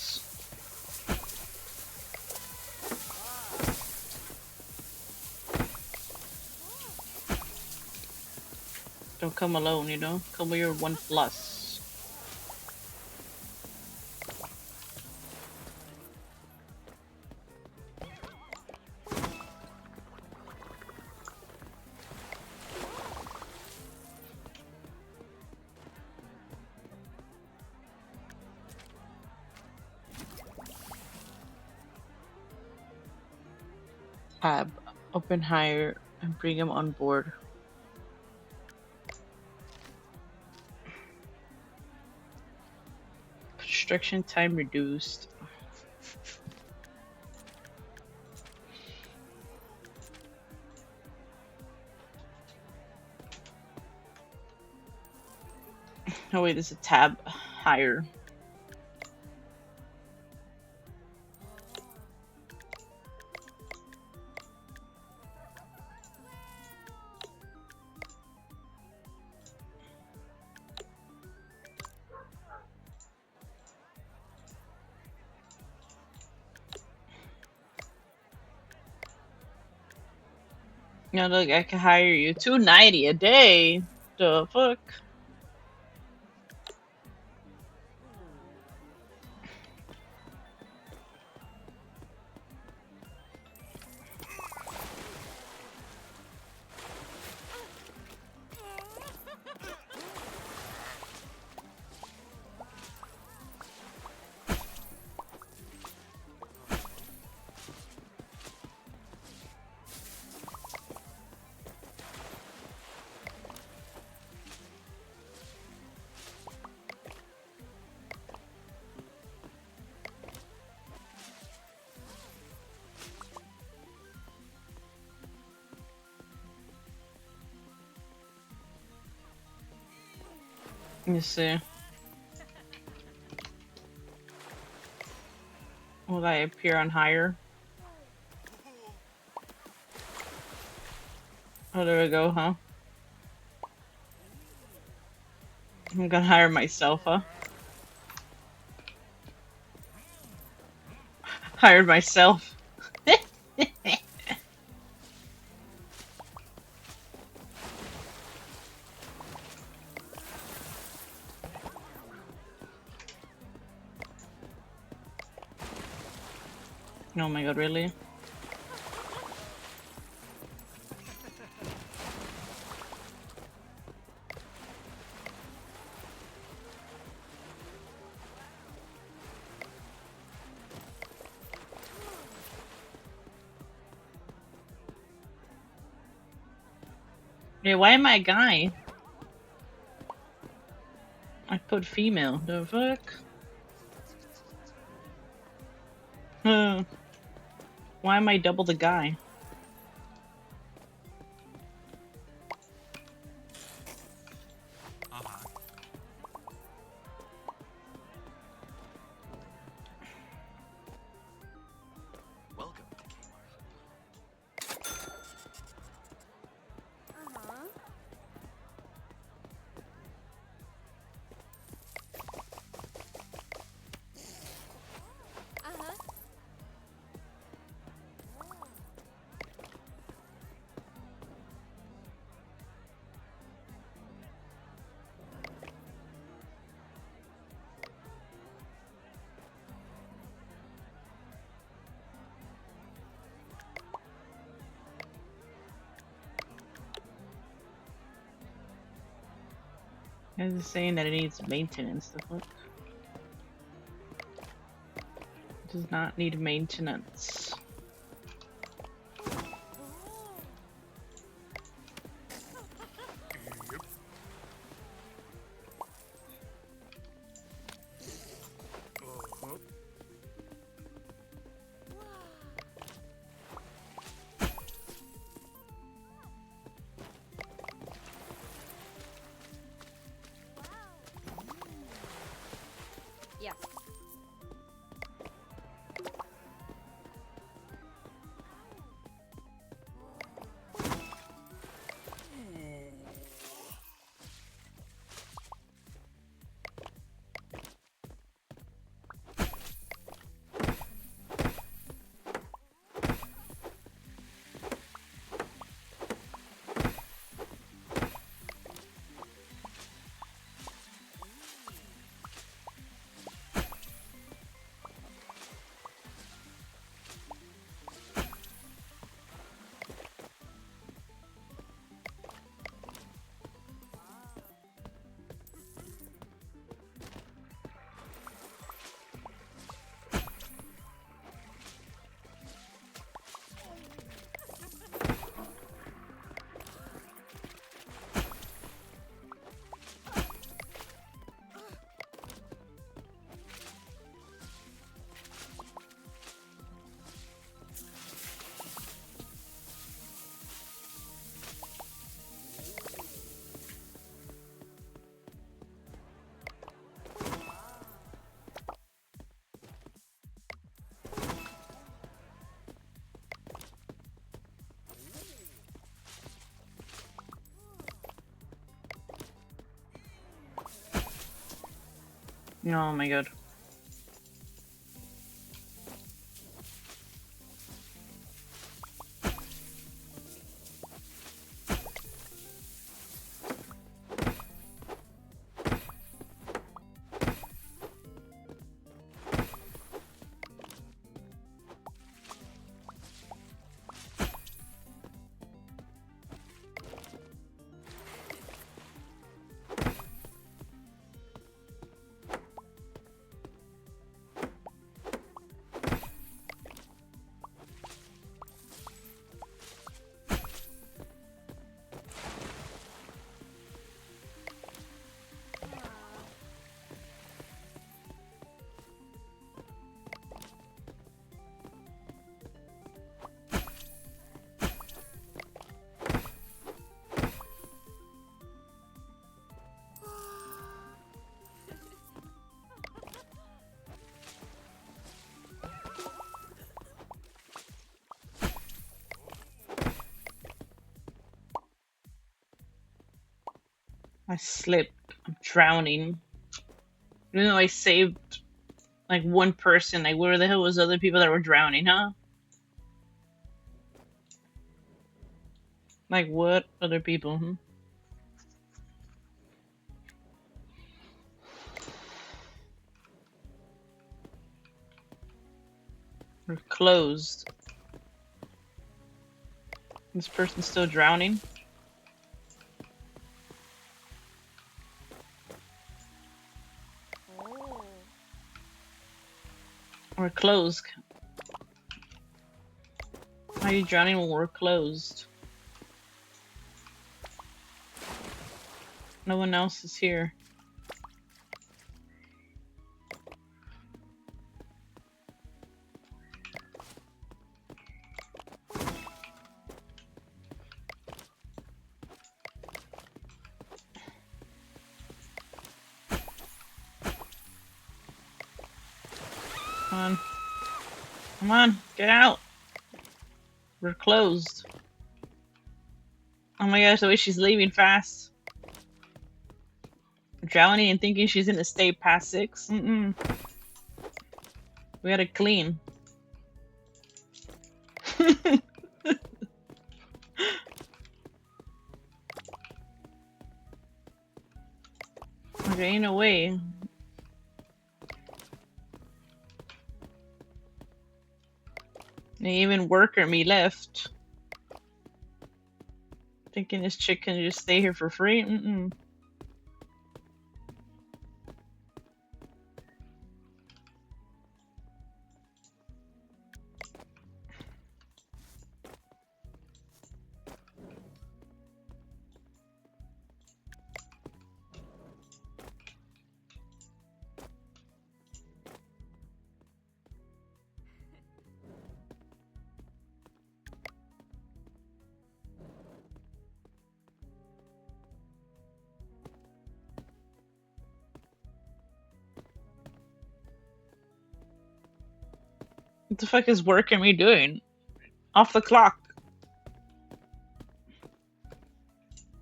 Don't come alone, you know? Come with your one plus. Tab. Open hire and bring him on board. Construction time reduced. Oh wait, there's a tab higher. Now look, I can hire you $2.90 a day. The fuck? Let me see. Will I appear on hire? Oh, there we go, huh? I'm gonna hire myself, huh? Hired myself. Oh my god, really? Hey, why am I a guy? I put female. The fuck? Hmm. Why am I double the guy? Welcome to Kmart. Guys is saying that it needs maintenance. The fuck? It does not need maintenance. Yeah. Oh my god. I slipped. I'm drowning. Even though I saved like one person, like where the hell was the other people that were drowning, huh? Like what other people? Hmm? We're closed. This person's still drowning. Oh. We're closed. How are you drowning when we're closed? No one else is here. Come on. Come on, get out. We're closed. Oh my gosh, the way she's leaving fast. Drowning and thinking she's gonna stay past 6. Mm-mm. We gotta clean. Okay, ain't no way. Even worker me left. Thinking this chick can just stay here for free? Mm-mm. What the fuck is work and me doing? Off the clock.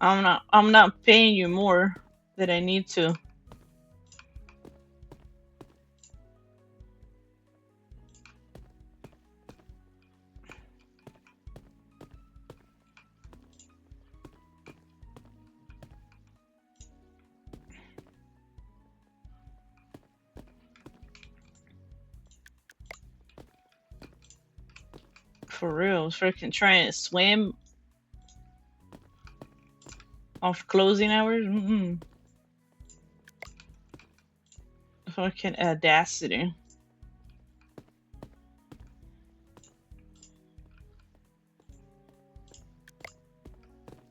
I'm not paying you more than I need to. For real, freaking trying to swim off closing hours? Fucking audacity.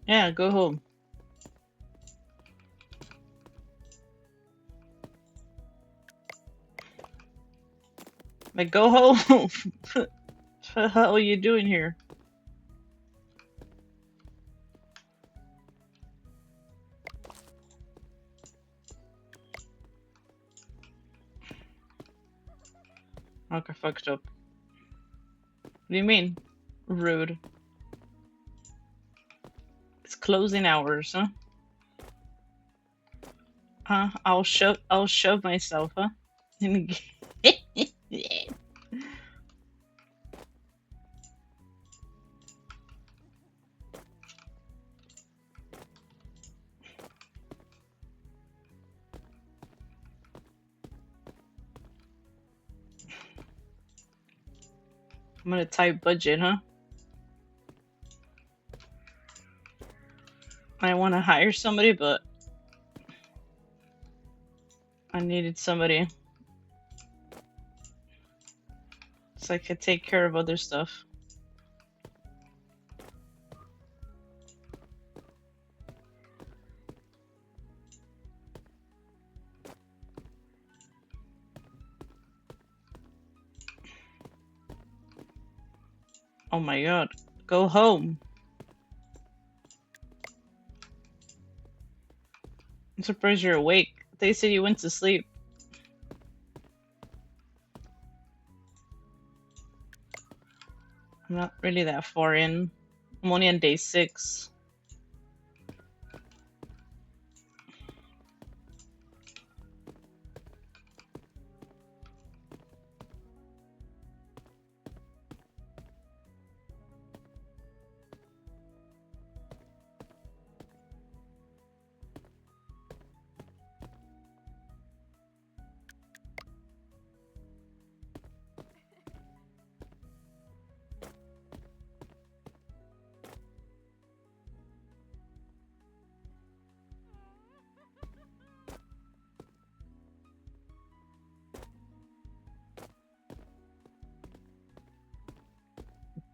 Yeah, go home. Like, go home. What the hell are you doing here? Okay, fucked up. What do you mean? Rude. It's closing hours, huh? Huh? I'll shove myself, huh? I'm gonna type budget, huh? I want to hire somebody, but I needed somebody so I could take care of other stuff. Oh my god. Go home. I'm surprised you're awake. They said you went to sleep. I'm not really that far in. I'm only on day 6.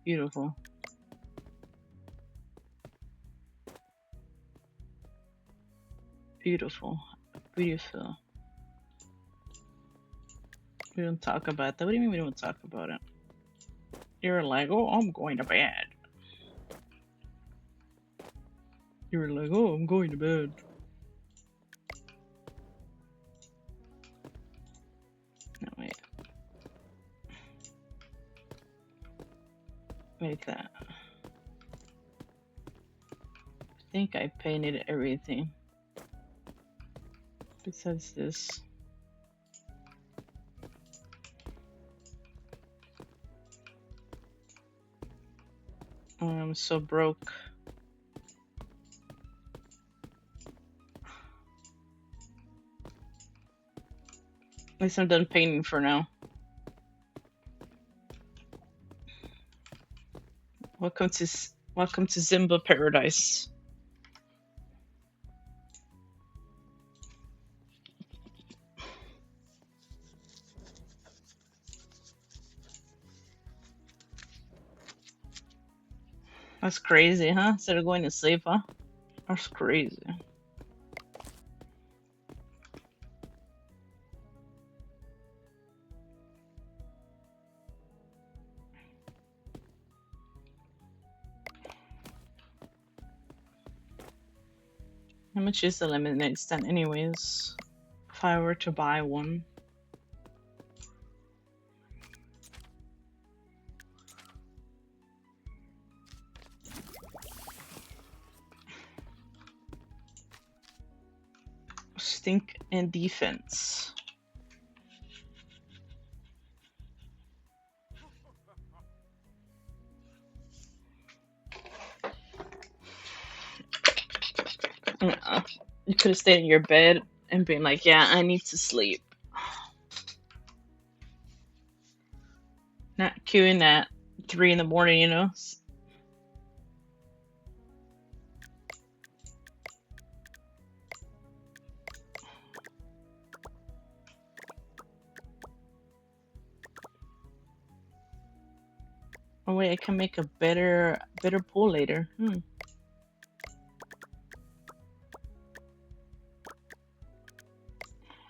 Beautiful. Beautiful. Beautiful. We don't talk about that. What do you mean we don't talk about it? You're like, oh, I'm going to bed. You were like, oh, I'm going to bed. No, wait. Like that. I think I painted everything. Besides this. Oh, I'm so broke. At least I'm done painting for now. Welcome to Zimba Paradise. That's crazy, huh? Instead of going to sleep, huh? That's crazy. How much is the lemonade stand anyways? If I were to buy one. instinct and defense. You could have stayed in your bed and been like, yeah, I need to sleep. Not queuing at 3 in the morning, you know? Oh wait, I can make a better pool later.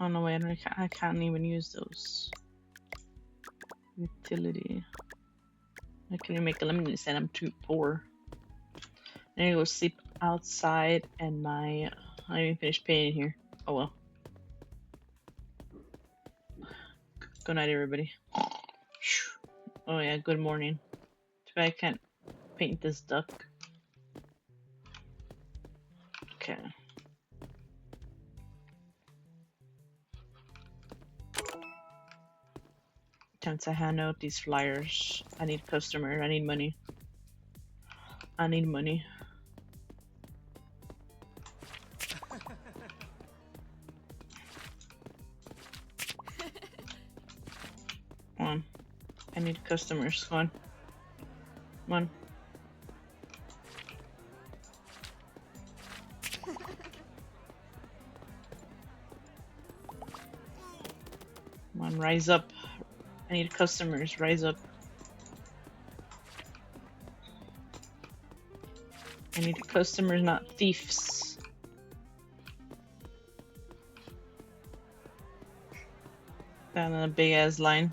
Oh no, wait, I can't even use those. Utility. I can even make a lemonade stand. I'm too poor. I need to go sleep outside, and I didn't even finish painting here. Oh well. Good night, everybody. Oh yeah, good morning. Too bad I can't paint this duck. Okay. Time to hand out these flyers. I need customer. I need money. I need money. Come on. I need customers. Come on. Come on. Come on, rise up. I need customers. Rise up. I need customers, not thieves. Down in a big ass line.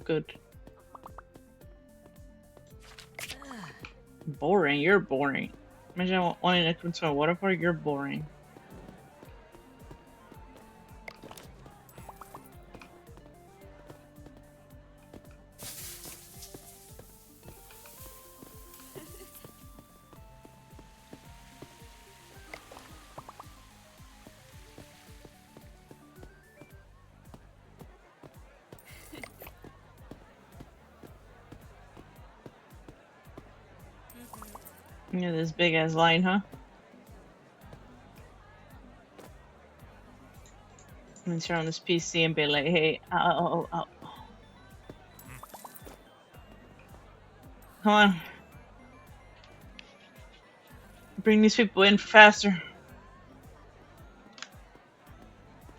Good. Boring. You're boring. Imagine wanting to come to a water park. You're boring. Yeah, this big ass line, huh? I'm gonna turn on this PC and be like, hey, come on. Bring these people in faster.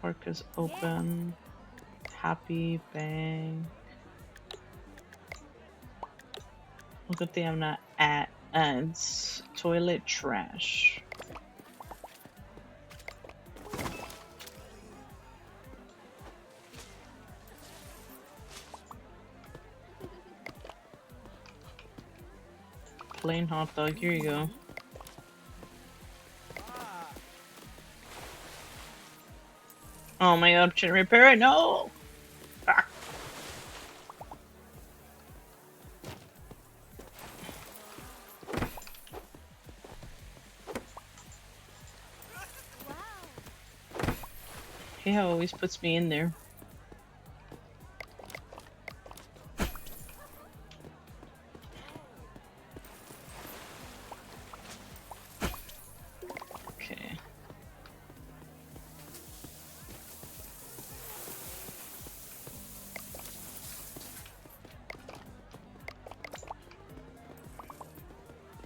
Park is open. Happy, bang. Good thing I'm not at ads. Toilet trash. Plain hot dog, here you go. Oh my god, should I repair it? No! Ah. He always puts me in there. Okay.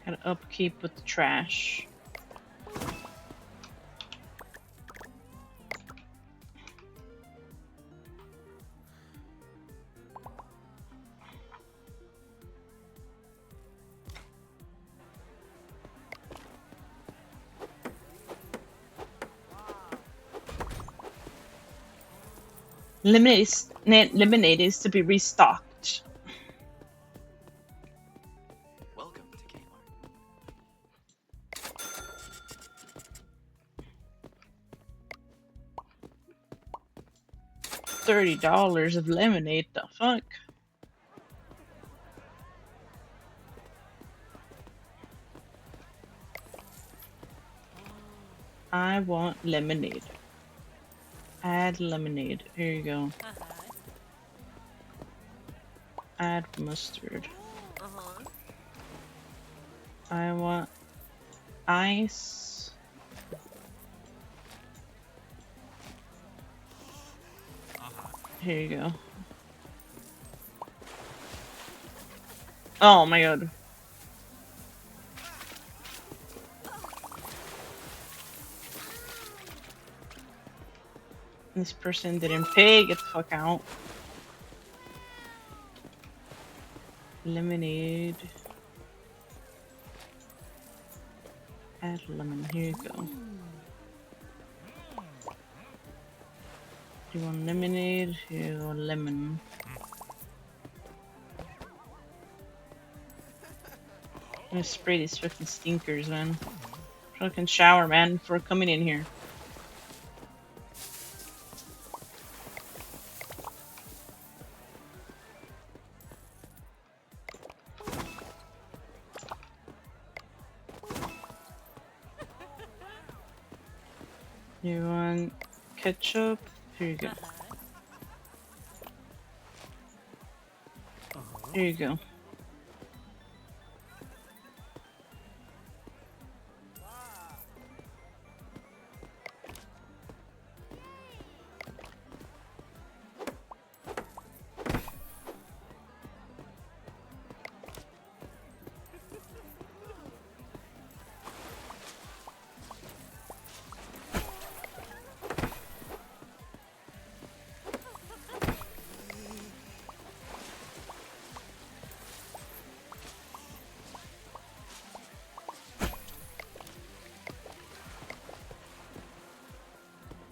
Gotta upkeep with the trash. Lemonade is to be restocked. Welcome to Kmart. $30 of lemonade, the fuck? I want lemonade. Add lemonade. Here you go. Add mustard. Uh-huh. I want ice. Here you go. Oh my god. This person didn't pay. Get the fuck out. Lemonade. Add lemon. Here you go. You want lemonade? Here you go. Lemon. I'm gonna spray these fucking stinkers, man. Fucking shower, man, before coming in here. You want ketchup? Here you go. Here you go.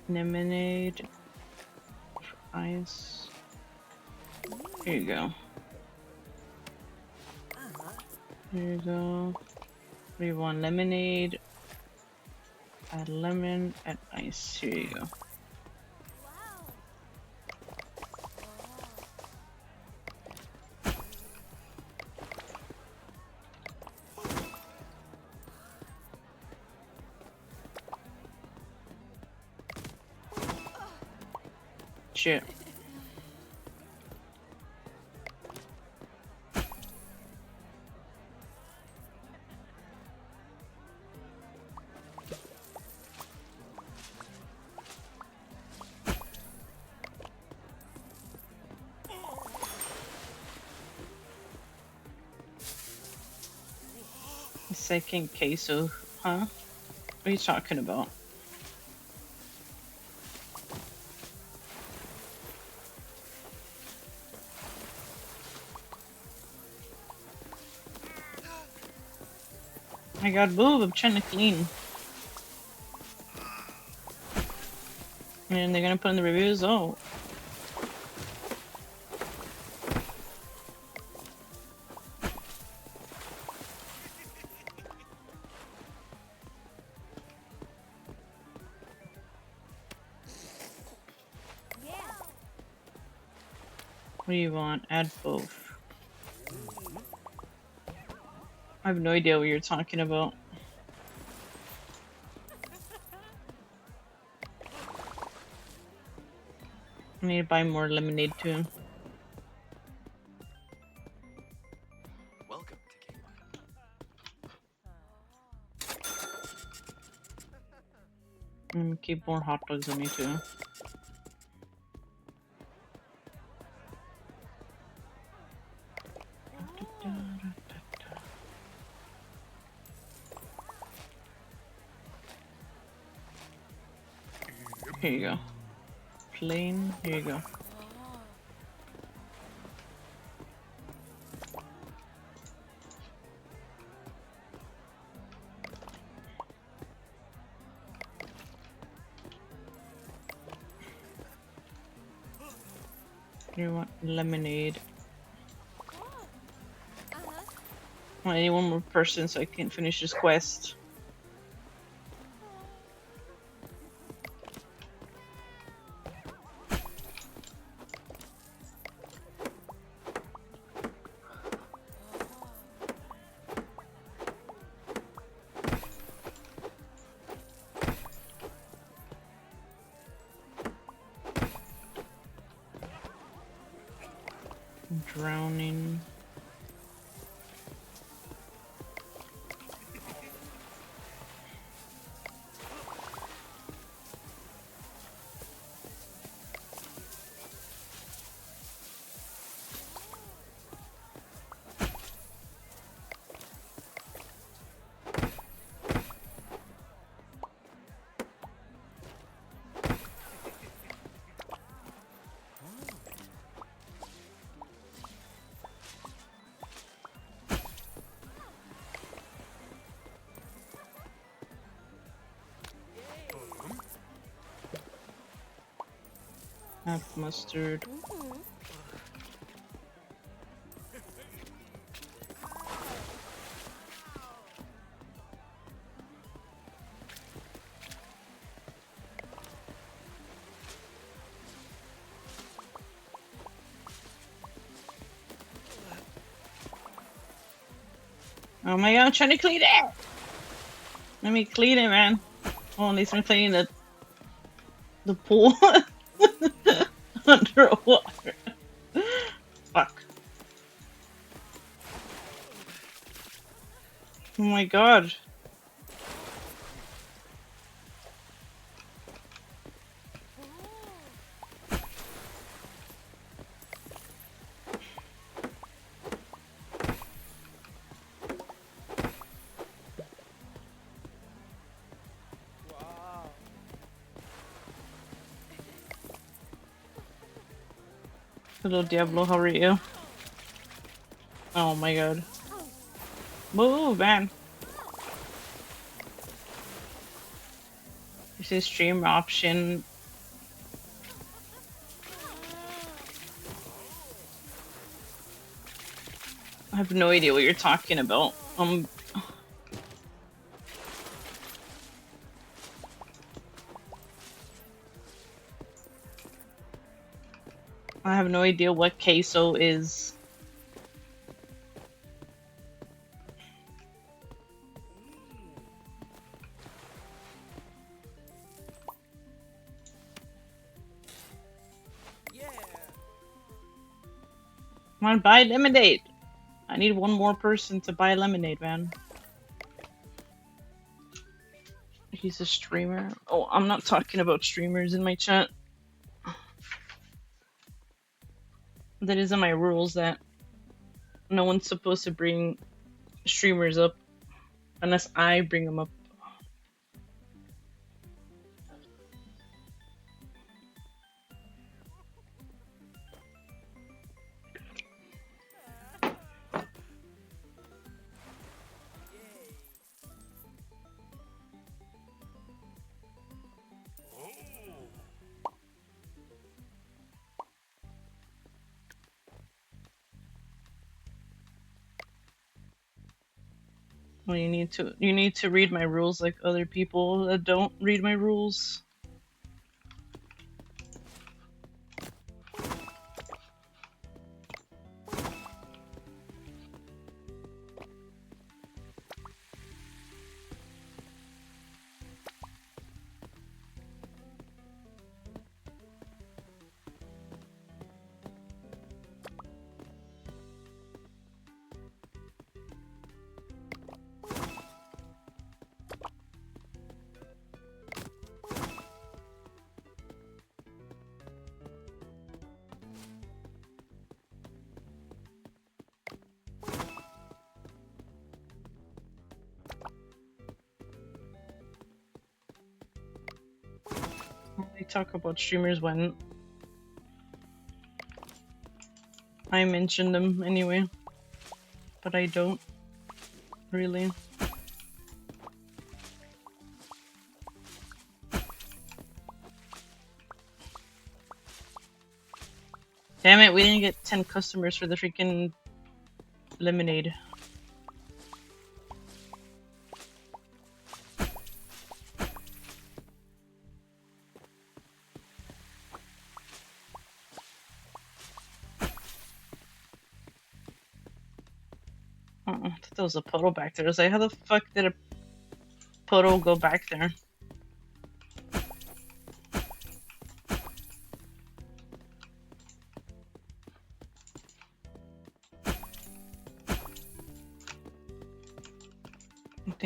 Lemonade. Ice. Here you go. Here you go. We want lemonade. Add lemon. Add ice. Here you go. Shit. Second queso, huh? What are you talking about? I got move, I'm trying to clean. And they're gonna put in the reviews, oh. What do you want? Add both. I have no idea what you're talking about. I need to buy more lemonade too. Welcome to Kmart. I'm gonna keep more hot dogs on me too. Here you go. Plain, here you go. You want lemonade? I need one more person so I can finish this quest. drowning. Have mustard. Oh my god, I'm trying to clean it! Let me clean it, man. Oh, at least I'm cleaning the pool underwater. Fuck. Oh my god. Wow. Hello, Diablo, how are you? Oh my god. Move, man. This is stream option. I have no idea what you're talking about. I have no idea what queso is. Yeah. Come on, buy lemonade. I need one more person to buy lemonade, man. He's a streamer. Oh, I'm not talking about streamers in my chat. That is in my rules that no one's supposed to bring streamers up unless I bring them up. Well, you need to read my rules like other people that don't read my rules. I talk about streamers when I mention them anyway, but I don't really. Damn it, we didn't get 10 customers for the freaking lemonade. I thought there was a puddle back there. I was like, how the fuck did a puddle go back there?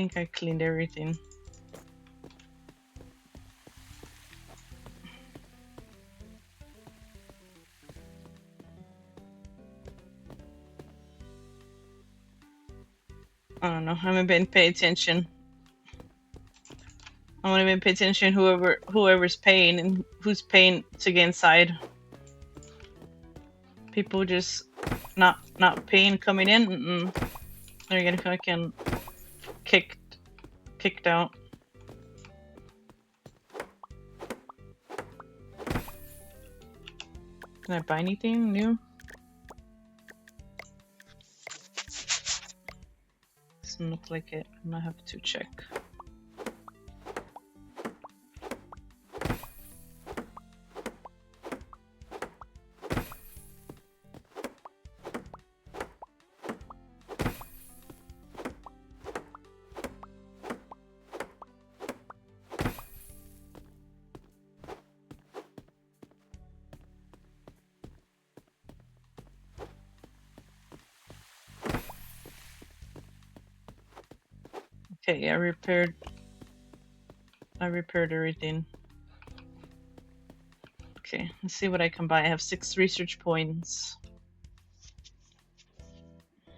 think I cleaned everything. I don't know. I haven't been paying attention. I want to be pay attention whoever's paying and who's paying to get inside. People just not paying coming in. They're getting fucking kicked out. Can I buy anything new? Doesn't look like it. I might have to check. Okay, I repaired everything. Okay, let's see what I can buy. I have 6 research points.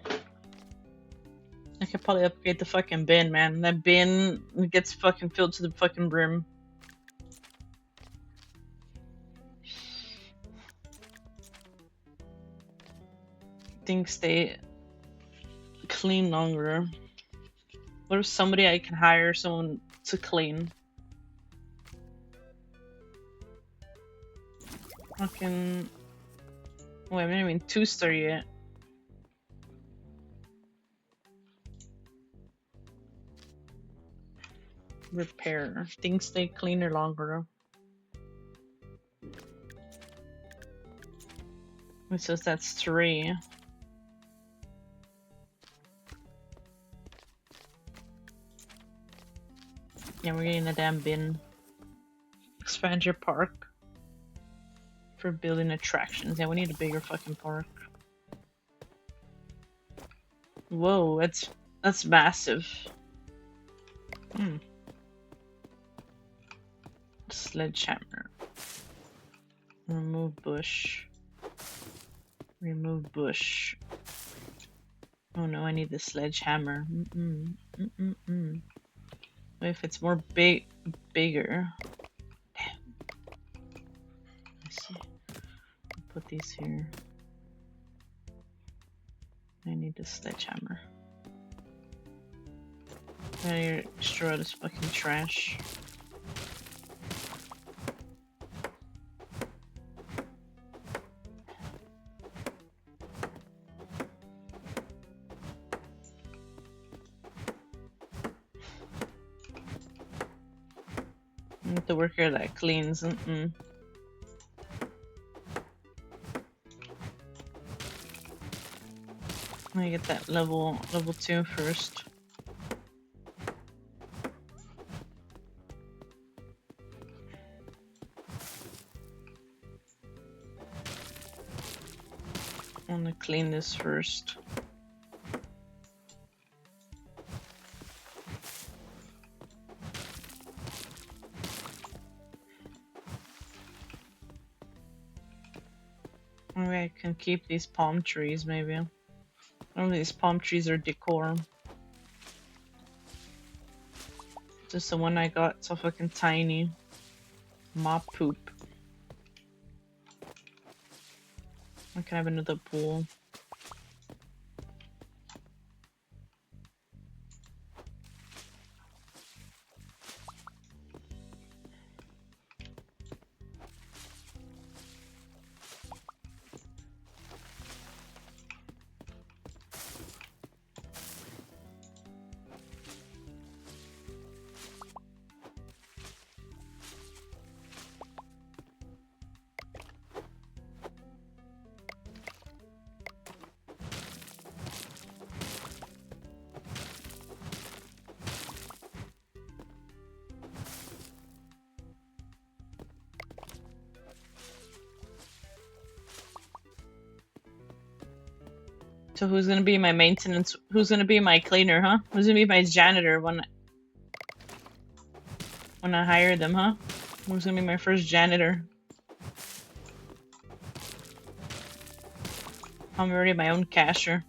I could probably upgrade the fucking bin, man. That bin gets fucking filled to the fucking brim. Things stay clean longer. What if somebody I can hire someone to clean? Fucking. Wait, I'm not even 2-star yet. Repair. Things stay cleaner longer. It says that's 3. Yeah, we're getting a damn bin. Expand your park. For building attractions. Yeah, we need a bigger fucking park. Whoa, that's massive. Sledgehammer. Remove bush. Remove bush. Oh no, I need the sledgehammer. What if it's more bigger? Damn. Let's see. I'll put these here. I need the sledgehammer. I gotta destroy this fucking trash. The worker that cleans. I get that level 2 first. I want to clean this first. Maybe I can keep these palm trees, maybe. I don't know, these palm trees are decor. Just the one I got, so fucking tiny. Mop poop. I can have another pool. So who's gonna be my maintenance? Who's gonna be my cleaner, huh? Who's gonna be my janitor when I hire them, huh? Who's gonna be my first janitor? I'm already my own cashier.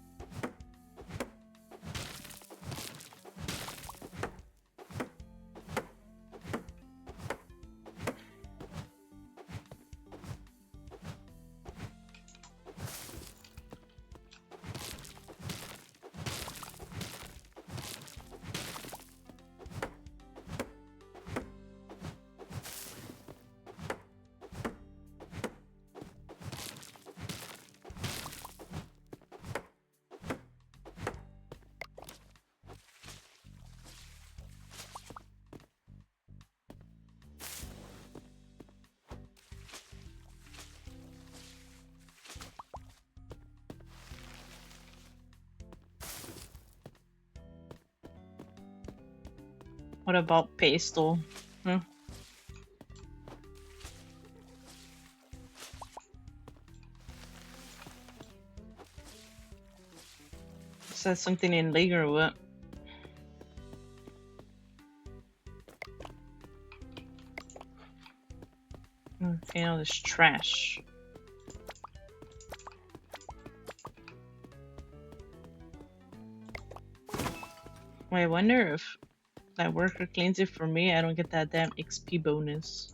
What about pastel? Hmm? Says something in league or what? Okay, all this trash. Wait, I wonder if that worker cleans it for me, I don't get that damn XP bonus.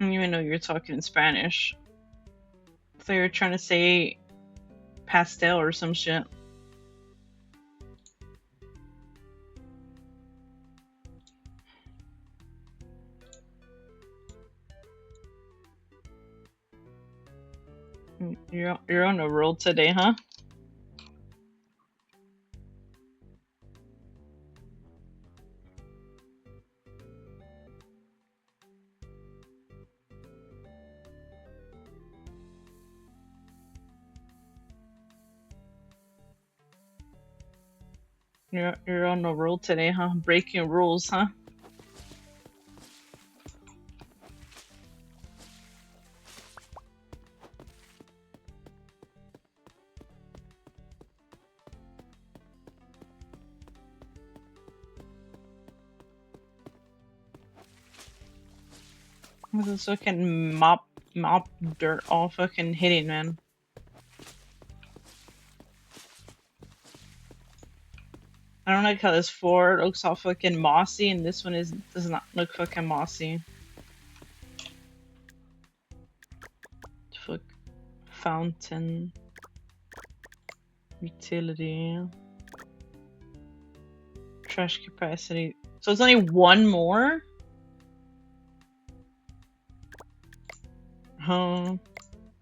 I didn't even know you were talking in Spanish. I thought you were trying to say pastel or some shit. You're on a roll today, huh? You're on a roll today, huh? Breaking rules, huh? This fucking mop dirt all fucking hitting, man. I don't like how this floor looks all fucking mossy and this one does not look fucking mossy. Fuck. Fountain. Utility. Trash capacity. So it's only one more?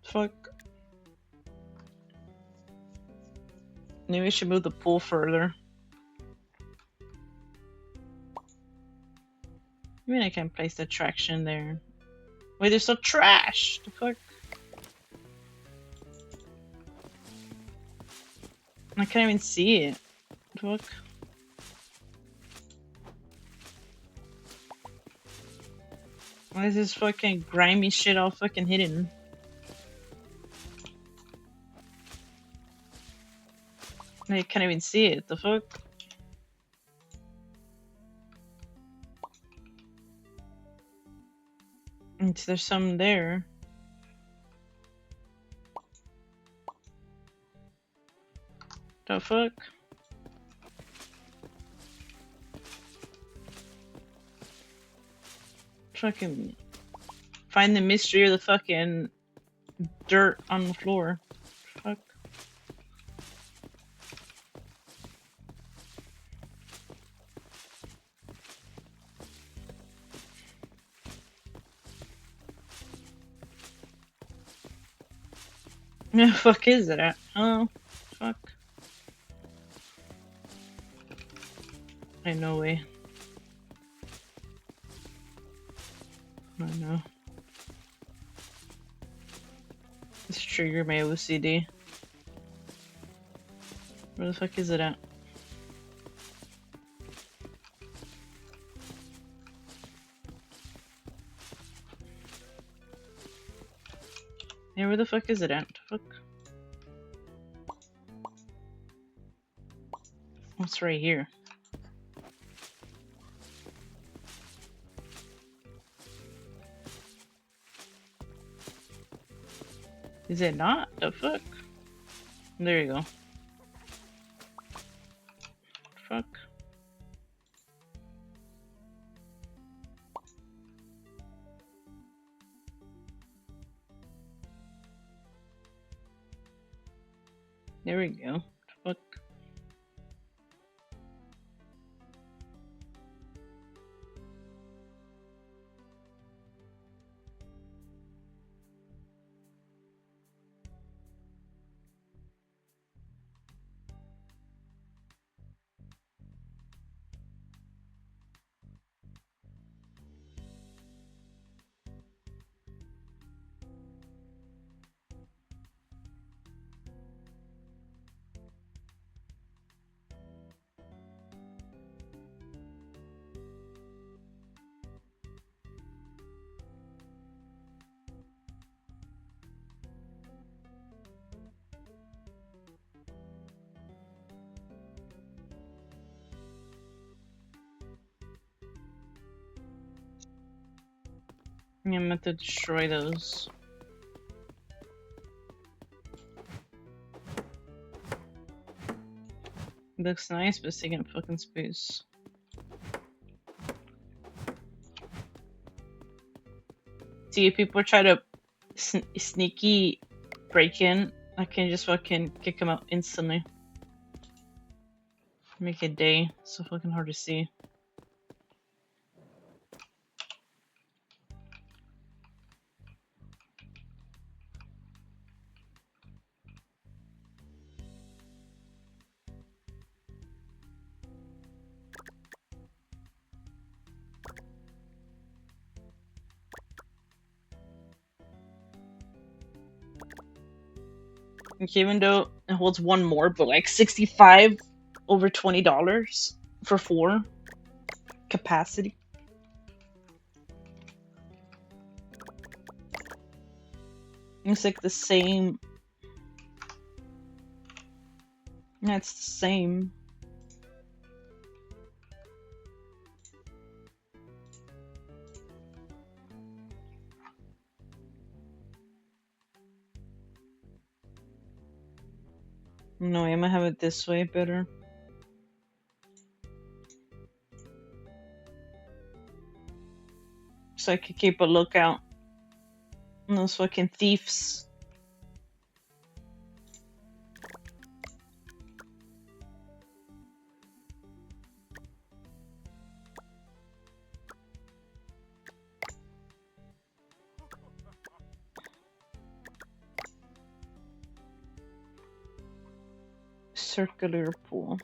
Fuck. Maybe we should move the pool further. I mean, I can place the attraction there. Wait, there's still trash! The fuck? I can't even see it. The fuck? Why is this fucking grimy shit all fucking hidden? I can't even see it. The fuck? There's some there. The fuck? Fucking find the mystery of the fucking dirt on the floor. Fuck. Yeah, fuck is it at? Oh, fuck. Ain't no way. I know. This trigger my OCD. Where the fuck is it at? Yeah, where the fuck is it at? Fuck. What's right here? Is it not? The fuck? There you go. Fuck. There we go. Fuck. Yeah, I'm about to destroy those. Looks nice, but it's taking up fucking space. See, if people try to sneaky break in, I can just fucking kick them out instantly. Make a day. So fucking hard to see. Okay, even though it holds one more, but like 65 over $20 for 4 capacity. It's like the same. Yeah, it's the same. No, I'm gonna have it this way better. So I could keep a lookout on those fucking thieves. Circular pool.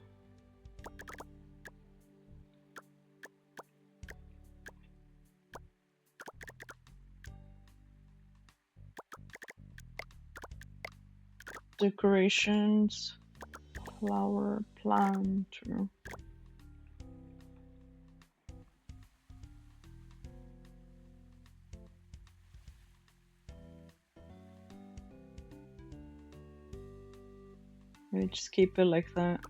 Decorations. Flower planter. Maybe just keep it like that.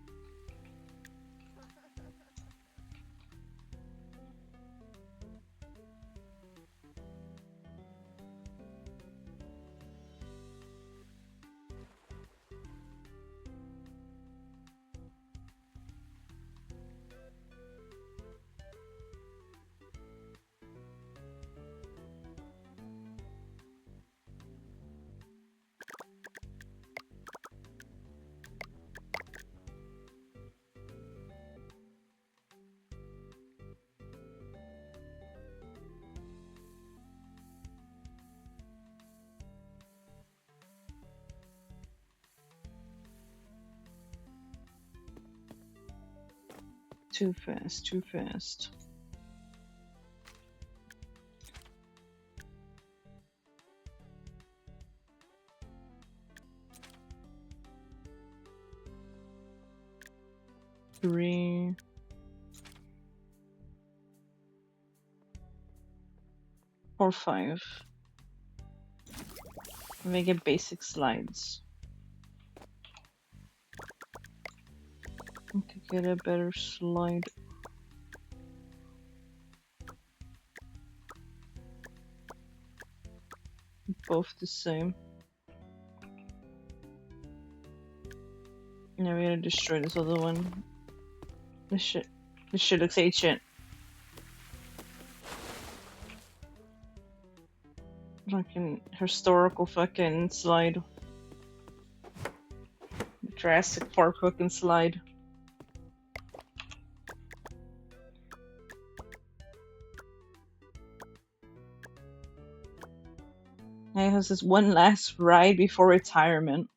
Too fast, too fast. Three. Or five. Make it basic slides. I could get a better slide. Both the same. Now we gotta destroy this other one. This shit looks ancient. Fucking historical fucking slide. Jurassic Park fucking slide. He has this one last ride before retirement.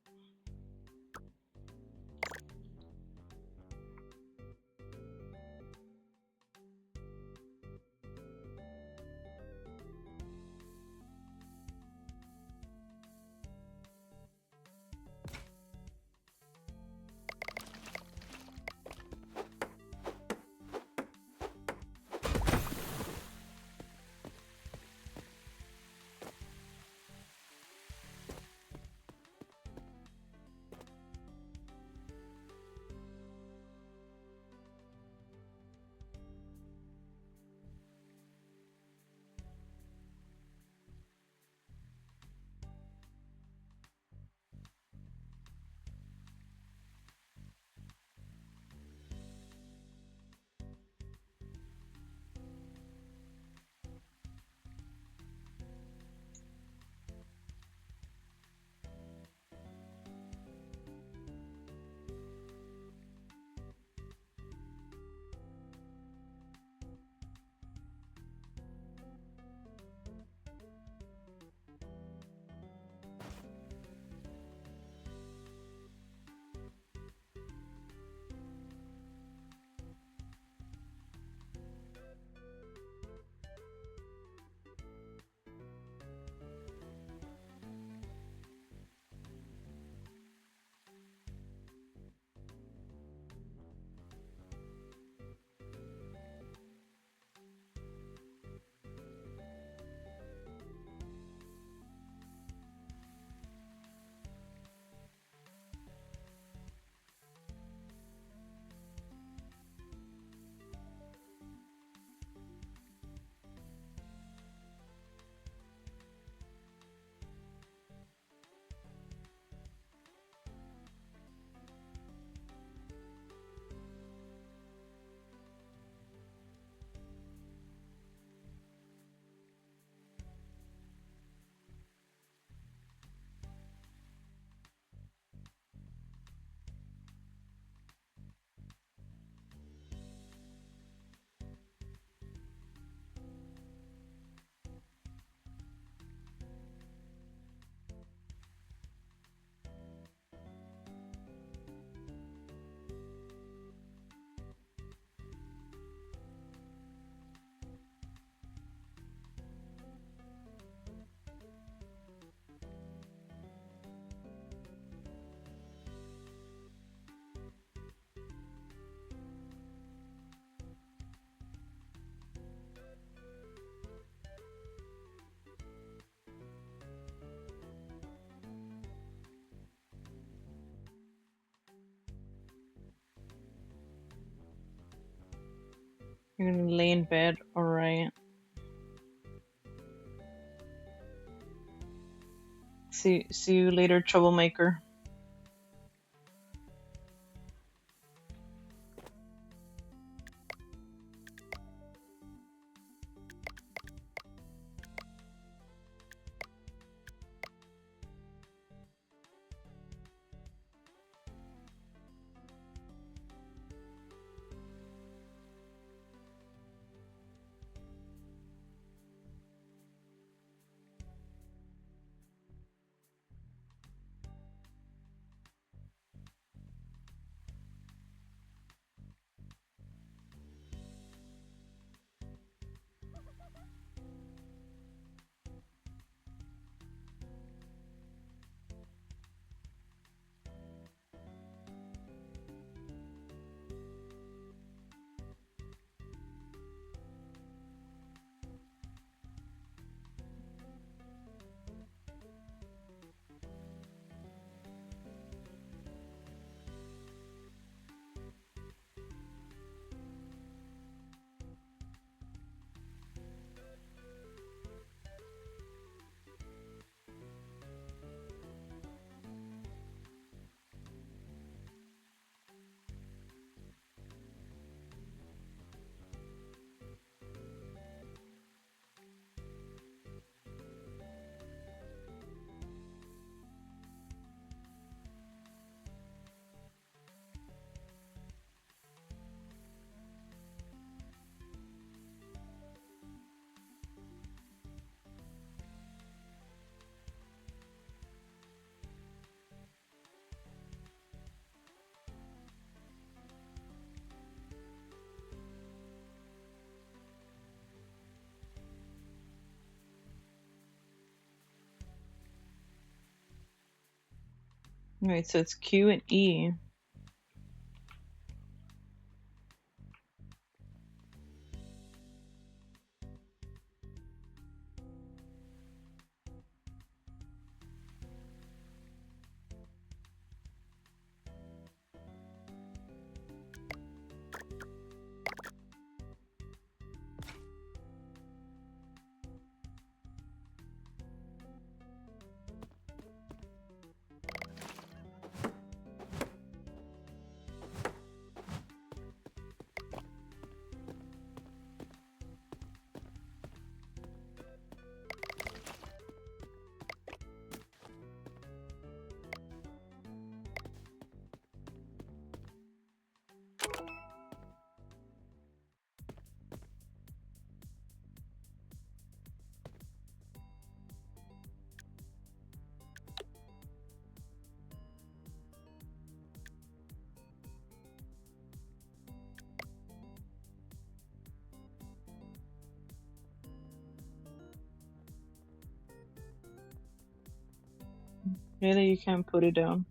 You're gonna lay in bed, alright. See you later, troublemaker. Right, so it's Q and E. Really, you can't put it down.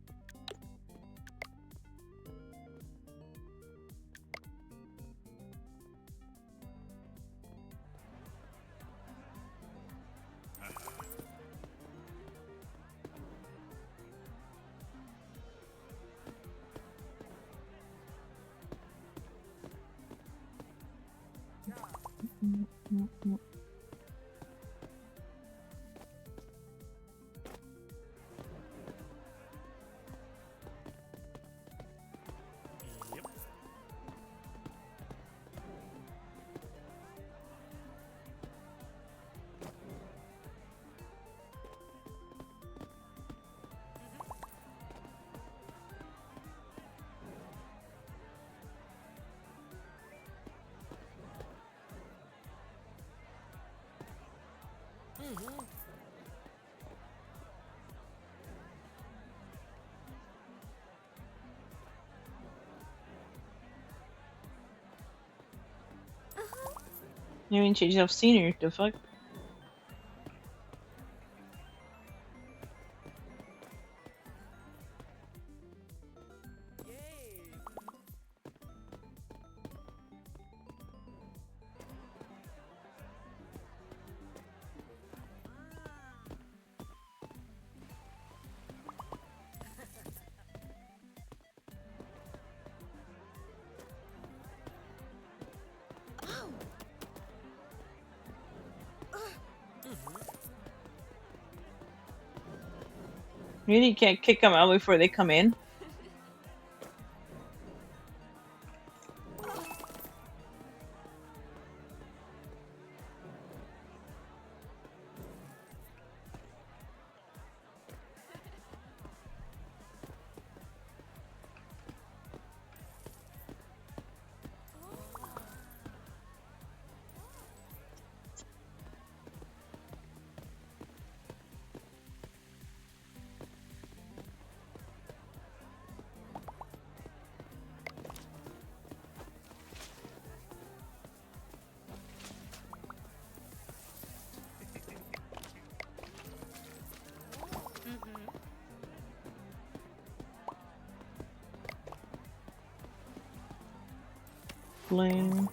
Yep. You mean change of scenery? The fuck? Yay. Really, you can't kick them out before they come in. Bling.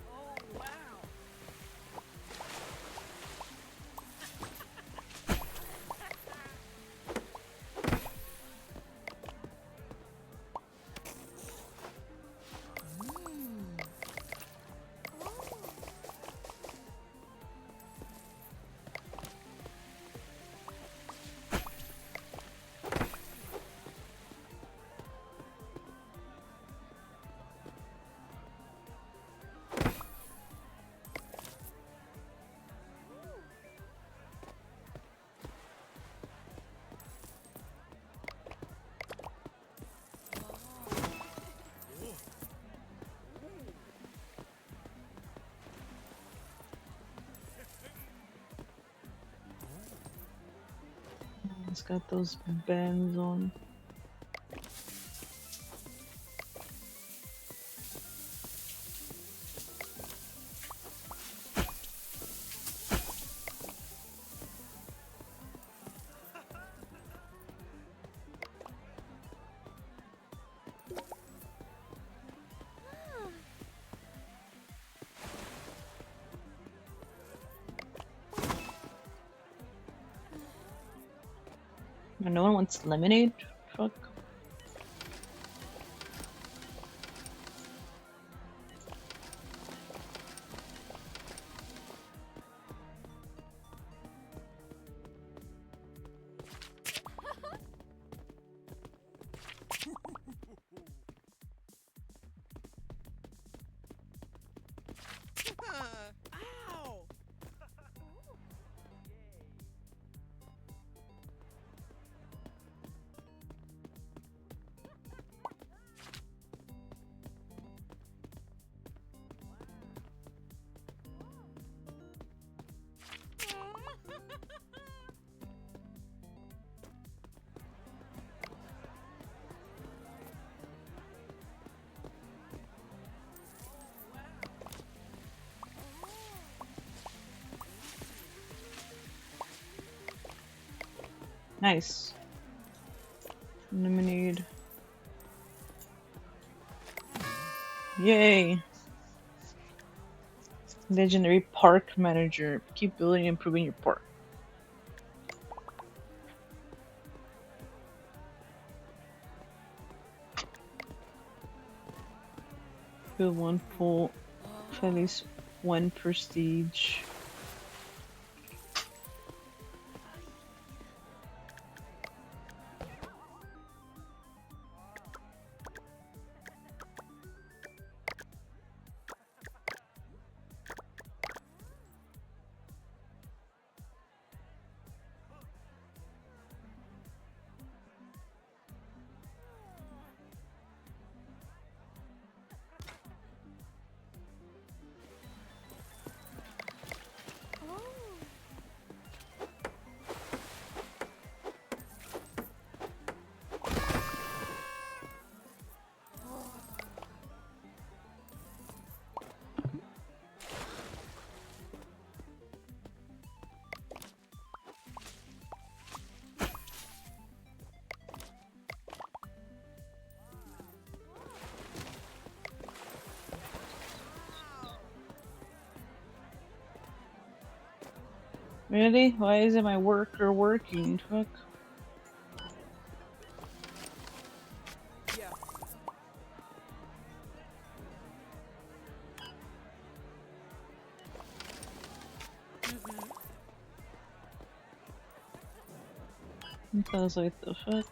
Oh, wow. It's got those bands on. No one wants lemonade? Fuck. Ow! Nice. Lemonade. Yay! Legendary park manager. Keep building and improving your park. Build one full, at least one prestige. Really? Why isn't my worker working? Fuck. Yeah. I was like, the fuck?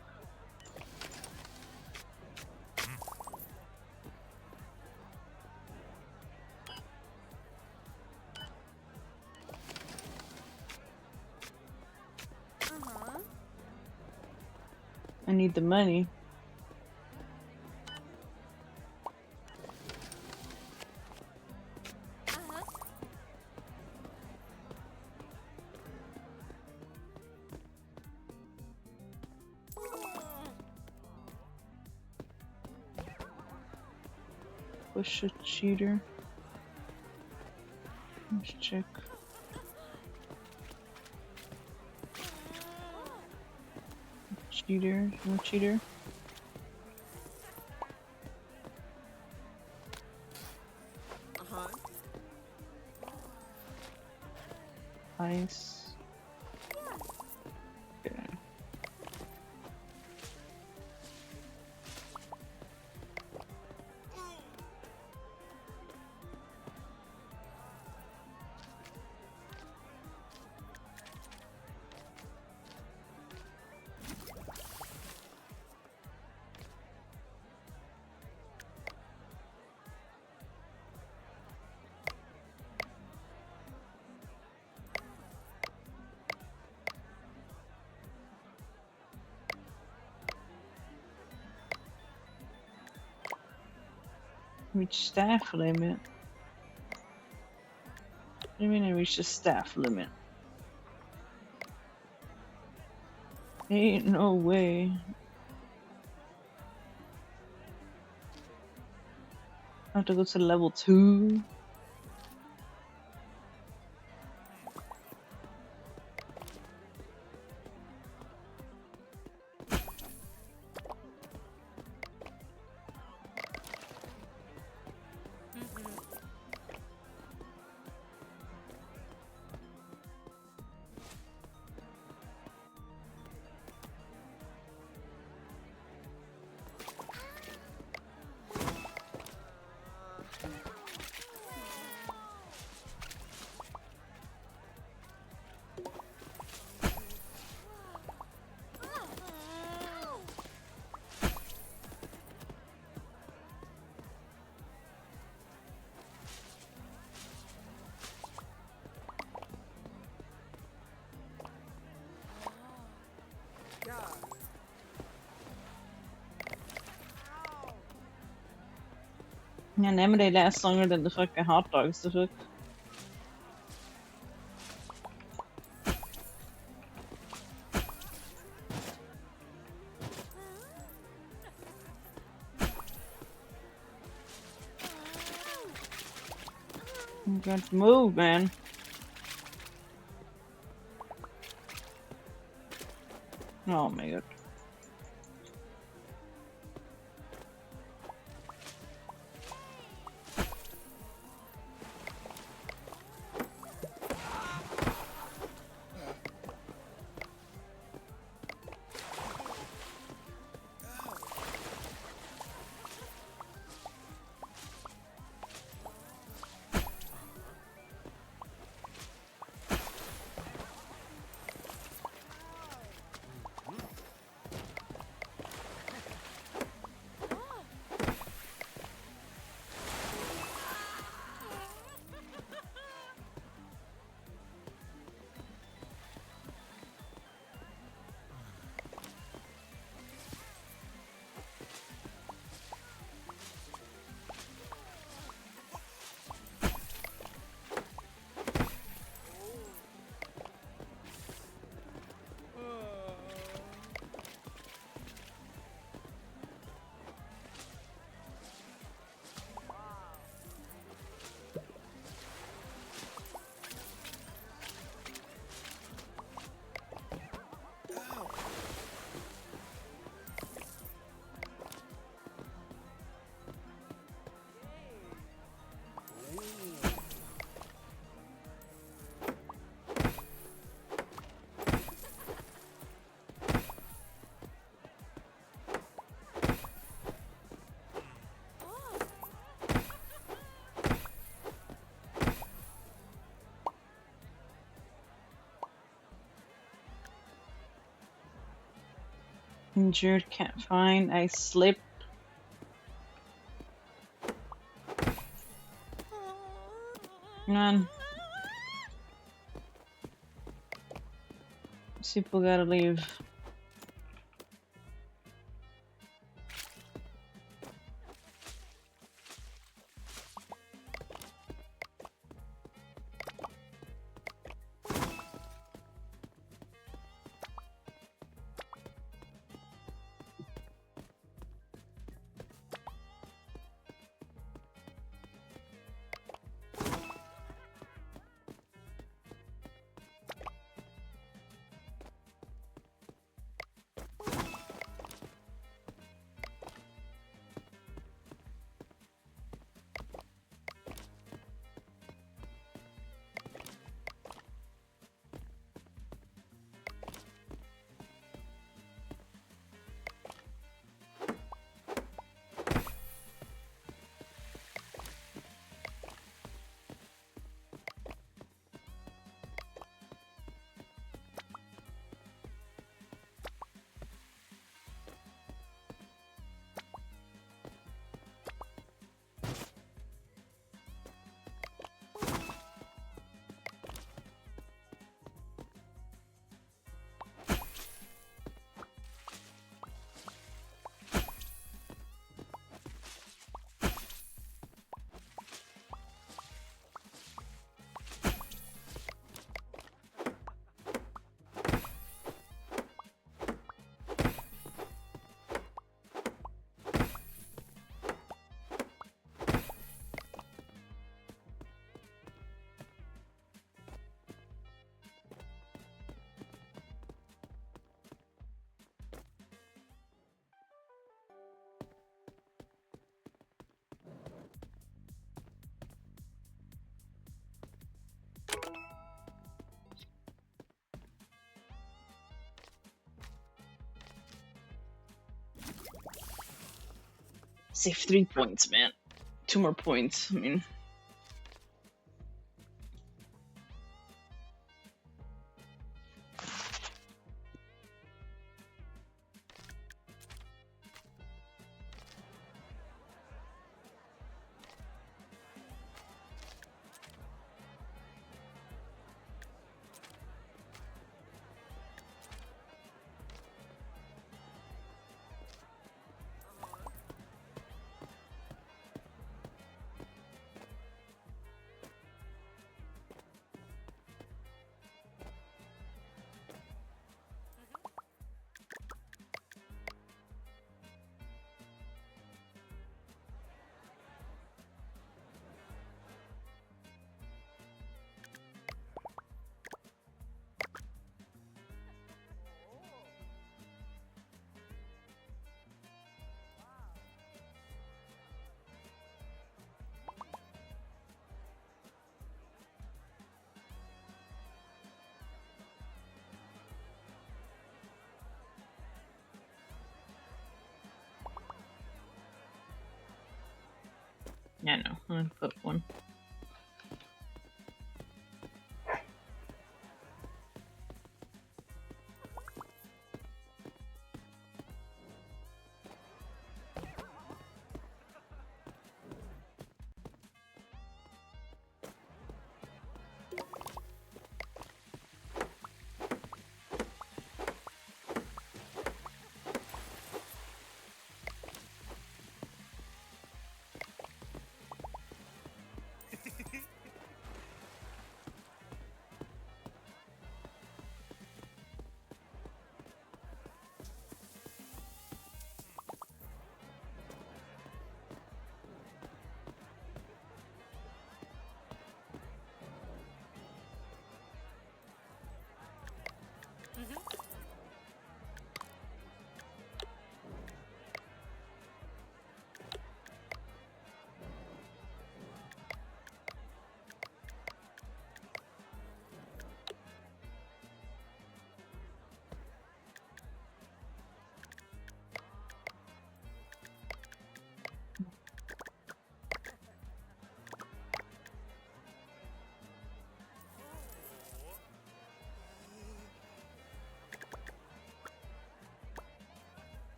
Uh-huh. I need the money. Uh-huh. Push a cheater. Let's check. Cheater, no cheater. Uh-huh. Ice. Okay. Reach staff limit. What do you mean I reached the staff limit? Ain't no way. I have to go to level 2. Yeah, name they last longer than the fucking hot dogs. The fuck. You got to move, man. Oh my god. Injured, can't find. I slip. Man. People gotta leave. Save 3 points, man. 2 more points. I mean. Yeah, no, I'm gonna put one.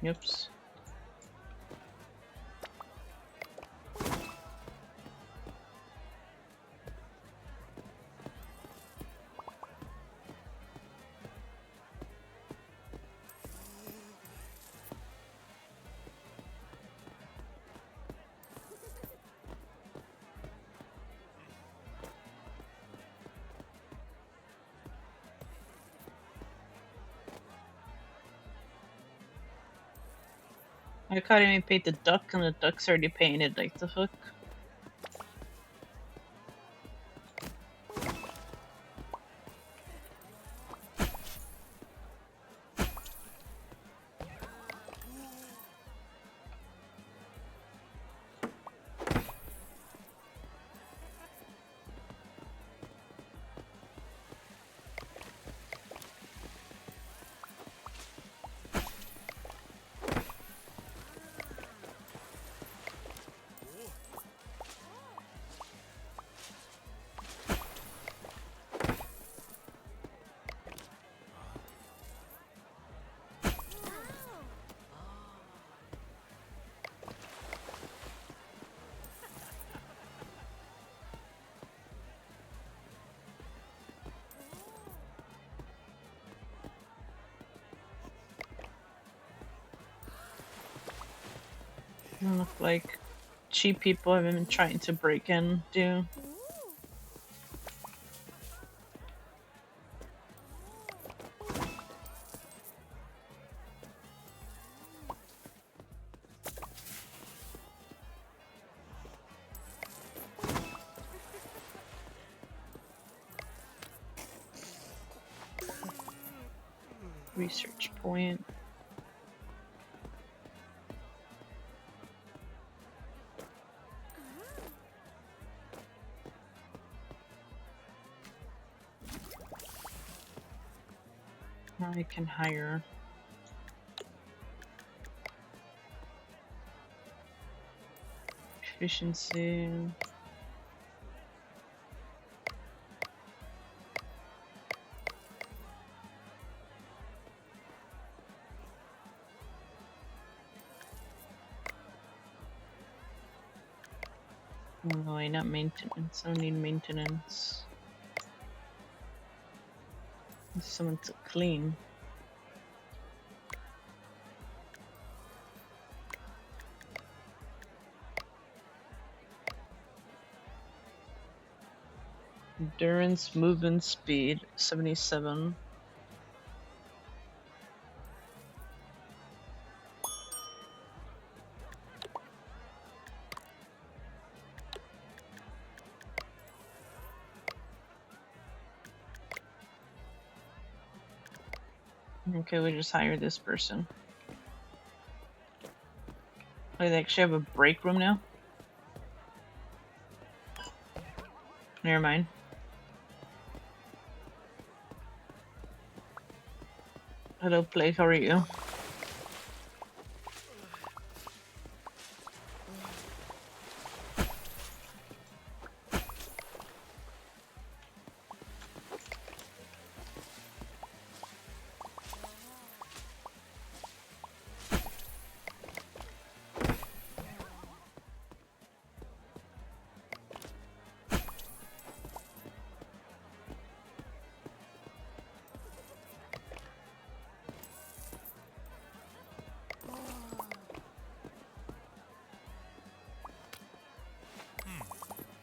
Oops. I can't even paint the duck, and the duck's already painted. Like the hook. They look like cheap people have been trying to break in. Do. Research point. Now I can hire. Efficiency. No, wait, not maintenance. I don't need maintenance. Need someone to clean. Endurance, movement speed, 77. Okay, we just hire this person. Oh, they actually have a break room now? Never mind. Hello, Blake, how are you?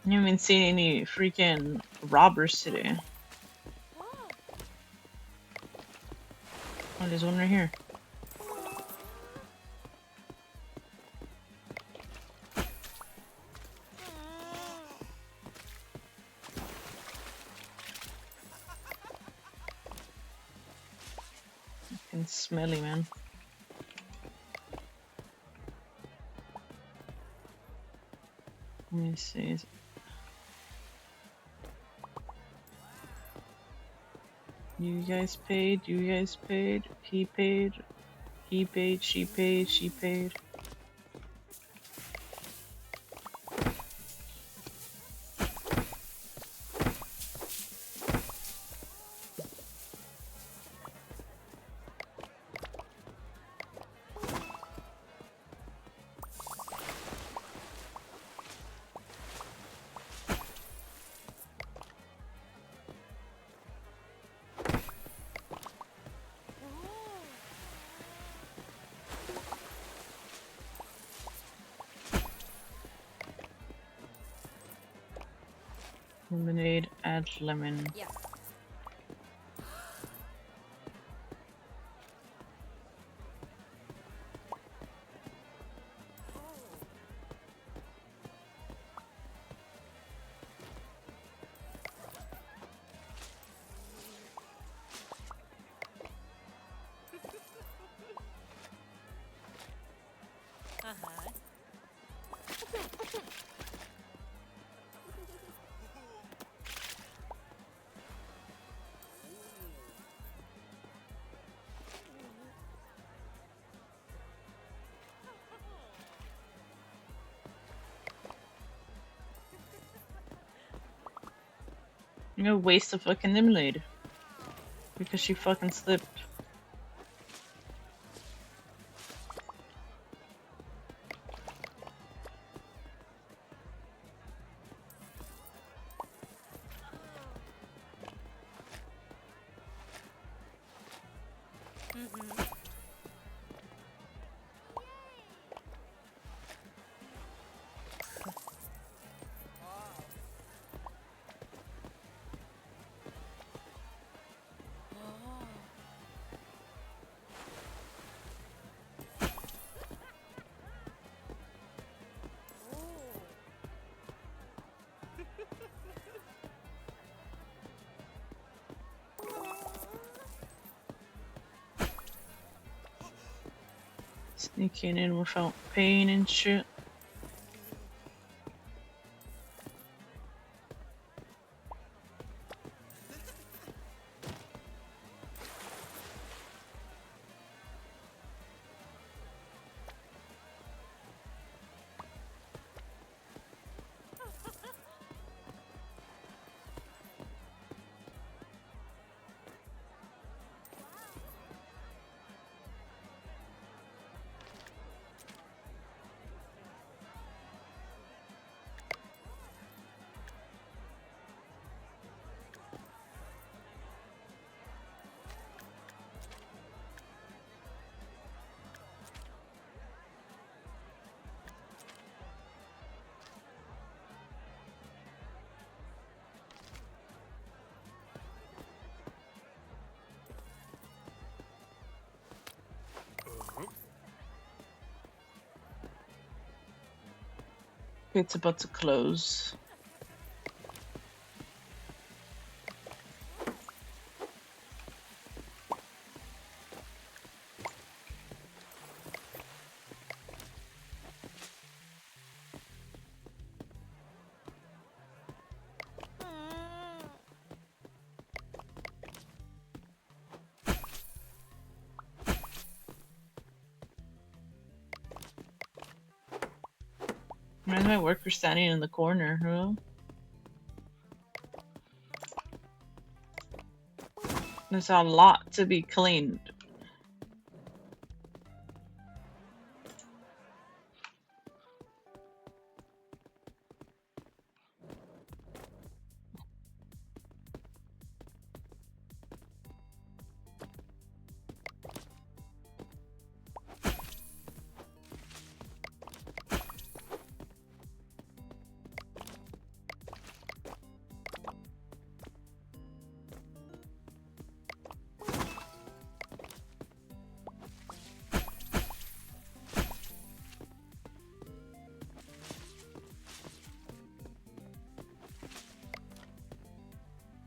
I haven't seen any freaking robbers today. Oh, there's one right here. Fucking smelly, man. Let me see. You guys paid, you guys paid, he paid, he paid, she paid, she paid. Lemonade, add lemon. Yes. Uh-huh. You're gonna waste a fucking lemonade. Because she fucking slipped. Mm-hmm. Sneaking in without paying and shit. Okay, it's about to close. Where's my worker standing in the corner, huh? There's a lot to be cleaned.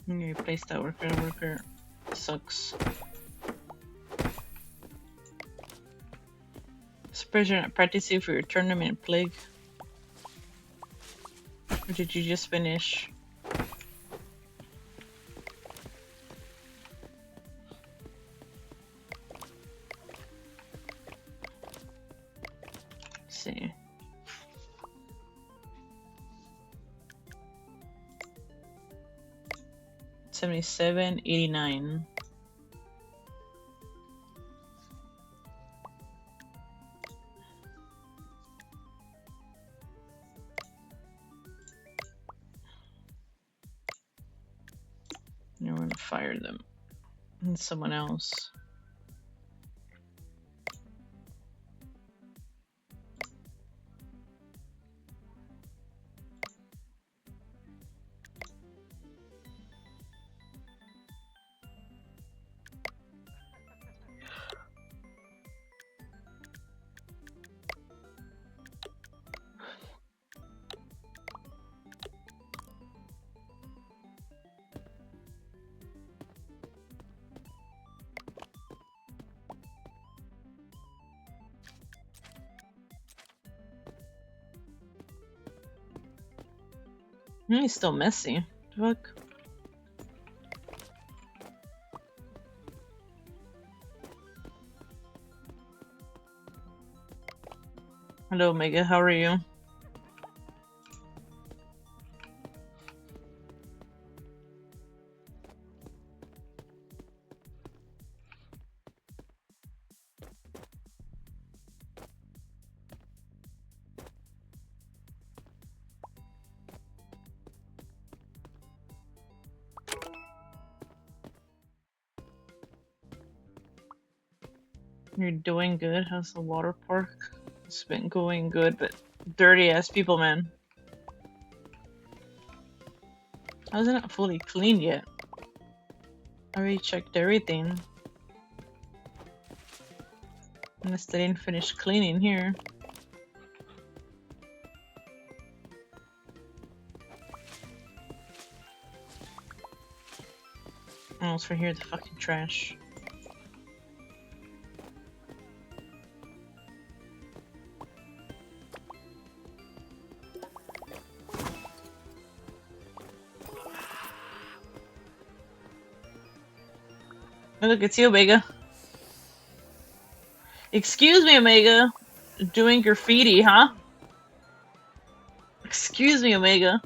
I'm gonna replace that worker. That worker sucks. Surprised you're not practicing for your tournament in Plague. Or did you just finish? Let's see. $77.89. And we're gonna fire them. And someone else. He's still messy. Fuck. Hello, Omega. How are you? You're doing good. How's the water park? It's been going good, but dirty ass people, man. How's it not fully cleaned yet? I already checked everything. Unless they didn't finish cleaning here. Oh, it's for here, the fucking trash. Oh, look, it's you, Omega. Excuse me, Omega. Doing graffiti, huh? Excuse me, Omega.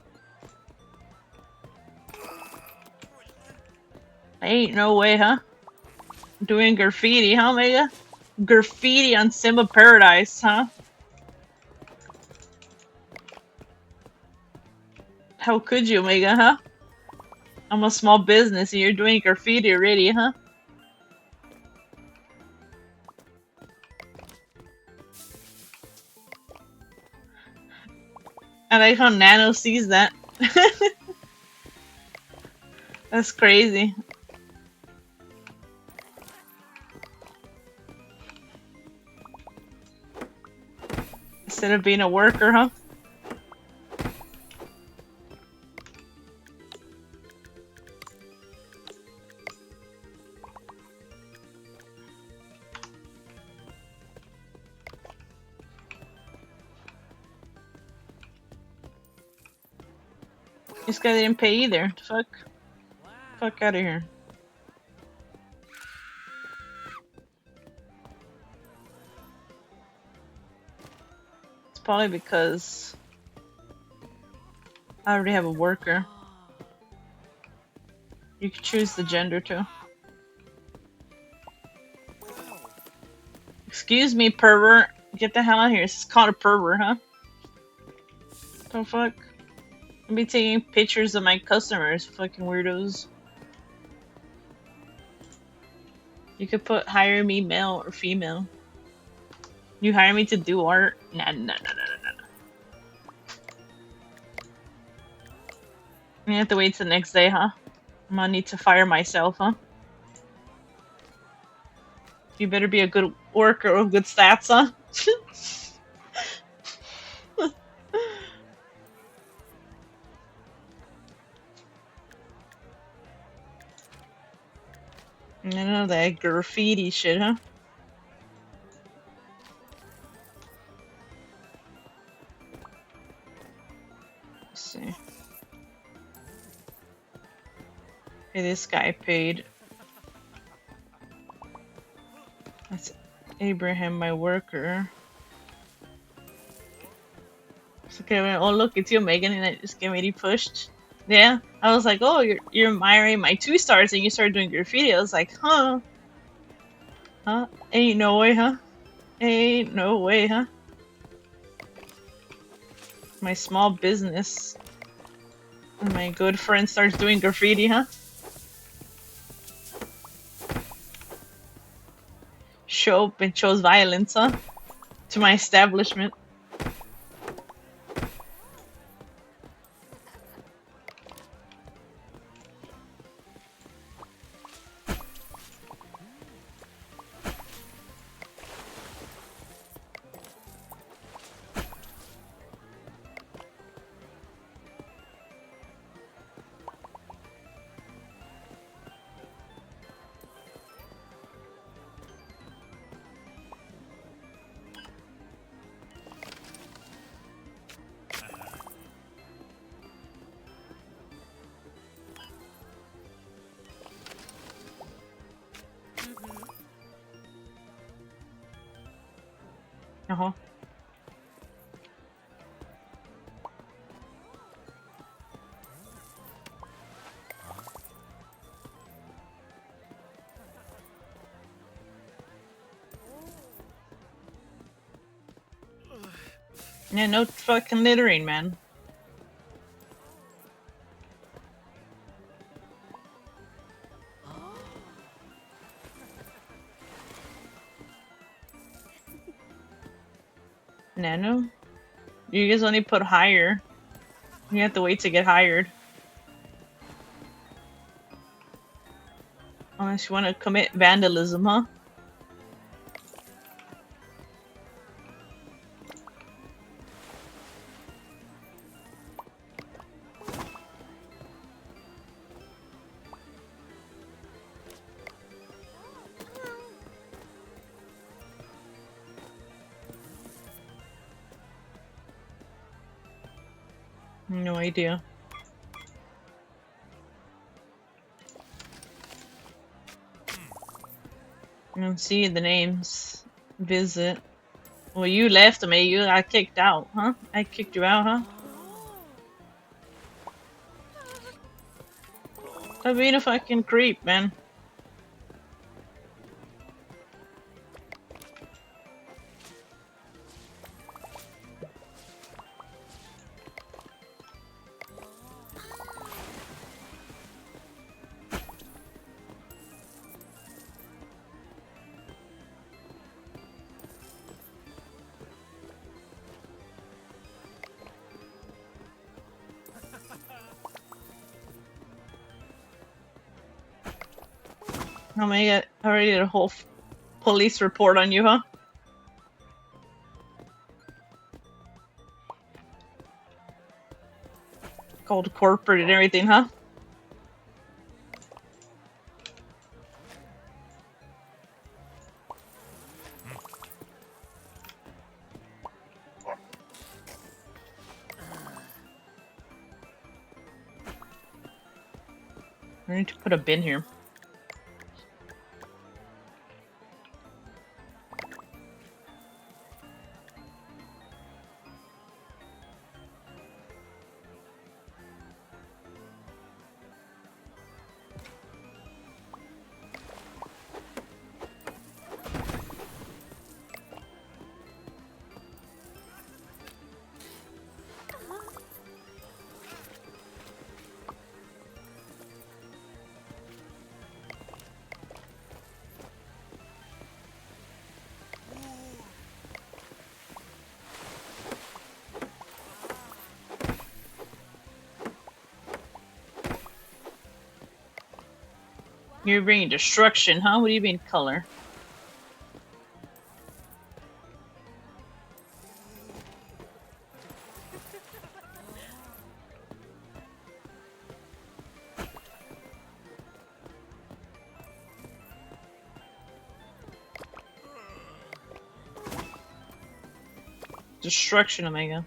Ain't no way, huh? Doing graffiti, huh, Omega? Graffiti on Sim of Paradise, huh? How could you, Omega, huh? I'm a small business and you're doing graffiti already, huh? I like how Nano sees that. That's crazy. Instead of being a worker, huh? This guy didn't pay either. Fuck. Wow. Fuck out of here. It's probably because I already have a worker. You can choose the gender too. Wow. Excuse me, pervert. Get the hell out of here. This is called a pervert, huh? The fuck? I'll be taking pictures of my customers, fucking weirdos. You could put hire me male or female. You hire me to do art? Nah, nah, nah, nah, nah, nah. You have to wait till the next day, huh? I'm gonna need to fire myself, huh? You better be a good worker with good stats, huh? I know that graffiti shit, huh? Let's see. Hey, this guy paid. That's Abraham, my worker. It's okay, oh look, it's you, Megan, and I just get me pushed. Yeah, I was like, oh, you're admiring my 2 stars, and you started doing graffiti. I was like, huh? Huh? Ain't no way, huh? Ain't no way, huh? My small business. And my good friend starts doing graffiti, huh? Show up and chose violence, huh? To my establishment. Uh-huh. Yeah, no fucking littering, man. Nano? You guys only put higher. You have to wait to get hired. Unless you want to commit vandalism, huh? No idea. I don't see the names. Visit. Well, you left me. You got kicked out, huh? I kicked you out, huh? Stop being a fucking creep, man. Oh my god, I already did a whole police report on you, huh? Called corporate and everything, huh? I need to put a bin here. You're bringing destruction, huh? What do you mean color? Destruction, Omega.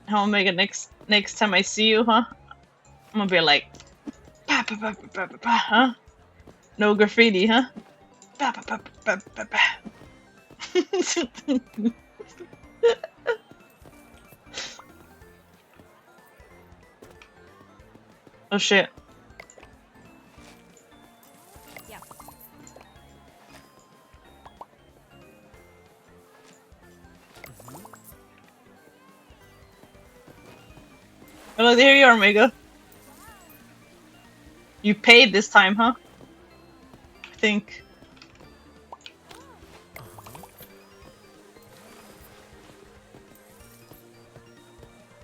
How Omega next time I see you, huh? I'm gonna be like, pa pa pa pa pa pa, pa, huh? No graffiti, huh? Pa pa pa pa pa pa. Oh shit. Yeah. Oh, there you are, Omega. You paid this time, huh? I think.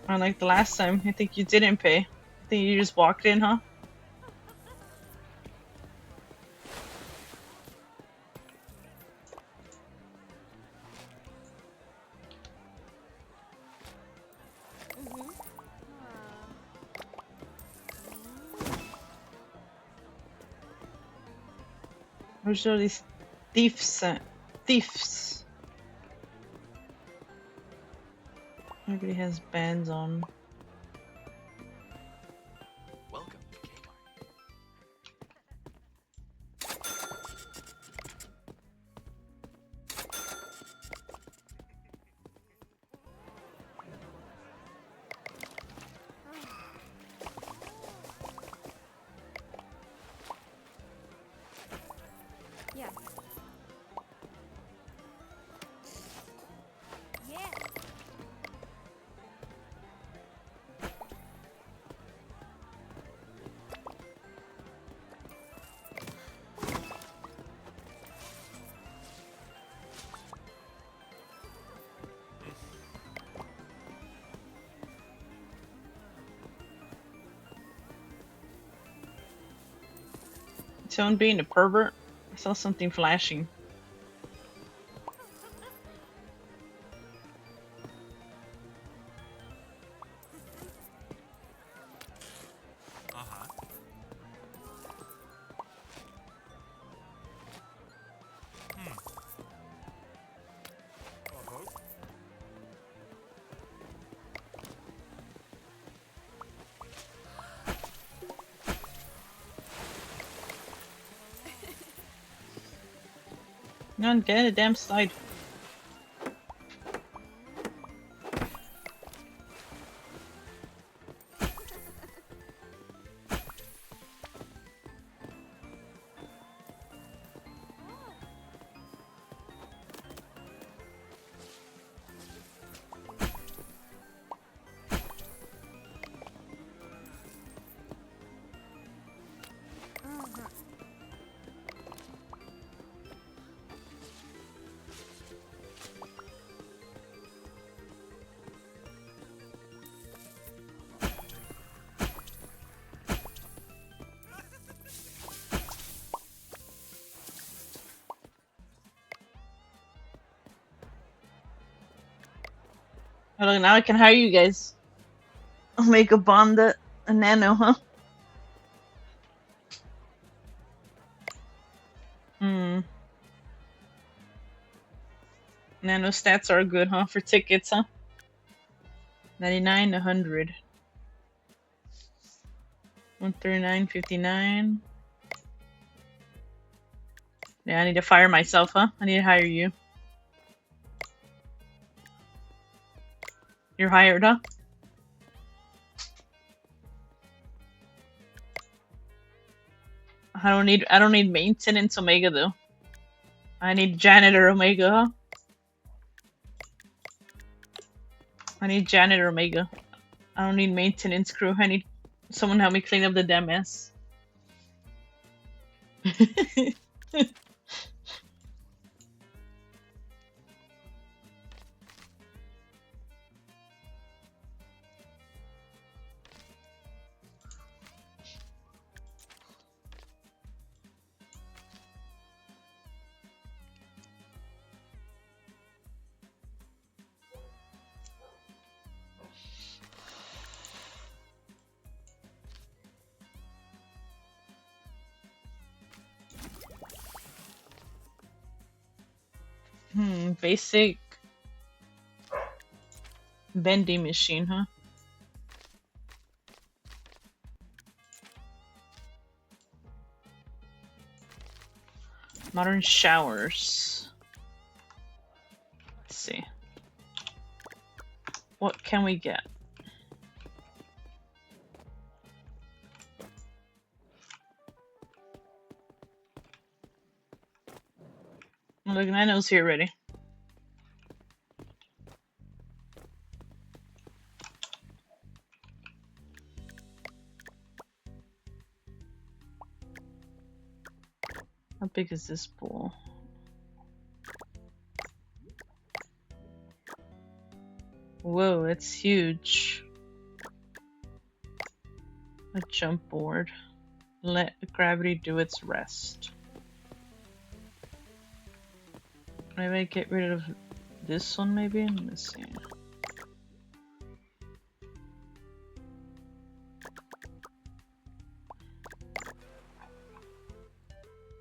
Unlike the last time, I think you didn't pay. I think you just walked in, huh? Where's all these thieves? Thieves. Nobody has bands on. Welcome to Kmart. Yeah. Yeah. Someone being a pervert? I saw something flashing. Uh-huh. Uh-huh. None, get a damn slide. Oh, look, now I can hire you guys. Omega Bond a Nano, huh? Hmm. Nano stats are good, huh? For tickets, huh? 99, 100. 139, 59. Yeah, I need to fire myself, huh? I need to hire you. You're hired, huh? I don't need maintenance Omega though. I need janitor Omega, huh? I need janitor Omega. I don't need maintenance crew. I need someone help me clean up the damn mess. Basic vending machine, huh? Modern showers. Let's see. What can we get? Look, Nano's here already. How big is this pool? Whoa, it's huge. A jump board. Let gravity do its rest. Maybe I get rid of this one, maybe? Let's see.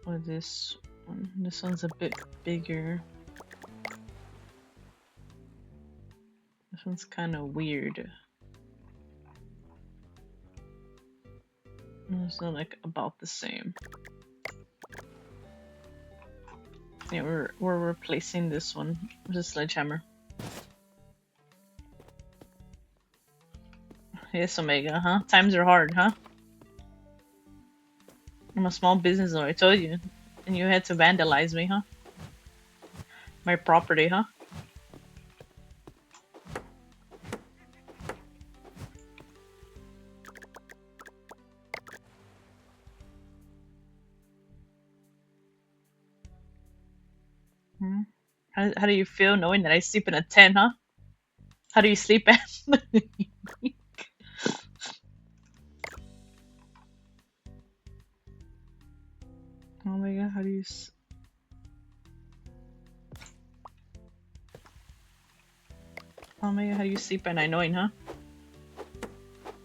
Or this one. This one's a bit bigger. This one's kind of weird. It's not like about the same. Yeah, we're replacing this one with a sledgehammer. Yes, Omega, huh? Times are hard, huh? I'm a small business owner, I told you. And you had to vandalize me, huh? My property, huh? How do you feel knowing that I sleep in a tent, huh? How do you sleep at? Oh my god, how do you Oh my god, how do you sleep at night knowing, huh?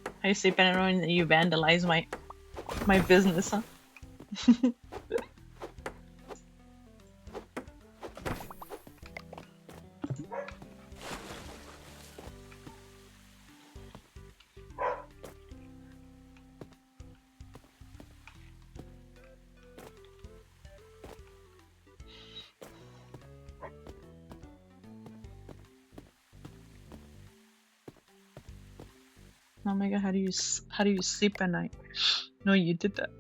How do you sleep at night knowing that you vandalize my business, huh? Oh my god, how do you sleep at night? No, you did that.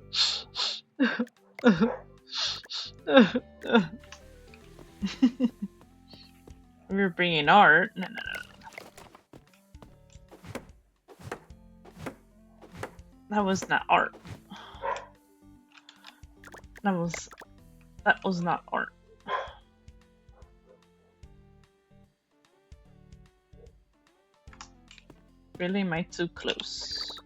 We were bringing art. No. That was not art. That was not art. Really, am I too close?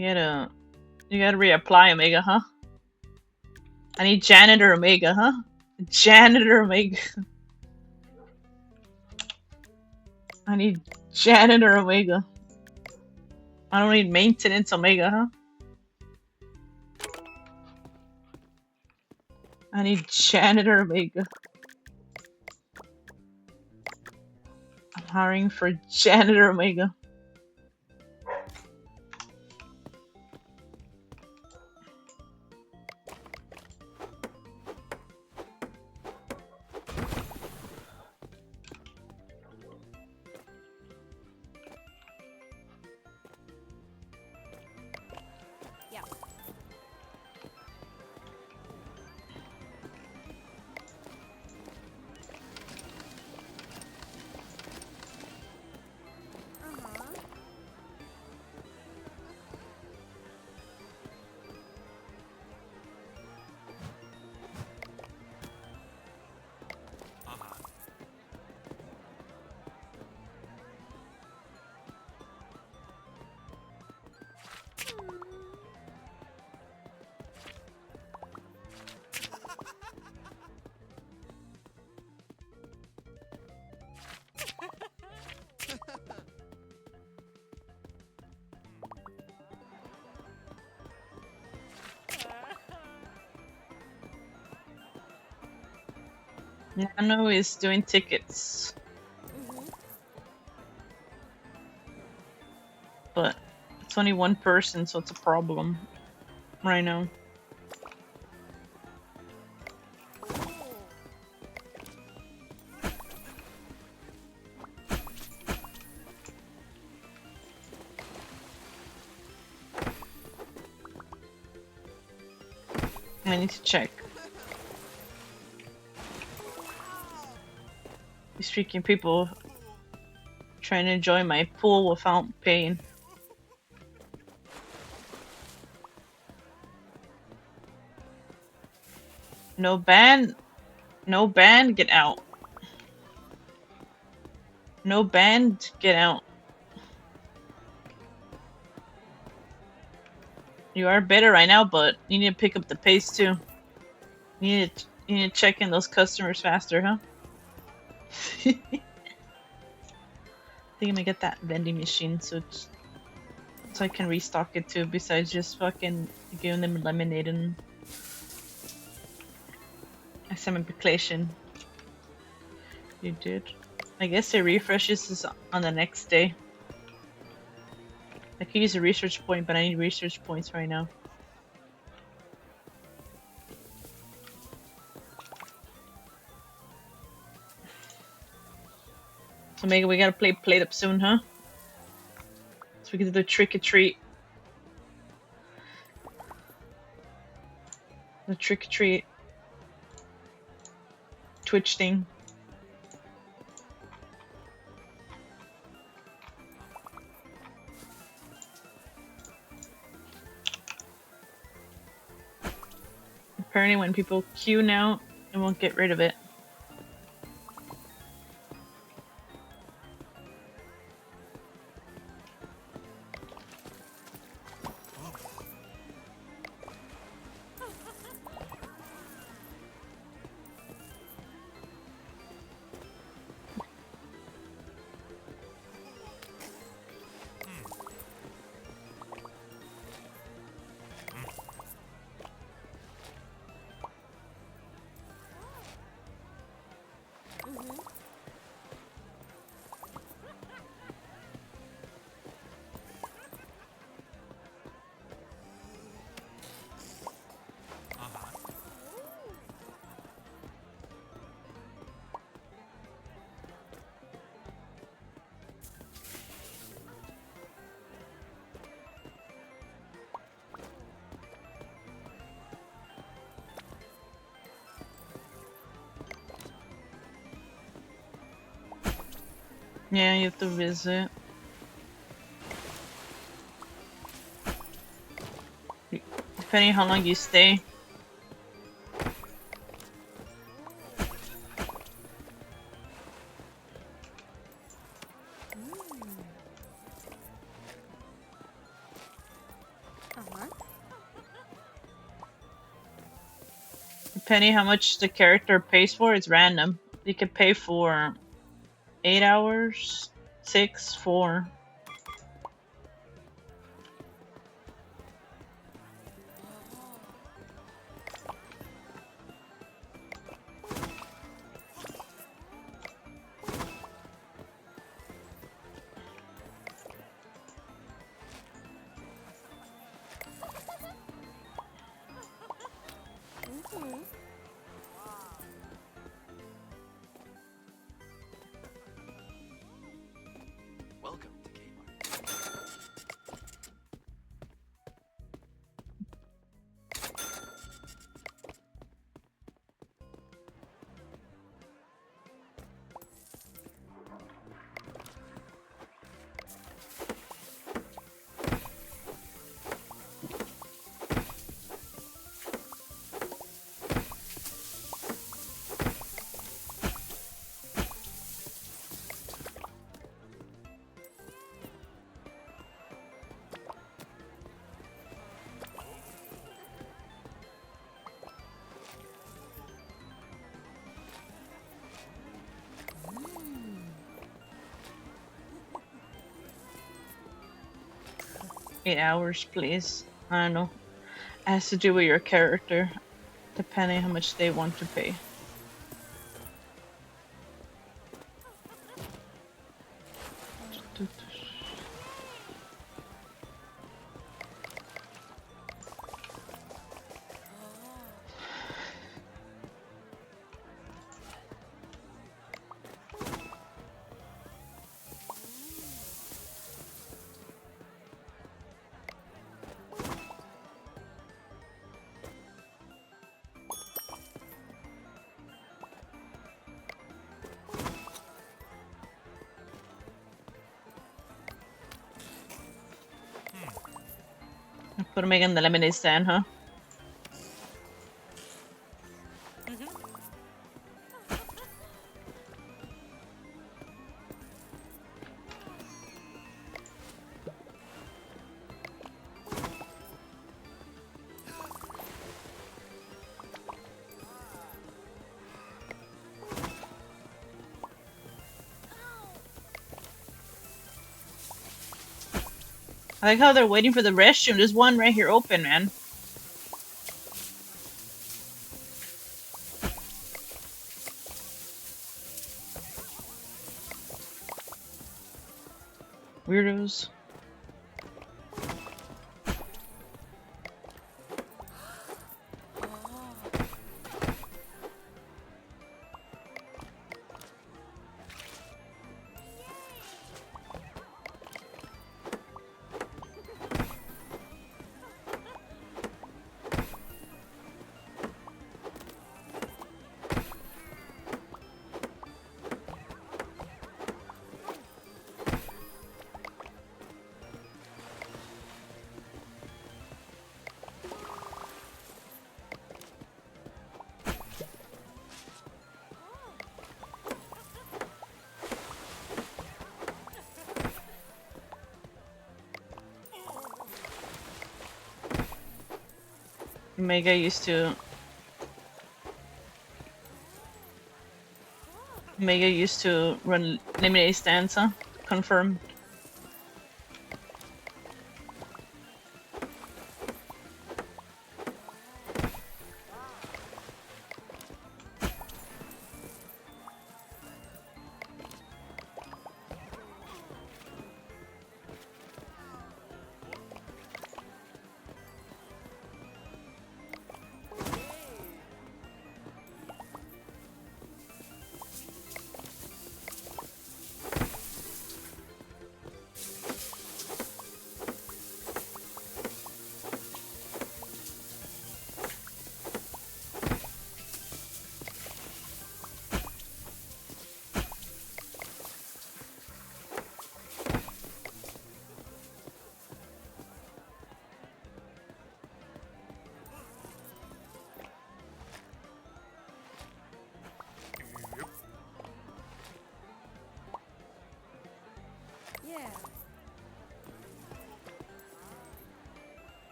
You gotta reapply Omega, huh? I need Janitor Omega, huh? Janitor Omega. I need Janitor Omega. I don't need Maintenance Omega, huh? I need Janitor Omega. I'm hiring for Janitor Omega. Yeah. Uh-huh. Uh-huh. Nano is doing tickets, Mm-hmm. but it's only one person, so it's a problem right now. Cool. I need to check. These freaking people trying to enjoy my pool without paying. No ban, no ban, get out. No banned, get out. You are better right now, but you need to pick up the pace too. You need to check in those customers faster, huh? I think I'm gonna get that vending machine so I can restock it too. Besides just fucking giving them lemonade and semi-piclation. You did. I guess it refreshes this on the next day. I could use a research point, but I need research points right now. So Megan, we gotta play Plate Up soon, huh? So we can do the trick or treat. The trick or treat Twitch thing. Apparently when people queue now, it won't get rid of it. Mm-hmm. Uh-huh. Yeah, you have to visit. Depending how long you stay. depending how much the character pays for, it's random. You can pay for 8 hours, 6, 4. Mhm. Welcome to Kmart. Eight hours, please. I don't know. It has to do with your character, depending how much they want to pay. Put them in the lemonade stand, huh? I like how they're waiting for the restroom. There's one right here open, man. Weirdos. Mega used to run lemonade stands, huh? Confirmed.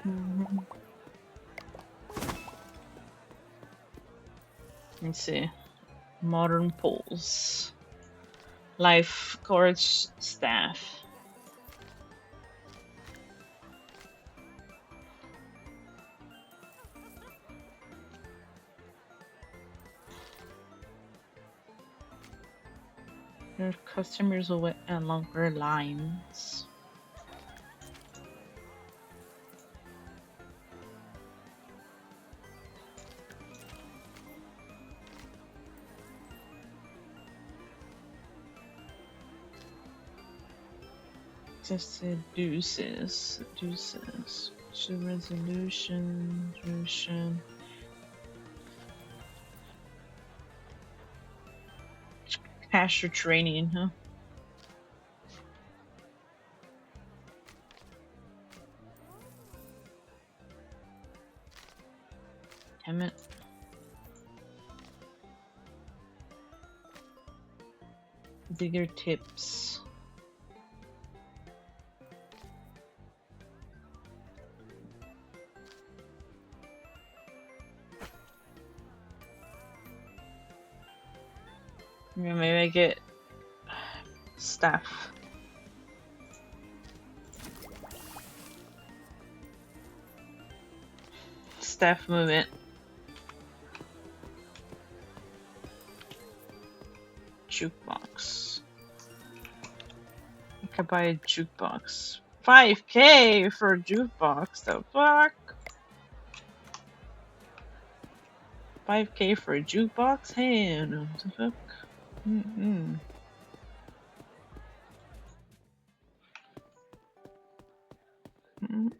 Mhm. Let's see. Modern poles. Life courage staff. Your customers will wait in longer lines. Just the deuces. Deuces. Resolution. Cash training, huh? Damn it. Bigger tips. Yeah, maybe I get staff. Staff movement. Jukebox. I could buy a jukebox. 5K for a jukebox, the fuck? 5K for a jukebox? Hey, no, the fuck?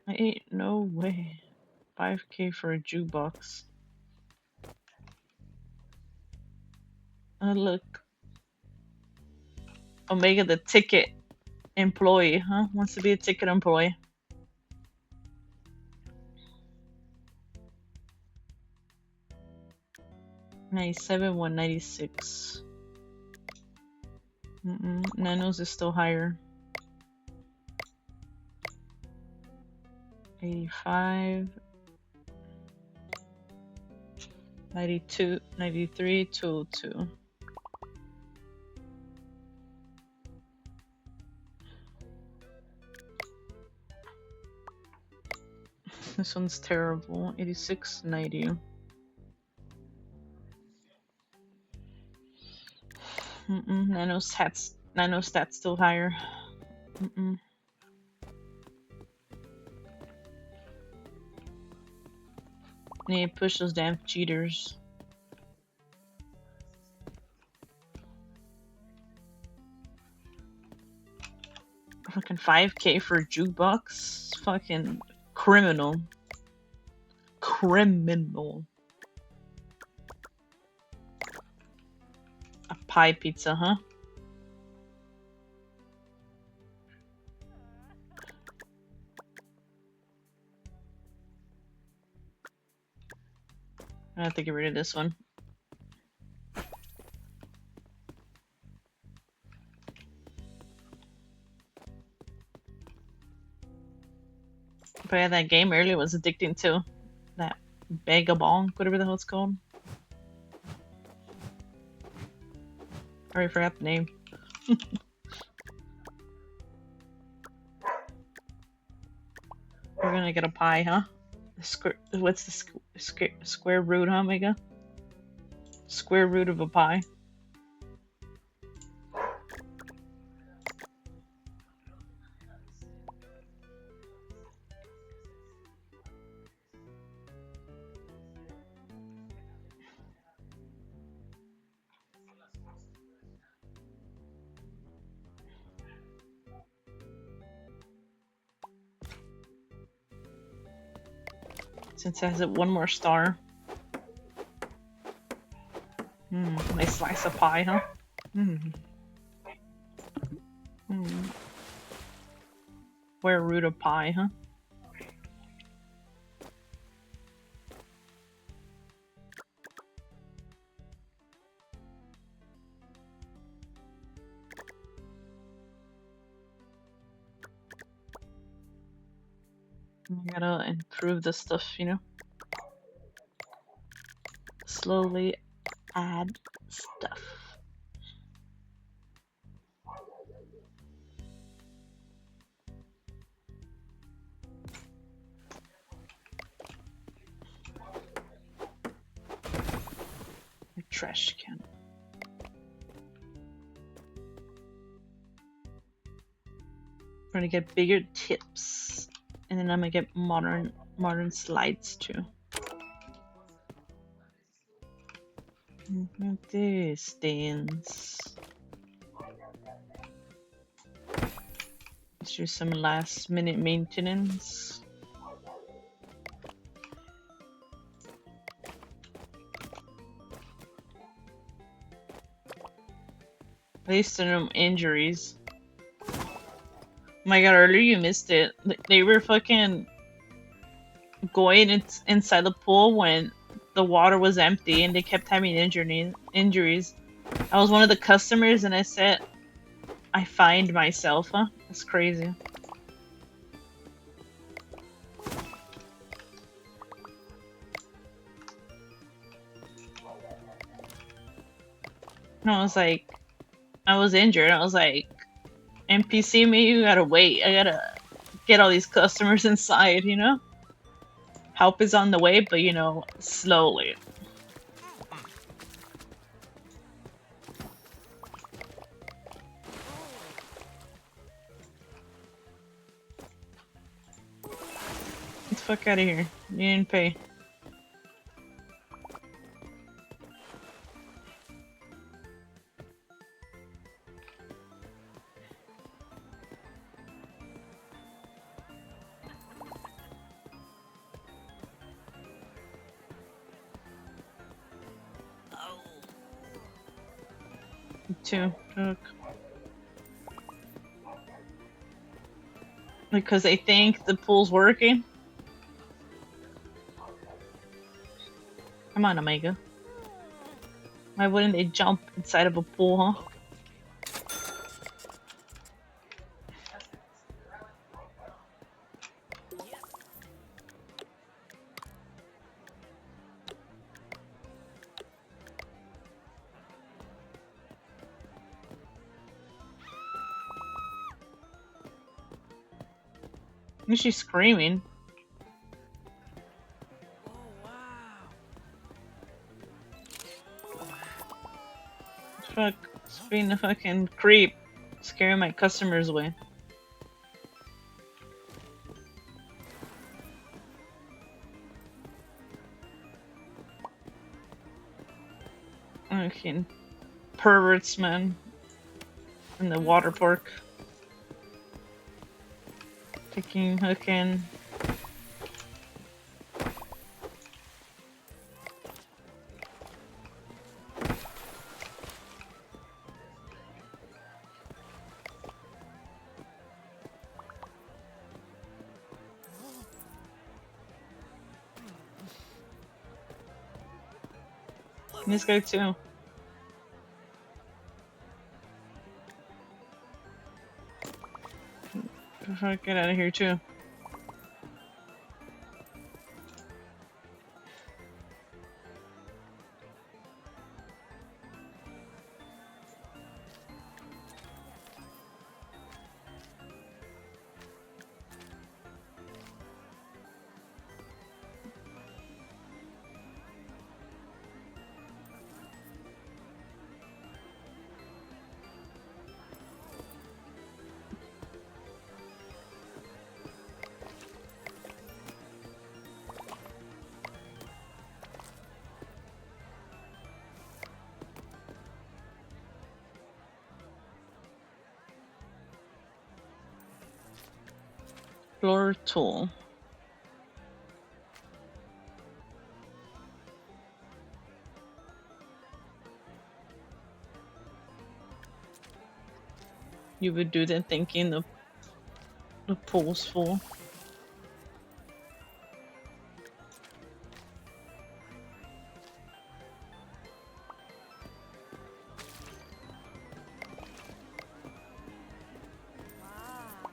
Ain't no way. 5K for a jukebox. Oh, look. Omega the ticket employee, huh? Wants to be a ticket employee. $97, $196. Nanos is still higher. 85. 92, 93, 202. This one's terrible. 86, 90. Nanostats still higher. Need to push those damn cheaters. Fucking 5K for a jukebox? Fucking criminal. Criminal. A pie pizza, huh? I have to get rid of this one. But yeah, that game earlier was addicting too. That Vagabond, whatever the hell it's called. I already forgot the name. We're gonna get a pie, huh? What's the square root, huh, Mega? Square root of a pie. Since it has one more star. Nice slice of pie, huh? Square root of pie, huh? I gotta improve the stuff, you know? Slowly add stuff. A trash can. I'm gonna get bigger tips, and then I'm gonna get modern slides too. Look at this things. Let's do some last minute maintenance. At least there are no injuries. Oh my god, earlier you missed it. They were fucking going inside the pool when the water was empty and they kept having injuries. I was one of the customers and I said, I fined myself, huh? That's crazy. No, I was like, I was injured. I was like, NPC me, you gotta wait. I gotta get all these customers inside, you know? Help is on the way, but you know, slowly. Get the fuck out of here. You didn't pay. Too. Look. Because they think the pool's working. Come on, Omega. Why wouldn't they jump inside of a pool, huh? Why is she screaming? Oh, wow. Fuck, it's being a fucking creep. Scaring my customers away. Fucking perverts, man. In the water park. Taking, hooking. This guy too. Get out of here too. Floor tool. You would do that thinking the pool's full. Wow.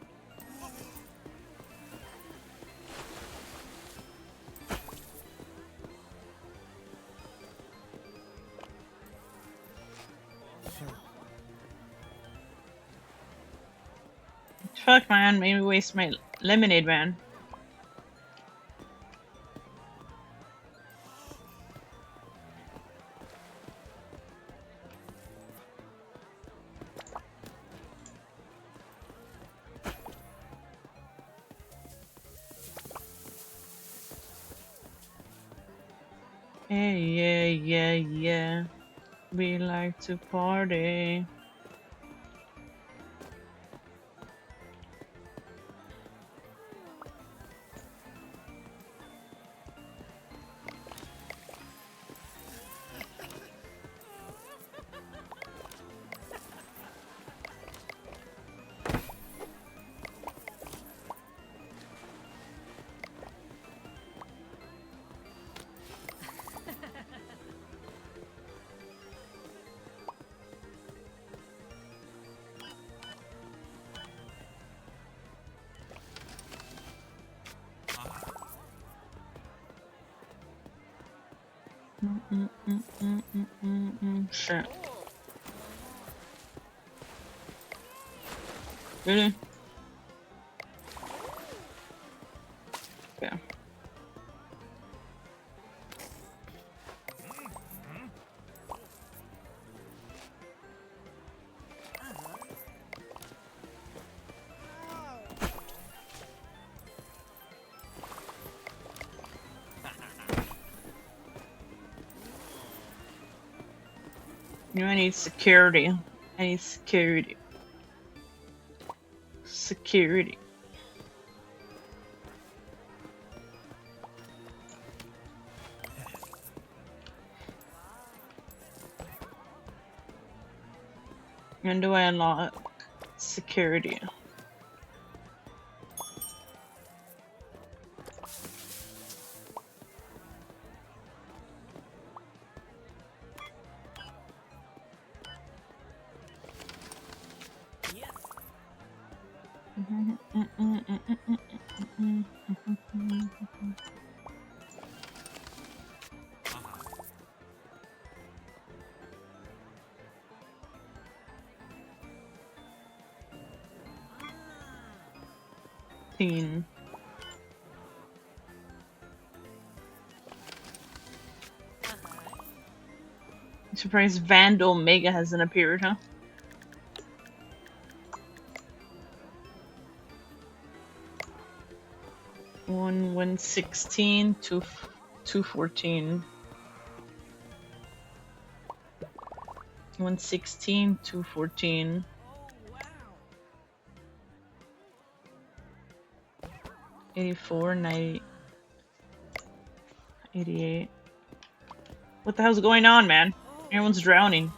Fuck, man, made me waste my lemonade, man. Yeah, yeah, yeah, yeah. We like to party. Shit. Really? Yeah. You know, I need security. I need security. Security. When do I unlock security? Yes. Teen. I'm surprised Vandal Mega hasn't appeared, huh? 116 to 214. 116 214. Oh wow. 84 90 88. What the hell's going on, man? Everyone's drowning.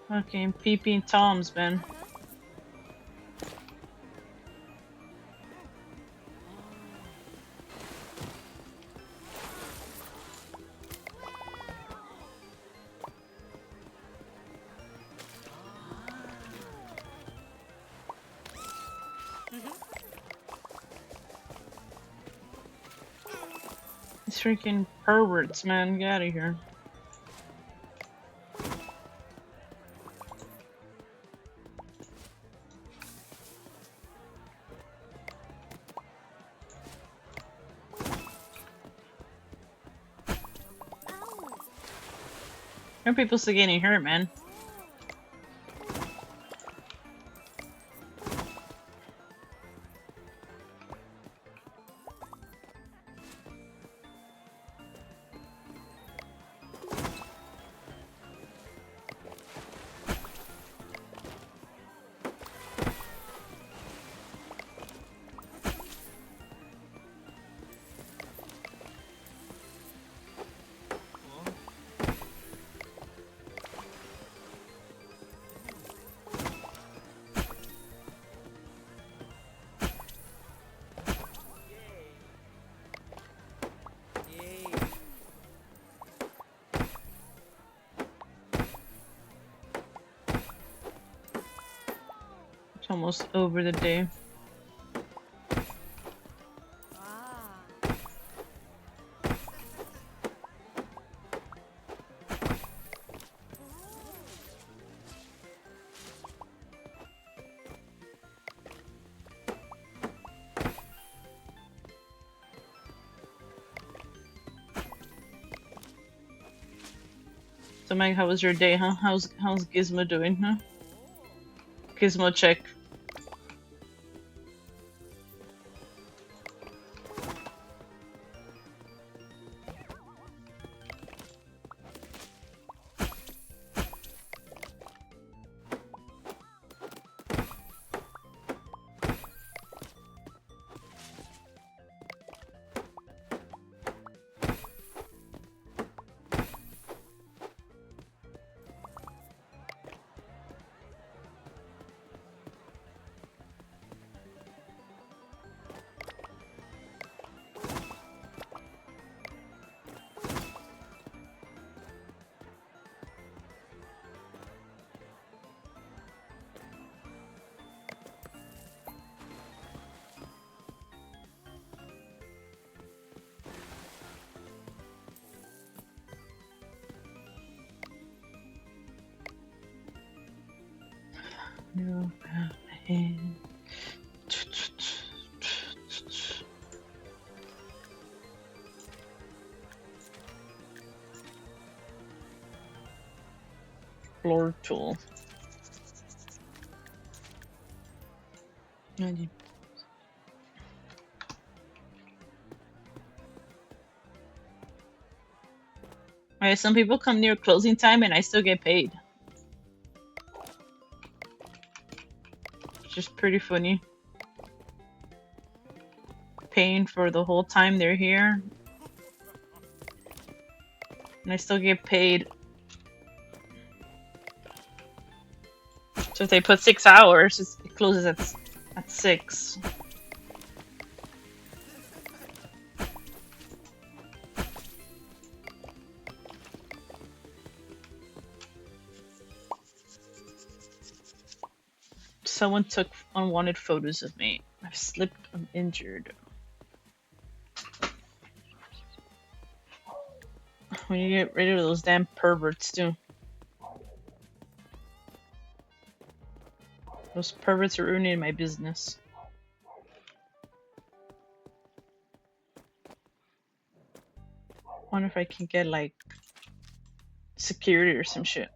Fucking PP and Toms, man. These freaking perverts, man. Get out of here. There are people still getting hurt, man. almost over the day. Ah. So Meg, how was your day, huh? How's Gizmo doing, huh? Gizmo check. No. Floor tool. Alright, some people come near closing time and I still get paid. Which is pretty funny. Paying for the whole time they're here. And I still get paid. So if they put 6 hours, it closes at 6. Someone took unwanted photos of me. I've slipped, I'm injured. We need to get rid of those damn perverts too. Those perverts are ruining my business. Wonder if I can get like security or some shit.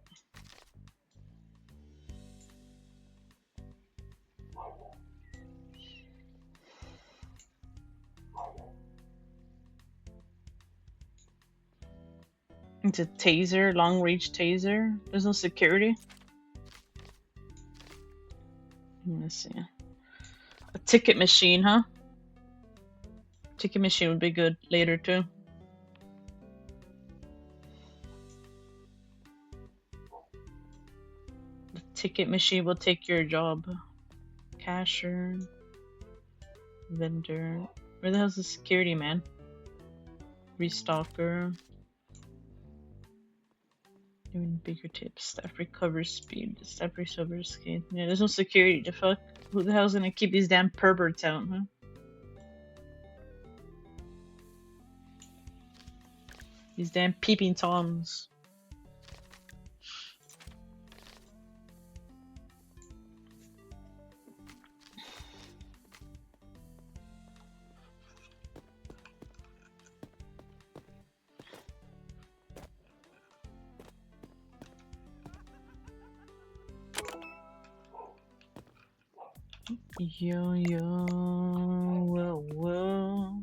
It's a taser, long range taser. There's no security. Let's see. A ticket machine, huh? Ticket machine would be good later too. The ticket machine will take your job. Cashier. Vendor. Where the hell's the security man? Restocker. Even bigger tips. Staff recovers speed. Staff recovers speed. Yeah, there's no security. The fuck? Who the hell's gonna keep these damn perverts out, huh? These damn peeping toms. Yo, yo, whoa, whoa.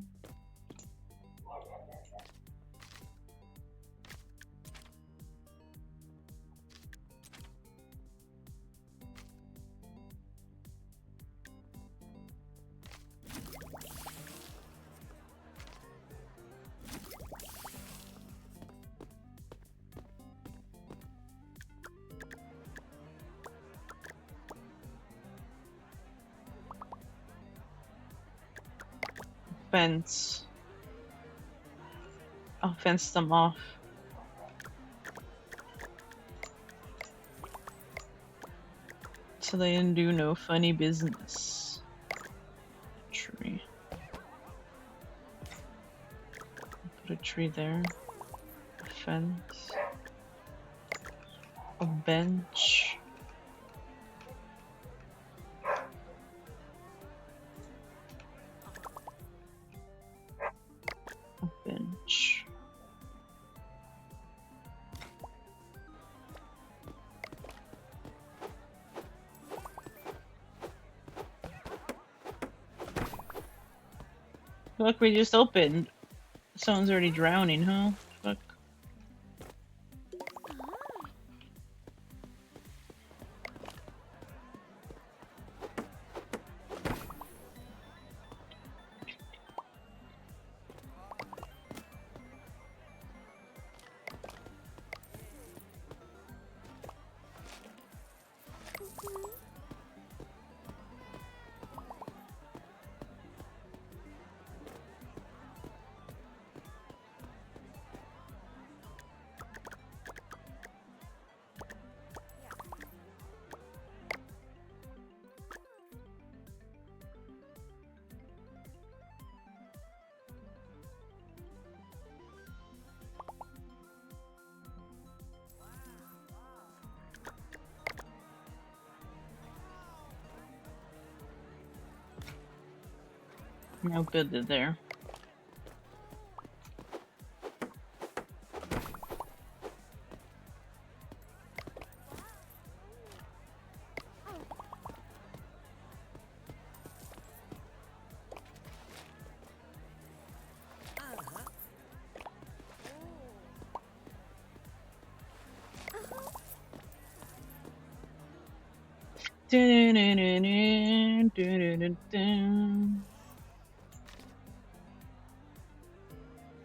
Fence. I'll fence them off. So they didn't do no funny business. Tree. Put a tree there. A fence. A bench. A bench. Look, we just opened. Someone's already drowning, huh? Fuck. Now good they're there.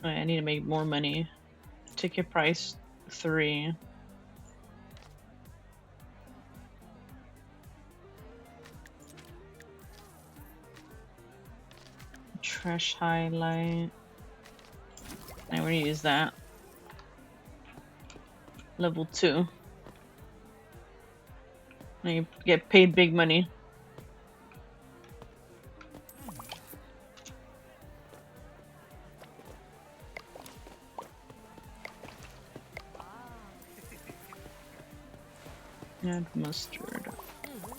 I need to make more money. Ticket price 3. Trash highlight. I already use that. Level 2. I get paid big money. Add mustard.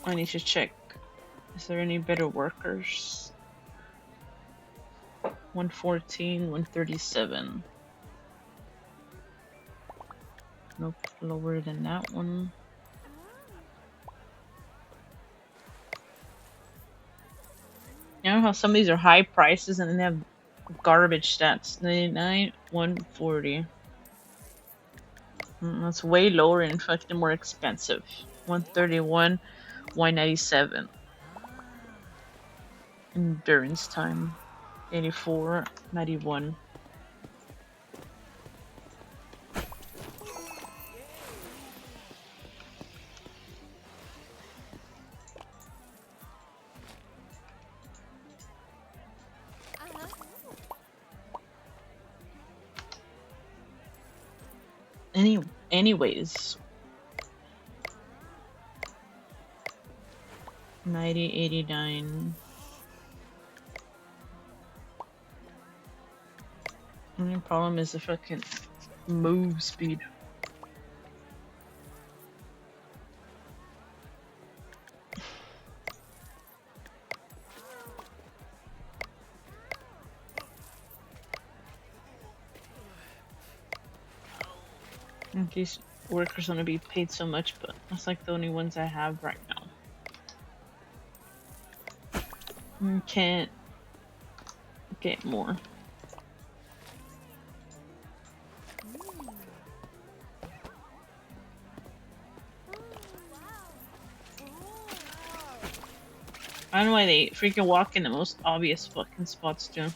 I need to check. Is there any better workers? 114, 137. Nope, lower than that one. You know how some of these are high prices and then they have garbage stats. 99, 140. That's way lower and fucking more expensive. 131, 197. Endurance time. 84, 91. Anyways. 90, 89. Only problem is the fucking move speed. These workers want to be paid so much, but that's like the only ones I have right now. Can't get more. I don't know why they freaking walk in the most obvious fucking spots too.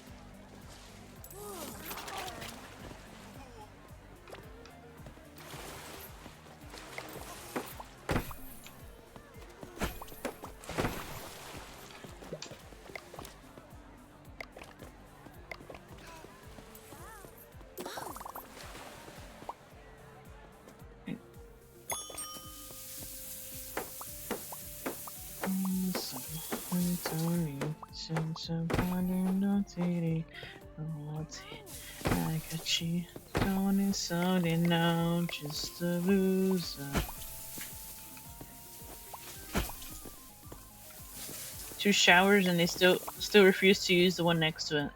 senza notiri like a cheat don't solely now just a loser. Two showers and they still refuse to use the one next to it.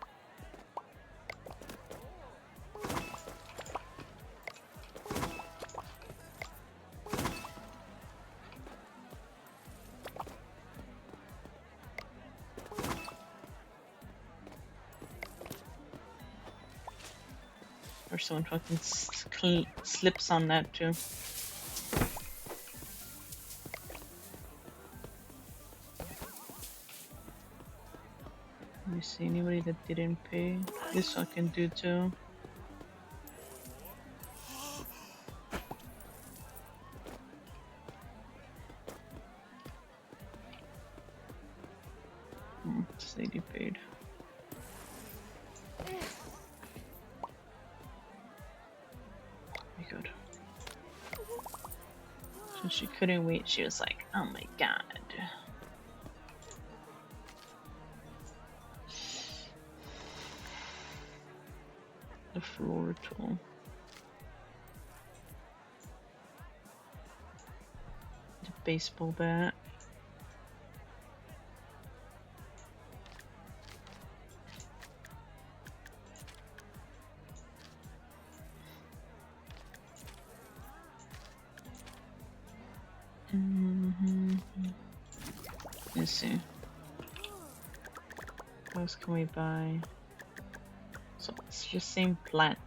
Or someone fucking slips on that too. Let me see anybody that didn't pay. This fucking dude too. This lady paid. Good. So she couldn't wait. She was like, "Oh my god." The floor tool. The baseball bat. Let's see. What else can we buy? So it's just same plants.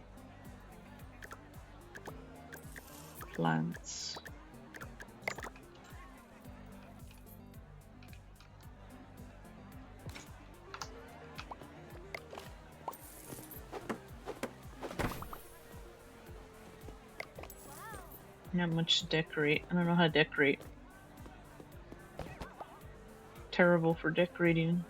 Not much to decorate. I don't know how to decorate. Terrible for decorating.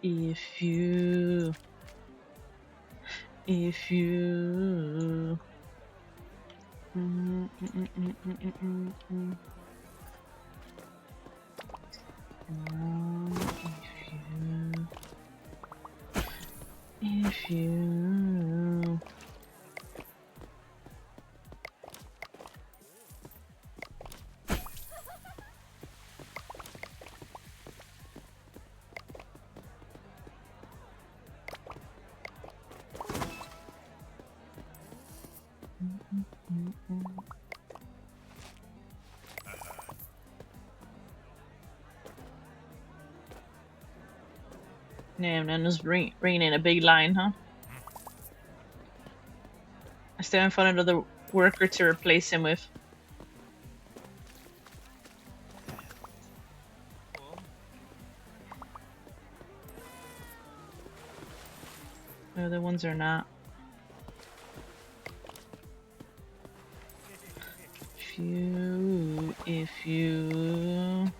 If you if you Damn, and just bringing a big line, huh? I still haven't found another worker to replace him with. The other ones are not. If you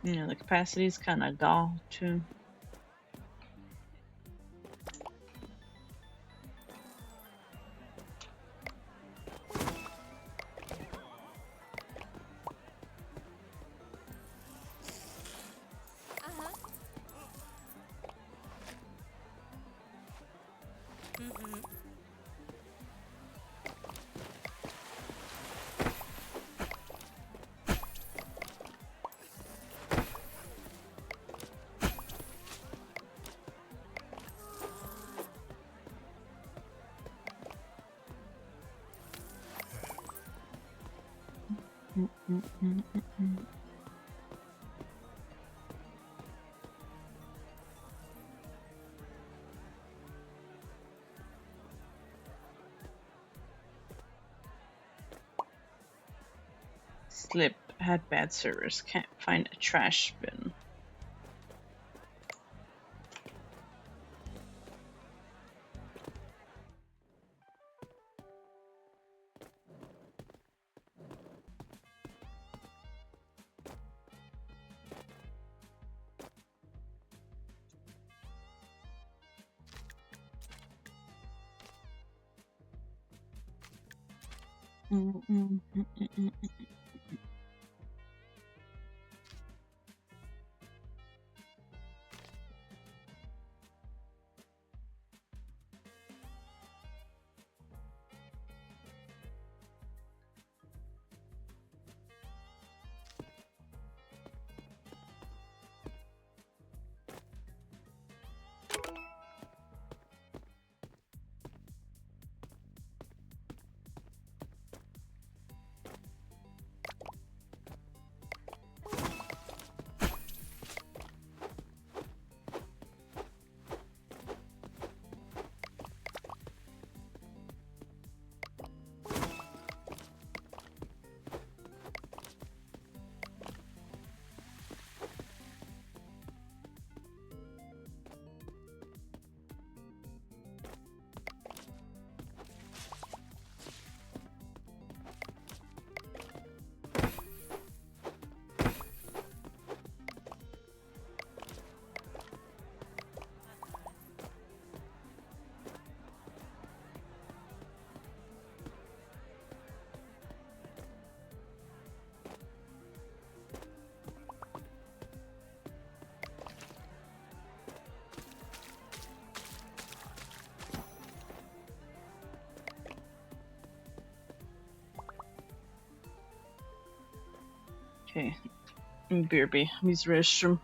Yeah, the capacity is kind of gone too. Uh-huh. Mm-hmm. Mm, mm, mm, mm, mm. Slip had bad servers. Can't find a trash bin. Mm, mm, mm, mm, mm. Okay, BRB. Use restroom.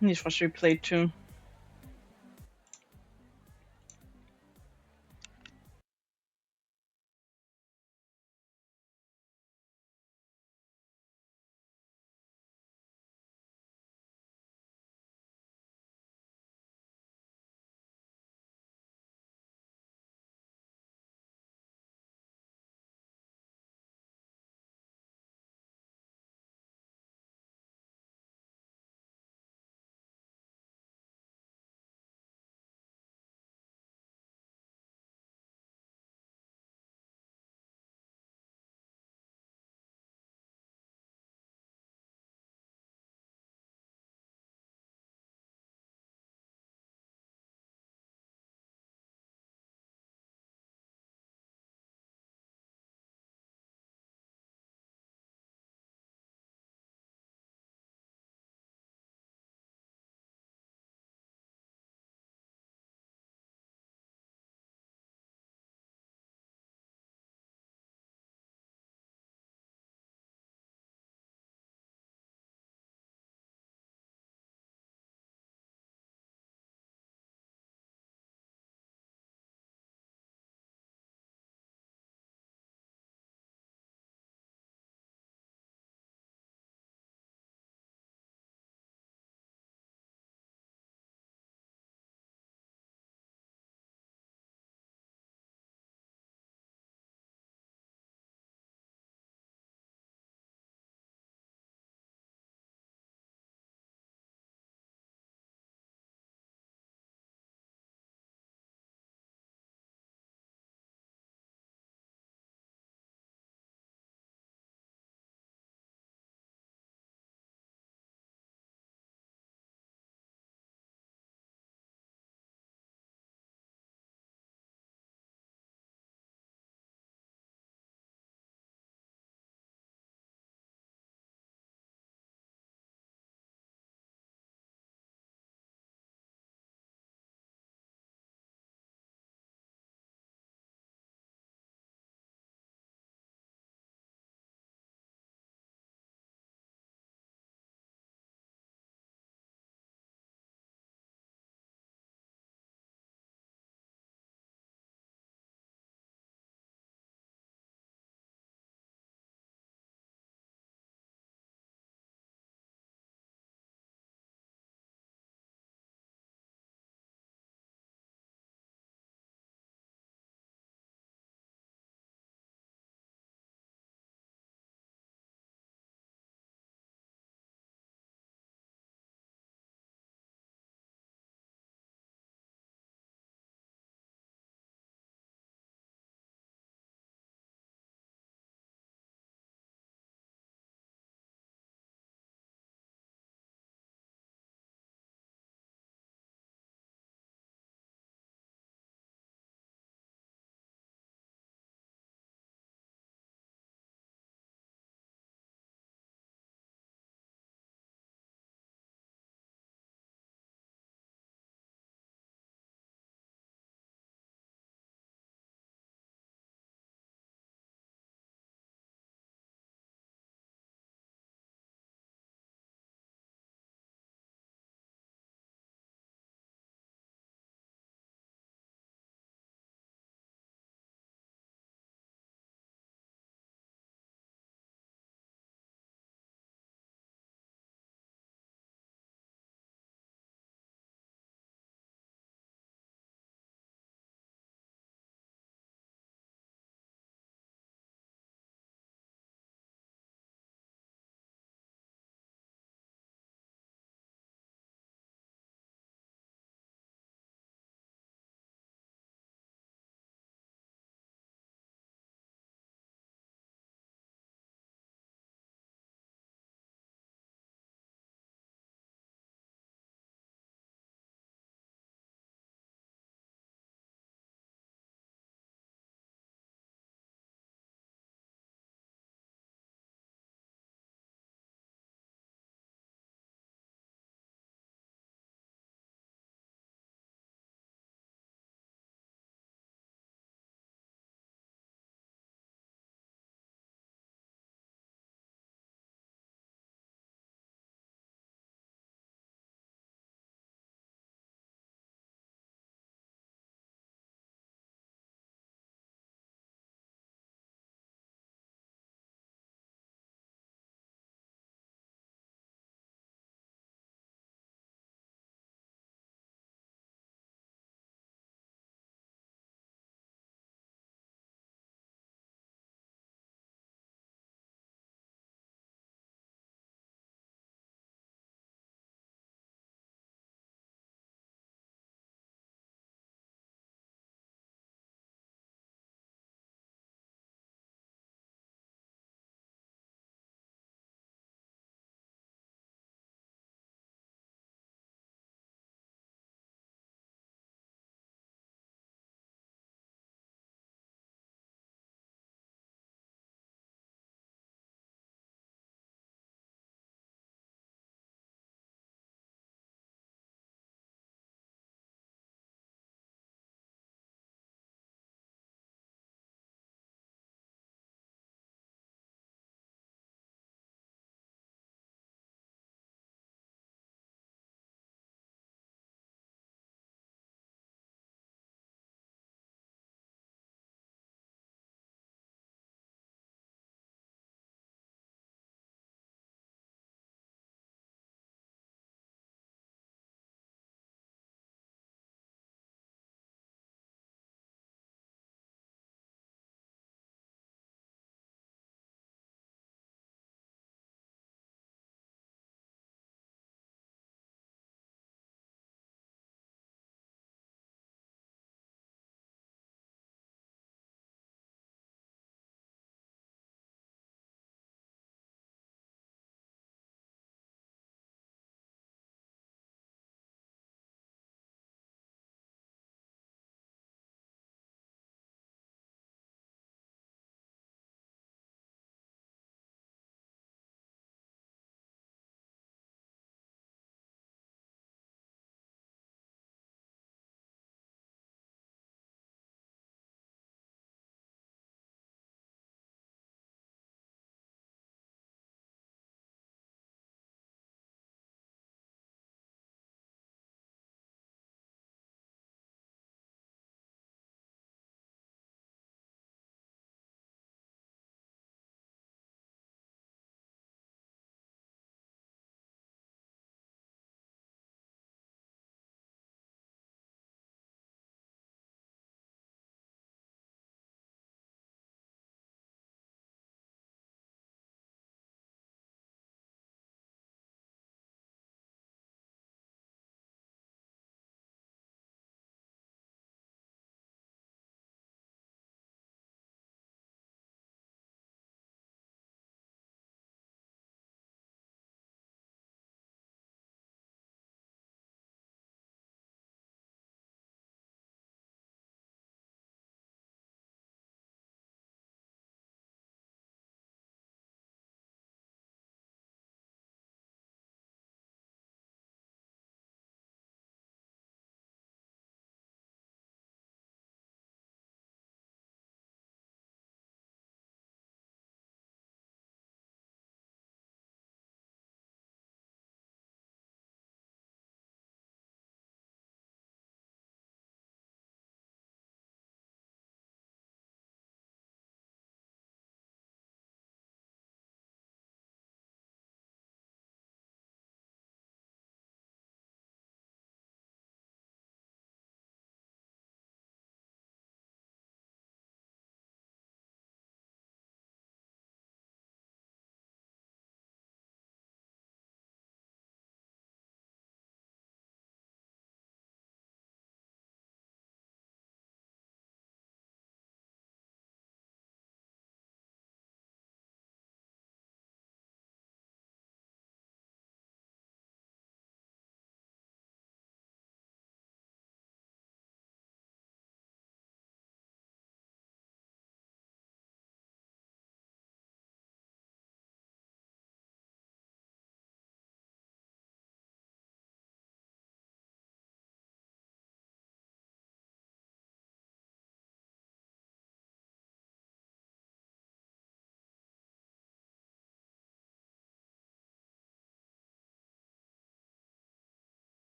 Need to watch replay too.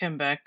Came back.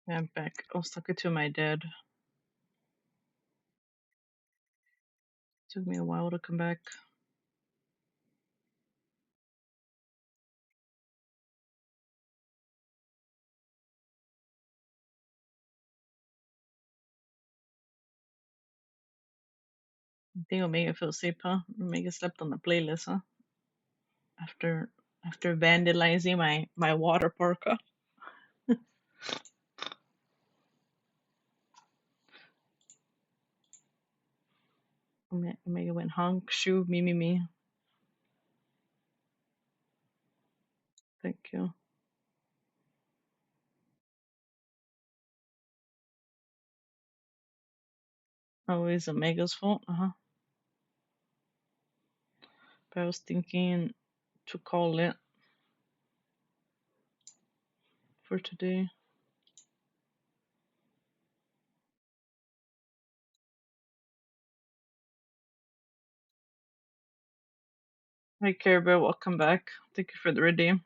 Yeah, I'm back. I was talking to my dad. Took me a while to come back. I think Omega fell asleep, huh? Omega slept on the playlist, huh? After vandalizing my water park, huh? Omega went honk, shoo, me. Thank you. Always Omega's fault, uh-huh. But I was thinking to call it for today. Hi, Care Bear, welcome back. Thank you for the redeem.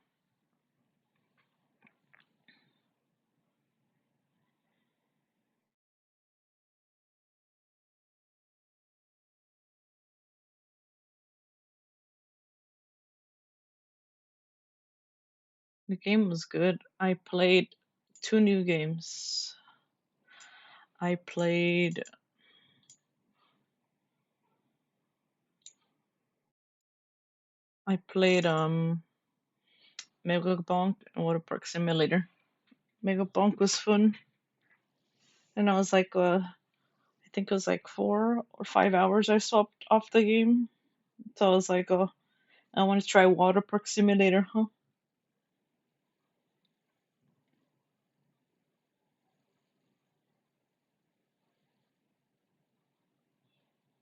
The game was good. I played 2 new games. I played Mega Bonk and Water Park Simulator. Mega Bonk was fun, and I was like, I think it was like 4 or 5 hours I swapped off the game. So I was like, oh, I want to try Water Park Simulator, huh?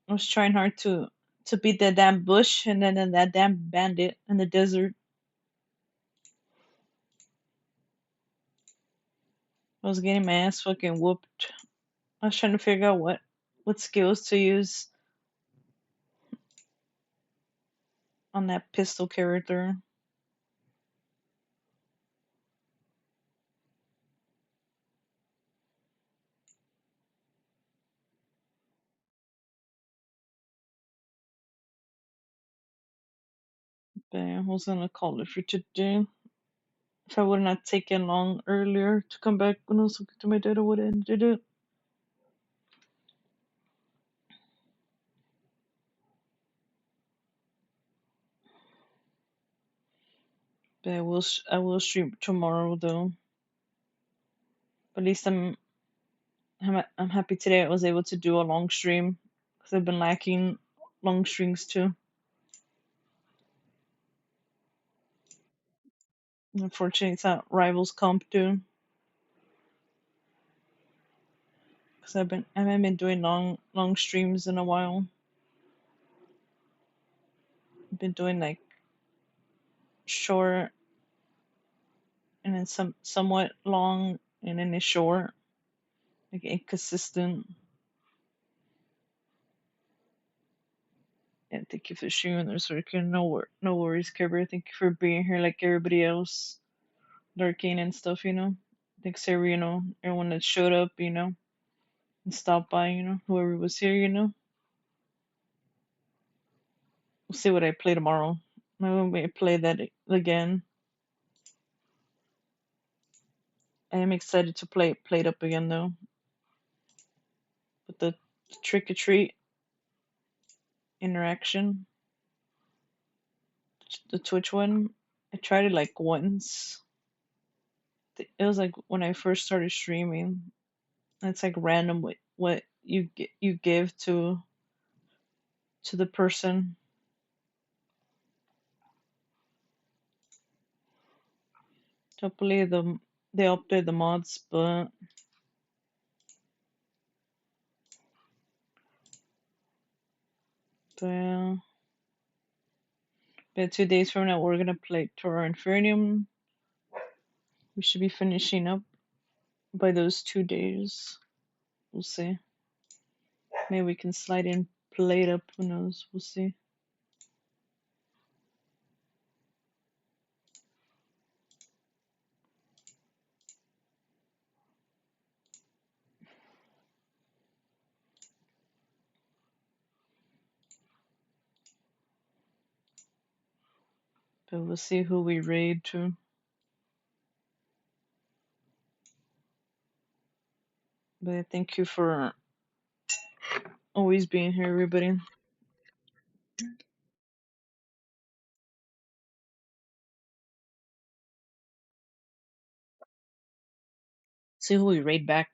I was trying hard to beat that damn bush and then that damn bandit in the desert. I was getting my ass fucking whooped. I was trying to figure out what skills to use on that pistol character. But I was gonna call it for today. If I would not taken long earlier to come back when I was talking to my dad, I would have ended it. But I will stream tomorrow though. But at least I'm happy today I was able to do a long stream because I've been lacking long streams too. Unfortunately, it's not Rivals Comp too. Cause I haven't been doing long streams in a while. I've been doing like short and then somewhat long and then a short, like inconsistent. And thank you for sharing this working. No worries, Kerber. Thank you for being here like everybody else, lurking and stuff. Thanks everyone that showed up. And stopped by. Whoever was here. We'll see what I play tomorrow. Maybe I may play that again. I am excited to play it up again though. But the trick or treat interaction, the Twitch one, I tried it like once. It was like when I first started streaming. It's like random what you give to the person. Hopefully they update the mods, but yeah. But 2 days from now we're gonna play Terra Infernum. We should be finishing up by those 2 days. We'll see. Maybe we can slide in play it up. Who knows? We'll see. But we'll see who we raid to. But thank you for always being here, everybody. See who we raid back.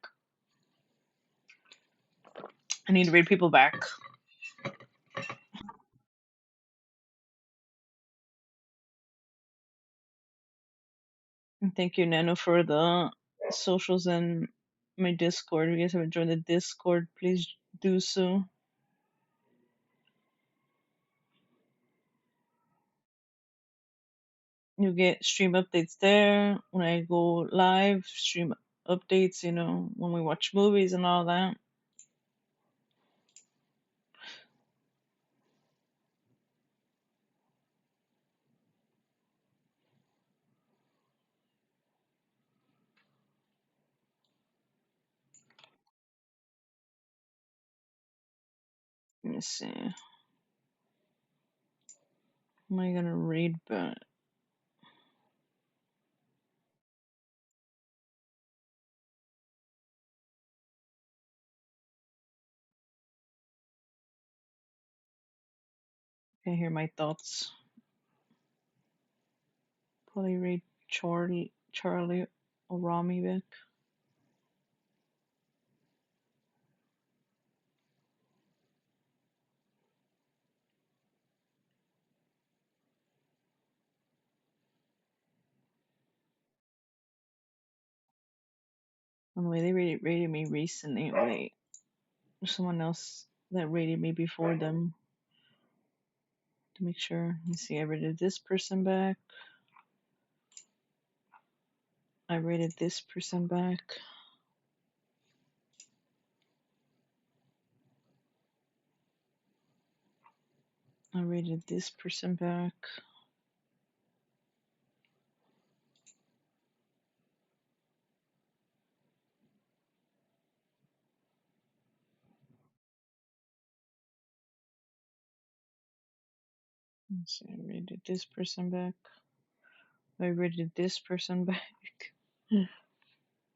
I need to raid people back. And thank you, Nano, for the socials and my Discord. If you guys haven't joined the Discord, please do so. You get stream updates there when I go live, stream updates, when we watch movies and all that. Let me see. Am I gonna read back? Can hear my thoughts. Probably read Charlie Orami back. Oh, wait, they rated me recently. Wait, there's someone else that rated me before them. To make sure. Let me see. I rated this person back. I rated this person back. I rated this person back. Let's see. I rated this person back. I rated this person back.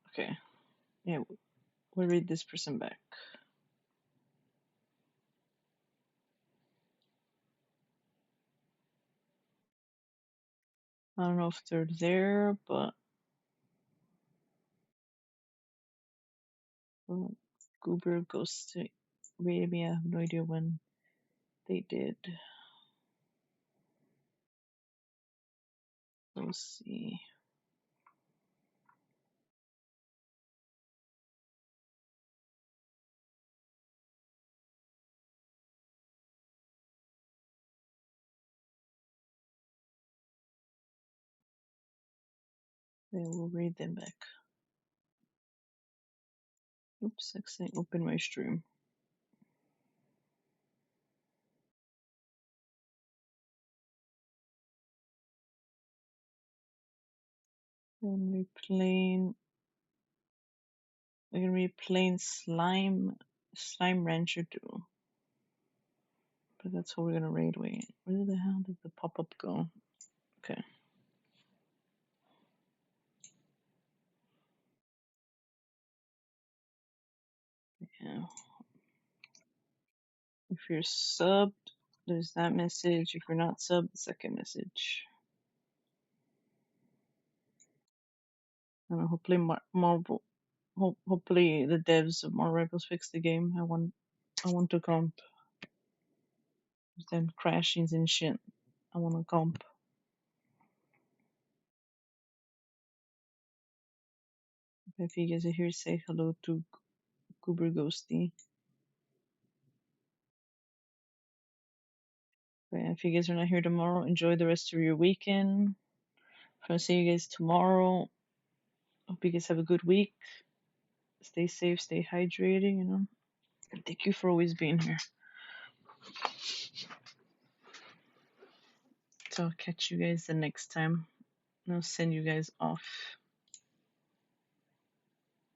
Okay. Yeah, we'll read this person back. I don't know if they're there, but Goober Ghost rated me. I have no idea when they did. Let's see. Then we'll read them back. Oops, accidentally open my stream. Then we plain. We're gonna be playing Slime Rancher 2. But that's what we're gonna raid. Wait, where the hell did the pop-up go? Okay. Yeah. If you're subbed, there's that message. If you're not subbed, the second message. I don't know, hopefully Marvel, hopefully the devs of Marvel Rivals fix the game. I want to comp. Then crashings and shit. I want to comp. If you guys are here, say hello to Goober Ghosty. But if you guys are not here tomorrow, enjoy the rest of your weekend. I'll see you guys tomorrow. Hope you guys have a good week. Stay safe, stay hydrated, you know. And thank you for always being here. So I'll catch you guys the next time. I'll send you guys off.